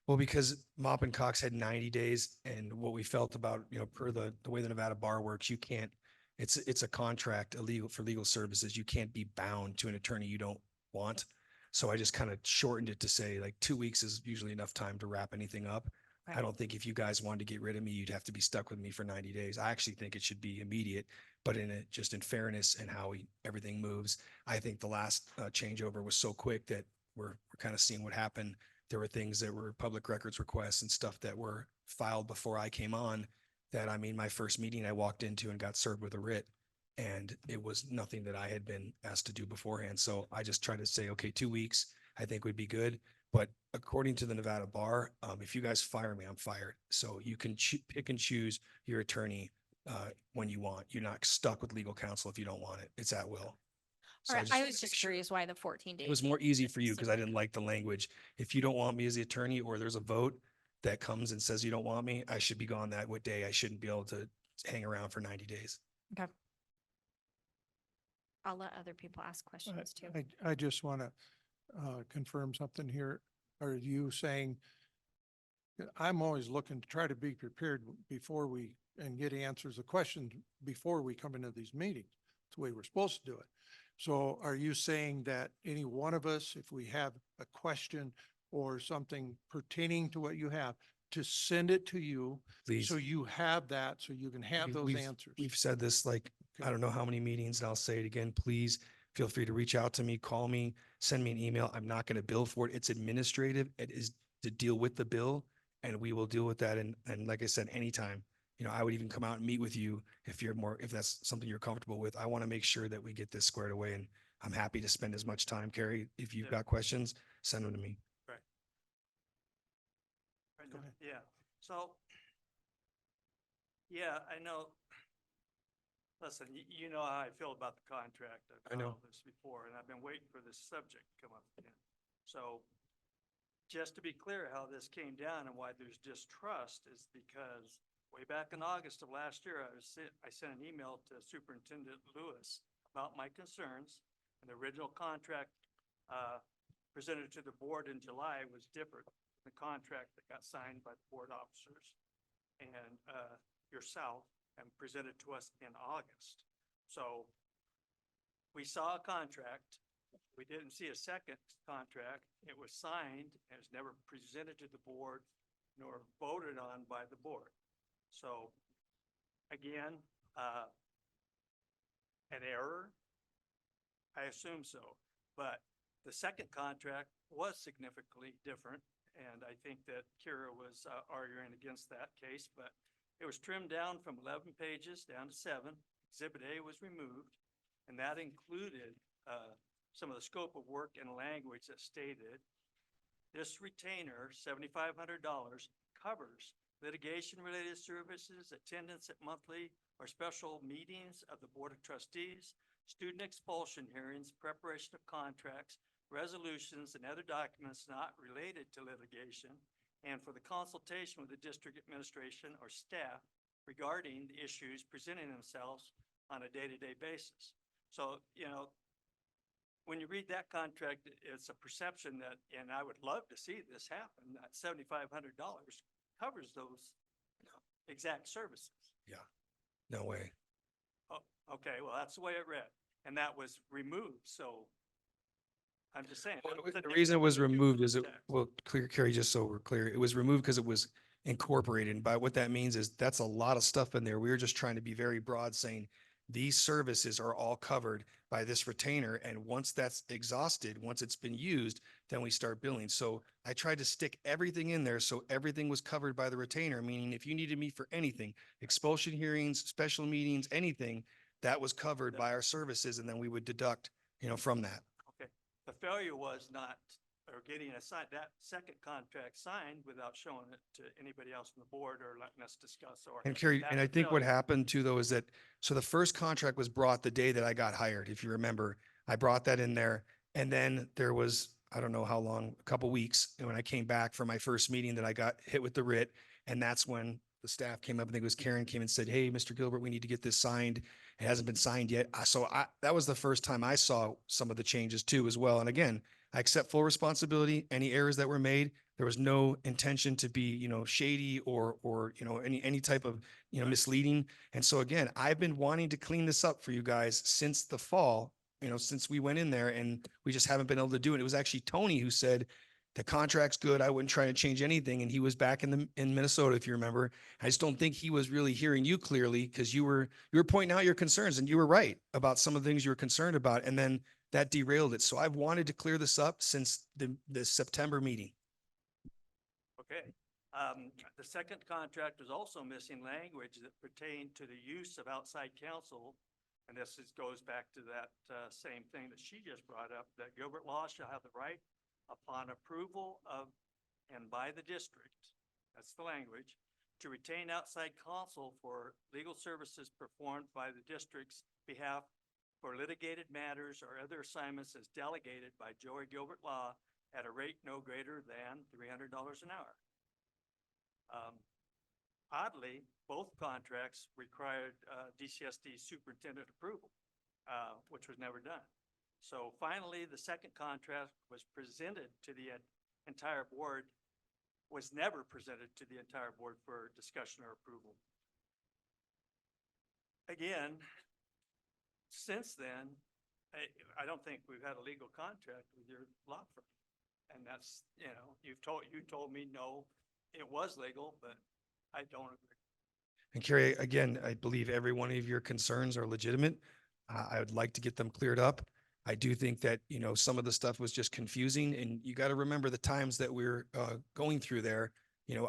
Well, because Mop and Cox had 90 days and what we felt about, you know, per the way the Nevada bar works, you can't, it's a contract, for legal services. You can't be bound to an attorney you don't want. So I just kind of shortened it to say like 2 weeks is usually enough time to wrap anything up. I Okay. don't think if you guys wanted to get rid of me, you'd have to be stuck with me for 90 days. I actually think it should be immediate, but just in fairness and how everything moves, I think the last changeover was so quick that we're kind of seeing what happened. There were things that were public records requests and stuff that were filed before I came on that, I mean, my first meeting I walked into and got served with a writ, and it was nothing that I had been asked to do beforehand. So I just tried to say, okay, 2 weeks I think would be good. But according to the Nevada bar, if you guys fire me, I'm fired. So you can pick and choose your attorney when you want. You're not stuck with legal counsel if you don't want it. It's at will. So All right, I wanted was to make just sure. curious why the 14 days. It was more easy for you because I didn't like the language. If you don't want me as the attorney or there's a vote that comes and says you don't want me, I should be gone that day. I shouldn't be able to hang around for 90 days. Okay. I'll let other people ask questions too. I just want to confirm something here. Are you saying, I'm always looking to try to be prepared before and get answers to questions before we come into these meetings. It's the way we're supposed to do it. So are you saying that any one of us, if we have a question or something pertaining to what you have, to send it to you? Please. So you have that, so you can have those answers? We've said this like, I don't know how many meetings, and I'll say it again, please feel free to reach out to me, call me, send me an email. I'm not going to bill for it. It's administrative. It is to deal with the bill, and we will deal with that. And like I said, anytime, you know, I would even come out and meet with you if if that's something you're comfortable with. I want to make sure that we get this squared away, and I'm happy to spend as much time. Carrie, if you've got questions, send them to me. Right. Yeah, so, yeah, I know. Listen, you know how I feel about the contract. I know. I've done this before, and I've been waiting for this subject to come up again. So just to be clear how this came down and why there's distrust is because way back in August of last year, I sent an email to Superintendent Lewis about my concerns. And the original contract presented to the board in July was different than the contract that got signed by the board officers and yourself and presented to us in August. So we saw a contract. We didn't see a second contract. It was signed and it was never presented to the board nor voted on by the board. So again, an error? I assume so, but the second contract was significantly different. And I think that Kira was arguing against that case, but it was trimmed down from 11 pages down to 7. Exhibit A was removed, and that included some of the scope of work and language that stated this retainer, $7,500, covers litigation-related services, attendance at monthly or special meetings of the Board of Trustees, student expulsion hearings, preparation of contracts, resolutions, and other documents not related to litigation, and for the consultation with the district administration or staff regarding the issues presenting themselves on a day-to-day basis. So, you know, when you read that contract, it's a perception that, and I would love to see this happen, that $7,500 covers those exact services. Yeah, no way. Oh, okay, well, that's the way it read, and that was removed, so I'm just saying. The reason it was removed is Carrie, just so we're clear, it was removed because it was incorporated. And by what that means is that's a lot of stuff in there. We were just trying to be very broad saying these services are all covered by this retainer. And once that's exhausted, once it's been used, then we start billing. So I tried to stick everything in there. So everything was covered by the retainer, meaning if you needed me for anything, expulsion hearings, special meetings, anything, that was covered by our services. And then we would deduct, from that. Okay. The failure was not, or getting that second contract signed without showing it to anybody else on the board or letting us discuss or. And Carrie, and that's I a think what failure. happened too, though, is that, so the first contract was brought the day that I got hired, if you remember. I brought that in there. And then there was, I don't know how long, a couple weeks, and when I came back for my first meeting that I got hit with the writ. And that's when the staff came up, I think it was Karen came and said, hey, Mr. Gilbert, we need to get this signed. It hasn't been signed yet. That was the first time I saw some of the changes too as well. And again, I accept full responsibility. Any errors that were made, there was no intention to be, shady or, any type of, misleading. And so again, I've been wanting to clean this up for you guys since the fall, since we went in there, and we just haven't been able to do it. It was actually Tony who said, the contract's good. I wouldn't try to change anything. And he was back in Minnesota, if you remember. I just don't think he was really hearing you clearly, because you were pointing out your concerns, and you were right about some of the things you were concerned about. And then that derailed it. So I've wanted to clear this up since the September meeting. Okay. The second contract was also missing language that pertained to the use of outside counsel. And goes back to that same thing that she just brought up, that Gilbert Law shall have the right upon approval of and by the district, that's the language, to retain outside counsel for legal services performed by the district's behalf for litigated matters or other assignments as delegated by Joey Gilbert Law at a rate no greater than $300 an hour. Oddly, both contracts required DCSD superintendent approval, which was never done. So finally, the second contract was presented to the entire board, was never presented to the entire board for discussion or approval. Again, since then, I don't think we've had a legal contract with your law firm. And that's, you told me, no, it was legal, but I don't agree. And Carrie, again, I believe every one of your concerns are legitimate. I would like to get them cleared up. I do think that, some of the stuff was just confusing, and you got to remember the times that we're going through there.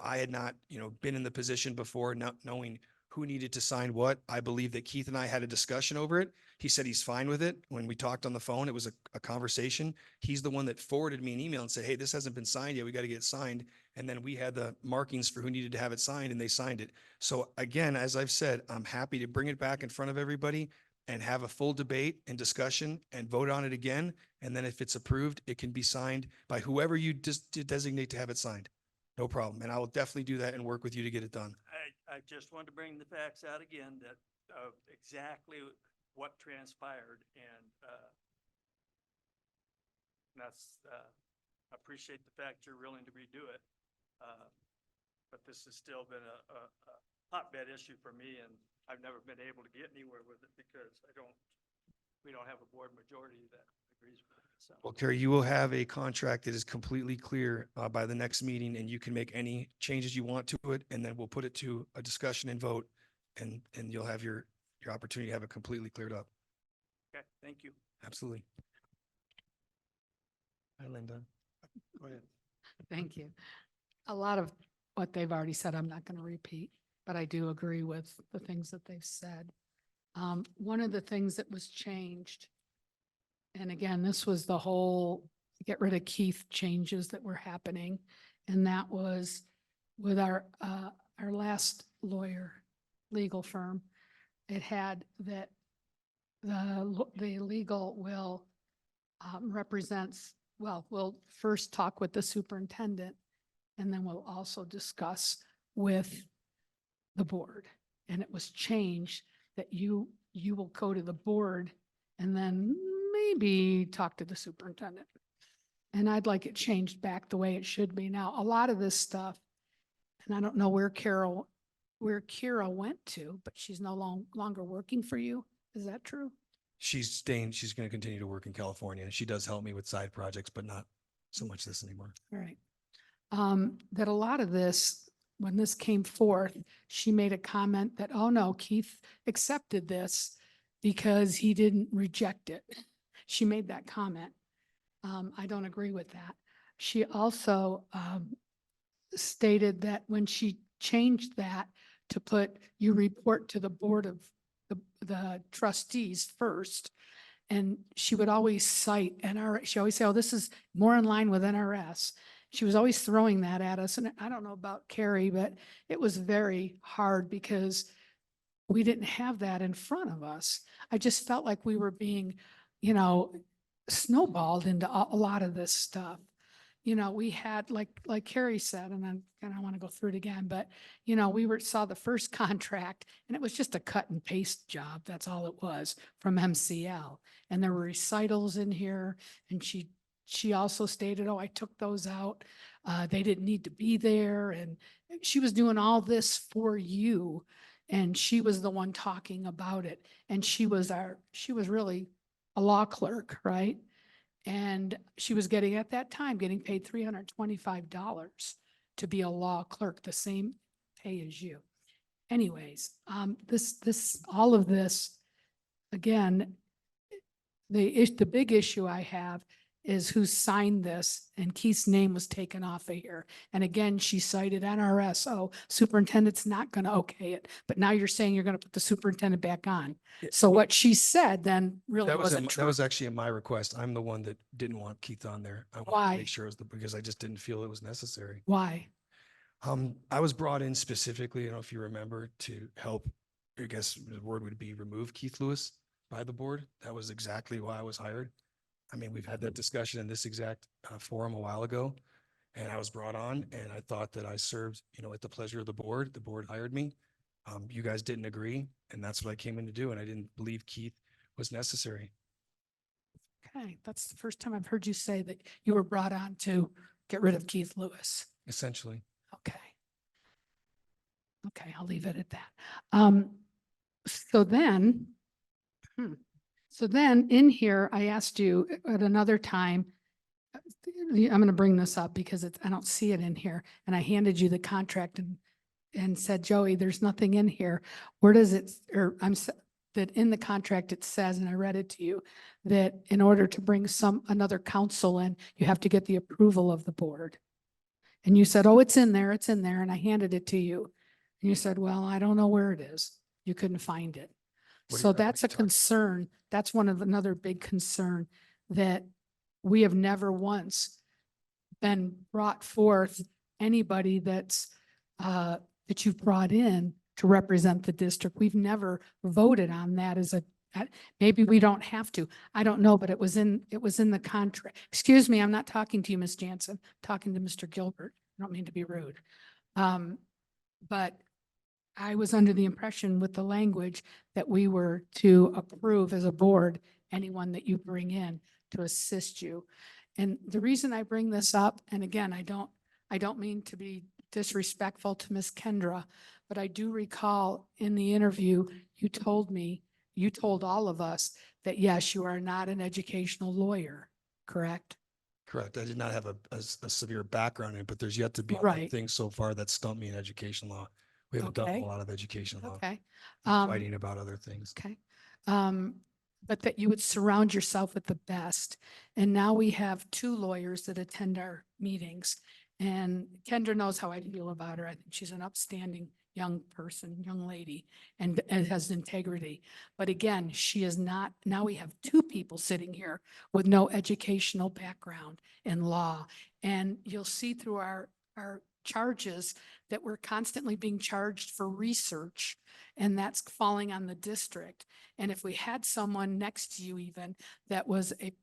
I had not, been in the position before, not knowing who needed to sign what. I believe that Keith and I had a discussion over it. He said he's fine with it. When we talked on the phone, it was a conversation. He's the one that forwarded me an email and said, hey, this hasn't been signed yet. We got to get it signed. And then we had the markings for who needed to have it signed, and they signed it. So again, as I've said, I'm happy to bring it back in front of everybody and have a full debate and discussion and vote on it again. And then if it's approved, it can be signed by whoever you designate to have it signed. No problem. And I will definitely do that and work with you to get it done. I just wanted to bring the facts out again that of exactly what transpired, and that's appreciate the fact you're willing to redo it. But this has still been a hotbed issue for me, and I've never been able to get anywhere with it because we don't have a board majority that agrees with it. So. Well, Carrie, you will have a contract that is completely clear by the next meeting, and you can make any changes you want to it, and then we'll put it to a discussion and vote, and you'll have your opportunity to have it completely cleared up. Okay, thank you. Absolutely. Hi, Linda. Go ahead. Thank you. A lot of what they've already said, I'm not going to repeat, but I do agree with the things that they've said. One of the things that was changed, and again, this was the whole get rid of Keith changes that were happening. And that was with our last legal firm. It had that the legal will we'll first talk with the superintendent, and then we'll also discuss with the board. And it was changed that you will go to the board and then maybe talk to the superintendent. And I'd like it changed back the way it should be now. A lot of this stuff, and I don't know where Kira went to, but she's no longer working for you. Is that true? She's staying, she's going to continue to work in California, and she does help me with side projects, but not so much this anymore. All right. That a lot of this, when this came forth, she made a comment that, oh no, Keith accepted this. because he didn't reject it. She made that comment. I don't agree with that. She also stated that when she changed that to put you report to the board of the trustees first, and she would always cite NRS. She always say, oh, this is more in line with NRS. She was always throwing that at us. And I don't know about Carrie, but it was very hard because we didn't have that in front of us. I just felt like we were being, you know, snowballed into a lot of this stuff. You know, we had, like Carrie said, and then, and I want to go through it again, but, you know, saw the first contract and it was just a cut and paste job. That's all it was from MCL. And there were recitals in here, and she also stated, oh, I took those out. They didn't need to be there. And she was doing all this for you. And she was the one talking about it. And she was really a law clerk, right? And she was getting, at that time, getting paid $325 to be a law clerk, the same pay as you. Anyways, all of this, again, the big issue I have is who signed this, and Keith's name was taken off of here. And again, she cited NRS. Oh, superintendent's not going to okay it, but now you're saying you're going to put the superintendent back on. So what she said then really That wasn't that true. was actually at my request. I'm the one that didn't want Keith on there. I wanted Why? to make sure it was because I just didn't feel it was necessary. Why? I was brought in specifically, I don't know if you remember, to help, I guess the word would be remove Keith Lewis by the board. That was exactly why I was hired. I mean, we've had that discussion in this exact forum a while ago, and I was brought on, and I thought that I served, you know, at the pleasure of the board. The board hired me. You guys didn't agree, and that's what I came in to do. And I didn't believe Keith was necessary. Okay, that's the first time I've heard you say that you were brought on to get rid of Keith Lewis. Essentially. Okay. Okay, I'll leave it at that. So then in here, I asked you at another time, I'm going to bring this up because I don't see it in here. And I handed you the contract and said, Joey, there's nothing in here. Where does it, that in the contract, it says, and I read it to you, that in order to bring another council in, you have to get the approval of the board. And you said, oh, it's in there. And I handed it to you. And you said, well, I don't know where it is. You couldn't find it. So that's a concern. That's another big concern, that we have never once been brought forth anybody that you've brought in to represent the district. We've never voted on that maybe we don't have to. I don't know, but it was in the contract. Excuse me, I'm not talking to you, Ms. Jansen. I'm talking to Mr. Gilbert. I don't mean to be rude. But I was under the impression with the language that we were to approve as a board anyone that you bring in to assist you. And the reason I bring this up, and again, I don't mean to be disrespectful to Ms. Kendra, but I do recall in the interview, you told all of us that yes, you are not an educational lawyer, correct? Correct. I did not have a severe background in it, but there's yet to be Right. things so far that stumped me in education law. We haven't done Okay. a lot of education law. Okay. Fighting about other things. Okay. But that you would surround yourself with the best. And now we have 2 lawyers that attend our meetings. And Kendra knows how I feel about her. I think she's an upstanding young person, young lady, and has integrity. But again, she is not, now we have 2 people sitting here with no educational background in law. And you'll see through our charges that we're constantly being charged for research, and that's falling on the district. And if we had someone next to you even that was a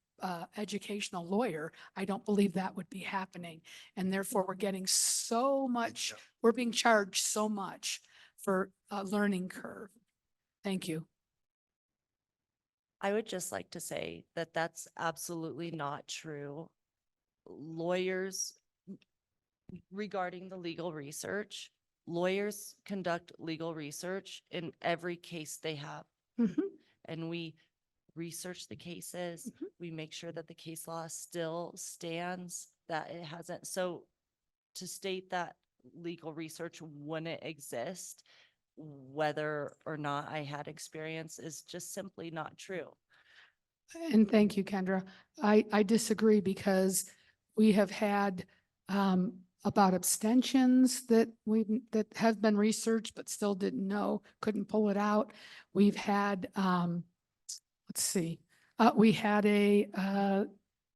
educational lawyer, I don't believe that would be happening. And therefore we're getting so much, we're being charged so much for a learning curve. Thank you. I would just like to say that that's absolutely not true. Lawyers, regarding the legal research, lawyers conduct legal research in every case they have. And we research the cases. We make sure that the case law still stands, that it hasn't. So to state that legal research wouldn't exist whether or not I had experience is just simply not true. And thank you, Kendra. I disagree because we have had about abstentions that that have been researched but still didn't know, couldn't pull it out. We've had, let's see, we had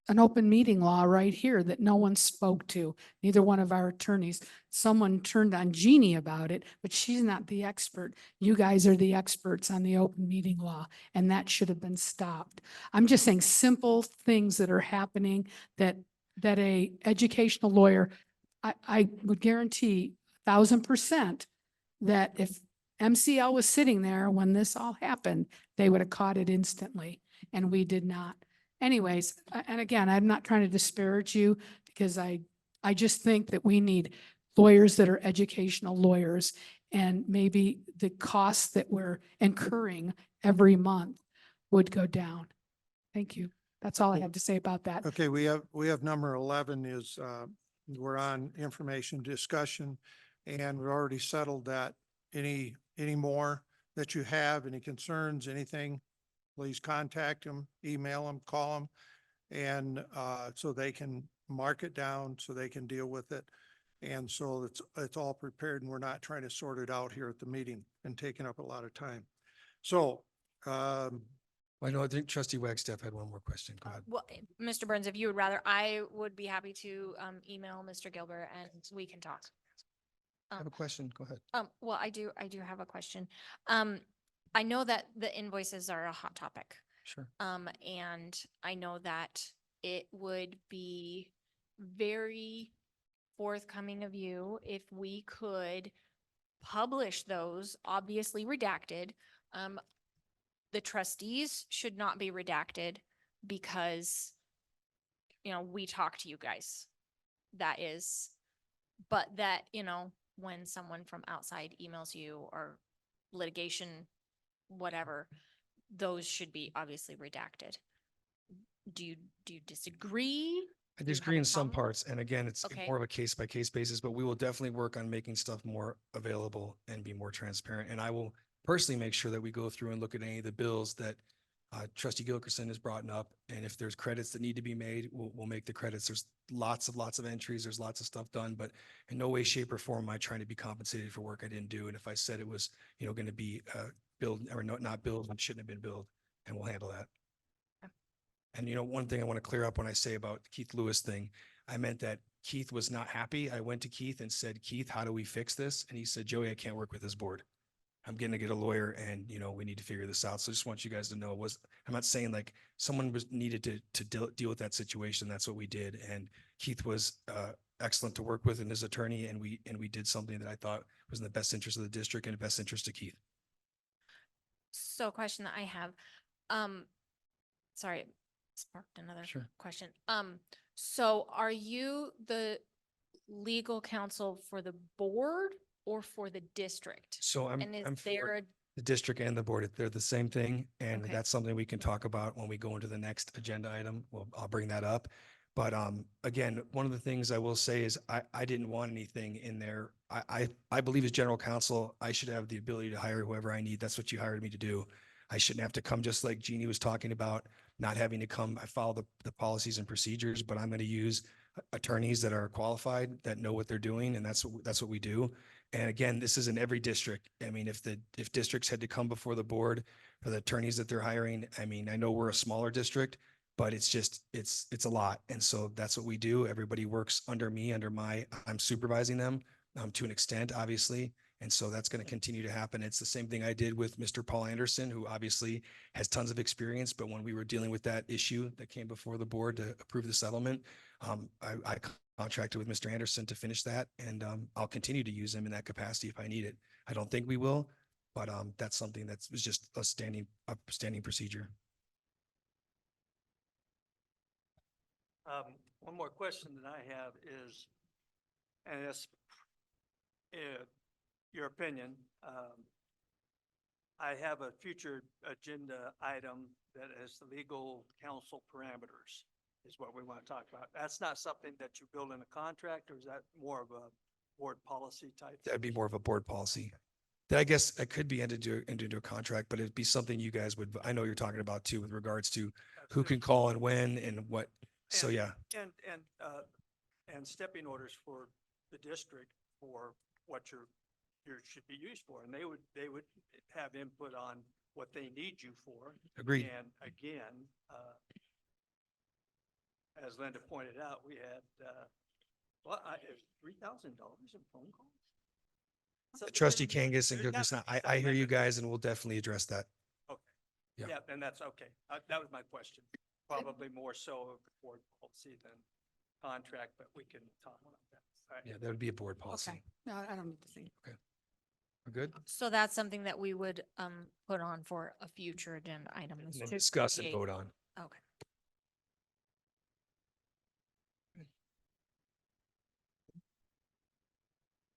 an open meeting law right here that no one spoke to, neither one of our attorneys. Someone turned on Jeannie about it, but she's not the expert. You guys are the experts on the open meeting law, and that should have been stopped. I'm just saying simple things that are happening that a educational lawyer, I would guarantee 1,000% that if MCL was sitting there when this all happened, they would have caught it instantly, and we did not. Anyways, and again, I'm not trying to disparage you because I just think that we need lawyers that are educational lawyers, and maybe the costs that we're incurring every month would go down. Thank you. That's all I have to say about that. Okay, we have number 11 is, we're on information discussion, and we've already settled that. Any more that you have, any concerns, anything, please contact them, email them, call them, and so they can mark it down, so they can deal with it. And so it's all prepared, and we're not trying to sort it out here at the meeting and taking up a lot of time. So, I know, I think trustee Wagstaff had one more question. Go ahead. Well, Mr. Burns, if you would rather, I would be happy to email Mr. Gilbert and we can talk. I have a question. Go ahead. Well, I do have a question. I know that the invoices are a hot topic. Sure. And I know that it would be very forthcoming of you if we could publish those, obviously redacted. The trustees should not be redacted because, we talk to you guys. That is, but that, when someone from outside emails you or litigation, whatever, those should be obviously redacted. Do you disagree? I Do you disagree have a in some problem? parts, and again, it's Okay. more of a case by case basis, but we will definitely work on making stuff more available and be more transparent. And I will personally make sure that we go through and look at any of the bills that trustee Gilkerson has brought up. And if there's credits that need to be made, we'll make the credits. There's lots of entries. There's lots of stuff done, but in no way, shape or form am I trying to be compensated for work I didn't do. And if I said it was, going to be billed or not billed, it shouldn't have been billed, and we'll handle that. And one thing I want to clear up when I say about Keith Lewis thing, I meant that Keith was not happy. I went to Keith and said, Keith, how do we fix this? And he said, Joey, I can't work with this board. I'm going to get a lawyer, and we need to figure this out. So I just want you guys to know, I'm not saying like someone was needed to deal with that situation. That's what we did. And Keith was excellent to work with and his attorney. And we did something that I thought was in the best interest of the district and the best interest of Keith. So a question that I have, sorry, it sparked another Sure. question. So are you the legal counsel for the board or for the district? So And is I'm there for a, the district and the board. They're the same thing. And Okay. that's something we can talk about when we go into the next agenda item. Well, I'll bring that up. But again, one of the things I will say is I didn't want anything in there. I believe as general counsel, I should have the ability to hire whoever I need. That's what you hired me to do. I shouldn't have to come, just like Jeannie was talking about, not having to come. I follow the policies and procedures, but I'm going to use attorneys that are qualified, that know what they're doing. And that's what we do. And again, this is in every district. I mean, if districts had to come before the board for the attorneys that they're hiring, I mean, I know we're a smaller district, but it's a lot. And so that's what we do. Everybody works under me, I'm supervising them to an extent, obviously. And so that's going to continue to happen. It's the same thing I did with Mr. Paul Anderson, who obviously has tons of experience. But when we were dealing with that issue that came before the board to approve the settlement, I contracted with Mr. Anderson to finish that. And I'll continue to use him in that capacity if I need it. I don't think we will, but that's something that was just a standing procedure. One more question that I have is, and it's your opinion. I have a future agenda item that is the legal counsel parameters is what we want to talk about. That's not something that you build in a contract, or is that more of a board policy type? That'd be more of a board policy. that I guess it could be entered into a contract, but it'd be something you guys would, I know you're talking about too, with regards to who can call and when and what. So, And- yeah. And stepping orders for the district for what your should be used for. And they would have input on what they need you for. Agreed. And again, as Linda pointed out, we had, $3,000 in phone calls? Something Trustee like that. Kangas and Goodrich, I hear you guys and we'll definitely address that. Okay. Yeah. Yeah, and that's okay. That was my question. Probably more so of board policy than contract, but we can talk about that. All right. Yeah, that would be a board policy. Okay, no, I don't need to see. We're good? So that's something that we would put on for a future agenda item. is And then to discuss and create- vote on. Okay.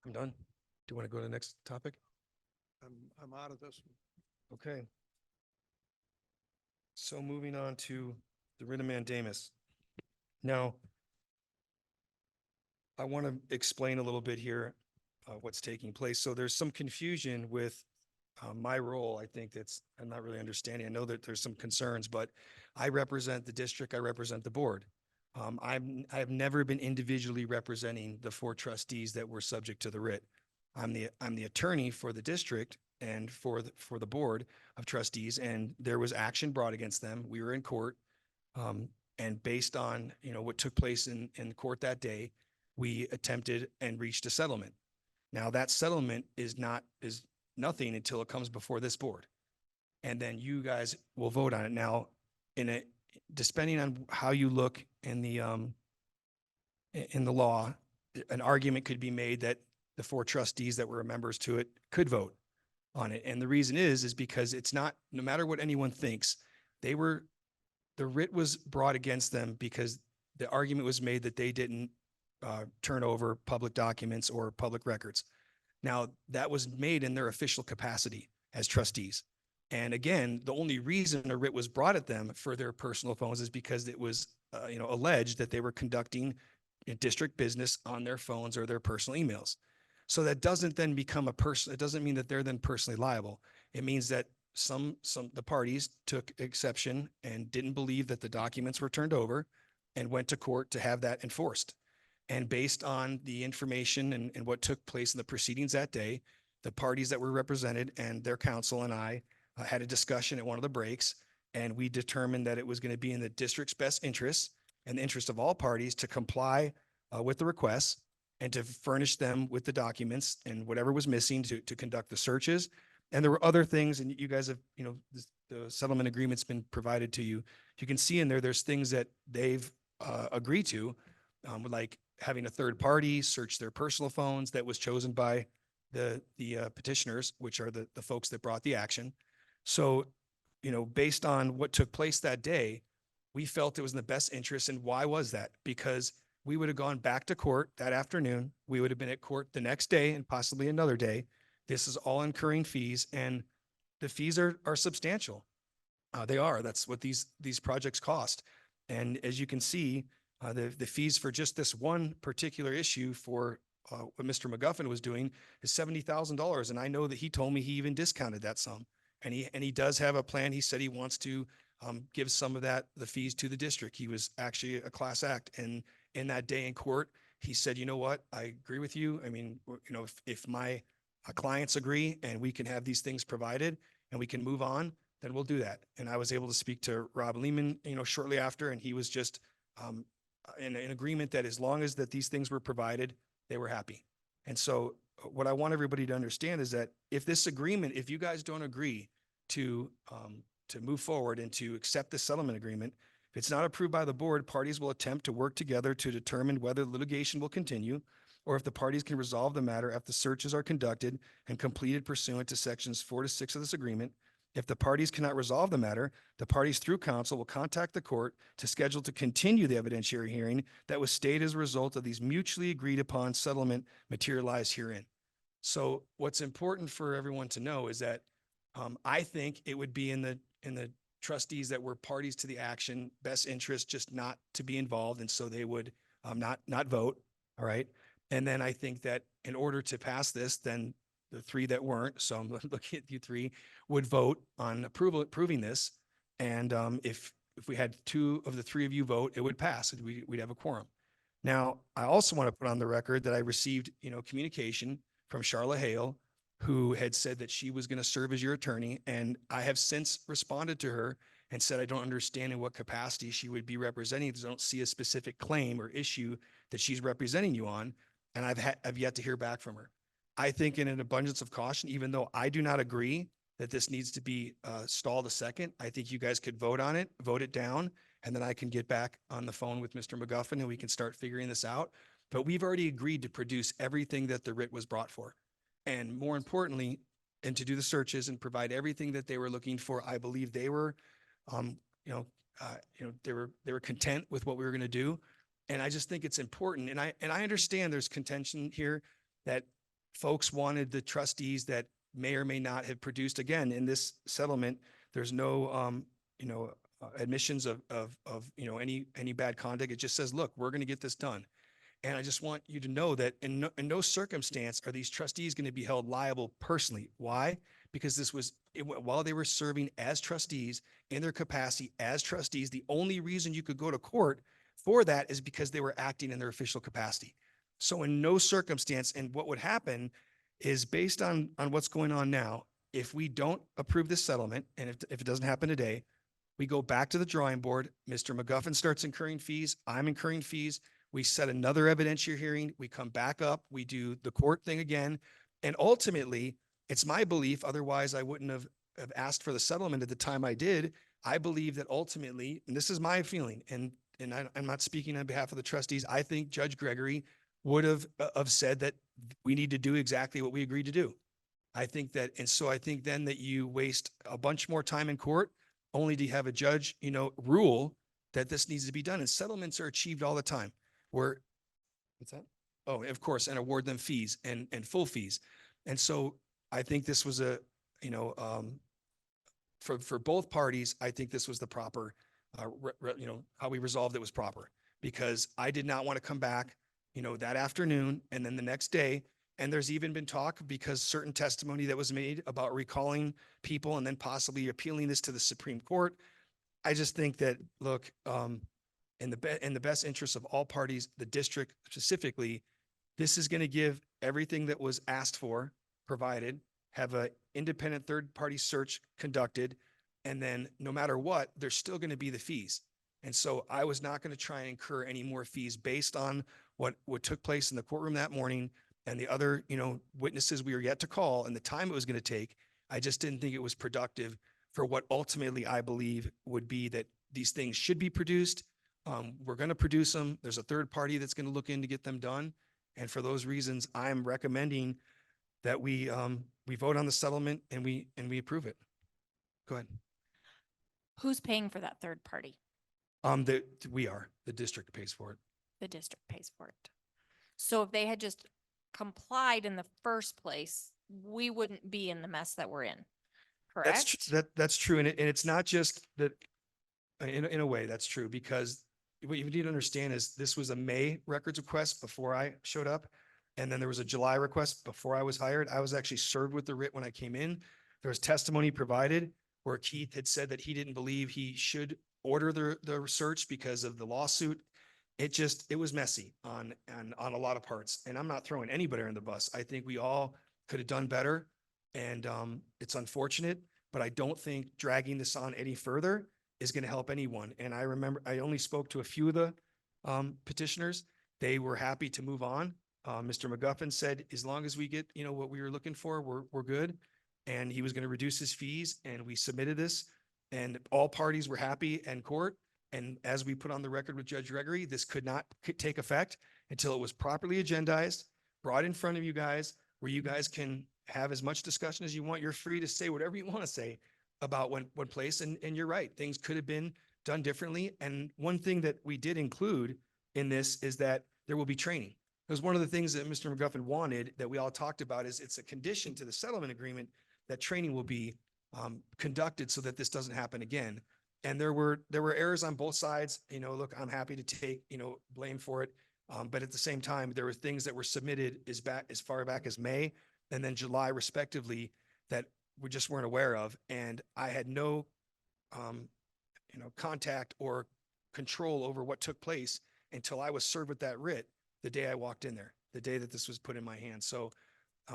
I'm done. Do you want to go to the next topic? I'm out of this one. Okay. So moving on to the writ of mandamus. Now, I want to explain a little bit here what's taking place. So there's some confusion with my role. I think I'm not really understanding. I know that there's some concerns, but I represent the district. I represent the board. I have never been individually representing the 4 trustees that were subject to the writ. I'm the attorney for the district and for the board of trustees, and there was action brought against them. We were in court. And based on, what took place in court that day, we attempted and reached a settlement. Now that settlement is nothing until it comes before this board. And then you guys will vote on it. Now, depending on how you look in the law, an argument could be made that the 4 trustees that were members to it could vote on it. And the reason is because it's not, no matter what anyone thinks, the writ was brought against them because the argument was made that they didn't turn over public documents or public records. Now, that was made in their official capacity as trustees. And again, the only reason a writ was brought at them for their personal phones is because it was, alleged that they were conducting district business on their phones or their personal emails. So that doesn't then become it doesn't mean that they're then personally liable. It means that the parties took exception and didn't believe that the documents were turned over and went to court to have that enforced. And based on the information and what took place in the proceedings that day, the parties that were represented and their counsel and I had a discussion at one of the breaks, and we determined that it was going to be in the district's best interest and the interest of all parties to comply with the requests and to furnish them with the documents and whatever was missing to conduct the searches. And there were other things, and you guys have, the settlement agreement's been provided to you. You can see in there's things that they've agreed to, like having a third party search their personal phones. That was chosen by the petitioners, which are the folks that brought the action. So, based on what took place that day, we felt it was in the best interest. And why was that? Because we would have gone back to court that afternoon. We would have been at court the next day and possibly another day. This is all incurring fees, and the fees are substantial. They are. That's what these projects cost. And as you can see, the fees for just this one particular issue for what Mr. McGuffin was doing is $70,000. And I know that he told me he even discounted that sum. And he does have a plan. He said he wants to give some of the fees to the district. He was actually a class act. And in that day in court, he said, you know what, I agree with you. I mean, if my clients agree and we can have these things provided and we can move on, then we'll do that. And I was able to speak to Rob Lehman, shortly after, and he was just in agreement that as long as that these things were provided, they were happy. And so what I want everybody to understand is that if you guys don't agree to move forward and to accept the settlement agreement, if it's not approved by the board, parties will attempt to work together to determine whether litigation will continue, or if the parties can resolve the matter after searches are conducted and completed pursuant to sections 4 to 6 of this agreement. If the parties cannot resolve the matter, the parties through counsel will contact the court to schedule to continue the evidentiary hearing that was stayed as a result of these mutually agreed upon settlement materialized herein. So what's important for everyone to know is that I think it would be in the trustees that were parties to the action best interest just not to be involved, and so they would not vote. All right. And then I think that in order to pass this, then the three that weren't, so I'm looking at you three, would vote on approving this. And if we had two of the three of you vote, it would pass. We'd have a quorum. Now, I also want to put on the record that I received, communication from Charlotte Hale, who had said that she was going to serve as your attorney. And I have since responded to her and said, I don't understand in what capacity she would be representing. I don't see a specific claim or issue that she's representing you on. And I've yet to hear back from her. I think in an abundance of caution, even though I do not agree that this needs to be stalled a second, I think you guys could vote on it, vote it down, and then I can get back on the phone with Mr. McGuffin and we can start figuring this out. But we've already agreed to produce everything that the writ was brought for. And more importantly, and to do the searches and provide everything that they were looking for. I believe they were, they were content with what we were going to do. And I just think it's important. And I understand there's contention here that folks wanted the trustees that may or may not have produced. Again, in this settlement, there's no, admissions of any bad conduct. It just says, look, we're going to get this done. And I just want you to know that in no circumstance are these trustees going to be held liable personally. Why? Because while they were serving as trustees in their capacity as trustees, the only reason you could go to court for that is because they were acting in their official capacity. So in no circumstance, and what would happen is based on what's going on now, if we don't approve this settlement, and if it doesn't happen today, we go back to the drawing board. Mr. McGuffin starts incurring fees. I'm incurring fees. We set another evidentiary hearing. We come back up. We do the court thing again. And ultimately, it's my belief, otherwise I wouldn't have asked for the settlement at the time I did. I believe that ultimately, and this is my feeling, and I'm not speaking on behalf of the trustees, I think Judge Gregory would have said that we need to do exactly what we agreed to do. I think that, and so I think then that you waste a bunch more time in court only to have a judge, rule that this needs to be done. And settlements are achieved all the time. What's that? Oh, of course, and award them fees and full fees. And so I think this was for both parties, I think this was the proper, how we resolved it was proper, because I did not want to come back, that afternoon and then the next day. And there's even been talk, because certain testimony that was made about recalling people and then possibly appealing this to the Supreme Court. I just think that, look, in the best interest of all parties, the district specifically, this is going to give everything that was asked for, provided, have an independent third-party search conducted, and then no matter what, there's still going to be the fees. And so I was not going to try and incur any more fees based on what took place in the courtroom that morning and the other, witnesses we were yet to call and the time it was going to take. I just didn't think it was productive for what ultimately I believe would be that these things should be produced. We're going to produce them. There's a third party that's going to look in to get them done. And for those reasons, I'm recommending that we vote on the settlement and we approve it. Go ahead. Who's paying for that third party? The district pays for it. The district pays for it. So if they had just complied in the first place, we wouldn't be in the mess that we're in. Correct? That's true. And it's not just that, in a way, that's true, because what you need to understand is this was a May records request before I showed up. And then there was a July request before I was hired. I was actually served with the writ when I came in. There was testimony provided where Keith had said that he didn't believe he should order the research because of the lawsuit. It was messy on a lot of parts. And I'm not throwing anybody under the bus. I think we all could have done better. And it's unfortunate, but I don't think dragging this on any further is going to help anyone. And I remember I only spoke to a few of the petitioners. They were happy to move on. Mr. McGuffin said, as long as we get, what we were looking for, we're good. And he was going to reduce his fees, and we submitted this, and all parties were happy in court. And as we put on the record with Judge Gregory, this could not take effect until it was properly agendized, brought in front of you guys, where you guys can have as much discussion as you want. You're free to say whatever you want to say about what place. And you're right, things could have been done differently. And one thing that we did include in this is that there will be training. Because one of the things that Mr. McGuffin wanted that we all talked about is it's a condition to the settlement agreement that training will be conducted so that this doesn't happen again. And there were errors on both sides. Look, I'm happy to take, blame for it. But at the same time, there were things that were submitted as far back as May and then July respectively that we just weren't aware of. And I had no, contact or control over what took place until I was served with that writ the day I walked in there, the day that this was put in my hands. So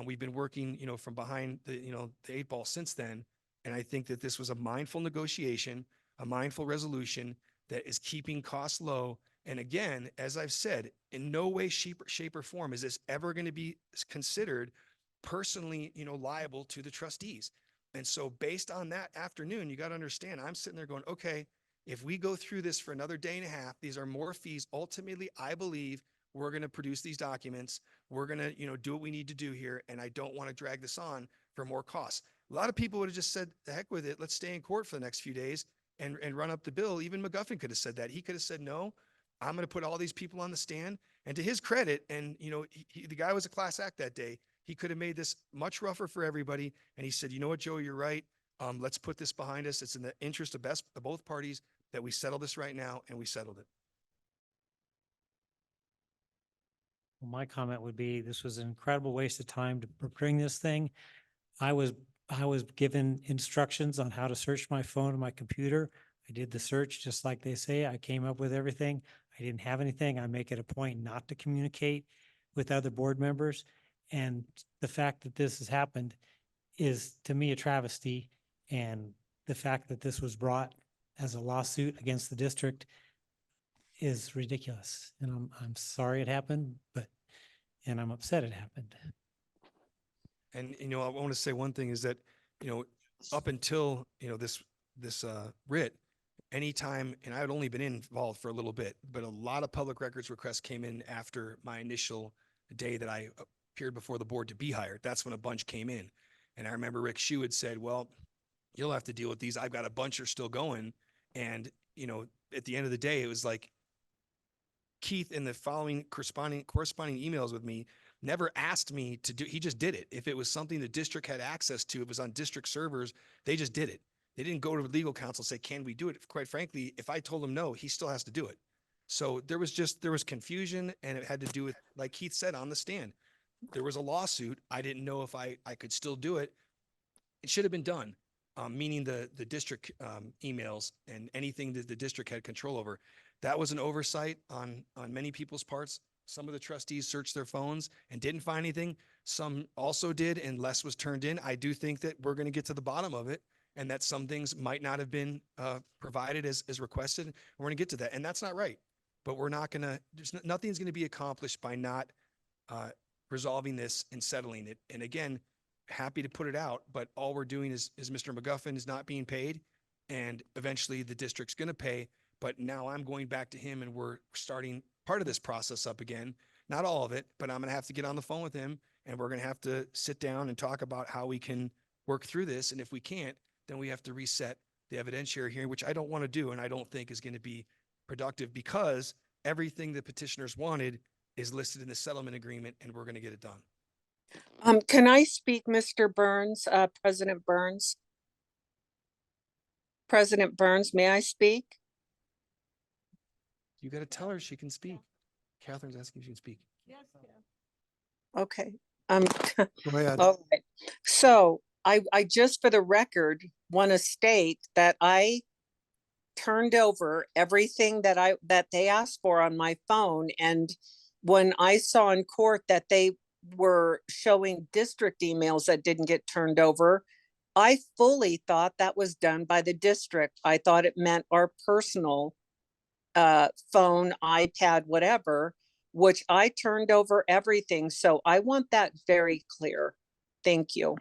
we've been working, from behind the 8 ball since then. And I think that this was a mindful negotiation, a mindful resolution that is keeping costs low. And again, as I've said, in no way, shape or form is this ever going to be considered personally, liable to the trustees. And so based on that afternoon, you got to understand, I'm sitting there going, okay, if we go through this for another day and a half, these are more fees. Ultimately, I believe we're going to produce these documents. We're going to, do what we need to do here. And I don't want to drag this on for more costs. A lot of people would have just said, the heck with it. Let's stay in court for the next few days and run up the bill. Even McGuffin could have said that. He could have said, no, I'm going to put all these people on the stand. And to his credit, and the guy was a class act that day. He could have made this much rougher for everybody. And he said, you know what, Joe, you're right. Let's put this behind us. It's in the interest of both parties that we settle this right now. And we settled it. Well, my comment would be, this was an incredible waste of time to bring this thing. I was given instructions on how to search my phone and my computer. I did the search just like they say. I came up with everything. I didn't have anything. I make it a point not to communicate with other board members. And the fact that this has happened is, to me, a travesty. And the fact that this was brought as a lawsuit against the district is ridiculous. And I'm sorry it happened, and I'm upset it happened. And, I want to say one thing is that, up until, this writ, anytime, and I had only been involved for a little bit, but a lot of public records requests came in after my initial day that I appeared before the board to be hired. That's when a bunch came in. And I remember Rick Shue had said, well, you'll have to deal with these. I've got a bunch are still going. And, at the end of the day, it was like Keith in the following corresponding emails with me never asked me to do, he just did it. If it was something the district had access to, it was on district servers, they just did it. They didn't go to legal counsel and say, can we do it? Quite frankly, if I told him no, he still has to do it. So there was confusion, and it had to do with, like Keith said on the stand, there was a lawsuit. I didn't know if I could still do it. It should have been done, meaning the district emails and anything that the district had control over. That was an oversight on many people's parts. Some of the trustees searched their phones and didn't find anything. Some also did, and less was turned in. I do think that we're going to get to the bottom of it, and that some things might not have been provided as requested. We're going to get to that, and that's not right. But we're not going to, nothing's going to be accomplished by not resolving this and settling it. And again, happy to put it out, but all we're doing is Mr. McGuffin is not being paid, and eventually the district's going to pay. But now I'm going back to him, and we're starting part of this process up again. Not all of it, but I'm going to have to get on the phone with him, and we're going to have to sit down and talk about how we can work through this. And if we can't, then we have to reset the evidentiary hearing, which I don't want to do, and I don't think is going to be productive, because everything the petitioners wanted is listed in the settlement agreement, and we're going to get it done. Can I speak, Mr. Burns, President Burns? President Burns, may I speak? You got to tell her she can speak. Catherine's asking if she can speak. Yes. Okay. Go ahead. All right. So I just, for the record, want to state that I turned over everything that they asked for on my phone. And when I saw in court that they were showing district emails that didn't get turned over, I fully thought that was done by the district. I thought it meant our personal phone, iPad, whatever, which I turned over everything. So I want that very clear. Thank you.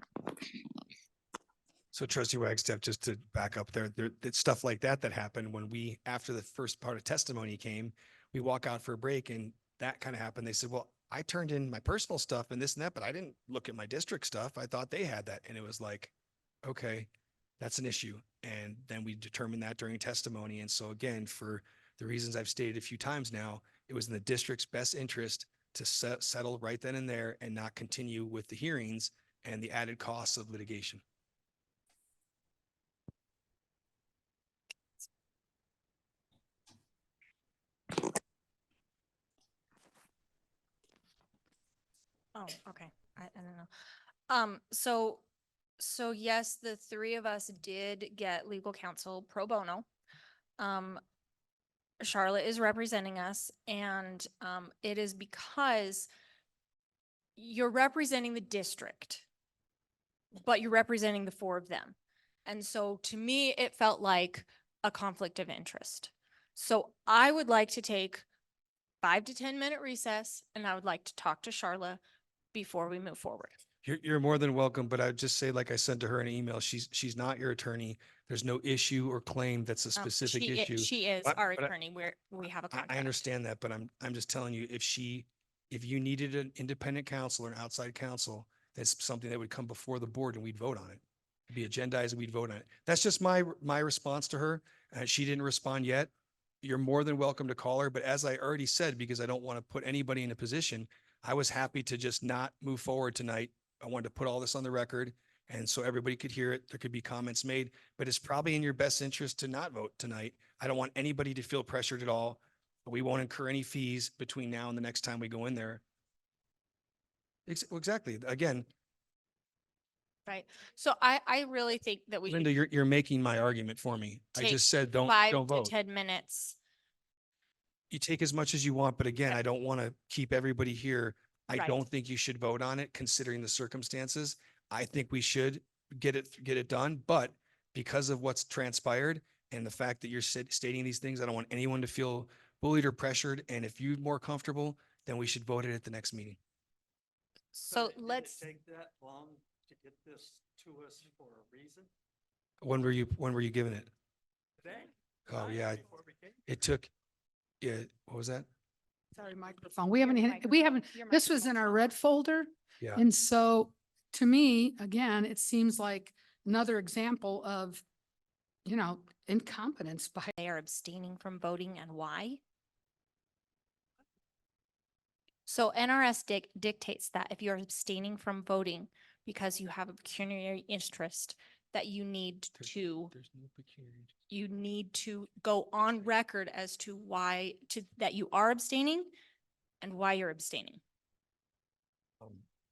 So Trustee Wagstaff, just to back up there, it's stuff like that happened when we, after the first part of testimony came, we walk out for a break, and that kind of happened. They said, well, I turned in my personal stuff and this and that, but I didn't look at my district stuff. I thought they had that. And it was like, okay, that's an issue. And then we determined that during testimony. And so again, for the reasons I've stated a few times now, it was in the district's best interest to settle right then and there and not continue with the hearings and the added costs of litigation. Oh, okay. I don't know. So yes, the three of us did get legal counsel pro bono. Charlotte is representing us, and it is because you're representing the district, but you're representing the four of them. And so to me, it felt like a conflict of interest. So I would like to take 5 to 10 minute recess, and I would like to talk to Charlotte before we move forward. You're more than welcome, but I'd just say, like I said to her in an email, she's not your attorney. There's no issue or claim that's a specific issue. She is But- our but I- attorney. We have a I contract. understand that, but I'm just telling you, if you needed an independent counsel or an outside counsel, that's something that would come before the board and we'd vote on it. It'd be agendized and we'd vote on it. That's just my response to her. She didn't respond yet. You're more than welcome to call her, but as I already said, because I don't want to put anybody in a position, I was happy to just not move forward tonight. I wanted to put all this on the record, and so everybody could hear it. There could be comments made, but it's probably in your best interest to not vote tonight. I don't want anybody to feel pressured at all. We won't incur any fees between now and the next time we go in there. Exactly. Again, Right. So I really think that we Linda, should you're making my argument for me. I take just said, don't 5 to vote. 10 minutes. You take as much as you want, but again, I don't want to keep everybody here. I Right. don't think you should vote on it considering the circumstances. I think we should get it done, but because of what's transpired and the fact that you're stating these things, I don't want anyone to feel bullied or pressured. And if you're more comfortable, then we should vote it at the next meeting. So Did it let's, take that long to get this to us for a reason? When were you given it? Today? Oh, Tonight, yeah, before we came? it took, yeah, what was that? Sorry, microphone. We haven't, this was in our red folder. Yeah. And so to me, again, it seems like another example of, incompetence by. they are abstaining from voting and why? So NRS dictates that if you're abstaining from voting because you have a pecuniary interest, that you need to There's no pecuniary. you need to go on record as to why that you are abstaining and why you're abstaining.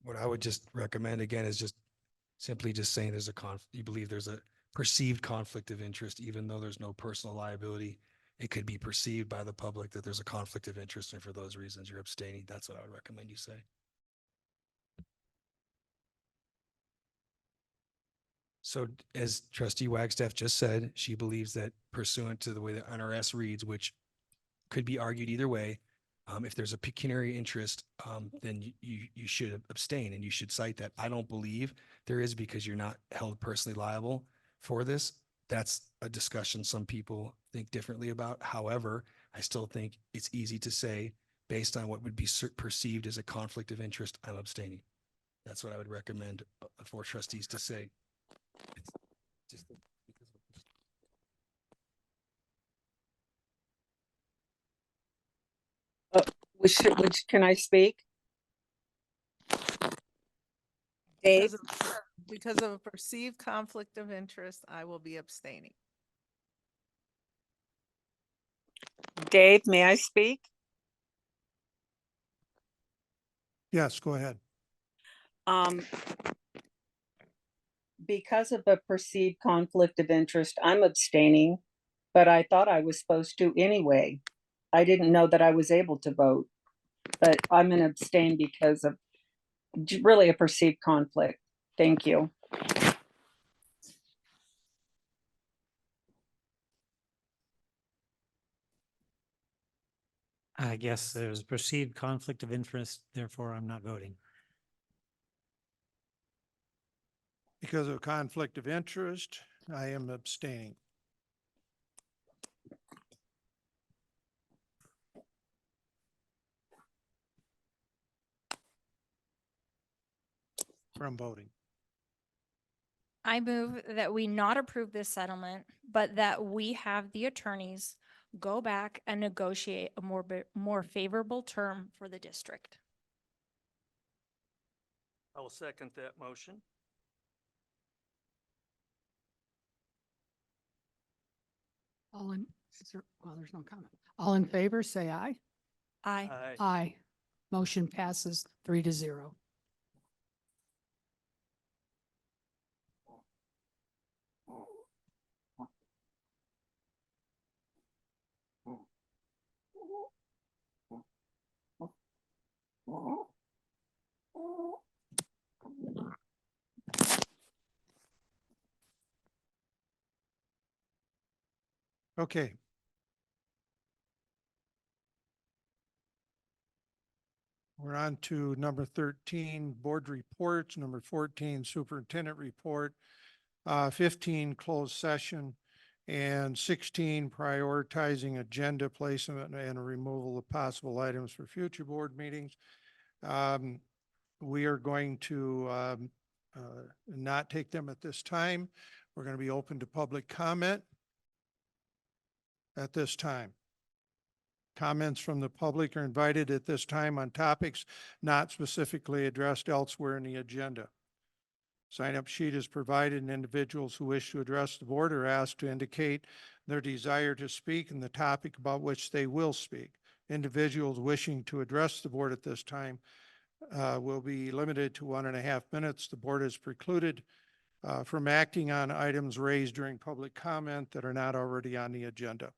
What I would just recommend again is just simply just saying there's you believe there's a perceived conflict of interest, even though there's no personal liability. It could be perceived by the public that there's a conflict of interest, and for those reasons you're abstaining. That's what I would recommend you say. So as trustee Wagstaff just said, she believes that pursuant to the way the NRS reads, which could be argued either way, if there's a pecuniary interest, then you should abstain and you should cite that. I don't believe there is because you're not held personally liable for this. That's a discussion some people think differently about. However, I still think it's easy to say based on what would be perceived as a conflict of interest, I'm abstaining. That's what I would recommend for trustees to say. It's just because of Can I speak? Dave? Because of a perceived conflict of interest, I will be abstaining. Dave, may I speak? Yes, go ahead. Because of a perceived conflict of interest, I'm abstaining, but I thought I was supposed to anyway. I didn't know that I was able to vote, but I'm going to abstain because of really a perceived conflict. Thank you. I guess there's a perceived conflict of interest, therefore I'm not voting. Because of conflict of interest, I am abstaining. From voting. I move that we not approve this settlement, but that we have the attorneys go back and negotiate a more favorable term for the district. I will second that motion. There's no comment. All in favor, say aye. Aye. Aye. Motion passes 3-0. Okay. We're on to number 13, board reports, number 14, superintendent report, 15, closed session, and 16, prioritizing agenda placement and removal of possible items for future board meetings. We are going to not take them at this time. We're going to be open to public comment at this time. Comments from the public are invited at this time on topics not specifically addressed elsewhere in the agenda. Sign-up sheet is provided, and individuals who wish to address the board are asked to indicate their desire to speak and the topic about which they will speak. Individuals wishing to address the board at this time will be limited to 1.5 minutes. The board is precluded from acting on items raised during public comment that are not already on the agenda.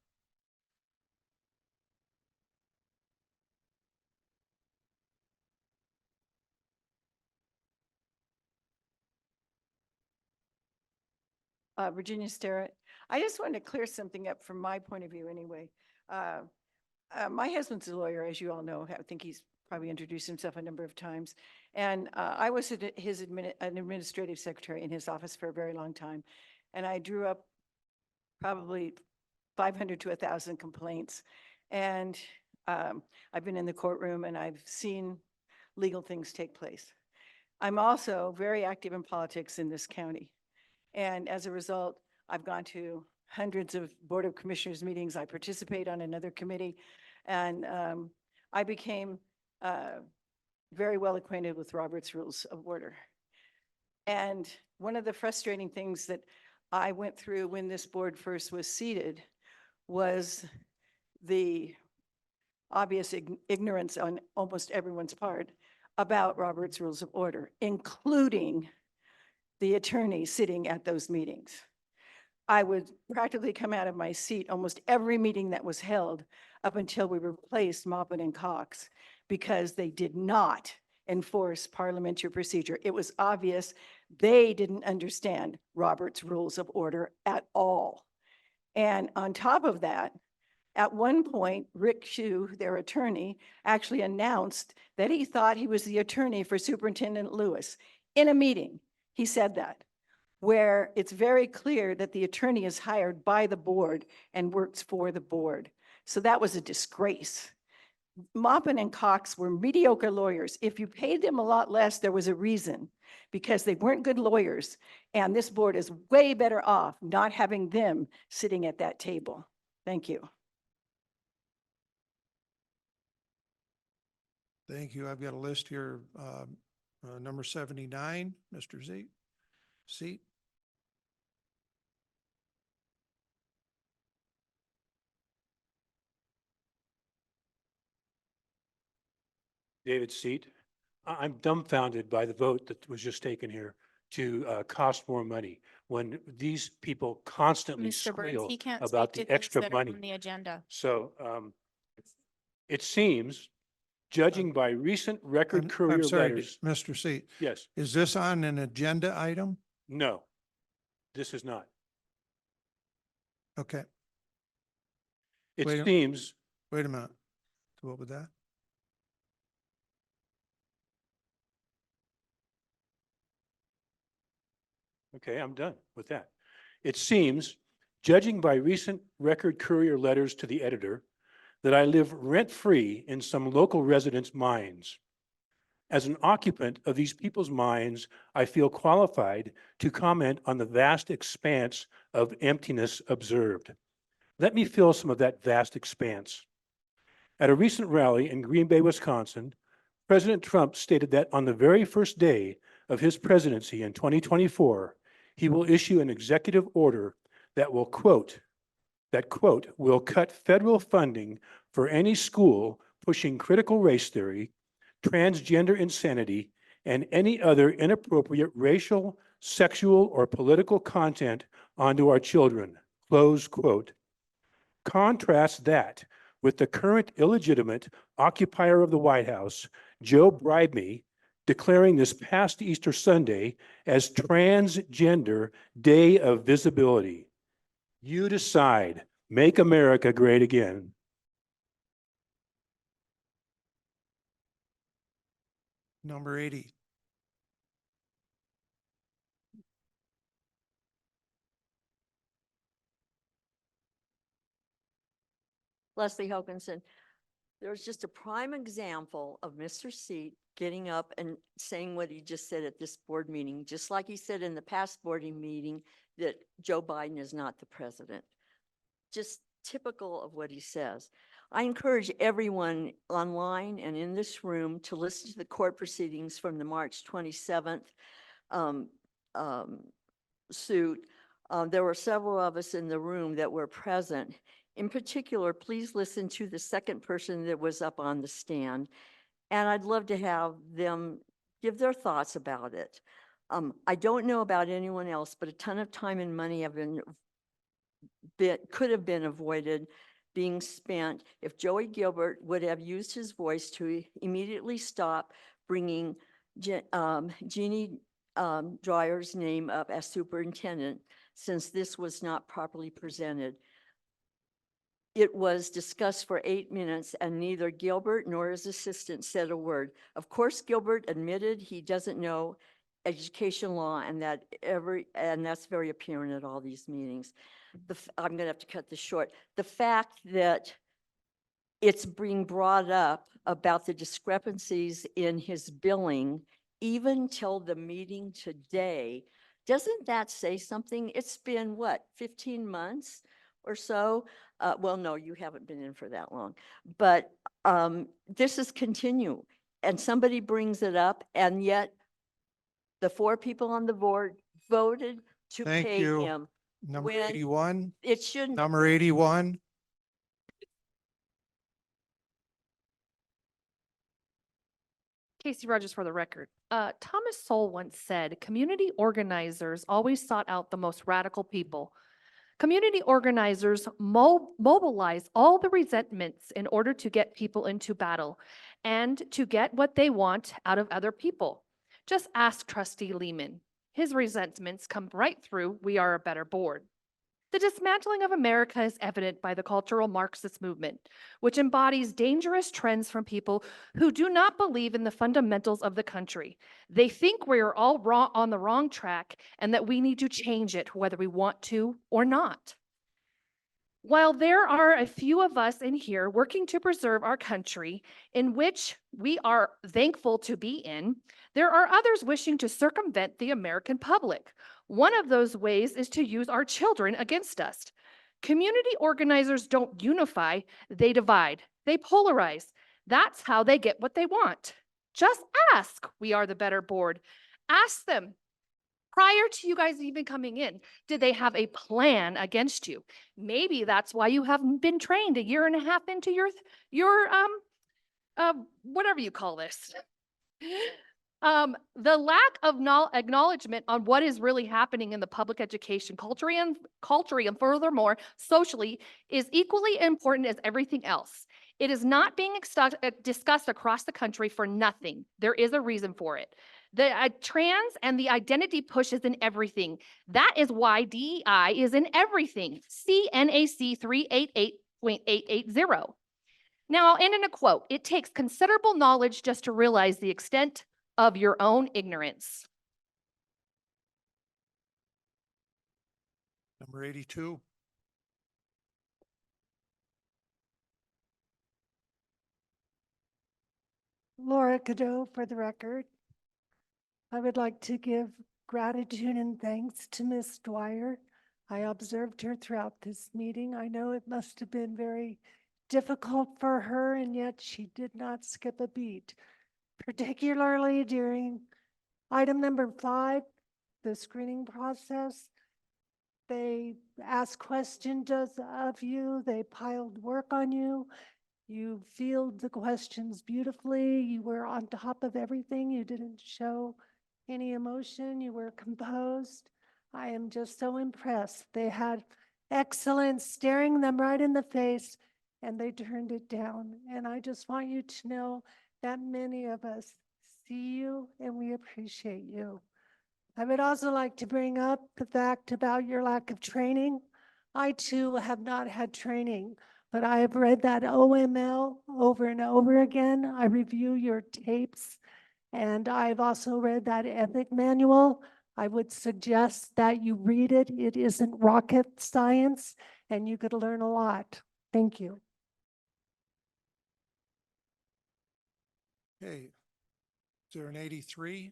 Virginia Starrett. I just wanted to clear something up from my point of view anyway. My husband's a lawyer, as you all know. I think he's probably introduced himself a number of times. And I was an administrative secretary in his office for a very long time. And I drew up probably 500 to 1,000 complaints. And I've been in the courtroom and I've seen legal things take place. I'm also very active in politics in this county. And as a result, I've gone to hundreds of Board of Commissioners meetings. I participate on another committee. And I became very well acquainted with Robert's Rules of Order. And one of the frustrating things that I went through when this board first was seated was the obvious ignorance on almost everyone's part about Robert's Rules of Order, including the attorney sitting at those meetings. I would practically come out of my seat almost every meeting that was held up until we replaced Maupin and Cox, because they did not enforce parliamentary procedure. It was obvious they didn't understand Robert's Rules of Order at all. And on top of that, at one point, Rick Hsu, their attorney, actually announced that he thought he was the attorney for Superintendent Lewis in a meeting. He said that, where it's very clear that the attorney is hired by the board and works for the board. So that was a disgrace. Maupin and Cox were mediocre lawyers. If you paid them a lot less, there was a reason, because they weren't good lawyers. And this board is way better off not having them sitting at that table. Thank you. Thank you. I've got a list here. Number 79, Mr. Seat. David Seat. I'm dumbfounded by the vote that was just taken here to cost more money when these people constantly Mr. Burns, squeal he can't about speak the to things extra that are money. on the agenda. So it seems, judging by recent record I'm courier sorry, letters. Mr. Seat. Yes, Is this on an agenda item? no, this is not. Okay, It Wait a- seems, wait a minute. What was that? okay, I'm done with that. It seems, judging by recent record courier letters to the editor, that I live rent-free in some local residents' minds. As an occupant of these people's minds, I feel qualified to comment on the vast expanse of emptiness observed. Let me fill some of that vast expanse. At a recent rally in Green Bay, Wisconsin, President Trump stated that on the very first day of his presidency in 2024, he will issue an executive order that will will cut federal funding for any school pushing critical race theory, transgender insanity, and any other inappropriate racial, sexual, or political content onto our children, close quote. Contrast that with the current illegitimate occupier of the White House Joe bribed me, declaring this past Easter Sunday as Transgender Day of Visibility. You decide. Make America great again. Number 80. Leslie Hokinson, there's just a prime example of Mr. Seat getting up and saying what he just said at this board meeting, just like he said in the past boarding meeting that Joe Biden is not the president. Just typical of what he says. I encourage everyone online and in this room to listen to the court proceedings from the March 27th suit. There were several of us in the room that were present. In particular, please listen to the second person that was up on the stand. And I'd love to have them give their thoughts about it. I don't know about anyone else, but a ton of time and money could have been avoided being spent if Joey Gilbert would have used his voice to immediately stop bringing Jeannie Dreyer's name up as superintendent, since this was not properly presented. It was discussed for 8 minutes and neither Gilbert nor his assistant said a word. Of course, Gilbert admitted he doesn't know education law and that's very apparent at all these meetings. I'm gonna have to cut this short. The fact that it's being brought up about the discrepancies in his billing, even till the meeting today, doesn't that say something? It's been what, 15 months or so? Well, no, you haven't been in for that long, but this is continue. And somebody brings it up and yet the 4 people on the board voted to Thank pay you. him. Number when 81. It shouldn't. Number 81. Casey Rogers for the record. Thomas Sowell once said, community organizers always sought out the most radical people. Community organizers mobilize all the resentments in order to get people into battle and to get what they want out of other people. Just ask Trustee Lehman. His resentments come right through, we are a better board. The dismantling of America is evident by the cultural Marxist movement, which embodies dangerous trends from people who do not believe in the fundamentals of the country. They think we are all wrong, on the wrong track, and that we need to change it whether we want to or not. While there are a few of us in here working to preserve our country, in which we are thankful to be in, there are others wishing to circumvent the American public. One of those ways is to use our children against us. Community organizers don't unify, they divide, they polarize. That's how they get what they want. Just ask, we are the better board. Ask them, prior to you guys even coming in, did they have a plan against you? Maybe that's why you haven't been trained a year and a half into your whatever you call this. The lack of acknowledgement on what is really happening in the public education culture and furthermore socially is equally important as everything else. It is not being discussed across the country for nothing. There is a reason for it. The trans and the identity push is in everything. That is why DEI is in everything. See NAC 388.880. Now I'll end in a quote. It takes considerable knowledge just to realize the extent of your own ignorance. Number 82. Laura Cadeau for the record. I would like to give gratitude and thanks to Ms. Dwyer. I observed her throughout this meeting. I know it must have been very difficult for her, and yet she did not skip a beat, particularly during item number 5, the screening process. They asked questions of you, they piled work on you. You fielded the questions beautifully. You were on top of everything. You didn't show any emotion. You were composed. I am just so impressed. They had excellence staring them right in the face and they turned it down. And I just want you to know that many of us see you and we appreciate you. I would also like to bring up the fact about your lack of training. I too have not had training, but I have read that OML over and over again. I review your tapes, and I've also read that ethic manual. I would suggest that you read it. It isn't rocket science, and you could learn a lot. Thank you. Okay. Is there an 83?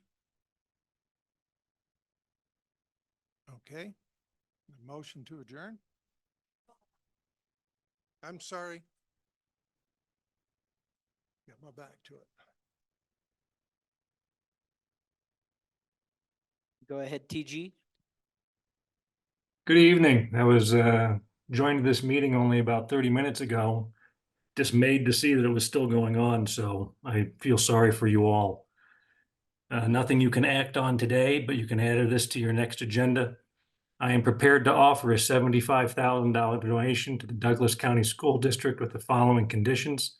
Okay. A motion to adjourn? I'm sorry. Got my back to it. Go ahead, TG. Good evening. I was joined this meeting only about 30 minutes ago. Dismayed to see that it was still going on, so I feel sorry for you all. Nothing you can act on today, but you can add this to your next agenda. I am prepared to offer a $75,000 donation to the Douglas County School District with the following conditions.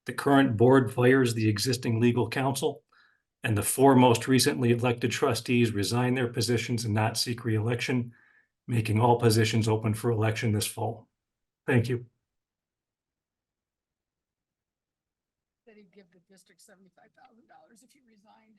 The current board fires the existing legal counsel, and the 4 most recently elected trustees resign their positions and not seek re-election, making all positions open for election this fall. Thank you. That he'd give the district $75,000 if he resigned.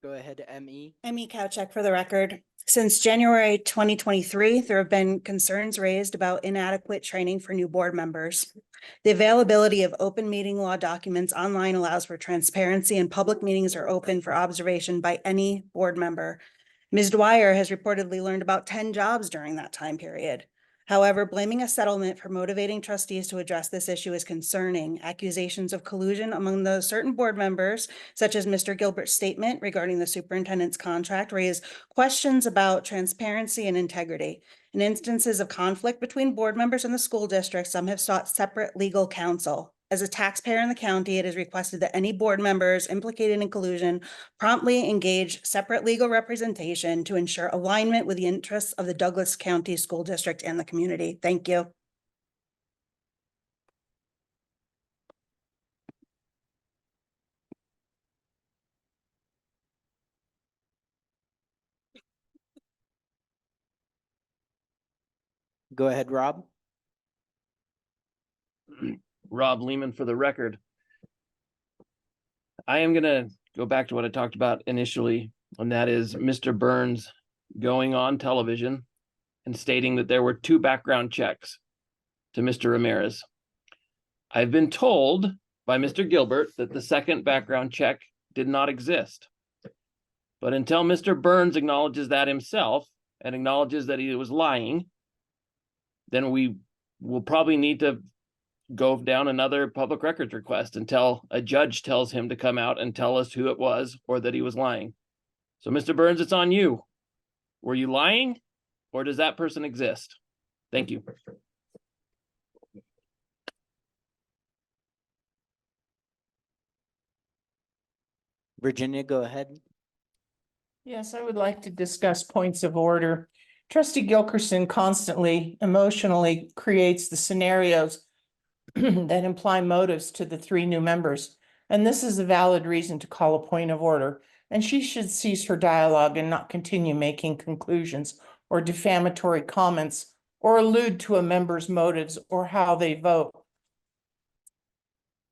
Go ahead, ME. Amy Kowchek for the record. Since January 2023, there have been concerns raised about inadequate training for new board members. The availability of open meeting law documents online allows for transparency, and public meetings are open for observation by any board member. Ms. Dwyer has reportedly learned about 10 jobs during that time period. However, blaming a settlement for motivating trustees to address this issue is concerning. Accusations of collusion among the certain board members, such as Mr. Gilbert's statement regarding the superintendent's contract, raise questions about transparency and integrity. In instances of conflict between board members and the school district, some have sought separate legal counsel. As a taxpayer in the county, it is requested that any board members implicated in collusion promptly engage separate legal representation to ensure alignment with the interests of the Douglas County School District and the community. Thank you. Go ahead, Rob. Rob Lehman for the record. I am going to go back to what I talked about initially, and that is Mr. Burns going on television and stating that there were 2 background checks to Mr. Ramirez. I've been told by Mr. Gilbert that the second background check did not exist. But until Mr. Burns acknowledges that himself and acknowledges that he was lying, then we will probably need to go down another public records request until a judge tells him to come out and tell us who it was or that he was lying. So Mr. Burns, it's on you. Were you lying, or does that person exist? Thank you. Virginia, go ahead. Yes, I would like to discuss points of order. Trustee Gilkerson constantly emotionally creates the scenarios that imply motives to the 3 new members. And this is a valid reason to call a point of order. And she should cease her dialogue and not continue making conclusions or defamatory comments or allude to a member's motives or how they vote.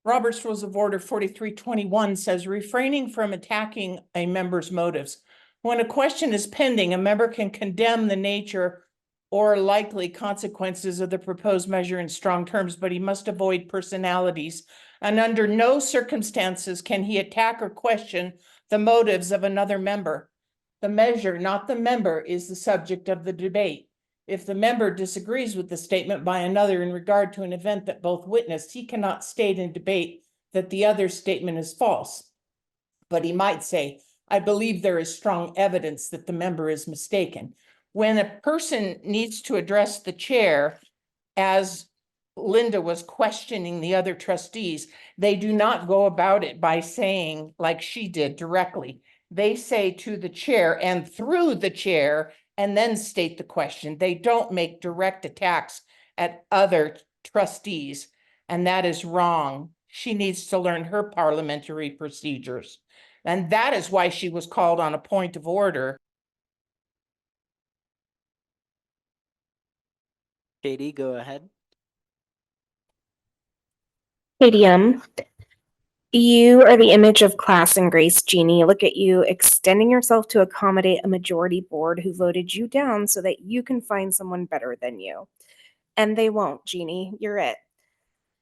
Robert's Rules of Order 4321 says refraining from attacking a member's motives. When a question is pending, a member can condemn the nature or likely consequences of the proposed measure in strong terms, but he must avoid personalities. And under no circumstances can he attack or question the motives of another member. The measure, not the member, is the subject of the debate. If the member disagrees with the statement by another in regard to an event that both witnessed, he cannot state in debate that the other statement is false. But he might say, I believe there is strong evidence that the member is mistaken. When a person needs to address the chair as Linda was questioning the other trustees, they do not go about it by saying like she did directly. They say to the chair and through the chair and then state the question. They don't make direct attacks at other trustees, and that is wrong. She needs to learn her parliamentary procedures. And that is why she was called on a point of order. Katie, go ahead. Katie, you are the image of class and grace, Jeannie. Look at you extending yourself to accommodate a majority board who voted you down so that you can find someone better than you. And they won't, Jeannie. You're it.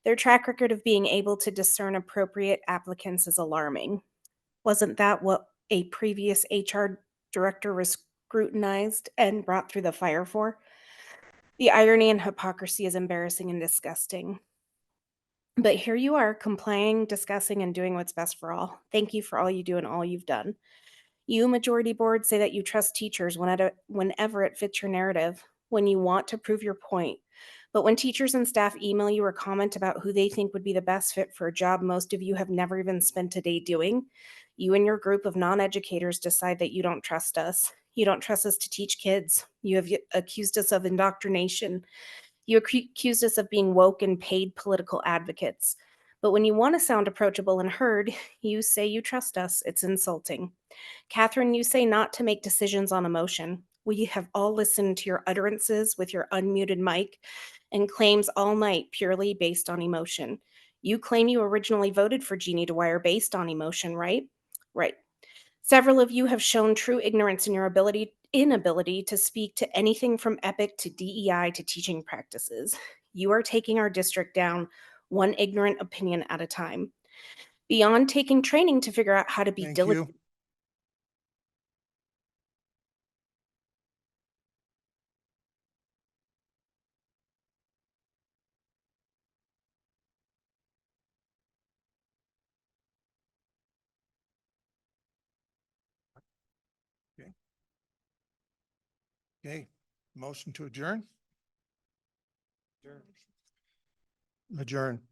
Their track record of being able to discern appropriate applicants is alarming. Wasn't that what a previous HR director was scrutinized and brought through the fire for? The irony and hypocrisy is embarrassing and disgusting. But here you are, complying, discussing, and doing what's best for all. Thank you for all you do and all you've done. You, majority board, say that you trust teachers whenever it fits your narrative, when you want to prove your point. But when teachers and staff email you or comment about who they think would be the best fit for a job most of you have never even spent a day doing, you and your group of non-educators decide that you don't trust us. You don't trust us to teach kids. You have accused us of indoctrination. You accused us of being woke and paid political advocates. But when you want to sound approachable and heard, you say you trust us. It's insulting. Catherine, you say not to make decisions on emotion. We have all listened to your utterances with your unmuted mic and claims all night purely based on emotion. You claim you originally voted for Jeannie Dwyer based on emotion, right? Right. Several of you have shown true ignorance in your inability to speak to anything from EPIC to DEI to teaching practices. You are taking our district down one ignorant opinion at a time. Beyond taking training to figure out how to be diligent. Okay, motion to adjourn? Adjourn.